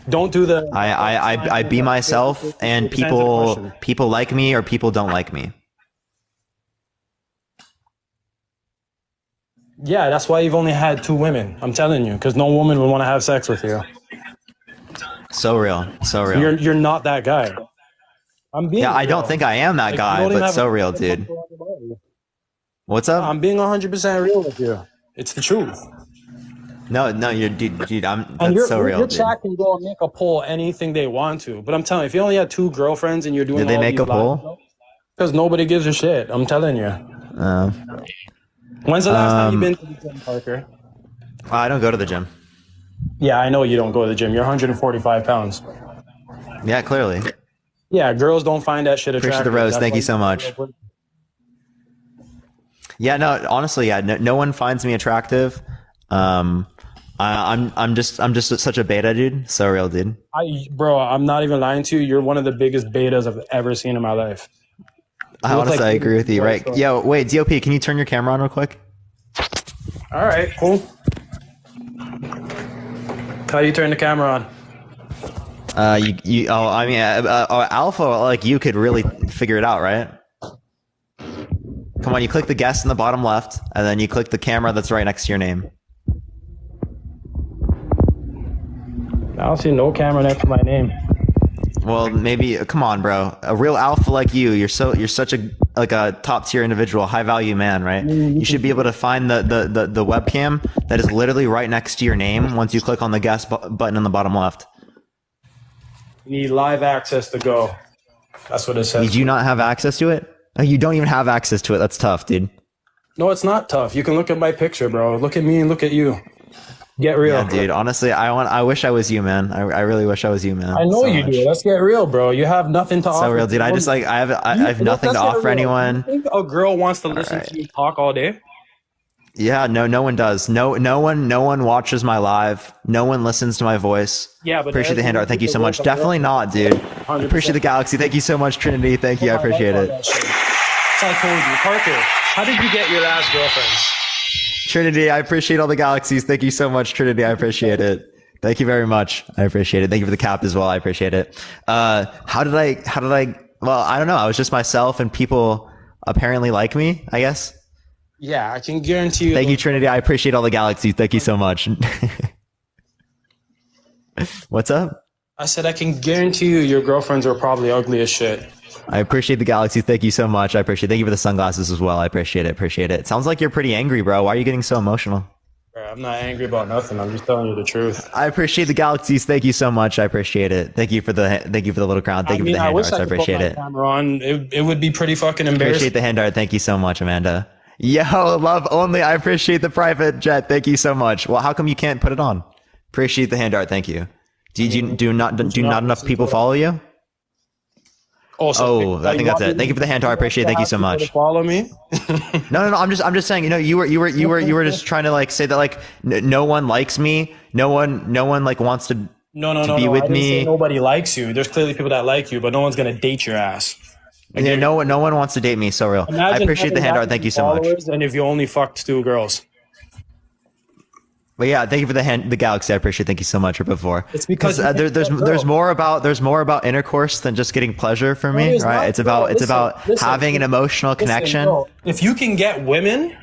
Don't do the. I be myself, and people like me or people don't like me. Yeah, that's why you've only had 2 women. I'm telling you, because no woman would want to have sex with you. So real. You're not that guy. I'm being. Yeah, I don't think I am that guy, but so real, dude. What's up? I'm being 100% real with you. It's the truth. No, you're dude. That's so real. Your chat can go and make a poll anything they want to, but I'm telling you, if you only had 2 girlfriends and you're doing, did they make a poll? Because nobody gives a shit. I'm telling you. When's the last time you've been to the gym, Parker? I don't go to the gym. Yeah, I know you don't go to the gym. You're 145 pounds. Yeah, clearly. Yeah, girls don't find that shit attractive. Appreciate the rose. Thank you so much. Yeah, no, honestly, yeah, no one finds me attractive. I'm just such a beta dude. So real, dude. Bro, I'm not even lying to you. You're one of the biggest betas I've ever seen in my life. Honestly, I agree with you, right? Yo, wait, DOP, can you turn your camera on real quick? All right, cool. How do you turn the camera on? Alpha, like you could really figure it out, right? Come on, you click the guest in the bottom left, and then you click the camera that's right next to your name. I don't see no camera next to my name. Well, maybe come on, bro. A real alpha like you're such a top tier individual, high value man, right? You should be able to find the webcam that is literally right next to your name once you click on the guest button in the bottom left. You need live access to go. That's what it says. Did you not have access to it? Oh, you don't even have access to it. That's tough, dude. No, it's not tough. You can look at my picture, bro. Look at me and look at you. Get real, yeah, dude. Honestly, I wish I was you, man. I really wish I was you, man. I know you do. Let's get real, bro. You have nothing to offer. So real, dude. I have nothing to offer anyone. You think a girl wants to listen to you talk all day? Yeah, no one does. No one watches my live. No one listens to my voice. Yeah, but appreciate the hand art. Thank you so much. people Definitely not, dude. 100%. Appreciate the galaxy. Thank you so much, Trinity. Thank you. I appreciate it. So I told you, Parker, how did you get your last girlfriends? Trinity, I appreciate all the galaxies. Thank you so much, Trinity. I appreciate it. Thank you very much. I appreciate it. Thank you for the cap as well. I appreciate it. How did I, well, I don't know. I was just myself and people apparently like me, I guess. Yeah, I can guarantee you. Thank you, Trinity. I appreciate all the galaxies. Thank you so much. What's up? I said I can guarantee you your girlfriends are probably ugly as shit. I appreciate the galaxies. Thank you so much. I appreciate it. Thank you for the sunglasses as well. I appreciate it. Appreciate it. Sounds like you're pretty angry, bro. Why are you getting so emotional? I'm not angry about nothing. I'm just telling you the truth. I appreciate the galaxies. Thank you so much. I appreciate it. Thank you for the little crown. Thank you for the hand arts. I appreciate it. Camera on. It would be pretty fucking embarrassing. Appreciate the hand art. Thank you so much, Amanda. Yo, love only. I appreciate the private jet. Thank you so much. Well, how come you can't put it on? Appreciate the hand art. Thank you. Do not enough people follow you? Also, I think that's it. Thank you for the hand art. I appreciate it. Thank you so much. Follow me. No. I'm just saying. You know, you were just trying to like say that like no one likes me. No one like wants to. No. Be with I didn't me. say nobody likes you. There's clearly people that like you, but no one's gonna date your ass. Yeah, no one wants to date me. So real. I appreciate the hand art. Thank you so much. And if you only fucked 2 girls. But yeah, thank you for the galaxy. I appreciate it. Thank you so much for before. It's because there's more about intercourse than just getting pleasure for me, right? It's about having an emotional connection. Bro, if you can get women,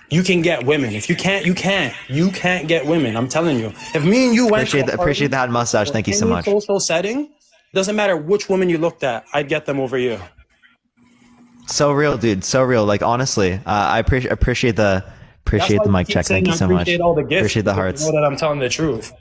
you can get women. If you can't, you can't. You can't get women. I'm telling you. If me and you went appreciate the hat mustache. Thank you so much. Social setting, doesn't matter which woman you looked at, I'd get them over you. So real, dude. So real. Like honestly, I appreciate the mic check. Thank you so much. Appreciate the hearts. You know that I'm telling the truth.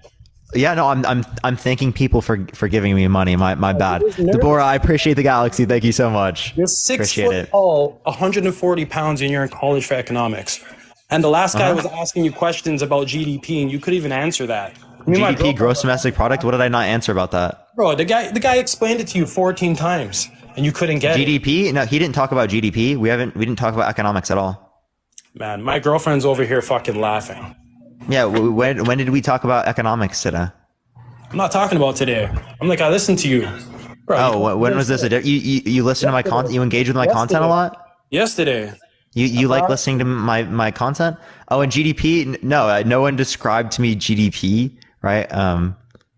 Yeah, no, I'm thanking people for giving me money. My bad. Deborah, I appreciate the galaxy. Thank you so much. You're 6 foot tall, 140 pounds, and you're in college for economics. And the last guy was asking you questions about GDP, and you couldn't even answer that. GDP, gross domestic product. What did I not answer about that? Bro, the guy explained it to you 14 times, and you couldn't get GDP? No, he didn't talk about GDP. We didn't talk about economics at all. Man, my girlfriend's over here fucking laughing. Yeah, when did we talk about economics today? I'm not talking about today. I'm like, I listened to you. Bro, when was this? You listen to my content? You engage with my content a lot? Yesterday. You like listening to my content? Oh, and GDP? No one described to me GDP, right?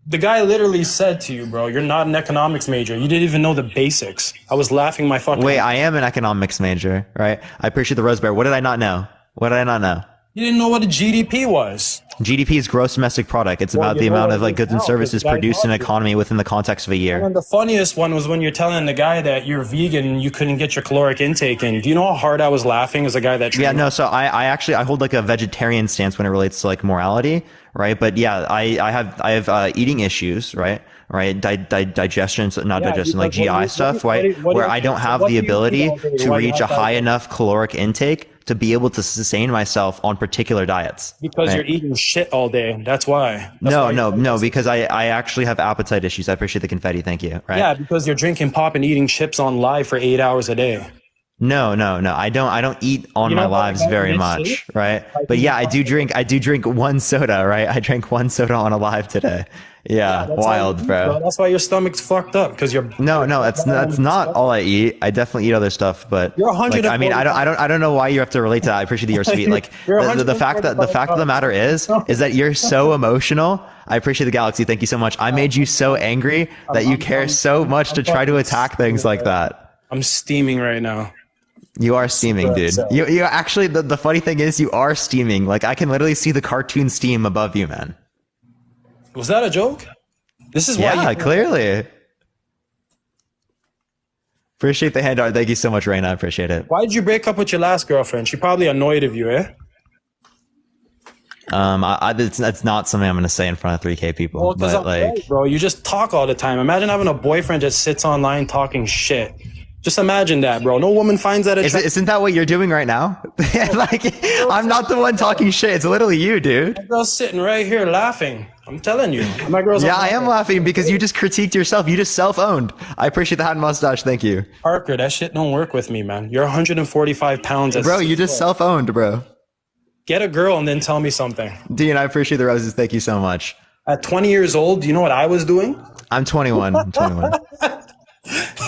The guy literally said to you, bro, you're not an economics major. You didn't even know the basics. I was laughing my fucking... Wait, I am an economics major, right? I appreciate the Rose Bear. What did I not know? You didn't know what a GDP was. GDP is gross domestic product. It's about the amount of like goods and services produced in an economy within the context of a year. And the funniest one was when you're telling the guy that you're vegan and you couldn't get your caloric intake in. Do you know how hard I was laughing as a guy that... Yeah, no, so I actually hold like a vegetarian stance when it relates to like morality, right? But yeah, I have eating issues, right? Digestion, like GI stuff, right? Where I don't have the ability to reach a high enough caloric intake to be able to sustain myself on particular diets. Because you're eating shit all day. That's why. No, because I actually have appetite issues. I appreciate the confetti. Thank you. Right? Yeah, because you're drinking pop and eating chips on live for 8 hours a day. No. I don't eat on my lives very much, right? But yeah, I do drink one soda, right? I drank one soda on a live today. Yeah, wild, bro. That's why your stomach's fucked up, because you're... No, that's not all I eat. I definitely eat other stuff, but you're 100. I mean, I don't know why you have to relate to that. I appreciate that you're sweet. Like the fact of the matter is that you're so emotional. I appreciate the galaxy. Thank you so much. I made you so angry that you care so much to try to attack things like that. I'm steaming right now. You are steaming, dude. You actually, the funny thing is you are steaming. Like I can literally see the cartoon steam above you, man. Was that a joke? This is why. Yeah, clearly. Appreciate the hand art. Thank you so much, Raina. I appreciate it. Why did you break up with your last girlfriend? She probably annoyed of you, eh? That's not something I'm going to say in front of 3K people. Well, but like, right, bro, you just talk all the time. Imagine having a boyfriend that sits online talking shit. Just imagine that, bro. No woman finds that attractive. Isn't that what you're doing right now? Like, I'm not the one talking shit. It's literally you, dude. My girl's sitting right here laughing. I'm telling you. My girl's I am laughing because you just critiqued yourself. You just self-owned. I appreciate the hat and mustache. Thank you. Parker, that shit don't work with me, man. You're 145 pounds. Bro, you just self-owned, bro. Get a girl and then tell me something. Dean, I appreciate the roses. Thank you so much. At 20 years old, do you know what I was doing? I'm 21. I'm 21.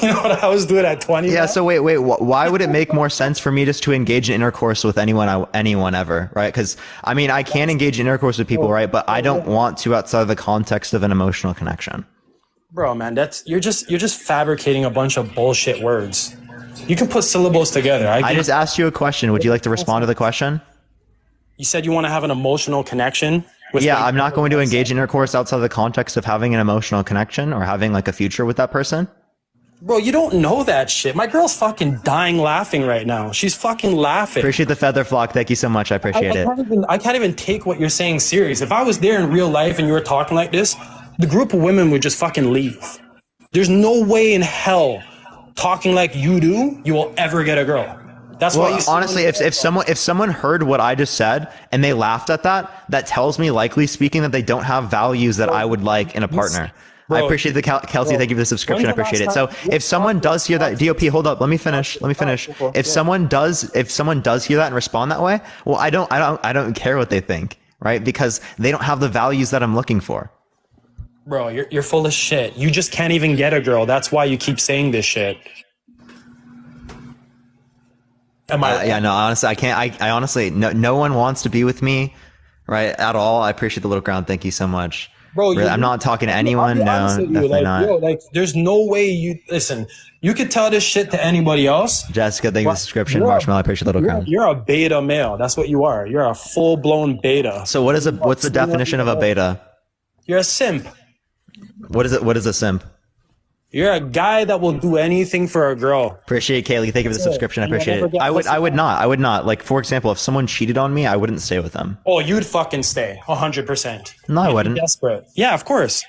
You know what I was doing at 20? Yeah, so wait. Why would it make more sense for me just to engage in intercourse with anyone ever, right? Because, I mean, I can engage in intercourse with people, right? But I don't want to outside of the context of an emotional connection. Bro, man, you're just fabricating a bunch of bullshit words. You can put syllables together. I just asked you a question. Would you like to respond to the question? You said you want to have an emotional connection? I'm not going to engage in intercourse outside of the context of having an emotional connection or having like a future with that person. Bro, you don't know that shit. My girl's fucking dying laughing right now. She's fucking laughing. Appreciate the feather flock. Thank you so much. I appreciate it. I can't even take what you're saying serious. If I was there in real life and you were talking like this, the group of women would just fucking leave. There's no way in hell talking like you do, you will ever get a girl. That's why you honestly, if someone heard what I just said and they laughed at that tells me, likely speaking, that they don't have values that I would like in a partner. Bro, I appreciate the Kelsey. Thank you for the subscription. I appreciate it. So if someone does hear that, DOP, hold up. Let me finish. If someone does hear that and respond that way, well, I don't care what they think, right? Because they don't have the values that I'm looking for. Bro, you're full of shit. You just can't even get a girl. That's why you keep saying this shit. Am I? Yeah, no, honestly, I can't. I honestly, no one wants to be with me, right? At all. I appreciate the little ground. Thank you so much. Bro, really, I'm not talking to anyone. No, definitely not. Yo, there's no way you listen. You could tell this shit to anybody else. Jessica, thank you for the subscription. Marshmallow, I appreciate the little crown. You're a beta male. That's what you are. You're a full blown beta. So what's the definition of a beta? You're a simp. What is a simp? You're a guy that will do anything for a girl. Appreciate it, Kaylee. Thank you for the subscription. I appreciate it. I would not. Like, for example, if someone cheated on me, I wouldn't stay with them. Oh, you'd fucking stay 100%. No, I wouldn't. Desperate. Yeah, of course.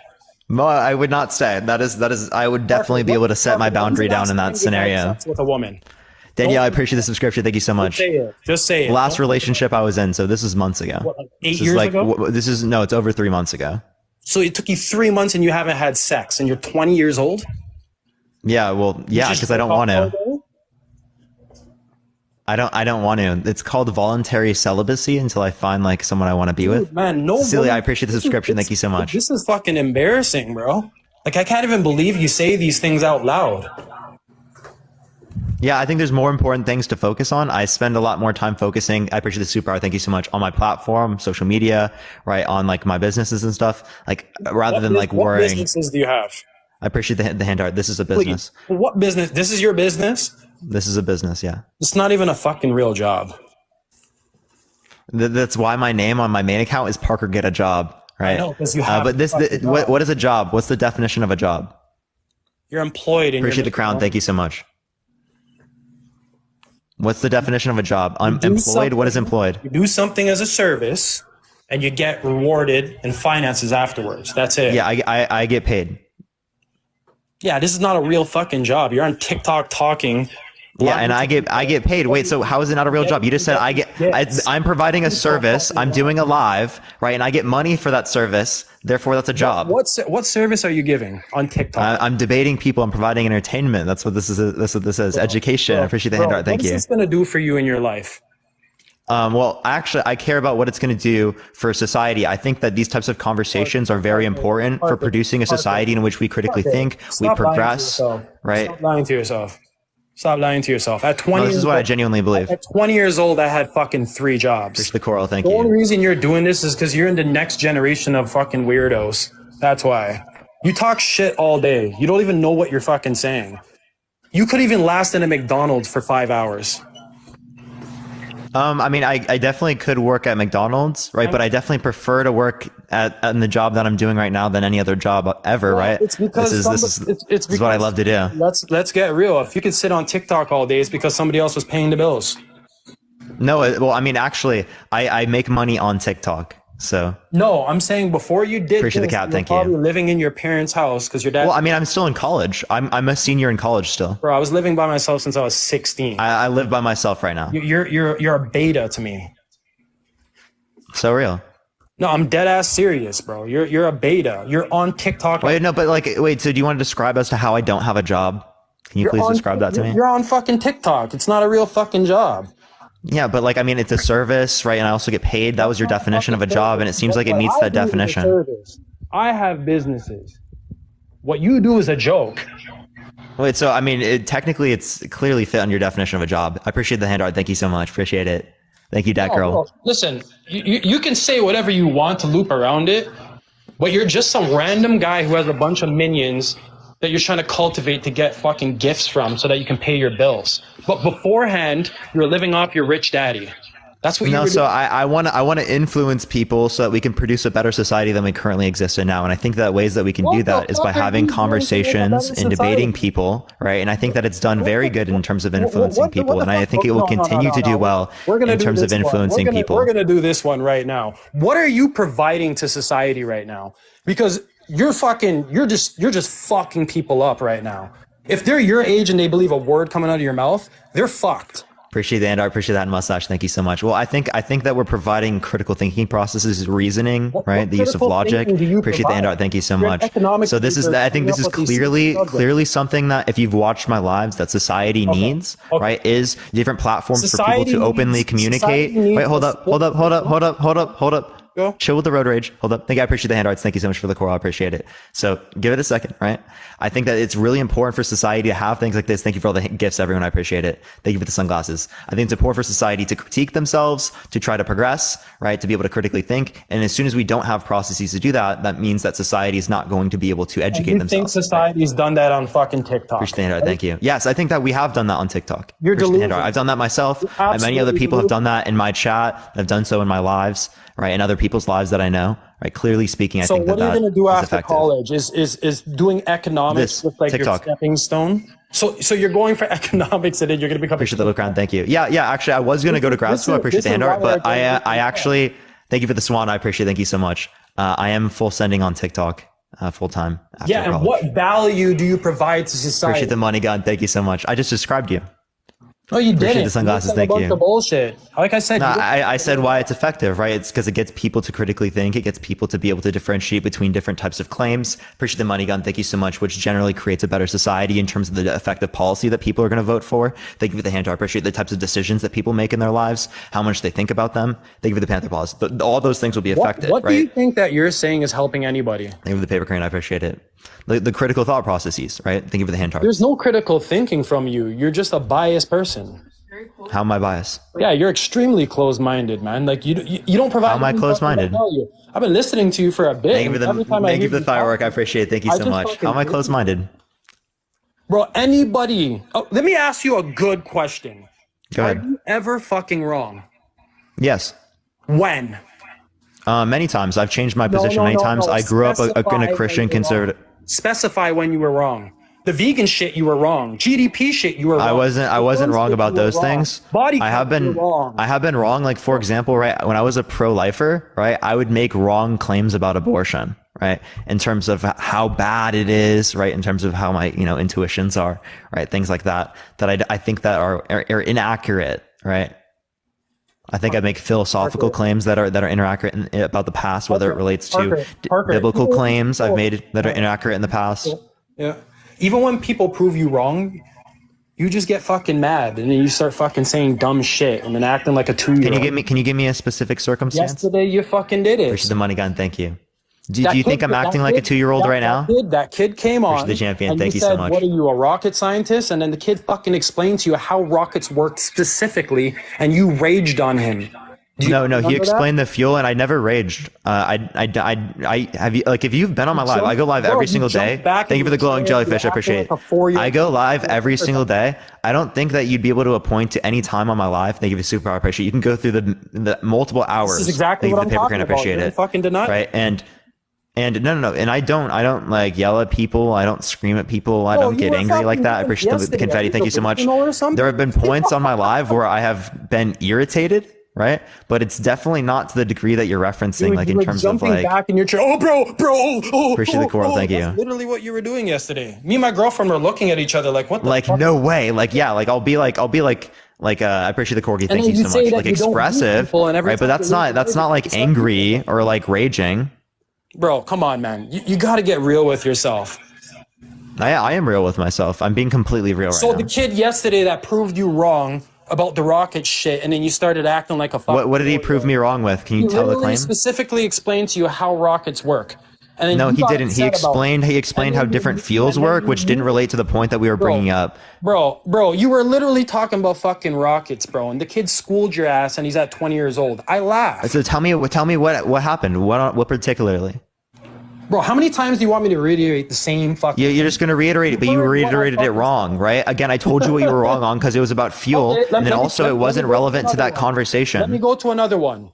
No, I would not stay. That is. I would definitely be able to set my boundary down in that scenario. With a woman. Danielle, I appreciate the subscription. Thank you so much. Just say it. Last relationship I was in, so this is months ago. What, like 8 years ago? It's over 3 months ago. So it took you 3 months and you haven't had sex and you're 20 years old? Yeah, well, yeah, because I don't want to. I don't want to. It's called voluntary celibacy until I find like someone I want to be with. Man, no. Celia, I appreciate the subscription. Thank you so much. This is fucking embarrassing, bro. Like, I can't even believe you say these things out loud. Yeah, I think there's more important things to focus on. I spend a lot more time focusing. I appreciate the super. Thank you so much on my platform, social media, right? On like my businesses and stuff. Like rather than like worrying. What businesses do you have? I appreciate the hand art. This is a business. Wait, what business? This is your business? This is a business, yeah. It's not even a fucking real job. That's why my name on my main account is Parker Get a Job, right? I know, because you have. But what is a job? What's the definition of a job? You're employed. Appreciate the crown. Thank you so much. What's the definition of a job? Employed. What is employed? You do something as a service, and you get rewarded in finances afterwards. That's it. Yeah, I get paid. Yeah, this is not a real fucking job. You're on TikTok talking. Yeah, and I get paid. Wait, so how is it not a real job? You just said I'm providing a service. I'm doing a live, right? And I get money for that service. Therefore, that's a job. What service are you giving on TikTok? I'm debating people. I'm providing entertainment. That's what this is. That's what this is. Education. I appreciate the hand art. Thank you. What is this going to do for you in your life? Well, actually, I care about what it's going to do for society. I think that these types of conversations are very important for producing a society in which we critically think, we progress, right? Stop lying to yourself. Stop lying to yourself. At 20, this is what I genuinely believe. At 20 years old, I had fucking 3 jobs. Push the coral. Thank you. The only reason you're doing this is because you're in the next generation of fucking weirdos. That's why. You talk shit all day. You don't even know what you're fucking saying. You could even last in a McDonald's for 5 hours. I mean, I definitely could work at McDonald's, right? But I definitely prefer to work in the job that I'm doing right now than any other job ever, right? It's because this is what I love to do. Let's get real. If you could sit on TikTok all day, it's because somebody else was paying the bills. No, well, I mean, actually, I make money on TikTok. So No, I'm saying before you did appreciate the this, cap. you were Thank probably you. living in your parents' house because your dad. Well, I mean, I'm still in college. I'm a senior in college still. Bro, I was living by myself since I was 16. I live by myself right now. You're a beta to me. So real. No, I'm dead ass serious, bro. You're a beta. You're on TikTok. Wait, no, but like, wait. So do you want to describe as to how I don't have a job? Can you please describe that to me? You're on fucking TikTok. It's not a real fucking job. Yeah, but like, I mean, it's a service, right? And I also get paid. That was your definition of a job, and it seems like it meets that definition. I have businesses. What you do is a joke. Wait, so I mean, technically, it's clearly fit on your definition of a job. I appreciate the hand art. Thank you so much. Appreciate it. Thank you, Dat Girl. Bro, listen, you can say whatever you want to loop around it, but you're just some random guy who has a bunch of minions that you're trying to cultivate to get fucking gifts from so that you can pay your bills. But beforehand, you're living off your rich daddy. That's what you were so doing. I want to influence people so that we can produce a better society than we currently exist in now. And I think that ways that we can do that is by having conversations and debating people, right? And I think that it's done very good in terms of influencing people. And I think it will continue to do well in terms of influencing people. We're going to do this one right now. What are you providing to society right now? Because you're just fucking people up right now. If they're your age and they believe a word coming out of your mouth, they're fucked. Appreciate the hand art. Appreciate that mustache. Thank you so much. Well, I think that we're providing critical thinking processes, reasoning, right? The use of logic. Appreciate the hand art. Thank you so much. So this is, I think this is clearly something that if you've watched my lives, that society needs, right? Is different platforms for people to openly communicate. Wait, hold up. Go. Chill with the road rage. Hold up. I appreciate the hand arts. Thank you so much for the coral. I appreciate it. So give it a second, right? I think that it's really important for society to have things like this. Thank you for all the gifts, everyone. I appreciate it. Thank you for the sunglasses. I think it's important for society to critique themselves, to try to progress, right? To be able to critically think. And as soon as we don't have processes to do that, that means that society is not going to be able to educate themselves. You think society's done that on fucking TikTok? Appreciate the hand art. Thank you. Yes, I think that we have done that on TikTok. You're delusional. I've done that myself. And many other people have done that in my chat. I've done so in my lives, right? In other people's lives that I know, right? Clearly speaking, I think that So what are you going to do after effective. college? Is doing economics with like TikTok. your stepping stone? So you're going for economics and then you're going to become. Appreciate the look around. Thank you. Yeah. Actually, I was going to go to grad school. I appreciate the hand art, but I actually thank you for the swan. I appreciate. Thank you so much. I am full sending on TikTok full time. Yeah, and what value do you provide to society? Appreciate the money, God. Thank you so much. I just described you. No, you Appreciate didn't. the sunglasses. Thank a bunch you. of bullshit. Like I said, No, I said why it's effective, right? It's because it gets people to critically think. It gets people to be able to differentiate between different types of claims. Appreciate the money gun. Thank you so much, which generally creates a better society in terms of the effective policy that people are going to vote for. Thank you for the hand. I appreciate the types of decisions that people make in their lives, how much they think about them. Thank you for the Panther Paws. All those things will be effective, what right? do you think that you're saying is helping anybody? Thank you for the paper crane. I appreciate it. The critical thought processes, right? Thank you for the hand tarts. There's no critical thinking from you. You're just a biased person. How am I biased? Yeah, you're extremely closed-minded, man. Like you don't provide. How am I closed-minded? I've been listening to you for a bit. Thank you for the firework. I appreciate it. Thank you so much. How am I closed-minded? Bro, anybody. Oh, let me ask you a good question. Go ahead. Are you ever fucking wrong? Yes. When? Many times. I've changed my position many times. I grew up in a Christian conservative. Specify when you were wrong. The vegan shit, you were wrong. GDP shit, you were wrong. I wasn't wrong about those things. I have been wrong. Like, for example, right, when I was a pro-lifer, right, I would make wrong claims about abortion, right, in terms of how bad it is, right, in terms of how my intuitions are, right, things like that I think that are inaccurate, right. I think I make philosophical claims that are inaccurate about the past, whether it relates to biblical claims I've made that are inaccurate in the past. Yeah. Even when people prove you wrong, you just get fucking mad and then you start fucking saying dumb shit and then acting like a 2-year-old. Can you give me a specific circumstance? Yesterday you fucking did it. Appreciate the money gun. Thank you. Do you think I'm acting like a 2-year-old right now? That kid came on. Appreciate the champion. And Thank you said, so much. What are you, a rocket scientist? And then the kid fucking explained to you how rockets worked specifically, and you raged on him. No, he explained the fuel, and I never raged. I have you, like, if you've been on my live, I go live every single day. Thank you for the glowing jellyfish. I appreciate it. I go live every single day. I don't think that you'd be able to appoint to any time on my live. Thank you for super. I appreciate it. You can go through the multiple hours. This is exactly what I'm talking about. Appreciate it. Fucking deny. Right. And no. And I don't like yell at people. I don't scream at people. I don't get angry like that. I appreciate the confetti. Thank you so much. There have been points on my live where I have been irritated, right? But it's definitely not to the degree that you're referencing, Dude, like you in were terms of jumping like. back in your chair. Oh, bro, Appreciate the coral, thank you. That's literally what you were doing yesterday. Me and my girlfriend were looking at each other like, what the Like, fuck? no way. Like, yeah, like I'll be like, I appreciate the corgi. Thank then you you so say much. that Like you don't meet expressive, people and every right? But time that's you not leave that's not like angry or like raging. Bro, come on, man. You got to get real with yourself. I am real with myself. I'm being completely real So right the now. kid yesterday that proved you wrong about the rocket shit, and then you started acting like a fucking What did he prove me wrong with? Can you He tell the literally claim? specifically explained to you how rockets work. And then No, you he got didn't. He upset about it. explained how And then different fuels work, which didn't relate to the point that we were bringing up. Bro, you were literally talking about fucking rockets, bro, and the kid schooled your ass, and he's at 20 years old. I laugh. So tell me what happened? What particularly? Bro, how many times do you want me to reiterate the same fucking You're just going to reiterate it, but you reiterated it wrong, right? Again, I told you what you were wrong on because it was about fuel, Okay, and then also it wasn't relevant to that Let me conversation. go to another one.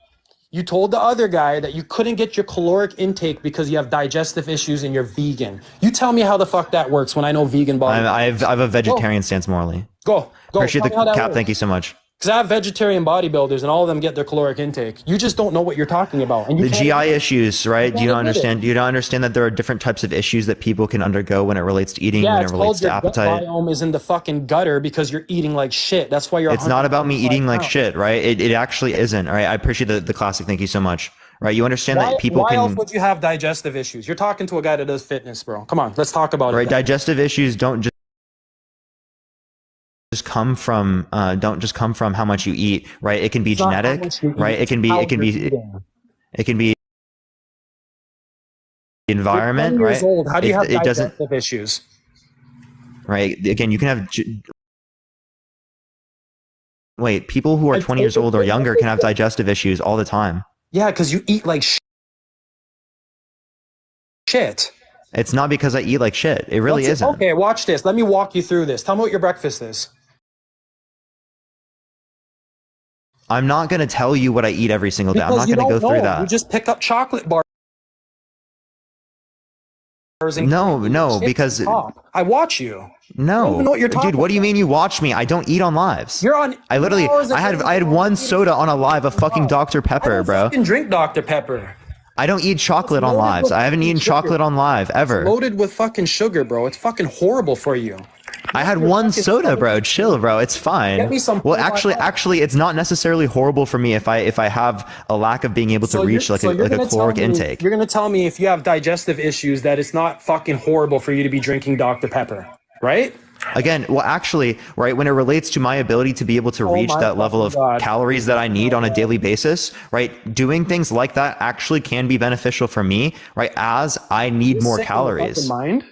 You told the other guy that you couldn't get your caloric intake because you have digestive issues and you're vegan. You tell me how the fuck that works when I know vegan body. I have a vegetarian stance morally. Go. Appreciate Tell the me how that cap. works. Thank you so much. Because I have vegetarian bodybuilders and all of them get their caloric intake. You just don't know what you're talking about. And you The can't GI admit it. issues, right? Do you can't not admit it. understand? Do you not understand that there are different types of issues that people can undergo when it relates to eating, Yeah, when it it's relates called to your gut appetite? biome is in the fucking gutter because you're eating like shit. That's why you're. It's not about me eating like 125 shit, right? It actually isn't, all right? I appreciate the classic. Thank you so much, right? You understand that people why else can, would you have digestive issues? You're talking to a guy that does fitness, bro. Come on, let's talk about right? it. then. Digestive issues don't just come from how much you eat, right? It can be It's not how genetic, much you right? eat, It can be it's how it can you're be eating. it can be environment, You're 20 years right? old. How do you have It doesn't, digestive issues? right? Again, you can have wait, people who are 20 years old or younger can have digestive issues all the time. Yeah, because you eat like shit. It's not because I eat like shit. It really isn't. Okay, watch this. Let me walk you through this. Tell me what your breakfast is. I'm not going to tell you what I eat every single day. I'm not Because you going to go don't through know. that. You just pick up chocolate bars. And No, chips because and pop. I watch you. I don't even know what you're talking dude, what do you mean you watch me? I don't eat on lives. You're on. I literally, hours a I day. had one soda on a live of fucking Dr. Pepper, bro. Fucking drink Dr. Pepper. I don't eat chocolate on loaded lives. with I haven't fucking eaten sugar. chocolate on live ever. Loaded with fucking sugar, bro. It's fucking horrible for you. I had one soda, bro. Chill, bro. It's fine. Get me some Well, Fruit actually, it's not necessarily horrible for me if I have a lack of being able to reach like a gonna caloric tell me- intake. You're gonna tell me if you have digestive issues that it's not fucking horrible for you to be drinking Dr. Pepper, right? Again, well, actually, right, when it relates to my ability to be able to reach my that level of fucking God. calories that I need on a daily basis, right, doing things like that actually can be beneficial for me, right, as I need more Sick in the calories. fucking mind.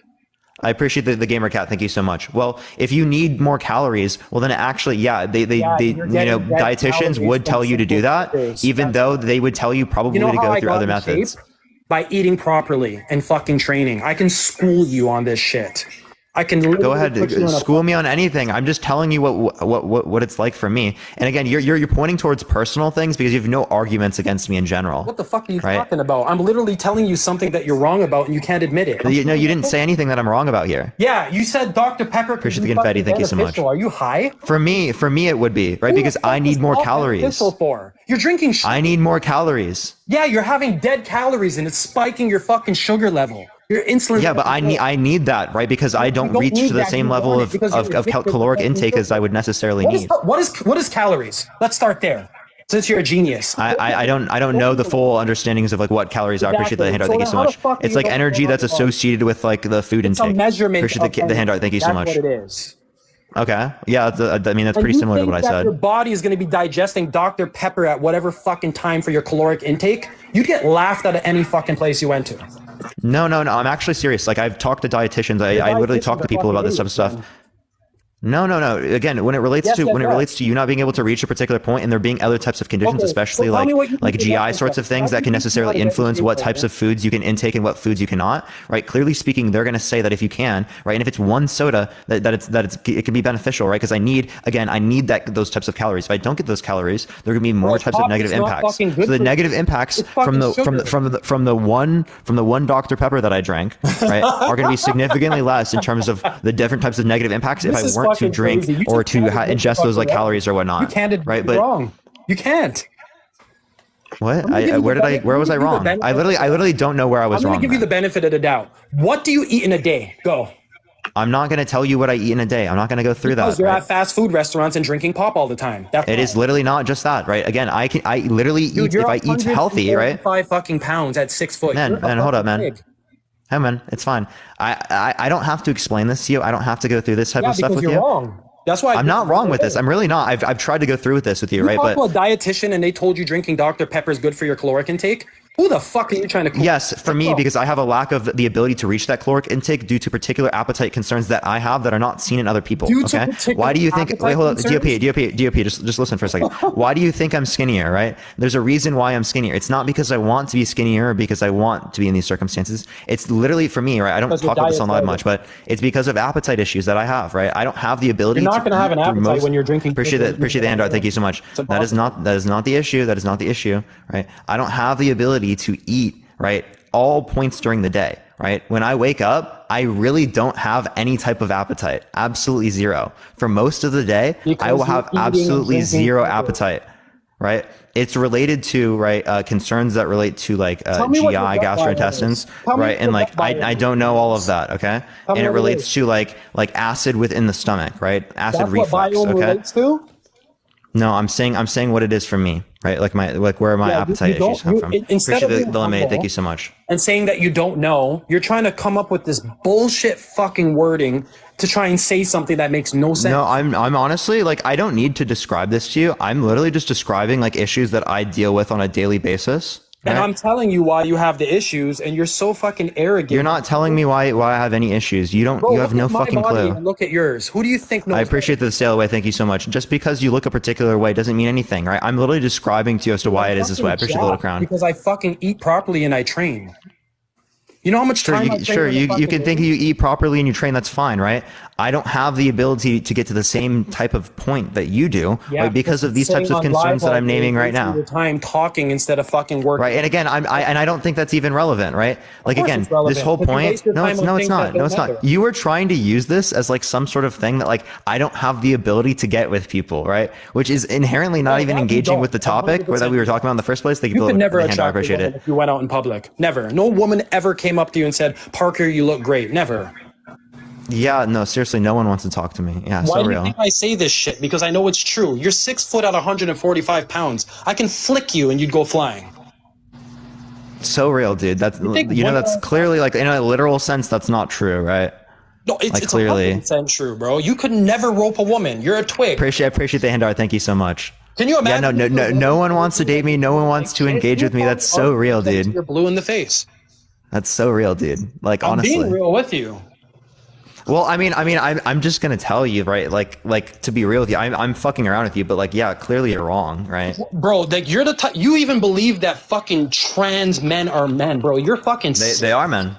I appreciate the gamer cat. Thank you so much. Well, if you need more calories, well, then actually, yeah, they you're you know, getting dead dietitians calories would from tell you to do simple that, sugars. even though they would tell you probably You know to how go I through got other in methods. shape? By eating properly and fucking training. I can school you on this shit. I can Go literally ahead, put you in a school me on anything. I'm just telling you what it's like for me. And again, you're pointing towards personal things because you have no arguments against me in general. What the fuck are you right? talking about? I'm literally telling you something that you're wrong about and you can't admit it. You didn't say anything that I'm wrong about here. Yeah, you said Dr. Pepper. Appreciate the confetti. Thank you so much. Are you high? For me, it would be right because I need more calories. Beneficial for? You're drinking shit. I need more calories. Yeah, you're having dead calories and it's spiking your fucking sugar level. Your insulin. Yeah, but I need that, right? Because I don't reach need to the that. same You level want of it because you're addicted to caloric fucking intake as I would necessarily need. What is calories? Let's start there. Since you're a genius. I don't know the full understandings of like what calories are. Appreciate the handout. Thank you so how the much. fuck do It's you like know energy that's what I'm associated with like the food It's a intake. measurement. Appreciate the handout. Thank you so much. That's what it is. Okay. Yeah, I mean that's And pretty you similar to think what I that Your said. body is going to be digesting Dr. Pepper at whatever fucking time for your caloric intake. You'd get laughed out of any fucking place you went to. No. I'm actually serious. Like I've talked to dietitians. I literally talk to people about this type of stuff. No. Again, when it relates relates to you not being able to reach a particular point, and there being other types of conditions, especially like GI sorts of things that can necessarily influence what types of foods you can intake and what foods you cannot. Right? Clearly speaking, they're going to say that if you can, right, and if it's one soda, it can be beneficial, right? Because I need those types of calories. If I don't get those calories, there are going to be more types of negative impacts. So the negative impacts from the one Dr. Pepper that I drank, right, are going to be significantly less in terms of the different types of negative impacts if I weren't to drink or to ingest those like calories or whatnot. You can't admit right? you're wrong. You can't. What? I'm gonna give you Where the did I? benefit- Where was I I'm gonna give you the wrong? benefit I literally don't know where I was I'm gonna wrong. give you the benefit of the doubt. What do you eat in a day? Go. I'm not gonna tell you what I eat in a day. I'm not gonna go through Because that. you're Right? at fast food restaurants and drinking pop all the time. That's It is literally not just that, right? Again, I literally Dude, eat you're if I eat healthy, right? 145 fucking pounds at 6 foot. Man, You're a man, hold up, fucking man. pig. Hey, man, it's fine. I don't have to explain this to you. I don't have to go through this type of stuff because with you're you. wrong. That's why I'm not wrong with this. I'm really not. I've tried to go through with this with you, You right? talk But to a dietitian and they told you drinking Dr. Pepper is good for your caloric intake. Who the fuck are you trying to? yes, for me, because I have a lack of the ability to reach that caloric intake due to particular appetite concerns that I have that are not seen in other people. Due to Okay, particular why do you think? appetite Wait, hold on, concerns? DOP. Just listen for a second. Why do you think I'm skinnier? Right? There's a reason why I'm skinnier. It's not because I want to be skinnier or because I want to be in these circumstances. It's literally for me, right? I don't Because your talk about this diet's on live better. much, but it's because of appetite issues that I have. Right? I don't have the ability. You're not going to have an eat through appetite when you're drinking. Appreciate the handout. Thank you so much. That is not the issue. That is not the issue. Right? I don't have the ability to eat. Right? All points during the day, right? When I wake up, I really don't have any type of appetite. Absolutely zero. For most of the day, I will have absolutely zero appetite, right? It's related to, right, concerns that relate to like GI, gastrointestines, right? And like, I don't know all of that, okay? And it relates to like acid within the stomach, right? Acid reflux, okay? Relates to? No, I'm saying what it is for me, right? Like where my appetite issues come from. Instead Appreciate of the lemonade. humble Thank you so much. and saying that you don't know, you're trying to come up with this bullshit fucking wording to try and say something that makes no sense. No, I'm honestly like I don't need to describe this to you. I'm literally just describing like issues that I deal with on a daily basis. And I'm telling you why you have the issues, and you're so fucking arrogant. You're not telling me why I have any issues. You don't. Bro, you have no look at my fucking body clue. and look at yours. Who do you think knows? I appreciate the sail away. Thank you so much. Just because you look a particular way doesn't mean anything, right? I'm literally describing to you as to why it is this way. I appreciate the little crown. Because I fucking eat properly and I train. You know how much time I train You can think you eat properly and you train. That's fine, right? I don't have the ability to get to the same type of point that you do, right? Because of these types of concerns that I'm naming right now. Your time talking instead of fucking working. Right, and again, I don't think that's even relevant, right? Like again, this whole point. No, it's not. No, it's not. You were trying to use this as like some sort of thing that like I don't have the ability to get with people, right? Which is inherently not even engaging with the topic that we were talking about in the first place. You could never I attract appreciate a woman it. if you went out in public. Never. No woman ever came up to you and said, "Parker, you look great." Never. Yeah, no, seriously, no one wants to talk to me. Yeah, Why so do you real. think I say this shit? Because I know it's true. You're 6 foot at 145 pounds. I can flick you and you'd go flying. So real, dude. That's that's clearly like in a literal sense that's not true, right? No, it's, like it's clearly. 100% true, bro. You could never rope a woman. You're a twig. Appreciate the handout. Thank you so much. Can you imagine? Yeah, no one wants to date me. No one wants to engage with me. That's so real, dude. You're blue in the face. That's so real, dude. Like honestly. I'm being real with you. Well, I'm just gonna tell you, right? Like to be real with you, I'm fucking around with you, but like, yeah, clearly you're wrong, right? Bro, like you're the type. You even believe that fucking trans men are men, bro. You're fucking. They are men.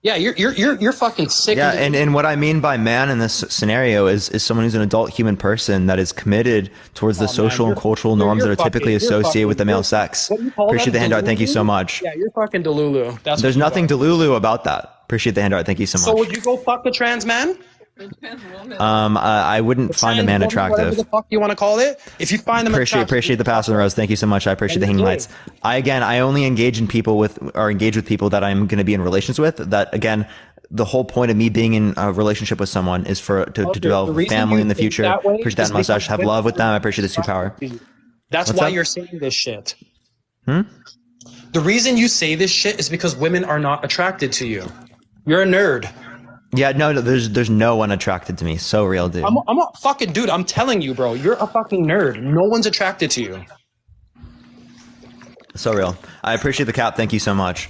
Yeah, you're fucking sick. Yeah, and what I mean by man in this scenario is someone who's an adult human person that is committed towards the social and cultural norms that are typically associated with the male sex. Appreciate the handout. Thank you so much. Yeah, you're fucking Delulu. There's nothing Delulu about that. Appreciate the handout. Thank you so much. So would you go fuck the trans man? I wouldn't find a man attractive. Whatever the fuck you want to call it. If you find them appreciate the pass on the rose. Thank you so much. I appreciate the hanging lights. I only engage with people that I'm going to be in relations with. That again, the whole point of me being in a relationship with someone is to develop a family in the future. Appreciate that mustache. Have love with them. I appreciate the superpower. That's why you're saying this shit. The reason you say this shit is because women are not attracted to you. You're a nerd. Yeah, no, there's no one attracted to me. So real, dude. I'm a fucking dude. I'm telling you, bro. You're a fucking nerd. No one's attracted to you. So real. I appreciate the cap. Thank you so much.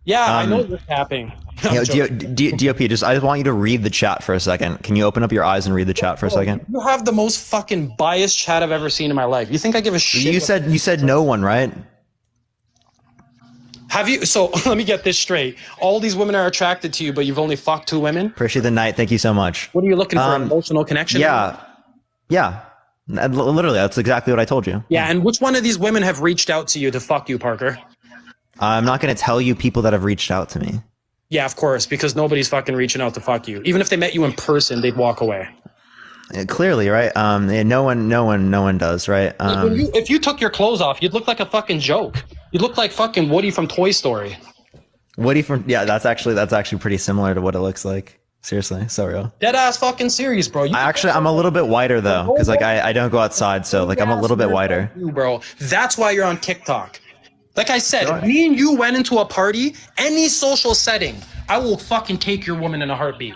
Yeah, I know you're capping. DOP, I just want you to read the chat for a second. Can you open up your eyes and read the chat for a second? You have the most fucking biased chat I've ever seen in my life. You think I give a shit? You said no one, right? Have you? So let me get this straight. All these women are attracted to you, but you've only fucked 2 women? Appreciate the night. Thank you so much. What are you looking for? An emotional connection? Yeah. Literally, that's exactly what I told you. Yeah, and which one of these women have reached out to you to fuck you, Parker? I'm not going to tell you people that have reached out to me. Yeah, of course, because nobody's fucking reaching out to fuck you. Even if they met you in person, they'd walk away. Clearly, right? Yeah, no one does, right? If you took your clothes off, you'd look like a fucking joke. You'd look like fucking Woody from Toy Story. Woody from that's actually pretty similar to what it looks like. Seriously, so real. Dead ass fucking serious, bro. I'm a little bit whiter though, because like I don't go outside, so like I'm a little bit whiter. You, bro. That's why you're on TikTok. Like I said, if me and you went into a party, any social setting, I will fucking take your woman in a heartbeat.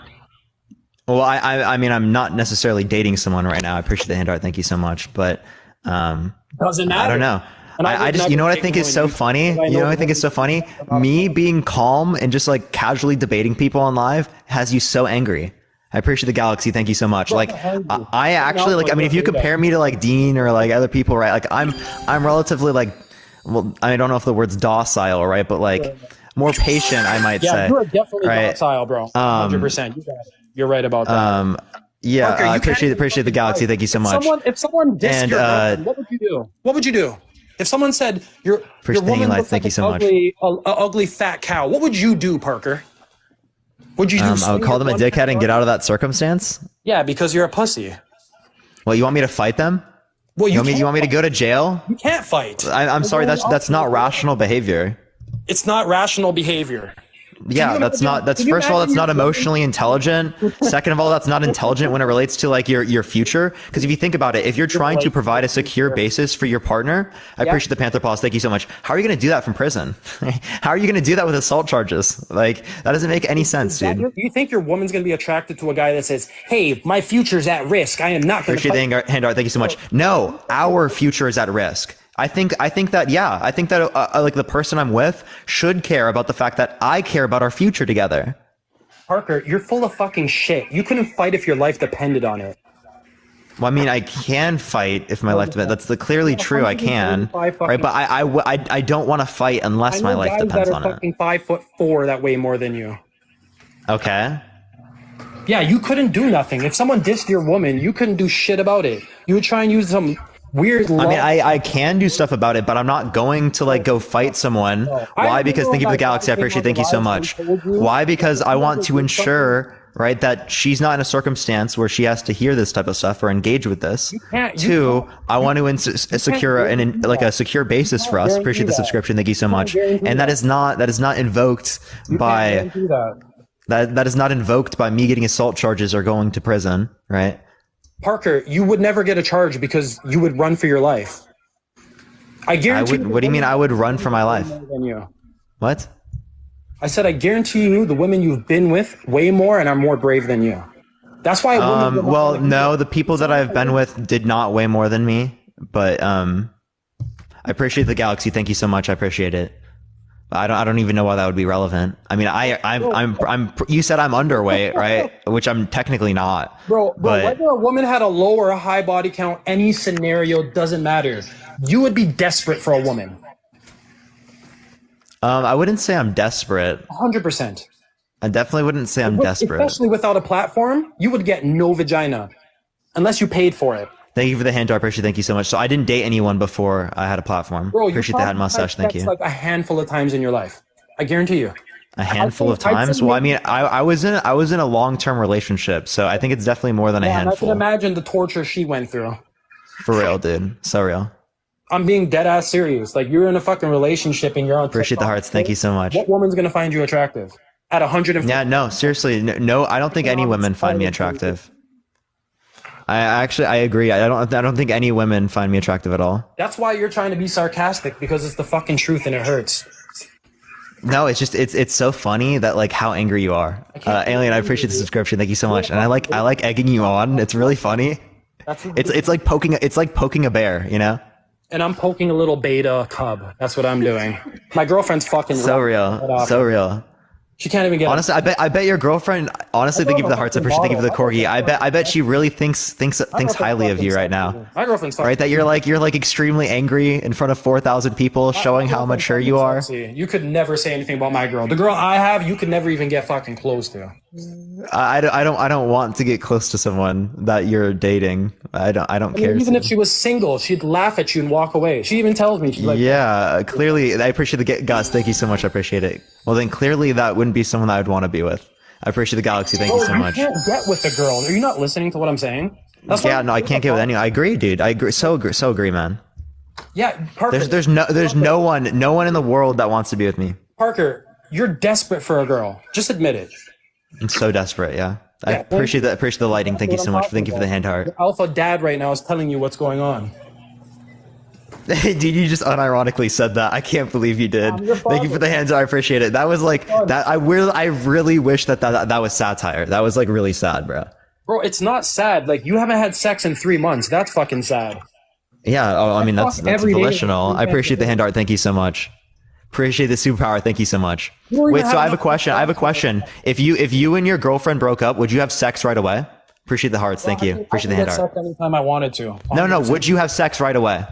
Well, I mean, I'm not necessarily dating someone right now. I appreciate the hand art. Thank you so much. But doesn't matter. I don't know. I just, you know what I think is so funny? You know what I think is so funny? Me being calm and just like casually debating people on live has you so angry. I appreciate the galaxy. Thank you so much. Like, I actually like. I mean, if you compare me to like Dean or like other people, right? Like, I'm relatively like, well, I don't know if the word's docile, right? But like more patient, I might say. Yeah, you're definitely right? docile, bro. 100%. You're right about that. Yeah, Parker, I appreciate the galaxy. Thank you so much. If someone dissed your girlfriend, what would you do? What would you do? If someone said your woman looks like an ugly fat cow, what would you do, Parker? Would you do? I would call them a dickhead and get out of that circumstance. Yeah, because you're a pussy. Well, you want me to fight them? Well, you want me to go to jail? You can't fight. I'm sorry. That's not rational behavior. It's not rational behavior. Yeah, that's first of all, that's not emotionally intelligent. Second of all, that's not intelligent when it relates to like your future. Because if you think about it, if you're trying to provide a secure basis for your partner, I appreciate the Panther Paws. Thank you so much. How are you going to do that from prison? How are you going to do that with assault charges? Like, that doesn't make any sense, dude. Do you think your woman's going to be attracted to a guy that says, "Hey, my future's at risk. I am not going to." Appreciate the hand art. Thank you so much. No, our future is at risk. I think that like the person I'm with should care about the fact that I care about our future together. Parker, you're full of fucking shit. You couldn't fight if your life depended on it. Well, I mean, I can fight if my life depends. That's clearly true. I can, right? But I don't want to fight unless my life depends on it. Fucking 5'4" that weigh more than you. Okay. Yeah, you couldn't do nothing. If someone dissed your woman, you couldn't do shit about it. You would try and use some weird. I mean, I can do stuff about it, but I'm not going to like go fight someone. Why? Because thank you for the galaxy. I appreciate. Thank you so much. Why? Because I want to ensure, right, that she's not in a circumstance where she has to hear this type of stuff or engage with this. Two, I want to secure a secure basis for us. Appreciate the subscription. Thank you so much. And that is not invoked by that is not invoked by me getting assault charges or going to prison, right? Parker, you would never get a charge because you would run for your life. I guarantee. What do you mean I would run for my life? What? I said I guarantee you the women you've been with way more and are more brave than you. That's why. Well, no, the people that I've been with did not weigh more than me, but I appreciate the galaxy. Thank you so much. I appreciate it. I don't even know why that would be relevant. I mean, I'm you said I'm underweight, right? Which I'm technically not. Bro, whether a woman had a low or a high body count, any scenario doesn't matter. You would be desperate for a woman. I wouldn't say I'm desperate. 100%. I definitely wouldn't say I'm desperate. Especially without a platform, you would get no vagina unless you paid for it. Thank you for the hand art. Appreciate. Thank you so much. So I didn't date anyone before I had a platform. Bro, appreciate the hat mustache. Thank you. Like a handful of times in your life. I guarantee you. A handful of times. Well, I mean, I was in a long-term relationship, so I think it's definitely more than a handful. I can imagine the torture she went through. For real, dude. So real. I'm being dead ass serious. Like, you're in a fucking relationship and you're on. Appreciate the hearts. Thank you so much. What woman's gonna find you attractive? At 150? Yeah, no, seriously, no. I don't think any women find me attractive. I agree. I don't think any women find me attractive at all. That's why you're trying to be sarcastic, because it's the fucking truth and it hurts. No, it's just it's so funny that like how angry you are. Alien, I appreciate the subscription. Thank you so much. And I like egging you on. It's really funny. It's like poking a bear, you know? And I'm poking a little beta cub. That's what I'm doing. My girlfriend's fucking so real. So real. She can't even get. Honestly, I bet your girlfriend. Honestly, thank you for the hearts. I appreciate. Thank you for the corgi. I bet she really thinks highly of you right now. My girlfriend's right. That you're like extremely angry in front of 4,000 people, showing how mature you are. You could never say anything about my girl. The girl I have, you could never even get fucking close to. I don't want to get close to someone that you're dating. I don't care. Even if she was single, she'd laugh at you and walk away. She even tells me. She's like, yeah, clearly, I appreciate the Gus. Thank you so much. I appreciate it. Well, then clearly that wouldn't be someone I would want to be with. I appreciate the galaxy. Thank you so much. You can't get with a girl. Are you not listening to what I'm saying? That's Yeah, why- no, I can't get with anyone. I agree, dude. I agree. So agree, man. Yeah, Parker. There's no one in the world that wants to be with me. Parker, you're desperate for a girl. Just admit it. I'm so desperate. Yeah. I Yeah, appreciate that. Appreciate the lighting. Thank you so much. Thank you for the hand heart. Your alpha dad right now is telling you what's going on. Dude, you just unironically said that. I can't believe you did. Thank you for the hands. I appreciate it. That was like that. I really wish that was satire. That was like really sad, bro. Bro, it's not sad. Like, you haven't had sex in 3 months. That's fucking sad. Yeah. Oh, I mean, that's every day. volitional. I appreciate the hand art. Thank you so much. Appreciate the superpower. Thank you so much. Wait, so I have a question. If you and your girlfriend broke up, would you have sex right away? Appreciate the hearts. Thank you. Appreciate the hand I art. could get sex anytime I wanted to. No. Would you have sex right away?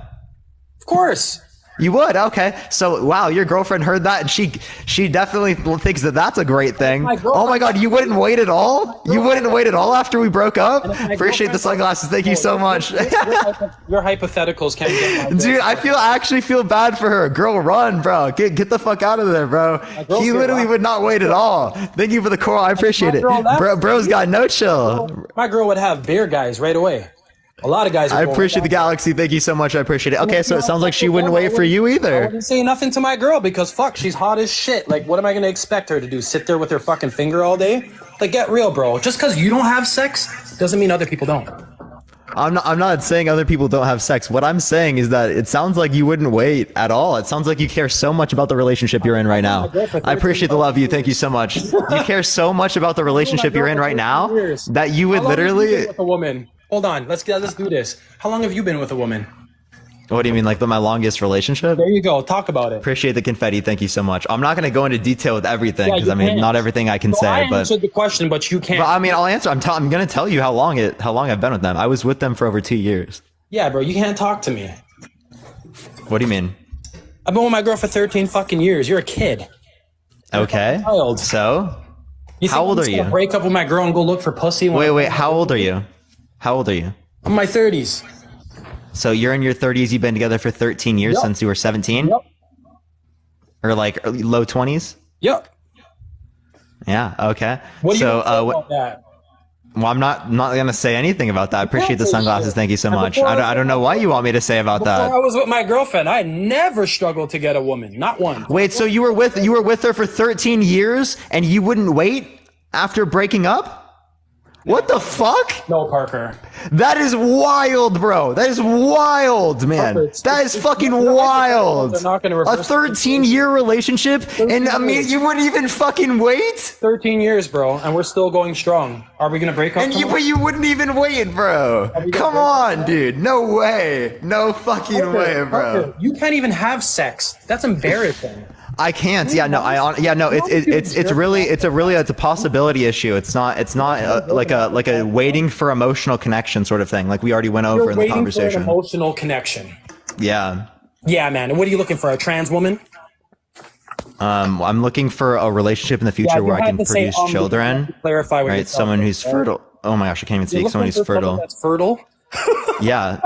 Of course. You would? Okay. So, wow, your girlfriend heard that and she definitely thinks that that's a great thing. Oh my God, you wouldn't wait at all? You wouldn't wait at all after we broke up? Appreciate the sunglasses. Thank you so much. Your hypotheticals can't get my Dude, I actually feel bad for her. Girl, run, bro. Get the fuck out of there, bro. He literally would not wait at all. Thank you for the coral. I appreciate it. Bro's got no chill. My girl would have bear guys right away. A lot of guys. I appreciate the galaxy. Thank you so much. I appreciate it. Okay, so it sounds like she wouldn't wait for you I either. wouldn't say nothing to my girl because fuck, she's hot as shit. Like, what am I gonna expect her to do? Sit there with her fucking finger all day? Like, get real, bro. Just because you don't have sex doesn't mean other people don't. I'm not saying other people don't have sex. What I'm saying is that it sounds like you wouldn't wait at all. It sounds like you care so much about the relationship you're in right now. I appreciate the love you. Thank you so much. You care so much about the relationship you're in right now that you would literally. With a woman. Hold on. Let's do this. How long have you been with a woman? What do you mean, like my longest relationship? There you go. Talk about it. Appreciate the confetti. Thank you so much. I'm not going to go into detail with everything Yeah, because you I mean, can't. not everything I can So say. I But answered the question, but you can't. But I mean, I'll answer. I'm going to tell you how long I've been with them. I was with them for over 2 years. Yeah, bro. You can't talk to me. What do you mean? I've been with my girl for 13 fucking years. You're a kid. Okay. So, You how old I'm are just gonna you? break up with my girl and go look for pussy? Wait. How old are you? How old are you? I'm in my 30s. So you're in your 30s. You've been together for 13 years since you were 17? Yep. Or like early, low 20s? Yep. Yeah. Okay. What do you so, say about that? well, I'm not going to say anything about that. I appreciate the say sunglasses. shit. Thank you so And much. before I don't know what you want me to say about Before that. I was with my girlfriend, I never struggled to get a woman. Not one. Wait, so you were with her for 13 years and you wouldn't wait after breaking up? What the fuck? No, Parker. That is wild, bro. That is wild, man. That is fucking wild. They're not gonna A reverse 13-year relationship, and I mean, you wouldn't even fucking wait? 13 years, bro, and we're still going strong. Are we gonna break up? And but you wouldn't even wait, bro. Come on, dude. No way. No fucking way, bro. Parker, you can't even have sex. That's embarrassing. I can't. Yeah, no. It's a possibility issue. It's not like a waiting for emotional connection sort of thing. Like we already went over You're in the waiting for an conversation. emotional connection. Yeah. Yeah, man. And what are you looking for? A trans woman? I'm looking for a relationship in the future where I can produce children. Clarify what right? you're Someone talking who's about. fertile. Oh my gosh, I can't even You're speak. Someone looking who's for someone fertile. that's fertile? Yeah.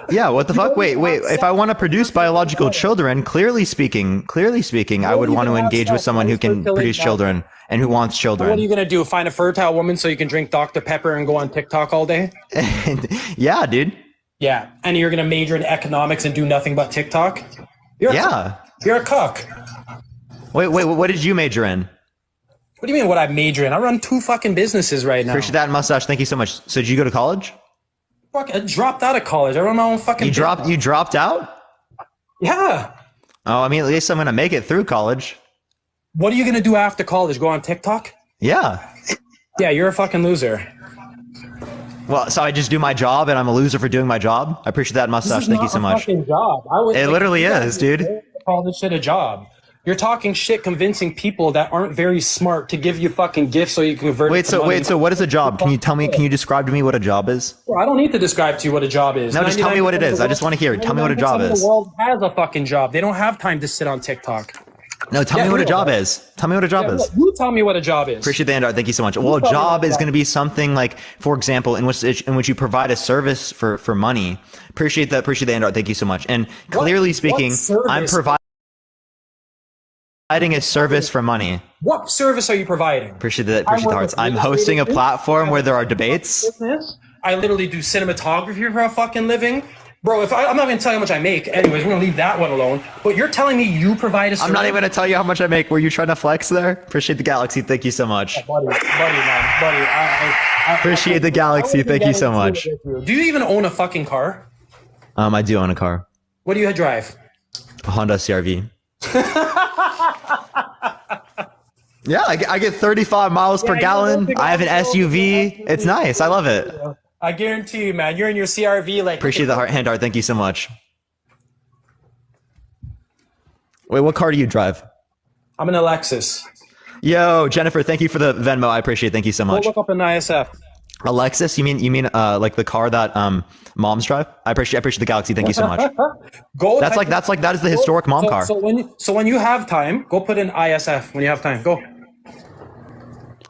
Yeah, what the fuck? Wait. If I want to produce biological children, clearly speaking, I would want to engage with someone who can produce children and who wants What are children. you gonna do? Find a fertile woman so you can drink Dr. Pepper and go on TikTok all day? Yeah, dude. Yeah. And you're gonna major in economics and do nothing but TikTok? You're a cuck. Wait, what did you major in? What do you mean what I major in? I run 2 fucking businesses right now. Appreciate that mustache. Thank you so much. So did you go to college? Fuck, I dropped out of college. I run my own fucking business. You dropped out? Yeah. Oh, I mean, at least I'm gonna make it through college. What are you gonna do after college? Go on TikTok? Yeah. Yeah, you're a fucking loser. Well, so I just do my job and I'm a loser for doing my job? I appreciate that mustache. Thank you so much. Fucking job. It literally is, dude. Call this shit a job. You're talking shit, convincing people that aren't very smart to give you fucking gifts so you can convert. it to money. So what is a job? Can you describe to me what a job is? Well, I don't need to describe to you what a job is. No, just tell me what it is. I just want to hear it. Tell me what a job 99% of is. The world has a fucking job. They don't have time to sit on TikTok. No, tell me what a job is. Tell me what a job is. You tell me what a job is. Appreciate the handout. Thank you so much. Well, a job is going to be something like, for example, in which you provide a service for money. Appreciate the handout. Thank you so much. And clearly speaking, I'm providing a service for money. What service are you providing? Appreciate the hearts. I'm hosting a platform where there are debates. I literally do cinematography for a fucking living. Bro, I'm not going to tell you how much I make. Anyways, we're going to leave that one alone. But you're telling me you provide a service? I'm not even going to tell you how much I make. Were you trying to flex there? Appreciate the galaxy. Thank you so much. Buddy, man. I Appreciate the galaxy. Thank you so much. Do you even own a fucking car? I do own a car. What do you drive? A Honda CRV. Yeah, I get 35 miles per gallon. I have an SUV. It's nice. I love it. I guarantee you, man. You're in your CRV. Like, appreciate the hand art. Thank you so much. Wait, what car do you drive? I'm an Lexus. Yo, Jennifer, thank you for the Venmo. I appreciate it. Thank you so much. Go look up an ISF. A Lexus? You mean like the car that moms drive? I appreciate the galaxy. Thank you so much. That is the historic mom car. So when you have time, go put in ISF. When you have time, go.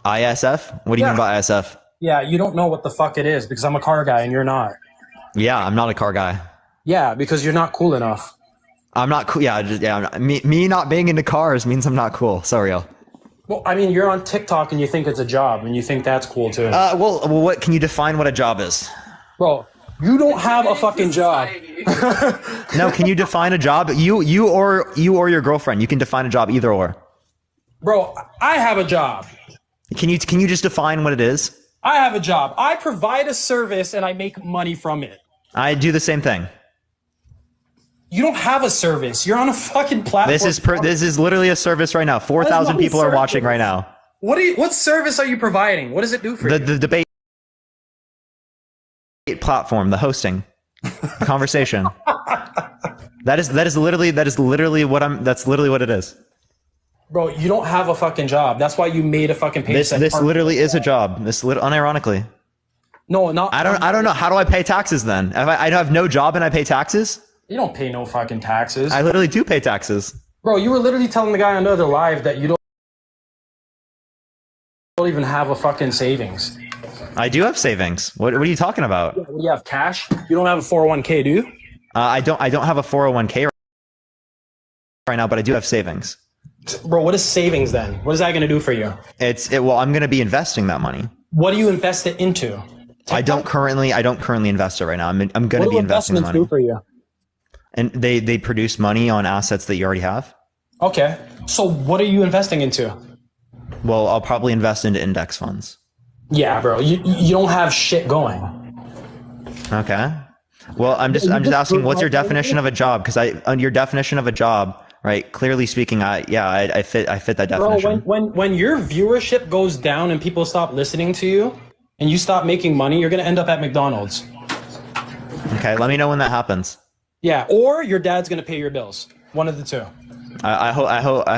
ISF? What do you mean by ISF? Yeah, you don't know what the fuck it is because I'm a car guy and you're not. Yeah, I'm not a car guy. Yeah, because you're not cool enough. I'm not cool. Yeah, me not being into cars means I'm not cool. Sorry, y'all. Well, I mean, you're on TikTok and you think it's a job and you think that's cool too. Well, what can you define what a job is? Bro, you don't have a fucking job. No, can you define a job? You or your girlfriend. You can define a job either or. Bro, I have a job. Can you just define what it is? I have a job. I provide a service and I make money from it. I do the same thing. You don't have a service. You're on a fucking platform. This is literally a service right now. 4,000 people are watching right now. What service are you providing? What does it do for you? The debate platform, the hosting, conversation. That's literally what it is. Bro, you don't have a fucking job. That's why you made a fucking page. This literally is a job. Unironically. No, not. I don't know. How do I pay taxes then? If I have no job and I pay taxes? You don't pay no fucking taxes. I literally do pay taxes. Bro, you were literally telling the guy on the other live that you don't even have a fucking savings. I do have savings. What are you talking about? Yeah, you have cash? You don't have a 401k, do you? I don't have a 401k right now, but I do have savings. Bro, what is savings then? What is that going to do for you? Well, I'm going to be investing that money. What do you invest it into? I don't currently invest it right now. I'm going to be investing the money. What do investments do for you? And they produce money on assets that you already have. Okay. So what are you investing into? Well, I'll probably invest into index funds. Yeah, bro. You don't have shit going. Okay. Well, I'm just asking, what's your definition of a job? Because on your definition of a job, right? Clearly speaking, I fit that definition. Bro, when your viewership goes down and people stop listening to you and you stop making money, you're gonna end up at McDonald's. Okay, let me know when that happens. Yeah, or your dad's gonna pay your bills. One of the two. I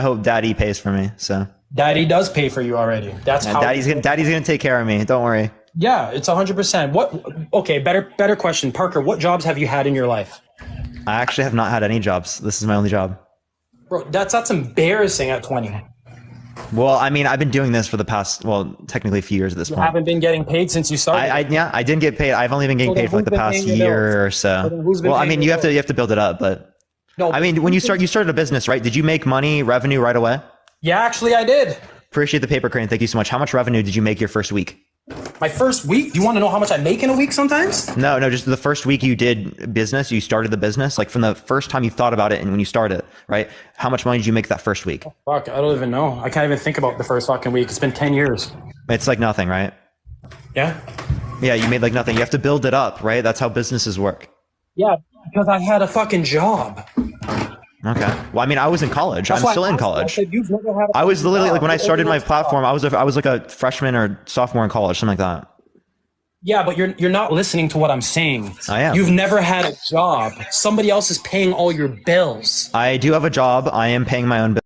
hope Daddy pays for me. So Daddy does pay for you already. That's how Daddy's gonna take care of me. Don't worry. Yeah, it's 100%. What? Okay, better question, Parker. What jobs have you had in your life? I actually have not had any jobs. This is my only job. Bro, that's embarrassing at 20. Well, I mean, I've been doing this for the past, technically a few years at this point. You haven't been getting paid since you started. I didn't get paid. I've only been getting paid for like the past year or so. Well, I mean, you have to build it up, but no. I mean, when you started a business, right? Did you make revenue right away? Yeah, actually, I did. Appreciate the paper crane. Thank you so much. How much revenue did you make your first week? My first week? Do you want to know how much I make in a week sometimes? No, just the first week you did business, you started the business, like from the first time you thought about it and when you started, right? How much money did you make that first week? Oh, fuck, I don't even know. I can't even think about the first fucking week. It's been 10 years. It's like nothing, right? Yeah? Yeah, you made like nothing. You have to build it up, right? That's how businesses work. Yeah, because I had a fucking job. Okay. Well, I mean, I was in college. I'm still in college. I was literally like when I started my platform, I was like a freshman or sophomore in college, something like that. Yeah, but you're not listening to what I'm saying. I am. You've never had a job. Somebody else is paying all your bills. I do have a job. I am paying my own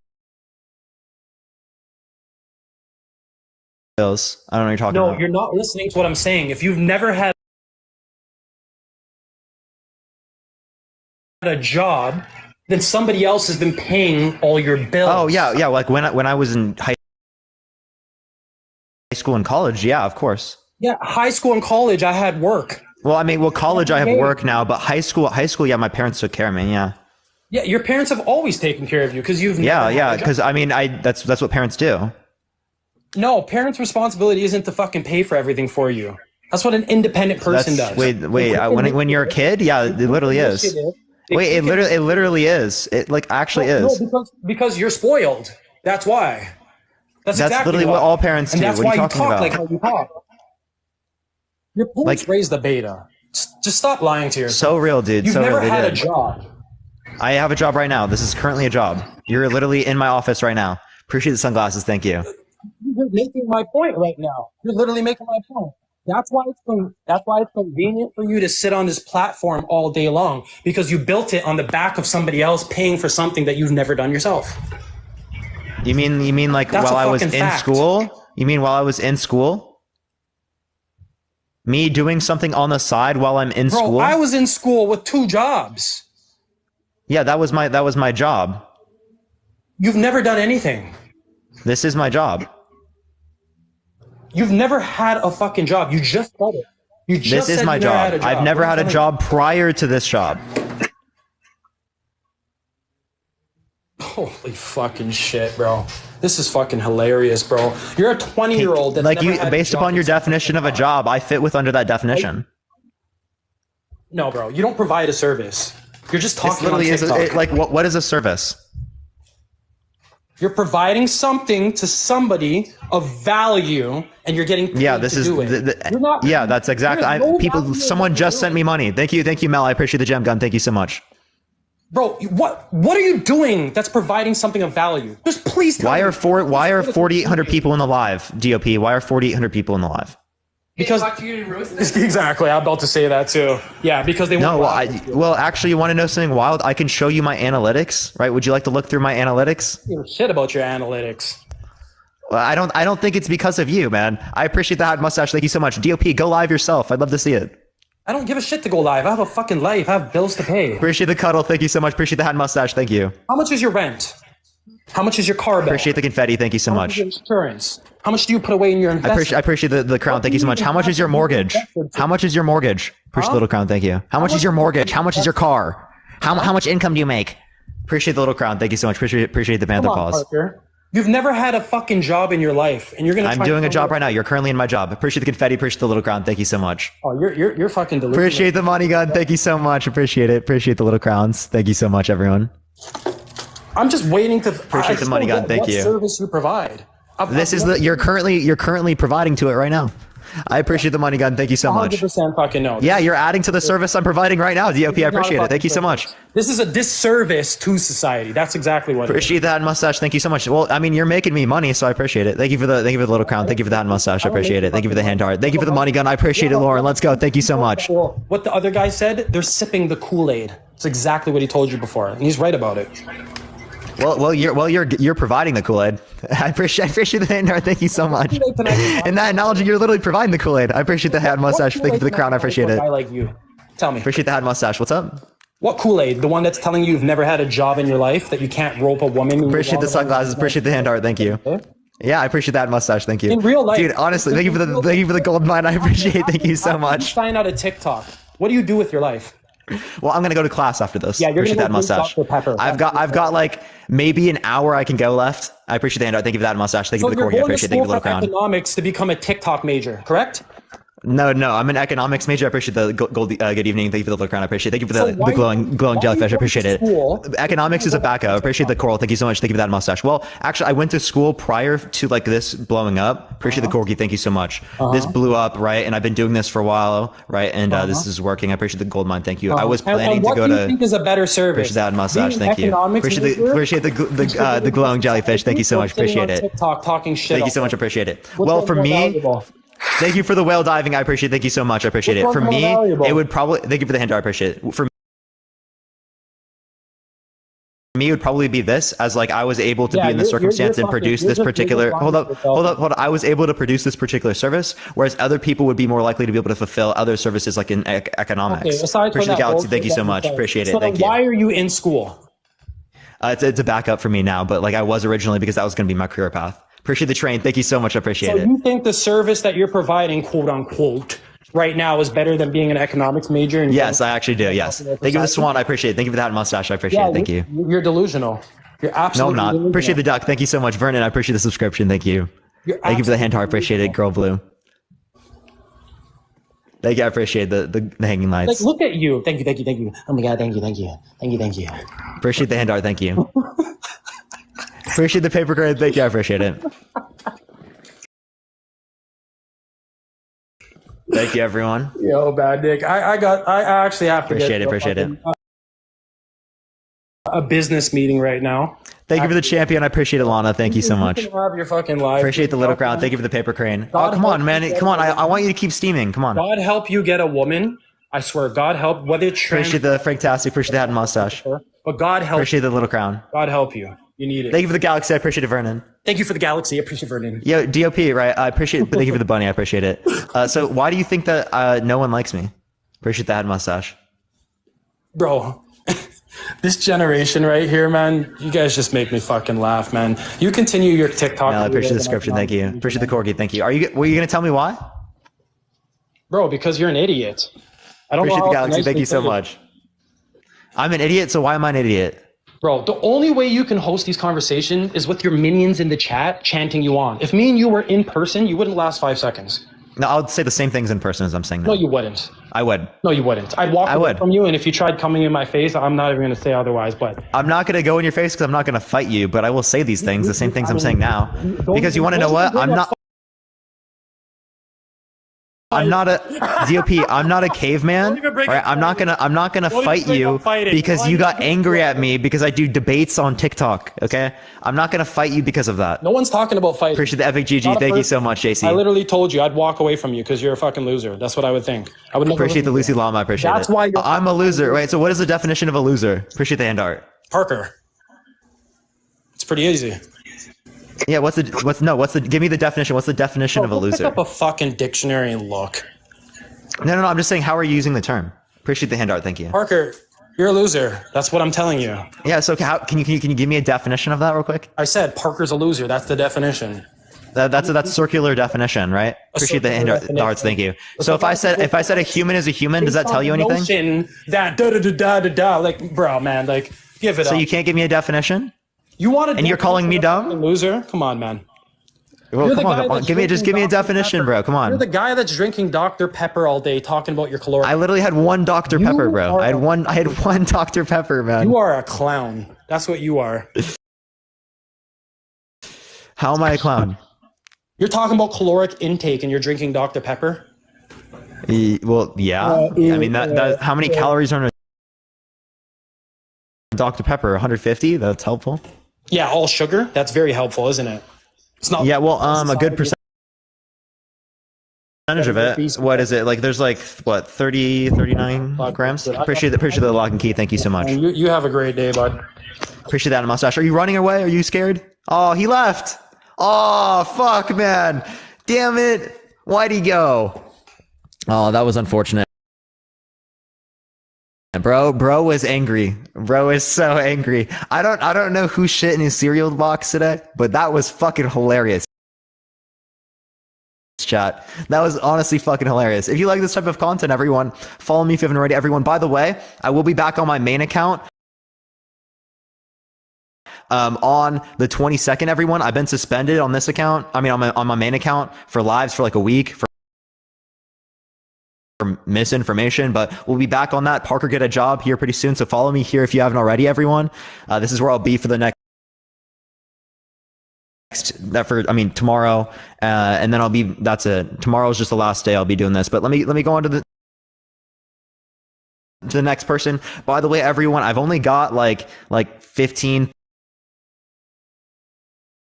bills. I don't know what you're talking about. No, you're not listening to what I'm saying. If you've never had a job, then somebody else has been paying all your bills. Oh yeah. Like when I was in high school and college, yeah, of course. Yeah, high school and college, I had work. Well, I mean, college I have work now, but high school, yeah, my parents took care of me. Yeah. Yeah, your parents have always taken care of you because you've never yeah, because I mean, that's what parents do. No, parents' responsibility isn't to fucking pay for everything for you. That's what an independent person does. Wait. When you're a kid, yeah, it literally is. Wait, it literally is. It like actually is. No, because you're spoiled. That's why. That's exactly literally what all parents do. And that's What are why you talking talk about? like how you talk. Your parents raised the beta. Just stop lying to yourself. So real, dude. You've so never real, had a job. I have a job right now. This is currently a job. You're literally in my office right now. Appreciate the sunglasses. Thank you. You're making my point right now. You're literally making my point. That's why it's convenient for you to sit on this platform all day long, because you built it on the back of somebody else paying for something that you've never done yourself. You mean like That's while a I was fucking in fact. school? You mean while I was in school? Me doing something on the side while I'm in school? I was in school with 2 jobs. Yeah, that was my job. You've never done anything. This is my job. You've never had a fucking job. You just said it. You just This is said my you never job. had a job. I've never had a job prior to this job. Holy fucking shit, bro. This is fucking hilarious, bro. You're a 20-year-old that's Like never you, had a based job. upon your definition of a job, I fit with under that definition. No, bro. You don't provide a service. You're just This talking on literally is TikTok. like what is a service? You're providing something to somebody of value, and you're getting paid Yeah, this to is do it. You're not, yeah, that's exactly. there's no People, value in someone what just you're sent me money. Thank you, Mel. I appreciate the gem gun. Thank you so much. Bro, what are you doing that's providing something of value? Just please tell Why me. are 4,800 people in the live? DOP. Why are 4,800 people in the live? Because exactly, I'm about to say that too. Yeah, because they No, want well, actually, you want to know something wild? I can show you my analytics. Right? Would you like to look through my analytics? give a shit about your analytics. Well, I don't think it's because of you, man. I appreciate the hot mustache. Thank you so much. DOP, go live yourself. I'd love to see it. I don't give a shit to go live. I have a fucking life. I have bills to pay. Appreciate the cuddle. Thank you so much. Appreciate the hot mustache. Thank you. How much is your rent? How much is your car bill? Appreciate the confetti. Thank you so How much. is your insurance? How much do you put away in your investment? I appreciate the crown. Thank you so much. How much is your mortgage? How much is your mortgage? Appreciate the little crown. Thank you. How much is your mortgage? How much is your car? How much income do you make? Appreciate the little crown. Thank you so much. Appreciate the Panther Come on, paws. Parker. You've never had a fucking job in your life, and you're gonna. I'm doing a job right now. You're currently in my job. Appreciate the confetti. Appreciate the little crown. Thank you so much. Oh, you're fucking delusional. Appreciate the money gun. Thank you so much. Appreciate it. Appreciate the little crowns. Thank you so much, everyone. I'm just waiting to Appreciate the money gun. Thank you. What service you provide? This is you're currently providing to it right now. I appreciate the money gun. Thank you so much. 100% fucking no. Yeah, you're adding to the service I'm providing right now. DOP, I appreciate it. Thank you so much. This is a disservice to society. That's exactly what. Appreciate that mustache. Thank you so much. Well, I mean, you're making me money, so I appreciate it. Thank you for the little crown. Thank you for that mustache. I appreciate it. Thank you for the hand art. Thank you for the money gun. I appreciate it, Lauren. Let's go. Thank you so much. What the other guy said, they're sipping the Kool-Aid. It's exactly what he told you before, and he's right about it. Well, you're providing the Kool-Aid. I appreciate the hand art. Thank you so much. In that analogy, you're literally providing the Kool-Aid. I appreciate the hat mustache. Thank you for the crown. I appreciate it. A guy like you, tell me. Appreciate the hat mustache. What's up? What Kool-Aid? The one that's telling you you've never had a job in your life, that you can't rope a woman. Appreciate the sunglasses. Appreciate the hand art. Thank you. Yeah, I appreciate that mustache. Thank you. In real life, dude. Honestly, thank you for the gold mine. I appreciate it. Thank you so much. Sign out of TikTok. What do you do with your life? Well, I'm gonna go to class after this. Yeah, you're appreciate gonna that mustache. I've got like maybe an hour I can go left. I appreciate the hand art. Thank you for that mustache. Thank you for the corgi. I appreciate it. Thank you for the little crown. Economics to become a TikTok major, correct? No, I'm an economics major. I appreciate the gold. Good evening. Thank you for the little crown. I appreciate it. Thank you for the glowing jellyfish. I appreciate it. Economics is a backup. I appreciate the coral. Thank you so much. Thank you for that mustache. Well, actually, I went to school prior to like this blowing up. Appreciate the corgi. Thank you so much. This blew up, right? And I've been doing this for a while, right? And this is working. I appreciate the gold mine. Thank you. I was planning to go to. What do you think is a better service? Appreciate that mustache. Thank you. Appreciate the glowing jellyfish. Thank you so much. Appreciate it. TikTok talking shit. Thank you so much. Appreciate it. Well, for me. Thank you for the whale diving. I appreciate it. Thank you so much. I appreciate it. For me, it would probably. Thank you for the hand art. I appreciate it. For me, it would probably be this, as like I was able to be in the circumstance and produce this particular. Hold up. I was able to produce this particular service, whereas other people would be more likely to be able to fulfill other services, like in economics. Okay, aside from appreciate that, the galaxy. Thank you so much. Appreciate it. Thank you. Why are you in school? It's a backup for me now, but like I was originally because that was going to be my career path. Appreciate the train. Thank you so much. I appreciate it. So you think the service that you're providing, quote unquote, right now is better than being an economics major? Yes, I actually do. Yes. Thank you for the swan. I appreciate it. Thank you for that mustache. I appreciate it. Thank you. You're delusional. You're absolutely No, I'm not. delusional. Appreciate the duck. Thank you so much. Vernon, I appreciate the subscription. Thank you. Thank you for the hand heart. Appreciate it. Girl Blue. Thank you. I appreciate the hanging Like, lights. look at you. Thank you. Oh my God, thank you. Appreciate the hand art. Thank you. Appreciate the paper crane. Thank you. I appreciate it. Thank you, everyone. Yo, bad dick. I actually have to Appreciate it. A business meeting right now. Thank you for the champion. I appreciate it, Lana. Thank you so much. You can have your fucking life. Appreciate the little crowd. Thank you for the paper crane. Oh, come on, man. Come on. I want you to keep steaming. Come on. God help you get a woman. I swear, God help, whether it's trans. Appreciate the Franktastic. Appreciate the hat and mustache. But God help. Appreciate the little crown. God help you. You need it. Thank you for the galaxy. I appreciate it, Vernon. Thank you for the galaxy. I appreciate Vernon. Yo, DOP, right? I appreciate it, but thank you for the bunny. I appreciate it. So why do you think that no one likes me? Appreciate the hat and mustache. Bro, this generation right here, man, you guys just make me fucking laugh, man. You continue your TikTok. No, I appreciate the description. Thank you. Appreciate the corgi. Thank you. Were you going to tell me why? Bro, because you're an idiot. I don't Appreciate know the how galaxy. Thank you so much. I'm an idiot, so why am I an idiot? Bro, the only way you can host these conversations is with your minions in the chat chanting you on. If me and you were in person, you wouldn't last 5 seconds. No, I'll say the same things in person as I'm saying now. No, you wouldn't. I would. No, you wouldn't. I'd walk away from you, and if you tried coming in my face, I'm not even going to say otherwise, but... I'm not going to go in your face because I'm not going to fight you, but I will say these things, the same things I'm saying now. Because you want to know what? I'm not a DOP. I'm not a caveman. All right, I'm not gonna fight you because you got angry at me because I do debates on TikTok. Okay, I'm not gonna fight you because of that. No one's talking about fighting. Appreciate the epic GG. Thank you so much, JC. I literally told you I'd walk away from you because you're a fucking loser. That's what I would think. I would never appreciate the Lucy Llama. I appreciate That's it. why I'm a loser. Wait, so what is the definition of a loser? Appreciate the hand art. Parker. It's pretty easy. Yeah. Give me the definition. What's the definition of a loser? Pick up a fucking dictionary and look. No. I'm just saying, how are you using the term? Appreciate the hand art. Thank you. Parker, you're a loser. That's what I'm telling you. Yeah. So can you give me a definition of that real quick? I said Parker's a loser. That's the definition. That's circular definition, right? Appreciate the hand arts. Thank you. So if I said a human is a human, does that tell you anything? That like, bro, man, like, give it up. So you can't give me a definition? You wanted, and you're calling me dumb? Loser? Come on, man. Well, come on. Give me a definition, bro. Come on. You're the guy that's drinking Dr. Pepper all day, talking about your caloric. I literally had one Dr. Pepper, bro. I had one Dr. Pepper, man. You are a clown. That's what you are. How am I a clown? You're talking about caloric intake and you're drinking Dr. Pepper? Well, yeah. I mean, how many calories are in a Dr. Pepper? 150? That's helpful. Yeah, all sugar. That's very helpful, isn't it? It's not. Yeah, well, a good percentage of it. What is it? Like, there's like, what, 39 grams? Appreciate the lock and key. Thank you so much. You have a great day, bud. Appreciate that, mustache. Are you running away? Are you scared? Oh, he left. Oh, fuck, man. Damn it. Why'd he go? Oh, that was unfortunate. Bro was angry. Bro is so angry. I don't know who shit in his cereal box today, but that was fucking hilarious. Chat. That was honestly fucking hilarious. If you like this type of content, everyone, follow me if you haven't already. Everyone, by the way, I will be back on my main account on the 22nd, everyone. I've been suspended on this account. I mean, on my main account for lives for like a week for misinformation, but we'll be back on that. Parker get a job here pretty soon, so follow me here if you haven't already, everyone. This is where I'll be for the next tomorrow, and then that's it. Tomorrow's just the last day I'll be doing this. But let me go on to the next person. By the way, everyone, I've only got like 15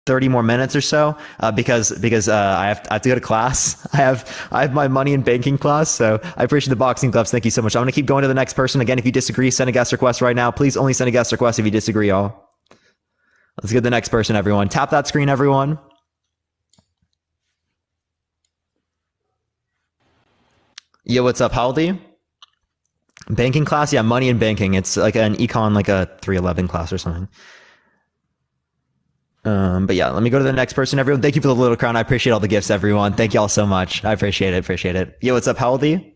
30 more minutes or so because I have to go to class. I have my money and banking class, so I appreciate the boxing gloves. Thank you so much. I'm going to keep going to the next person. Again, if you disagree, send a guest request right now. Please only send a guest request if you disagree, y'all. Let's get the next person, everyone. Tap that screen, everyone. Yo, what's up? How old are you? Banking class? Yeah, money and banking. It's like an econ, like a 311 class or something. But yeah, let me go to the next person, everyone. Thank you for the little crown. I appreciate all the gifts, everyone. Thank you all so much. I appreciate it. Yo, what's up? How old are you?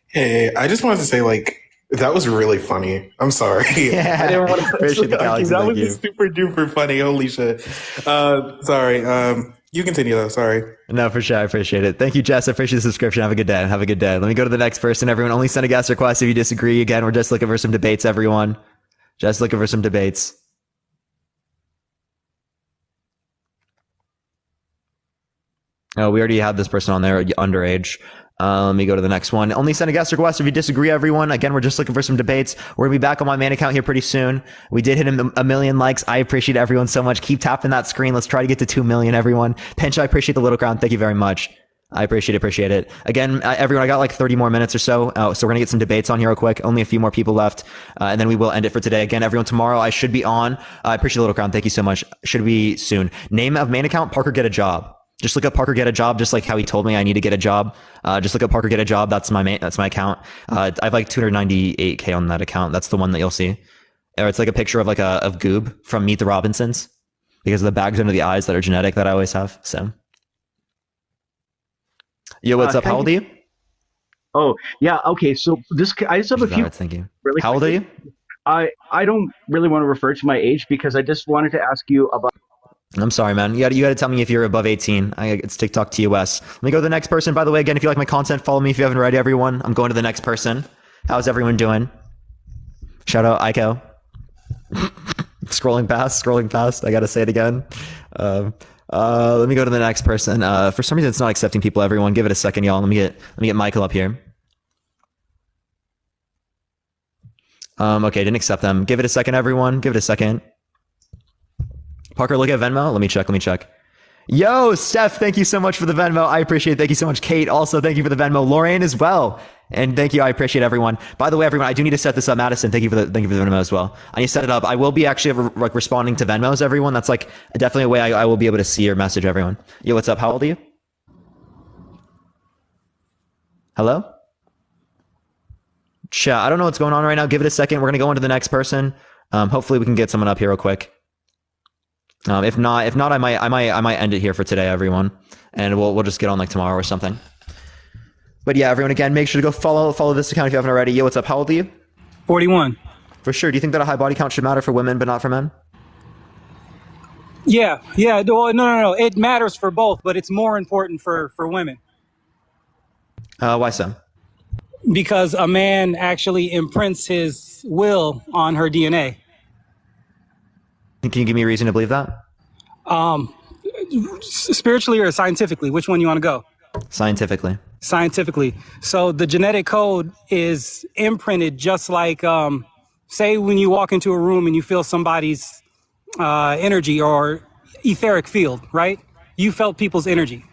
Hey, I just wanted to say, like, that was really funny. I'm sorry. Yeah, I didn't want to appreciate the galaxy. that was super duper funny. Holy shit. Sorry. You continue though. Sorry. No, for sure. I appreciate it. Thank you, Jess. I appreciate the subscription. Have a good day. Have a good day. Let me go to the next person. Everyone, only send a guest request if you disagree. Again, we're just looking for some debates, everyone. Just looking for some debates. Oh, we already had this person on there, underage. Let me go to the next one. Only send a guest request if you disagree, everyone. Again, we're just looking for some debates. We're going to be back on my main account here pretty soon. We did hit a million likes. I appreciate everyone so much. Keep tapping that screen. Let's try to get to 2 million, everyone. Pinch, I appreciate the little crown. Thank you very much. I appreciate it. Again, everyone, I got like 30 more minutes or so. So we're going to get some debates on here real quick. Only a few more people left. And then we will end it for today. Again, everyone, tomorrow I should be on. I appreciate the little crown. Thank you so much. Should be soon. Name of main account, Parker Get a Job. Just look up Parker Get a Job, just like how he told me I need to get a job. Just look up Parker Get a Job. That's my account. I have like 298K on that account. That's the one that you'll see. Or it's like a picture of like of Goob from Meet the Robinsons because of the bags under the eyes that are genetic that I always have. So, yo, what's up? How old are you? Oh, yeah. Okay. So I just have a few. Thank you. Really how old are you? I don't really want to refer to my age because I just wanted to ask you about. I'm sorry, man. You got to tell me if you're above 18. It's TikTok TOS. Let me go to the next person. By the way, again, if you like my content, follow me if you haven't already, everyone. I'm going to the next person. How's everyone doing? Shout out Aiko. Scrolling past. I got to say it again. Let me go to the next person. For some reason, it's not accepting people, everyone. Give it a second, y'all. Let me get Michael up here. Okay, didn't accept them. Give it a second, everyone. Give it a second. Parker, look at Venmo. Let me check. Yo, Steph, thank you so much for the Venmo. I appreciate it. Thank you so much. Kate, also, thank you for the Venmo. Lorraine as well. And thank you. I appreciate everyone. By the way, everyone, I do need to set this up. Madison, thank you for the Venmo as well. I need to set it up. I will be actually like responding to Venmos, everyone. That's like definitely a way I will be able to see your message, everyone. Yo, what's up? How old are you? Hello? Chat, I don't know what's going on right now. Give it a second. We're going to go into the next person. Hopefully we can get someone up here real quick. If not, I might end it here for today, everyone, and we'll just get on like tomorrow or something. But yeah, everyone, again, make sure to go follow this account if you haven't already. Yo, what's up? How old are you? 41. For sure. Do you think that a high body count should matter for women but not for men? Yeah. No. It matters for both, but it's more important for women. Why so? Because a man actually imprints his will on her DNA. Can you give me a reason to believe that? Spiritually or scientifically? Which one you want to go? Scientifically. So the genetic code is imprinted just like, say when you walk into a room and you feel somebody's energy or etheric field, right? You felt people's energy,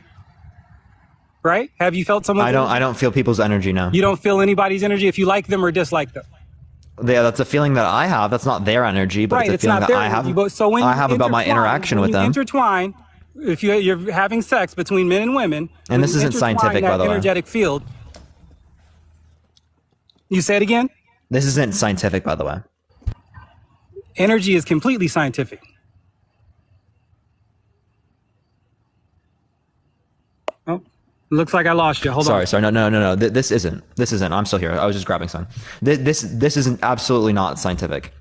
right? Have you felt someone's energy? I don't feel people's energy, no. You don't feel anybody's energy if you like them or dislike them? Yeah, that's a feeling that I have. That's not their energy, but it's a feeling that I have. I have about my interaction with them. Intertwine, if you're having sex between men and women, and this isn't scientific, by the way. Energetic field. You say it again? This isn't scientific, by the way. Energy is completely scientific. Oh. Looks like I lost you. Hold on. Sorry. No. This isn't. I'm still here. I was just grabbing some. This isn't absolutely not scientific.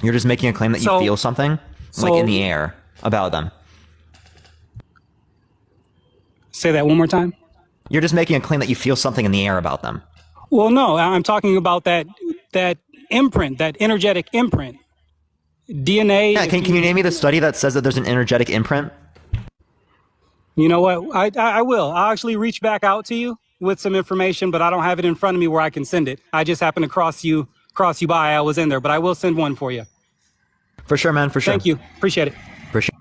You're just making a claim that you feel something like in the air about them. Say that one more time. You're just making a claim that you feel something in the air about them. Well, no, I'm talking about that imprint, that energetic imprint. DNA. Yeah, can you name me the study that says that there's an energetic imprint? You know what? I will. I'll actually reach back out to you with some information, but I don't have it in front of me where I can send it. I just happened to cross you by. I was in there, but I will send one for you. For sure, man. For sure. Thank you. Appreciate it. For sure.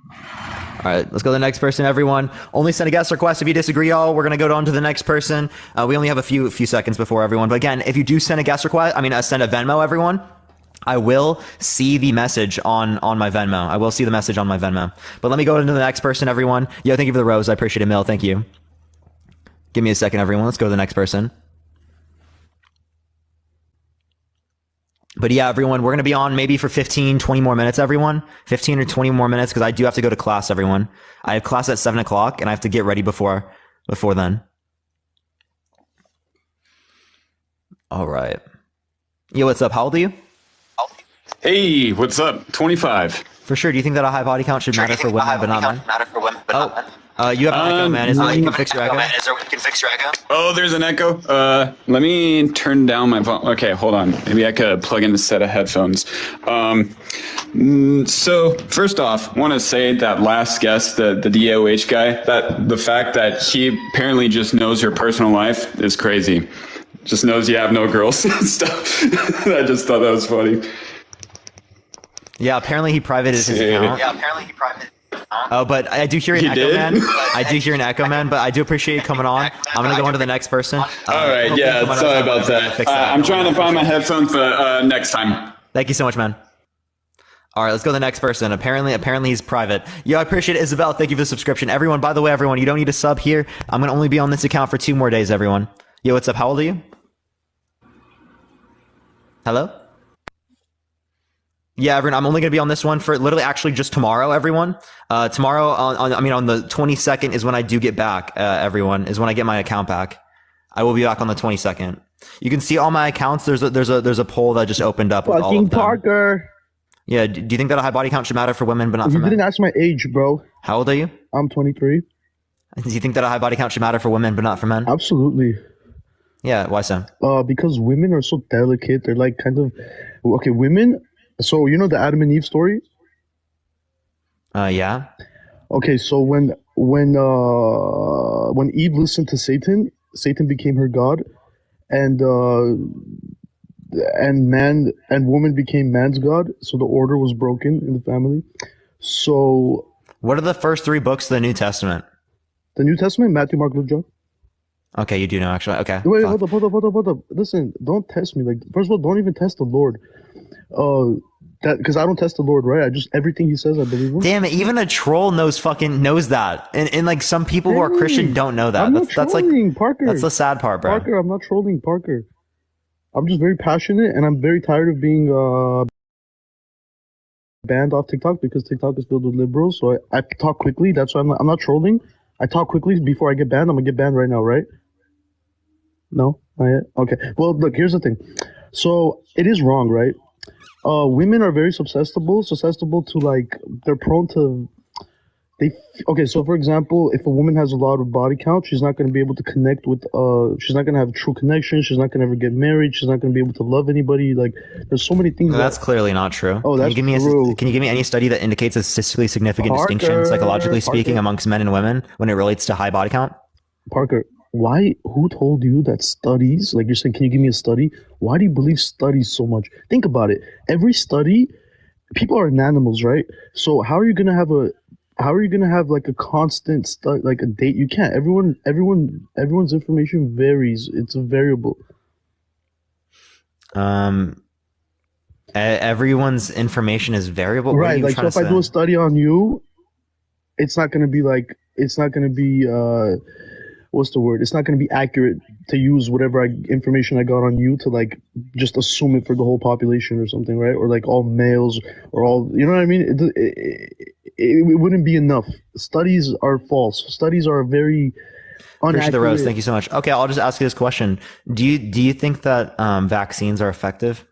All right, let's go to the next person, everyone. Only send a guest request if you disagree, y'all. We're going to go on to the next person. We only have a few seconds before everyone. But again, if you do send a guest request, send a Venmo, everyone. I will see the message on my Venmo. I will see the message on my Venmo. But let me go into the next person, everyone. Yo, thank you for the rose. I appreciate it, Mill. Thank you. Give me a second, everyone. Let's go to the next person. But yeah, everyone, we're going to be on maybe for 15, 20 more minutes, everyone. 15 or 20 more minutes, because I do have to go to class, everyone. I have class at 7 o'clock, and I have to get ready before then. All right. Yo, what's up? How old are you? Hey, what's up? 25. For sure. Do you think that a high body count should matter for women but not men? You have an echo, man. Is there a way you can fix your echo? Oh, there's an echo. Let me turn down my volume. Okay, hold on. Maybe I could plug in a set of headphones. So first off, I want to say that last guest, the DOH guy, that the fact that he apparently just knows your personal life is crazy. Just knows you have no girls and stuff. I just thought that was funny. Yeah, apparently he privated his account. Oh, but I do hear an echo, man. I do hear an echo, man, but I do appreciate you coming on. I'm going to go on to the next person. All right, yeah, sorry about that. I'm trying to find my headphones, but next time. Thank you so much, man. All right, let's go to the next person. Apparently he's private. Yo, I appreciate it. Isabel, thank you for the subscription. Everyone, by the way, everyone, you don't need to sub here. I'm going to only be on this account for 2 more days, everyone. Yo, what's up? How old are you? Hello? Yeah, everyone, I'm only going to be on this one for literally actually just tomorrow, everyone. Tomorrow, on the 22nd is when I do get back, everyone, is when I get my account back. I will be back on the 22nd. You can see all my accounts. There's a poll that just opened up with all of them. Parker. Yeah, do you think that a high body count should matter for women but not for men? You didn't ask my age, bro. How old are you? I'm 23. Do you think that a high body count should matter for women but not for men? Absolutely. Yeah, why so? Because women are so delicate. They're like kind of... Okay, women... So, you know the Adam and Eve story? Yeah. Okay, so when Eve listened to Satan, Satan became her god, and man and woman became man's god. So the order was broken in the family. So, what are the first 3 books of the New Testament? The New Testament: Matthew, Mark, Luke, John. Okay, you do know actually. Okay. Wait, hold up. Listen, don't test me. Like, first of all, don't even test the Lord. That because I don't test the Lord, right? I just everything He says, I believe him. Damn it! Even a troll knows that, and like some people who are Christian don't know that. I'm not trolling, Parker. That's the sad part, bro. Parker, I'm not trolling, Parker. I'm just very passionate, and I'm very tired of being banned off TikTok because TikTok is filled with liberals. So I talk quickly. That's why I'm not trolling. I talk quickly before I get banned. I'm gonna get banned right now, right? No, not yet. Okay. Well, look. Here's the thing. So it is wrong, right? Women are very susceptible to like they're prone to okay, so for example, if a woman has a lot of body count, she's not going to be able to connect with she's not going to have true connection, she's not going to ever get married, she's not going to be able to love anybody. Like there's so many things. No, that's clearly not true. Oh, that's can you give me any study that indicates a statistically significant distinction, psychologically speaking, amongst men and women when it relates to high body count? Parker, who told you that studies, like you're saying, can you give me a study? Why do you believe studies so much? Think about it. Every study, people are animals, right? So how are you going to have like a constant like a date? You can't. Everyone's information varies. It's a variable. Everyone's information is variable. Right. Like, so if I do a study on you, it's not going to be what's the word? It's not going to be accurate to use whatever information I got on you to like just assume it for the whole population or something, right? Or like all males or all, you know what I mean? It wouldn't be enough. Studies are false. Studies are very Appreciate the rose. Thank you so much. Okay, I'll just ask you this question: Do you think that vaccines are effective?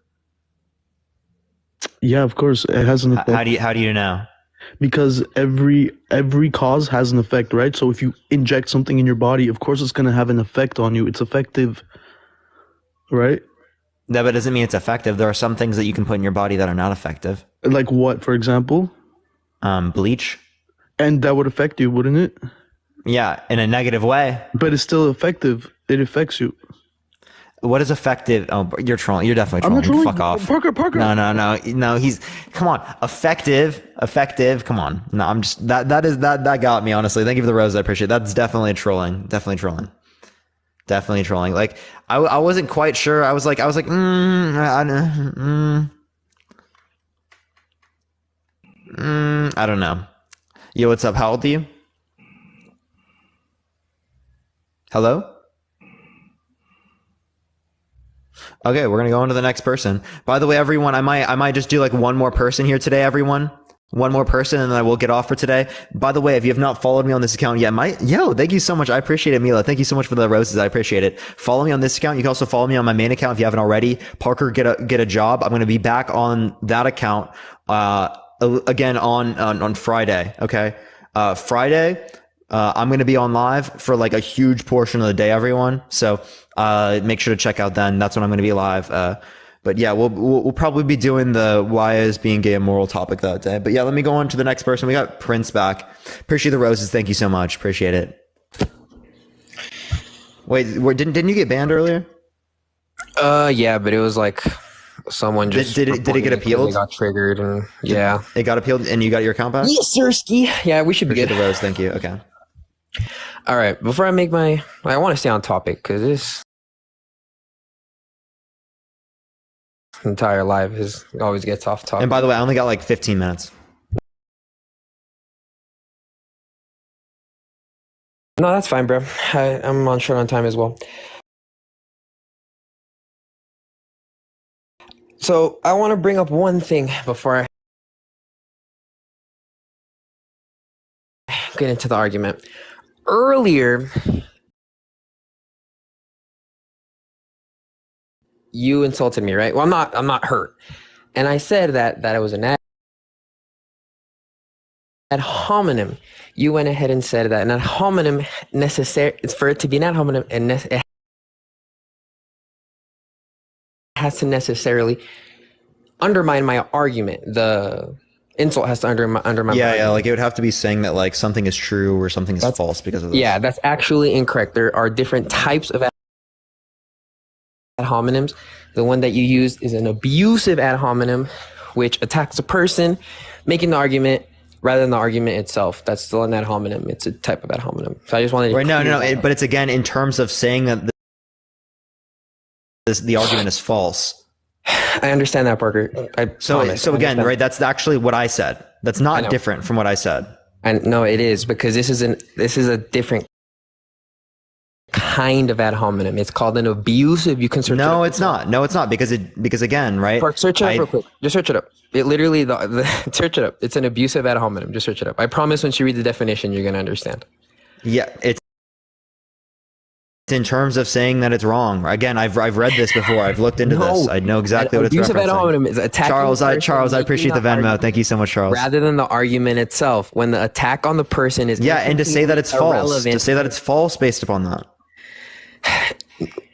Yeah, of course, it has an effect. How do you know? Because every cause has an effect, right? So if you inject something in your body, of course it's going to have an effect on you. It's effective, right? No, but it doesn't mean it's effective. There are some things that you can put in your body that are not effective. Like what, for example? Bleach. And that would affect you, wouldn't it? Yeah, in a negative way. But it's still effective. It affects you. What is effective? Oh, you're trolling. You're definitely trolling. I'm not trolling. Fuck off. Parker. No. Come on. Effective. Come on. No, I'm just that got me, honestly. Thank you for the rose. I appreciate it. That's definitely trolling. Definitely trolling. Like I wasn't quite sure. I was like, I don't know. Yo, what's up? How old are you? Hello? Okay, we're gonna go on to the next person. By the way, everyone, I might just do like one more person here today, everyone. One more person, and then I will get off for today. By the way, if you have not followed me on this account yet, thank you so much. I appreciate it, Mila. Thank you so much for the roses. I appreciate it. Follow me on this account. You can also follow me on my main account if you haven't already. Parker, get a job. I'm gonna be back on that account again on Friday. Okay, Friday. I'm going to be on live for like a huge portion of the day, everyone. So make sure to check out then. That's when I'm going to be live. But yeah, we'll probably be doing the why is being gay immoral topic that day. But yeah, let me go on to the next person. We got Prince back. Appreciate the roses. Thank you so much. Appreciate it. Wait, didn't you get banned earlier? Yeah, but it was like someone just did it get appealed? They got triggered, and yeah, it got appealed, and you got your account back. Yes, sirski. Yeah, we should be good. The rose. Thank you. Okay. All right. Before I make I want to stay on topic because this entire live always gets off topic. And by the way, I only got like 15 minutes. No, that's fine, bro. I'm on short on time as well. So I want to bring up one thing before I get into the argument. Earlier, you insulted me, right? Well, I'm not hurt. And I said that it was an ad hominem. You went ahead and said that an ad hominem for it to be an ad hominem, and it has to necessarily undermine my argument. The insult has to undermine my argument. Like it would have to be saying that like something is true or something is false because of this. Yeah, that's actually incorrect. There are different types of ad hominems. The one that you used is an abusive ad hominem, which attacks a person making the argument rather than the argument itself. That's still an ad hominem. It's a type of ad hominem. So I just wanted to no. But it's again in terms of saying that the argument is false. I understand that, Parker. So again, right? That's actually what I said. That's not different from what I said. And no, it is, because this is a different kind of ad hominem. It's called an abusive. You can search. No, it's not. No, it's not because again, right? Park, search it up real quick. Just search it up. It literally search it up. It's an abusive ad hominem. Just search it up. I promise. Once you read the definition, you're gonna understand. Yeah, it's in terms of saying that it's wrong. Again, I've read this before. I've looked into this. I know exactly what it's referencing. Abusive ad hominem is attacking Charles, I appreciate the Venmo. Thank you so much, Charles. Rather than the argument itself, when the attack on the person is and to say that it's false, to say that it's false based upon that.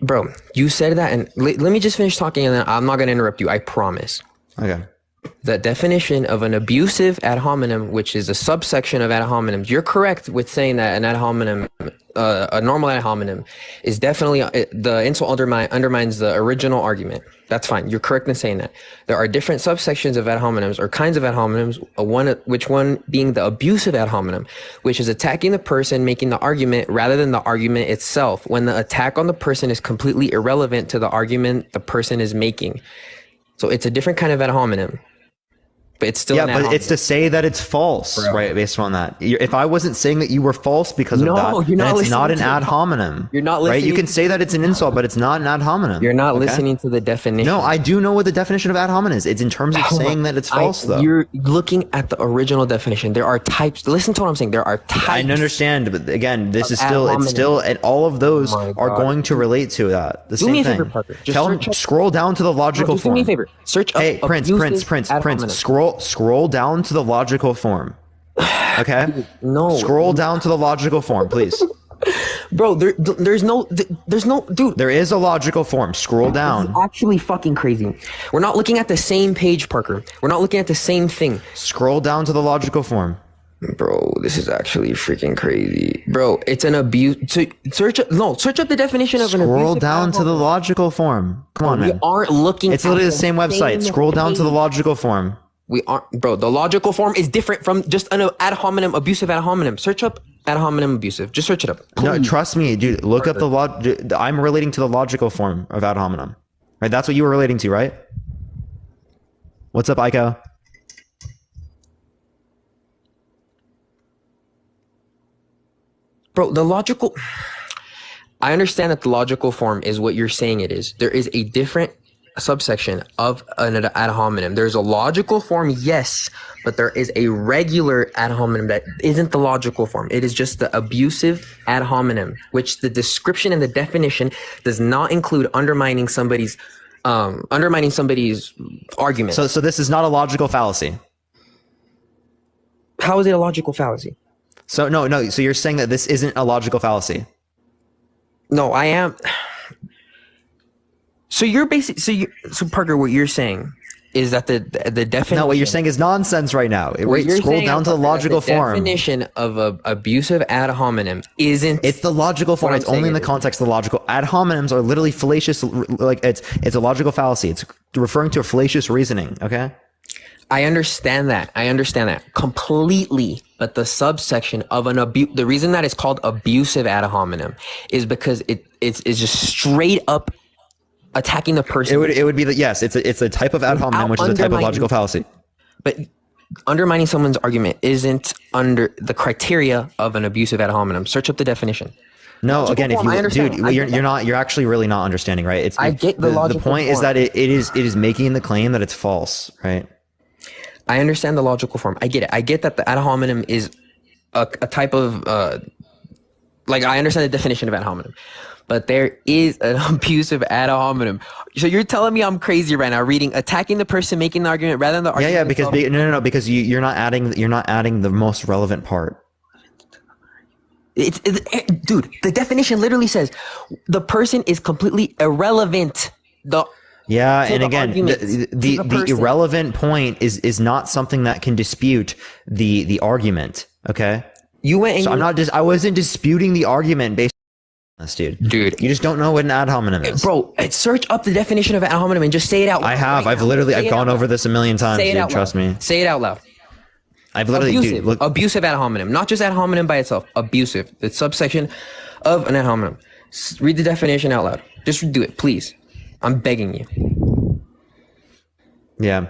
Bro, you said that, and let me just finish talking, and then I'm not going to interrupt you. I promise. Okay. The definition of an abusive ad hominem, which is a subsection of ad hominems, you're correct with saying that an ad hominem, a normal ad hominem, is definitely the insult undermines the original argument. That's fine. You're correct in saying that. There are different subsections of ad hominems or kinds of ad hominems. Which one being the abusive ad hominem, which is attacking the person making the argument rather than the argument itself. When the attack on the person is completely irrelevant to the argument the person is making. So it's a different kind of ad hominem. But it's still but it's to say that it's false, right? Based on that, if I wasn't saying that you were false because of that, then it's not an ad hominem. You're not listening. Right? You can say that it's an insult, but it's not an ad hominem. You're not listening to the definition. No, I do know what the definition of ad hominem is. It's in terms of saying that it's false, though. You're looking at the original definition. There are types. Listen to what I'm saying. There are types. I understand, but again, this is still. It's still, and all of those are going to relate to that. The same thing. Do me a favor, Parker. Scroll down to the logical form. Do me a favor. Search up. Hey, Prince. Scroll down to the logical form. Okay? No. Scroll down to the logical form, please. Bro, there's no, dude. There is a logical form. Scroll down. This is actually fucking crazy. We're not looking at the same page, Parker. We're not looking at the same thing. Scroll down to the logical form. Bro, this is actually freaking crazy. Bro, it's an abuse. Search up the definition of an abuse. Scroll down to the logical form. Come on, man. We aren't looking. It's literally the same website. Scroll down to the logical form. We aren't, bro. The logical form is different from just an ad hominem, abusive ad hominem. Search up ad hominem abusive. Just search it up. Please. No, trust me, dude. Look up I'm relating to the logical form of ad hominem. Right? That's what you were relating to, right? What's up, Aiko? Bro, I understand that the logical form is what you're saying it is. There is a different subsection of an ad hominem. There's a logical form, yes, but there is a regular ad hominem that isn't the logical form. It is just the abusive ad hominem, which the description and the definition does not include undermining somebody's argument. So this is not a logical fallacy. How is it a logical fallacy? So no. So you're saying that this isn't a logical fallacy? No, I am. So you're basically so Parker, what you're saying is that the definition. No, what you're saying is nonsense right now. Scroll down to the logical form. The definition of a abusive ad hominem isn't. It's the logical form. It's only in the context of the logical. Ad hominems are literally fallacious. Like it's a logical fallacy. It's referring to a fallacious reasoning. Okay. I understand that. Completely. But the subsection of an abuse, the reason that it's called abusive ad hominem is because it's just straight up attacking the person. It would be yes. It's a type of ad hominem, which is a type of logical fallacy. But undermining someone's argument isn't under the criteria of an abusive ad hominem. Search up the definition. No, again, you're actually really not understanding, right? I get the logical point form. Is that it is making the claim that it's false, right? I understand the logical form. I get it. I get that the ad hominem is a type of like I understand the definition of ad hominem, but there is an abusive ad hominem. So you're telling me I'm crazy right now reading attacking the person making the argument rather than the argument. Yeah, because because you're not adding the most relevant part. Dude, the definition literally says the person is completely irrelevant. And again, the irrelevant point is not something that can dispute the argument. Okay, I wasn't disputing the argument based on this, dude. You just don't know what an ad hominem is, bro. Search up the definition of ad hominem and just say it out loud. I have. I've gone over this a million times. Dude, trust me. Say it out loud. I've literally abusive ad hominem, not just ad hominem by itself. Abusive, the subsection of an ad hominem. Read the definition out loud. Just do it, please. I'm begging you. Yeah.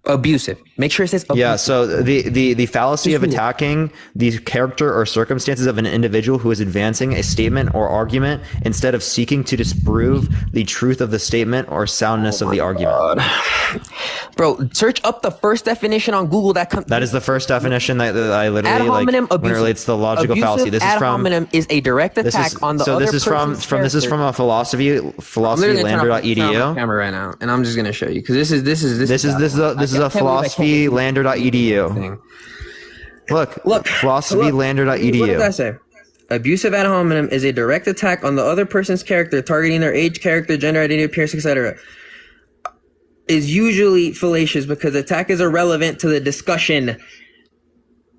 Abusive. Make sure it says abusive. Yeah, so the fallacy of attacking the character or circumstances of an individual who is advancing a statement or argument instead of seeking to disprove the truth of the statement or soundness of the argument. Bro, search up the first definition on Google that is the first definition that I literally ad hominem, when it relates to the logical fallacy. This is from ad hominem is a direct attack on the other person's character. This is from a philosophylander.edu. Camera right now, and I'm just gonna show you because this is a philosophylander.edu thing. Look, philosophylander.edu. What does that say? Abusive ad hominem is a direct attack on the other person's character, targeting their age, character, gender identity, appearance, etc. Is usually fallacious because attack is irrelevant to the discussion.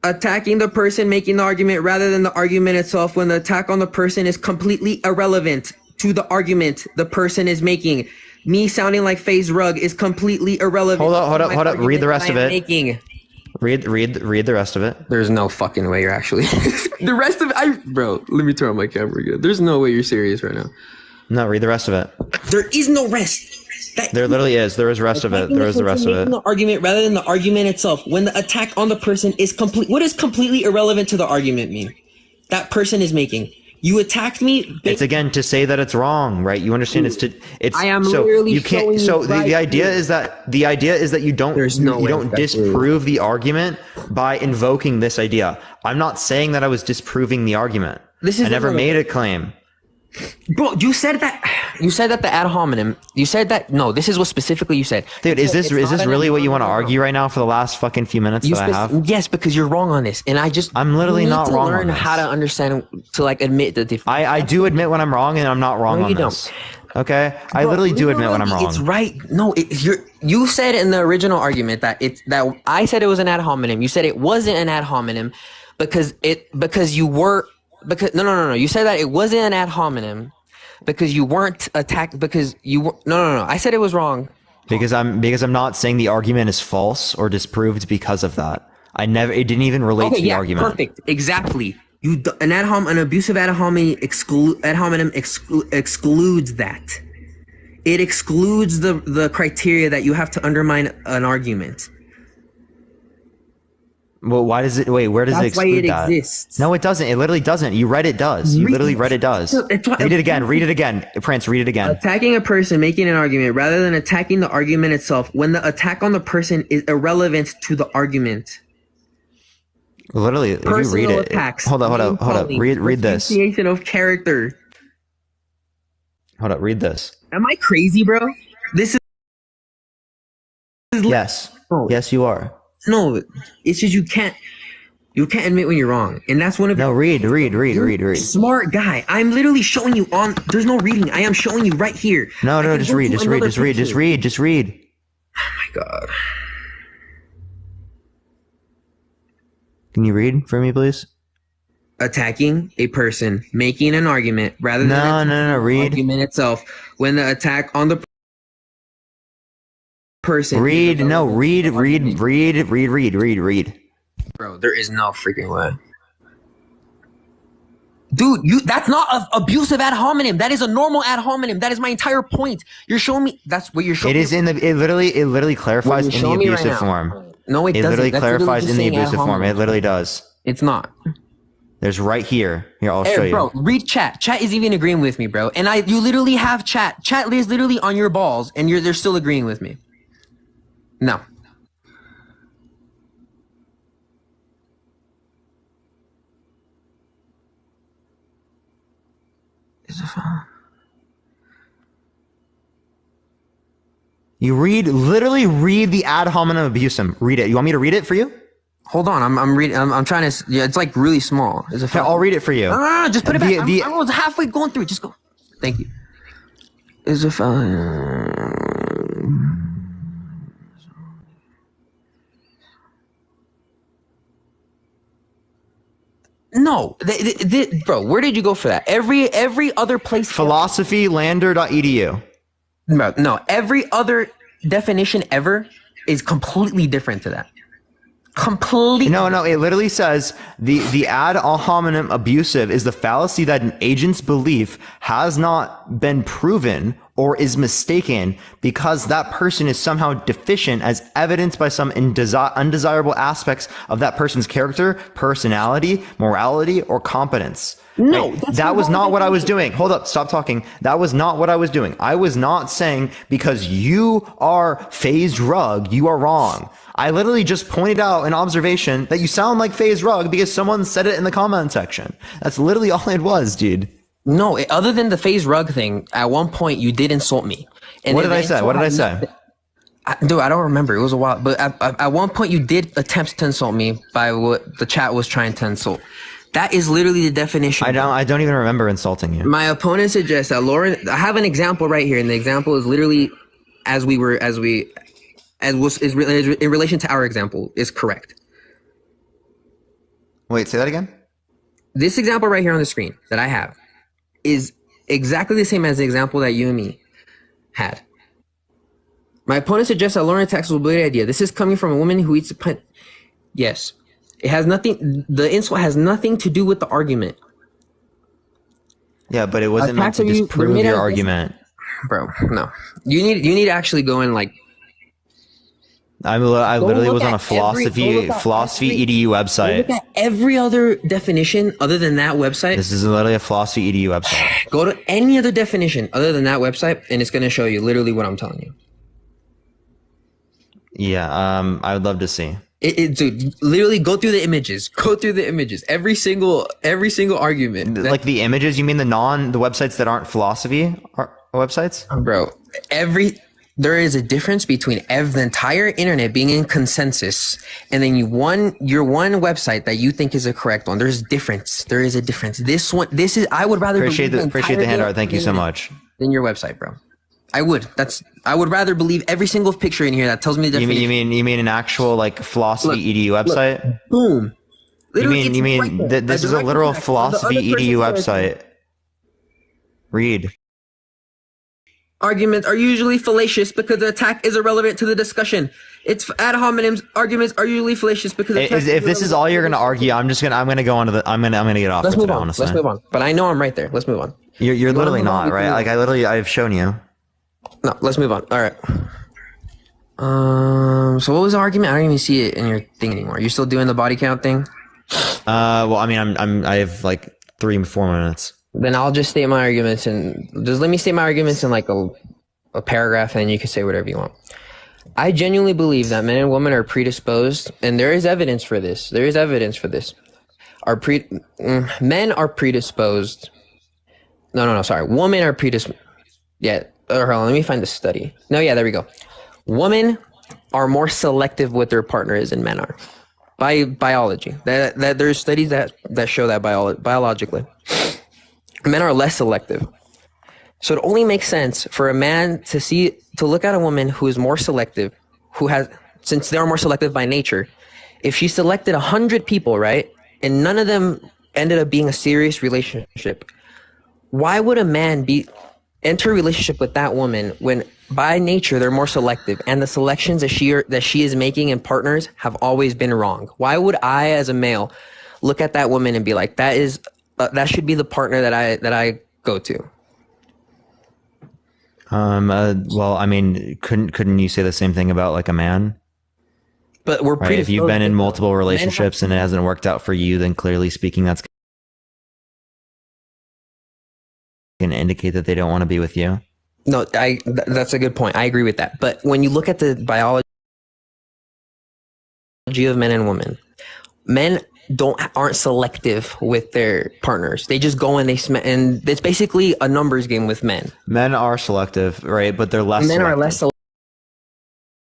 Attacking the person making the argument rather than the argument itself when the attack on the person is completely irrelevant to the argument the person is making. Me sounding like FaZe Rug is completely irrelevant. Hold up. Read the rest of it. Read the rest of it. There's no fucking way you're actually the rest of it. Bro, let me turn on my camera again. There's no way you're serious right now. No, read the rest of it. There is no rest. There literally is. There is rest of it. There is the rest of it. The argument rather than the argument itself. When the attack on the person is complete. What does completely irrelevant to the argument mean? That person is making. You attacked me. It's again to say that it's wrong, right? You understand? I am literally you can't. So the idea is that you don't disprove the argument by invoking this idea. I'm not saying that I was disproving the argument. I never made a claim. Bro, you said that the ad hominem. You said that. No, this is what specifically you said. Dude, is this really what you want to argue right now for the last fucking few minutes that I have? Yes, because you're wrong on this, and I'm literally not wrong. Learn how to understand to admit that. I do admit when I'm wrong, and I'm not wrong on this. Okay, I literally do admit when I'm wrong. It's right. No, you said in the original argument that I said it was an ad hominem. You said it wasn't an ad hominem because you were. Because no. You said that it wasn't an ad hominem because you weren't attacked because you were no. I said it was wrong. Because I'm not saying the argument is false or disproved because of that. It didn't even relate to the argument. Perfect. Exactly. An abusive ad hominem excludes that. It excludes the criteria that you have to undermine an argument. Well, why does it? Wait, where does it exclude that? Exists. No, it doesn't. It literally doesn't. You read it does. You literally read it does. Read it again. Read it again. Prince, read it again. Attacking a person making an argument rather than attacking the argument itself when the attack on the person is irrelevant to the argument. Literally, if you read it. Hold up. Read this. Association of character. Hold up. Read this. Am I crazy, bro? This is. Yes. Yes, you are. No, it's just you can't. You can't admit when you're wrong, and that's one of no. Read. Smart guy. I'm literally showing you on. There's no reading. I am showing you right here. No, just read. Just read. Oh my god. Can you read for me, please? Attacking a person, making an argument rather than no. Read. Argument itself. When the attack on the person. Read. Bro, there is no freaking way. Dude, that's not abusive ad hominem. That is a normal ad hominem. That is my entire point. You're showing me. That's what you're showing me. It literally clarifies in the abusive form. No, it doesn't. It literally clarifies in the abusive form. It literally does. It's not. There's right here. Here, I'll show you. Bro, read chat. Chat is even agreeing with me, bro. And you literally have chat. Chat is literally on your balls, and they're still agreeing with me. No. You literally read the ad hominem abusum. Read it. You want me to read it for you? Hold on, I'm reading. I'm trying to. Yeah, it's like really small. I'll read it for you. No, just put it back. I was halfway going through it. Just go. Thank you. Is a No, bro. Where did you go for that? Every other place. Philosophylander.edu. No, every other definition ever is completely different to that. Completely. No. It literally says the ad hominem abusive is the fallacy that an agent's belief has not been proven or is mistaken because that person is somehow deficient as evidenced by some undesirable aspects of that person's character, personality, morality, or competence. No, that was not what I was doing. Hold up, stop talking. That was not what I was doing. I was not saying because you are phased rug, you are wrong. I literally just pointed out an observation that you sound like phased rug because someone said it in the comment section. That's literally all it was, dude. No, other than the phased rug thing, at one point you did insult me. And what did I say? Dude, I don't remember. It was a while. But at one point you did attempt to insult me by what the chat was trying to insult. That is literally the definition. I don't even remember insulting you. My opponent suggests that Lauren. I have an example right here, and the example is literally as in relation to our example is correct. Wait, say that again. This example right here on the screen that I have is exactly the same as the example that you and me had. My opponent suggests that Lauren attacks will be a good idea. This is coming from a woman who eats a pint. Yes. It has nothing. The insult has nothing to do with the argument. Yeah, but it wasn't meant to disprove your argument, bro. No, you need to actually go in like. I literally was on a philosophy edu website. Look at every other definition other than that website. This is literally a philosophy edu website. Go to any other definition other than that website, and it's going to show you literally what I'm telling you. Yeah, I would love to see. Dude, literally go through the images. Go through the images. Every single argument. Like the images? You mean the websites that aren't philosophy websites? Bro, there is a difference between the entire internet being in consensus and then your one website that you think is a correct one. There's difference. There is a difference. I would rather appreciate the handout. Thank you so much. Than your website, bro. I would rather believe every single picture in here that tells me the definition. You mean an actual like philosophy edu website? Boom. Literally, you mean right this is a literal philosophy edu website? Read. Arguments are usually fallacious because the attack is irrelevant to the discussion. It's ad hominems. Arguments are usually fallacious because if this is all you're going to argue, I'm gonna go on to I'm gonna get off. Let's move on. Honestly. Let's move on. But I know I'm right there. Let's move on. You're literally not right. Like I've shown you. No, let's move on. All right. So what was the argument? I don't even see it in your thing anymore. You're still doing the body count thing? Well, I mean, I have like 3-4 minutes. Then I'll just state my arguments and just let me state my arguments in like a paragraph, and you can say whatever you want. I genuinely believe that men and women are predisposed, and there is evidence for this. Men are predisposed. No, sorry. Women are predisposed. Yeah. Hold on, let me find the study. No, yeah, there we go. Women are more selective with their partners than men are. by biology. That there's studies that show that biologically, men are less selective. So it only makes sense for a man to look at a woman who is more selective, since they're more selective by nature. If she selected 100 people, right, and none of them ended up being a serious relationship, why would a man enter a relationship with that woman when by nature they're more selective, and the selections that she is making in partners have always been wrong? Why would I, as a male, look at that woman and be like, that should be the partner that I go to? Well, I mean, couldn't you say the same thing about like a man? But we're right. If you've been in multiple relationships and it hasn't worked out for you, then clearly speaking, that's going to indicate that they don't want to be with you. No, that's a good point. I agree with that. But when you look at the biology of men and women, men aren't selective with their partners. They just go and and it's basically a numbers game with men. Men are selective, right? But they're less. Men are less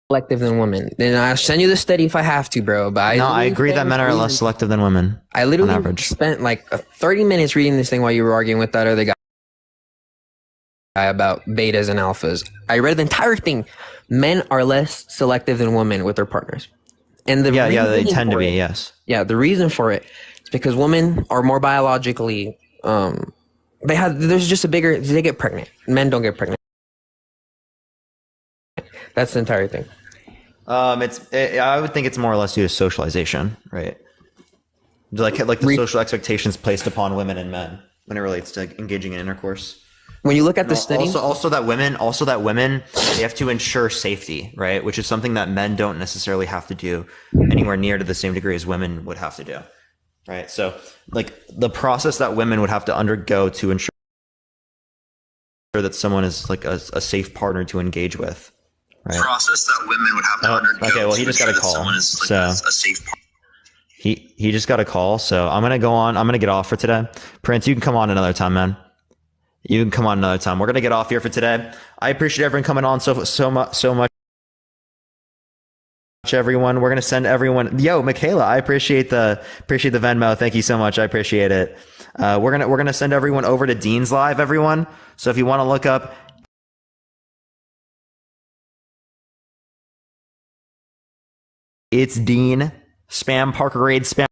selective than women. And I'll send you the study if I have to, bro. But I agree that men are less selective than women. I literally spent like 30 minutes reading this thing while you were arguing with that other guy about betas and alphas. I read the entire thing. Men are less selective than women with their partners. And they tend to be, yes. Yeah, the reason for it is because women are more biologically they get pregnant. Men don't get pregnant. That's the entire thing. I would think it's more or less due to socialization, right? Like the social expectations placed upon women and men when it relates to engaging in intercourse. When you look at the study, also that women they have to ensure safety, right? Which is something that men don't necessarily have to do anywhere near to the same degree as women would have to do, right? So like the process that women would have to undergo to ensure that someone is like a safe partner to engage with, right? Process that women would have to undergo. Okay, well he just got a call, so a safe partner. He just got a call, so I'm gonna go on. I'm gonna get off for today. Prince, you can come on another time, man. You can come on another time. We're gonna get off here for today. I appreciate everyone coming on so much. Everyone, we're gonna send everyone. Yo, Michaela, I appreciate the Venmo. Thank you so much. I appreciate it. We're gonna send everyone over to Dean's Live, everyone. So if you want to look up. It's Dean. Spam Parker Grade. Spam